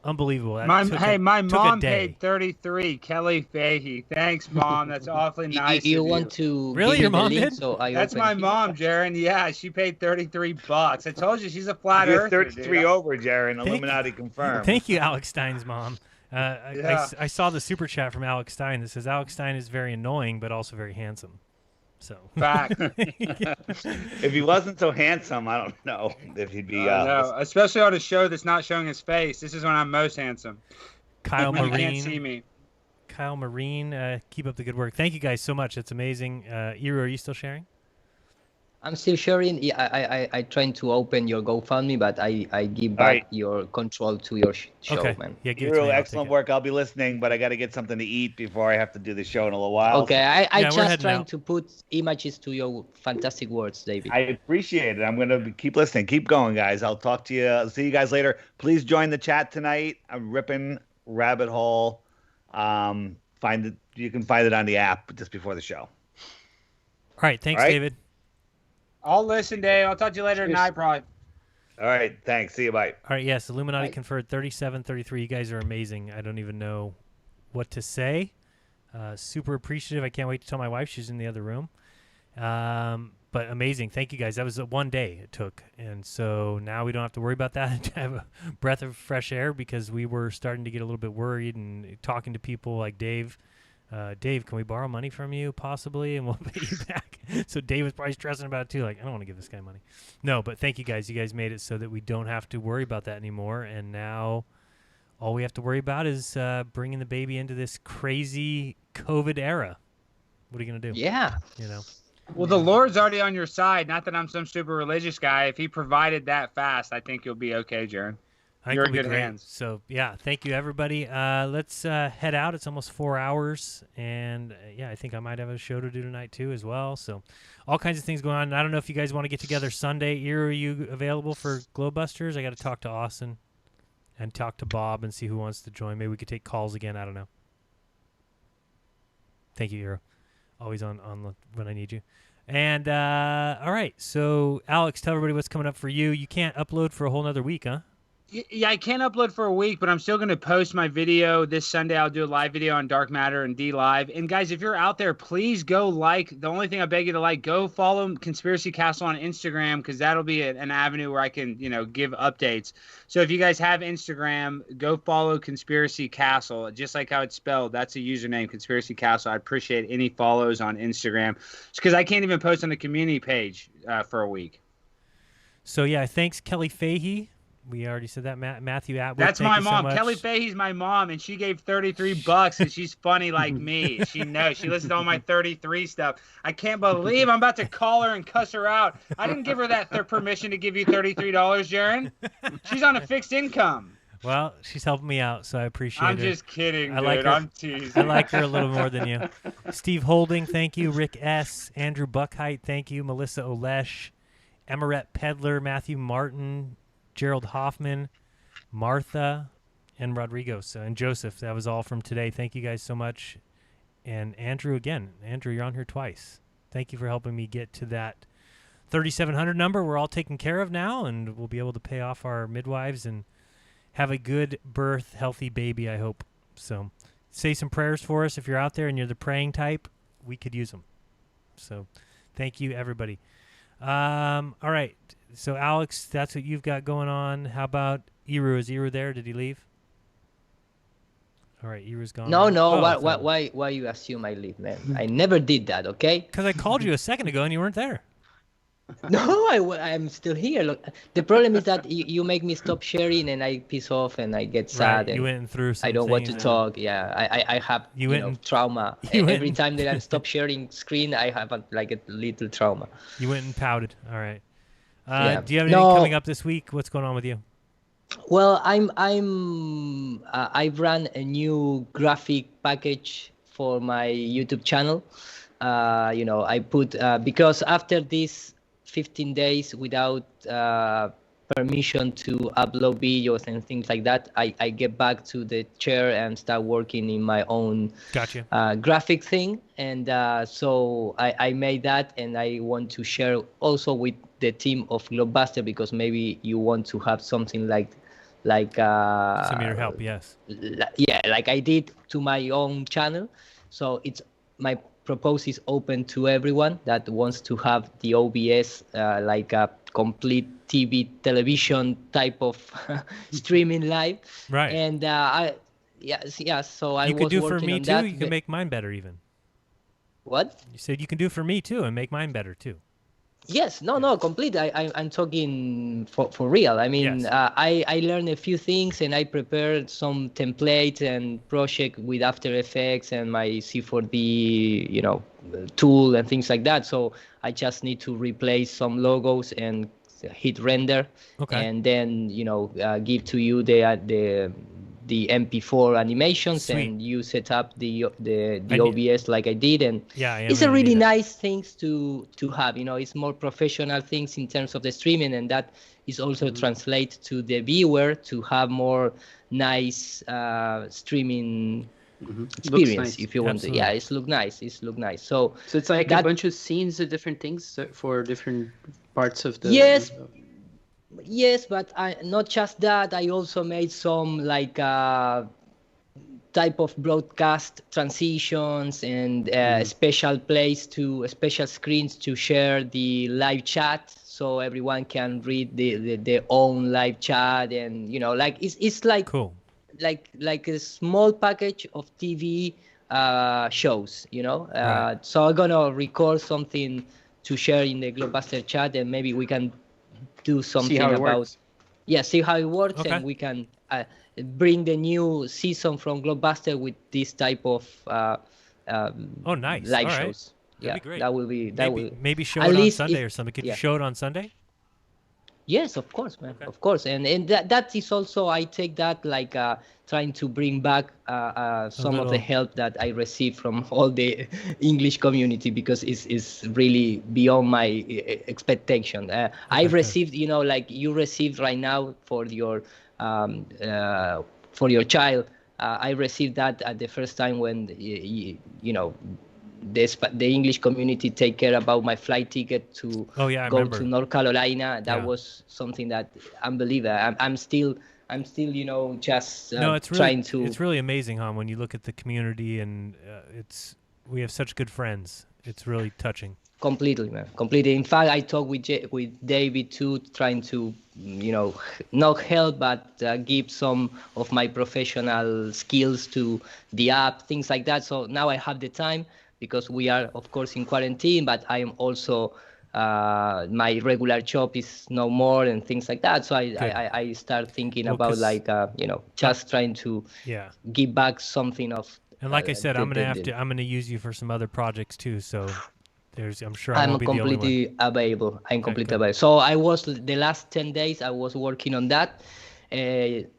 unbelievable. My mom paid 33. Kelly Fahey. Thanks, Mom. That's awfully nice. You want to really? Your mom did? So that's my mom, Jaron. Yeah, she paid $33. I told you she's a flat earther. 33 over, Jaron. Illuminati confirmed. Thank you, Alex Stein's mom. I saw the super chat from Alex Stein that says Alex Stein is very annoying but also very handsome. So fact. If he wasn't so handsome, I don't know if he'd be. No, especially on a show that's not showing his face. This is when I'm most handsome. Kyle Marine. You can't see me. Kyle Marine, keep up the good work. Thank you guys so much. It's amazing. Iru, are you still sharing? I'm still sharing. Yeah, I trying to open your GoFundMe, but I give All back right. your control to your show, Okay. man. Yeah, give it to Hero, me. I'll take excellent it. work. I'll be listening, but I got to get something to eat before I have to do the show in a little while. Okay, I Yeah, we're just heading trying out. to put images to your fantastic words, David. I appreciate it. I'm going to keep listening. Keep going, guys. I'll talk to you. See you guys later. Please join the chat tonight. I'm ripping rabbit hole. You can find it on the app just before the show. All right. Thanks, All right. David. I'll listen, Dave. I'll talk to you later tonight, probably. All right. Thanks. See you. Bye. All right. Yes, Illuminati conferred 37-33. You guys are amazing. I don't even know what to say. Super appreciative. I can't wait to tell my wife. She's in the other room. But amazing. Thank you guys. That was 1 day it took. And so now we don't have to worry about that. To have a breath of fresh air because we were starting to get a little bit worried and talking to people like Dave. Dave, can we borrow money from you possibly? And we'll pay you back. So Dave was probably stressing about it too. Like, I don't want to give this guy money. No, but thank you guys. You guys made it so that we don't have to worry about that anymore. And now all we have to worry about is bringing the baby into this crazy COVID era. What are you going to do? Yeah. You know? Well, the Lord's already on your side. Not that I'm some super religious guy. If he provided that fast, I think you'll be okay, Jaron. I think You're in we'll be good great. hands. So, yeah, thank you, everybody. Let's head out. It's almost 4 hours. And, yeah, I think I might have a show to do tonight, too, as well. So, all kinds of things going on. And I don't know if you guys want to get together Sunday. Are you available for Glowbusters? I got to talk to Austin and talk to Bob and see who wants to join. Maybe we could take calls again. I don't know. Thank you, Eero. Always on when I need you. And, all right. So, Alex, tell everybody what's coming up for you. You can't upload for a whole nother week, huh? Yeah, I can't upload for a week, but I'm still going to post my video this Sunday. I'll do a live video on Dark Matter and D Live. And guys, if you're out there, please go like. The only thing I beg you to like, go follow Conspiracy Castle on Instagram because that'll be an avenue where I can, give updates. So if you guys have Instagram, go follow Conspiracy Castle, just like how it's spelled. That's a username, Conspiracy Castle. I appreciate any follows on Instagram because I can't even post on the community page for a week. So, yeah, thanks, Kelly Fahey. We already said that. Matthew Atwood. That's thank my you so mom. much. Kelly Fahey's my mom, and she gave $33, and she's funny like me. She knows. She listens to all my 33 stuff. I can't believe I'm about to call her and cuss her out. I didn't give her that permission to give you $33, Jaron. She's on a fixed income. Well, she's helping me out, so I appreciate it. I'm just kidding, dude. Like her. I'm teasing. I like her a little more than you. Steve Holding, thank you. Rick S. Andrew Buckheit, thank you. Melissa Olesh. Emaret Pedler, Matthew Martin, Gerald Hoffman, Martha, and Rodrigo. And Joseph. That was all from today. Thank you guys so much. And Andrew again. Andrew, you're on here twice. Thank you for helping me get to that 3,700 number. We're all taken care of now, and we'll be able to pay off our midwives and have a good birth, healthy baby, I hope. So say some prayers for us. If you're out there and you're the praying type, we could use them. So thank you, everybody. All right. So, Alex, that's what you've got going on. How about Eru? Is Eru there? Did he leave? All right, Eru's gone. No. Oh, Why you assume I leave, man? I never did that. Okay. Because I called you a second ago and you weren't there. No, I'm still here. Look, the problem is that you make me stop sharing, and I piss off, and I get sad. Right, you went through some I don't want to things, talk. Yeah, I have trauma. Every time that I stop sharing screen, I have a little trauma. You went and pouted. All right. Yeah. Do you have anything coming up this week? What's going on with you? Well, I've run a new graphic package for my YouTube channel. I put because after this 15 days without permission to upload videos and things like that, I get back to the chair and start working in my own graphic thing. And so I made that, and I want to share also with the team of Glowbuster, because maybe you want to have something like some of your help, yes. Yeah, like I did to my own channel. So it's my proposal is open to everyone that wants to have the OBS like a complete television type of streaming live. Right. And so I you was could do working for me on too. that. You can make mine better even. What? You said you can do for me too and make mine better too. Yes, no, complete. I'm talking for real. I mean, Yes. I learned a few things and I prepared some templates and project with After Effects and my C4D, tool and things like that. So I just need to replace some logos and hit render, Okay. and then give to you the MP4 animations, Sweet. and you set up the I OBS like I did, and Yeah, I am it's a gonna need really that. nice things to have. It's more professional things in terms of the streaming, and that is also translate to the viewer to have more nice streaming experience, nice. if you want to. Yeah, it's look nice. So it's like that, a bunch of scenes of different things for different parts of the. Yes, but not just that. I also made some like type of broadcast transitions and special screens to share the live chat, so everyone can read their own live chat, and like it's like cool, like a small package of TV shows, Right. So I'm gonna record something to share in the Globebuster chat, and maybe we can do something how it about works. see how it works, Okay. and we can bring the new season from Globebuster with this type of Nice. live All right. shows. That'd be great. That will be Maybe show at it on least Sunday or something. Could you show it on Sunday? Yes, of course, man. Of course, and that is also, I take that like trying to bring back some of the help that I received from all the English community, because it's really beyond my expectation. I received, like you received right now for your child. I received that at the first time when the English community take care about my flight ticket to I go remember. to North Carolina. That was something that unbelievable. I'm still just No, it's trying to. It's really amazing, huh? When you look at the community, and we have such good friends. It's really touching. Completely, man. Completely. In fact, I talked with David too, trying to, not help, but give some of my professional skills to the app, things like that. So now I have the time, because we are, of course, in quarantine, but I am also, my regular job is no more, and things like that. So I start thinking about like, just trying to give back something of. And like I said, I'm gonna use you for some other projects too. So. I'm sure I won't be the only one. Available. I'm completely available. So I was the last 10 days. I was working on that.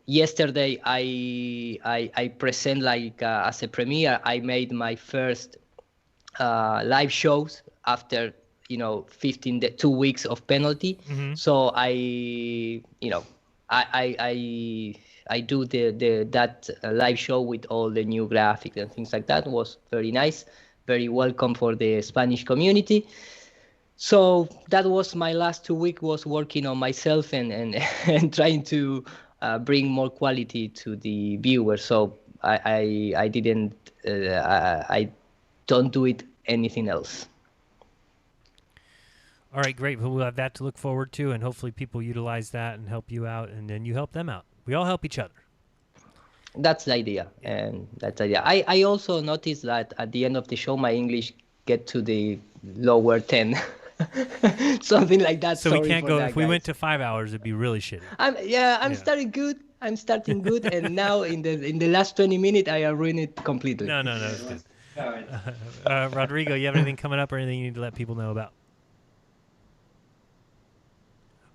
Yesterday, I present like as a premiere. I made my first live shows after 2 weeks of penalty. Mm-hmm. So I do that live show with all the new graphics and things like that. It was very nice. Very welcome for the Spanish community. So that was my last 2 weeks, was working on myself and trying to bring more quality to the viewers. So I didn't I don't do it anything else. All right, great. We'll have that to look forward to, and hopefully people utilize that and help you out, and then you help them out. We all help each other. That's the idea, and that's the idea. I also noticed that at the end of the show, my English get to the lower 10, something like that. So we can't go. If we guys. went to 5 hours, it'd be really shitty. I'm starting good. And now in the last 20 minutes, I ruined it completely. No, it's good. All right. Rodrigo, you have anything coming up or anything you need to let people know about?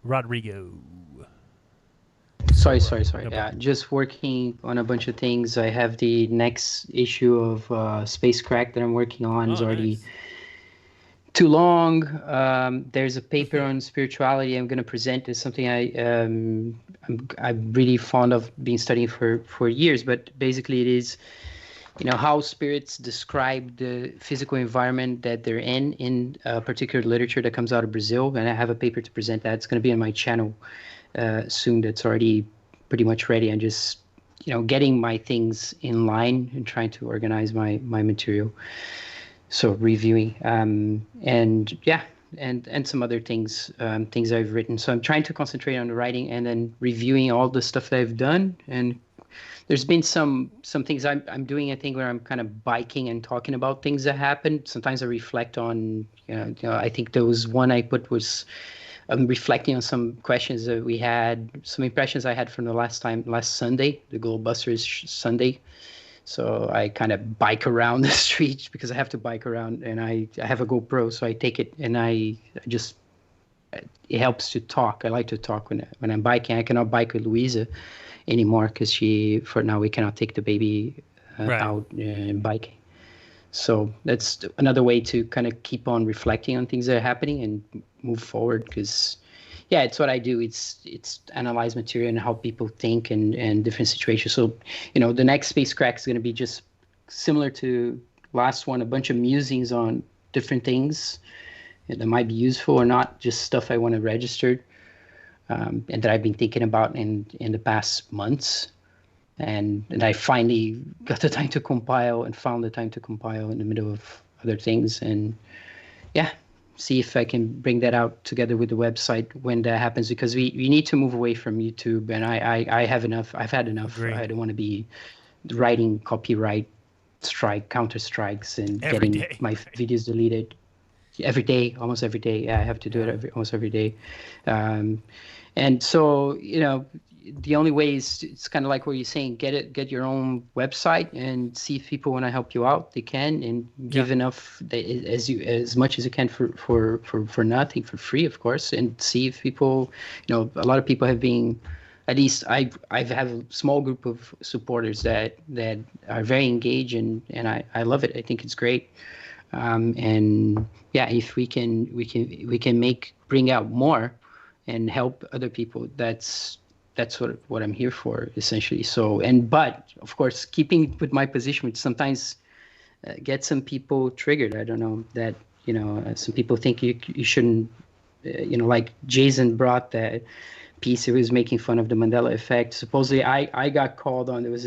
Rodrigo. Sorry. Yeah, just working on a bunch of things. I have the next issue of Space Crack that I'm working on. It's already too long. There's a paper on spirituality I'm going to present. It's something I'm really fond of being studying for years. But basically, it is how spirits describe the physical environment that they're in a particular literature that comes out of Brazil. And I have a paper to present that. It's going to be on my channel soon. That's already pretty much ready. I'm just getting my things in line and trying to organize my material. So reviewing and some other things I've written. So I'm trying to concentrate on the writing and then reviewing all the stuff that I've done and there's been some things I'm doing. I think where I'm kind of biking and talking about things that happened. Sometimes I reflect on, I think there was one I put was reflecting on some questions that we had, some impressions I had from the last Sunday, the Globebusters Sunday. So I kind of bike around the streets because I have to bike around, and I have a GoPro, so I take it and I just, it helps to talk. I like to talk when I'm biking. I cannot bike with Louisa anymore because for now we cannot take the baby out biking. So that's another way to kind of keep on reflecting on things that are happening and move forward. Because, yeah, it's what I do. It's analyze material and how people think and different situations. So, the next Space Crack is going to be just similar to last one, a bunch of musings on different things that might be useful or not, just stuff I want to register and that I've been thinking about in the past months. And I finally got the time to compile and found the time to compile in the middle of other things. And yeah, see if I can bring that out together with the website when that happens, because we need to move away from YouTube. And I have enough. I've had enough. Agreed. I don't want to be writing copyright counter strikes and getting my videos deleted every day, almost every day. Yeah, I have to do it almost every day. And so, the only way is, it's kind of like what you're saying, get your own website and see if people want to help you out. They can, and give enough as much as you can for nothing, for free, of course, and see if people, a lot of people have been, at least I have a small group of supporters that are very engaged, and I love it. I think it's great. And yeah, if we can bring out more and help other people, that's what I'm here for, essentially. So, but of course, keeping with my position, which sometimes get some people triggered. I don't know that, some people think you shouldn't, like Jason brought that piece. He was making fun of the Mandela effect. Supposedly I got called on, there was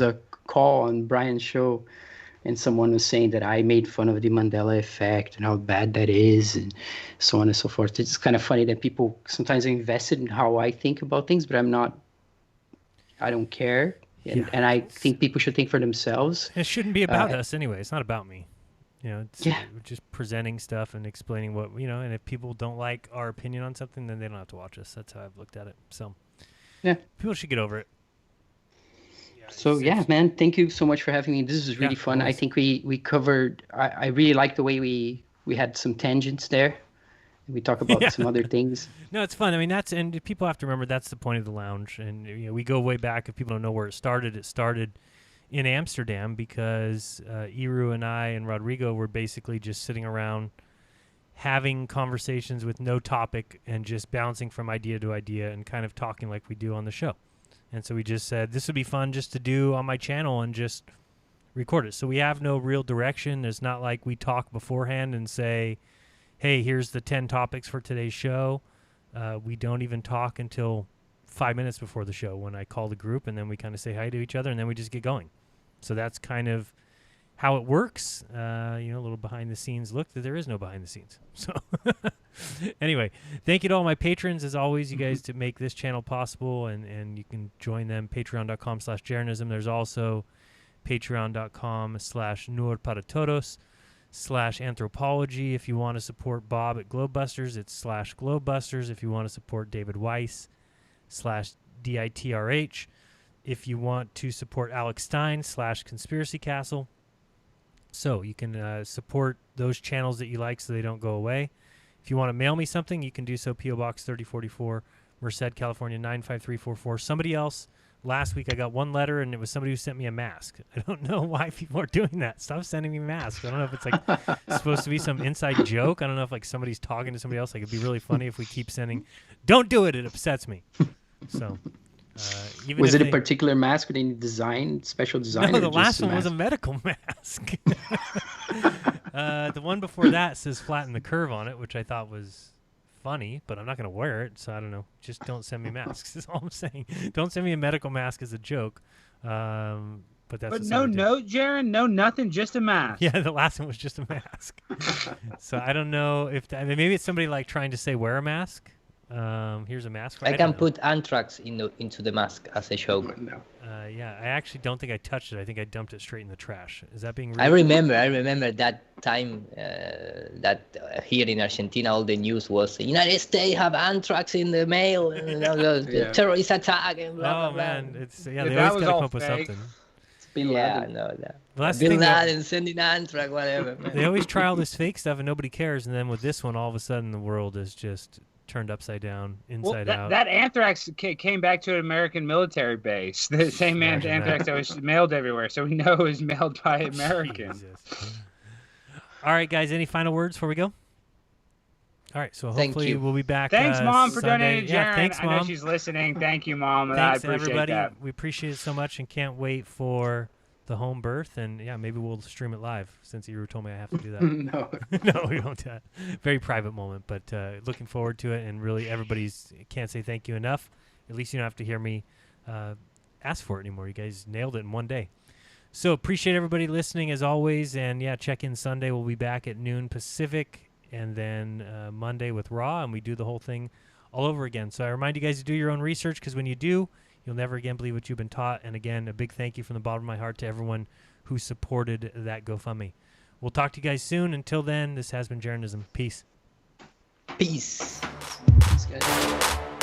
a call on Brian's show, and someone was saying that I made fun of the Mandela effect and how bad that is, and so on and so forth. It's kind of funny that people sometimes are invested in how I think about things, but I don't care. And I think people should think for themselves. It shouldn't be about us anyway. It's not about me. It's just presenting stuff and explaining what, and if people don't like our opinion on something, then they don't have to watch us. That's how I've looked at it. So yeah, people should get over it. So yeah, man, thank you so much for having me. This was really fun. I think we covered. I really like the way we had some tangents there. We talk about some other things. No, it's fun. I mean, and people have to remember that's the point of the lounge. And we go way back. If people don't know where it started in Amsterdam because Iru and I and Rodrigo were basically just sitting around having conversations with no topic and just bouncing from idea to idea and kind of talking like we do on the show. And so we just said, this would be fun just to do on my channel and just record it. So we have no real direction. It's not like we talk beforehand and say, hey, here's the 10 topics for today's show. We don't even talk until 5 minutes before the show when I call the group, and then we kind of say hi to each other, and then we just get going. So that's kind of how it works. A little behind the scenes look that there is no behind the scenes. So anyway, thank you to all my patrons, as always, you guys, to make this channel possible, and you can join them, patreon.com/jeranism. There's also patreon.com/nurparatodos/anthropology. If you want to support Bob at Globebusters, it's /Globebusters. If you want to support David Weiss, /DITRH. If you want to support Alex Stein, /Conspiracy Castle. So you can support those channels that you like so they don't go away. If you want to mail me something, you can do so. P.O. Box 3044, Merced, California, 95344. Somebody else, last week I got one letter, and it was somebody who sent me a mask. I don't know why people are doing that. Stop sending me masks. I don't know if it's like supposed to be some inside joke. I don't know if like somebody's talking to somebody else. Like, it'd be really funny if we keep sending. Don't do it. It upsets me. So. Was it a particular mask with any special design? No, the last one was a medical mask. The one before that says flatten the curve on it, which I thought was funny, but I'm not going to wear it, so I don't know. Just don't send me masks. That's all I'm saying. Don't send me a medical mask as a joke. But no note, Jaron? No nothing, just a mask. Yeah, the last one was just a mask. So I don't know if maybe it's somebody like trying to say wear a mask. Here's a mask. I don't can know. put anthrax into the mask as a joke. Yeah, I actually don't think I touched it. I think I dumped it straight in the trash. Is that being rude? I remember that time that here in Argentina all the news was the United States have anthrax in the mail, and the terrorist attack and blah blah blah. Man, it's they always gotta come up with something. Yeah, I know that. Well, that's the Bin thing, Laden sending anthrax, whatever. Man. They always try all this fake stuff and nobody cares, and then with this one, all of a sudden the world is just turned upside down, inside out. That anthrax came back to an American military base. The same anthrax that was mailed everywhere, so we know it was mailed by Americans. All right, guys, any final words before we go? All right, so hopefully we'll be back. Thanks, Mom, for Sunday. donating, Jaron. Thanks, Mom. I know she's listening. Thank you, Mom. Thanks, I appreciate everybody. that. We appreciate it so much and can't wait for the home birth. And, yeah, maybe we'll stream it live since you told me I have to do that. No, we don't do that. Very private moment, but looking forward to it. And really, can't say thank you enough. At least you don't have to hear me ask for it anymore. You guys nailed it in one day. So appreciate everybody listening as always. And, yeah, check in Sunday. We'll be back at noon Pacific. And then Monday with Raw, and we do the whole thing all over again. So I remind you guys to do your own research, because when you do, you'll never again believe what you've been taught. And again, a big thank you from the bottom of my heart to everyone who supported that GoFundMe. We'll talk to you guys soon. Until then, this has been Jeranism. Peace. Peace. Peace, guys.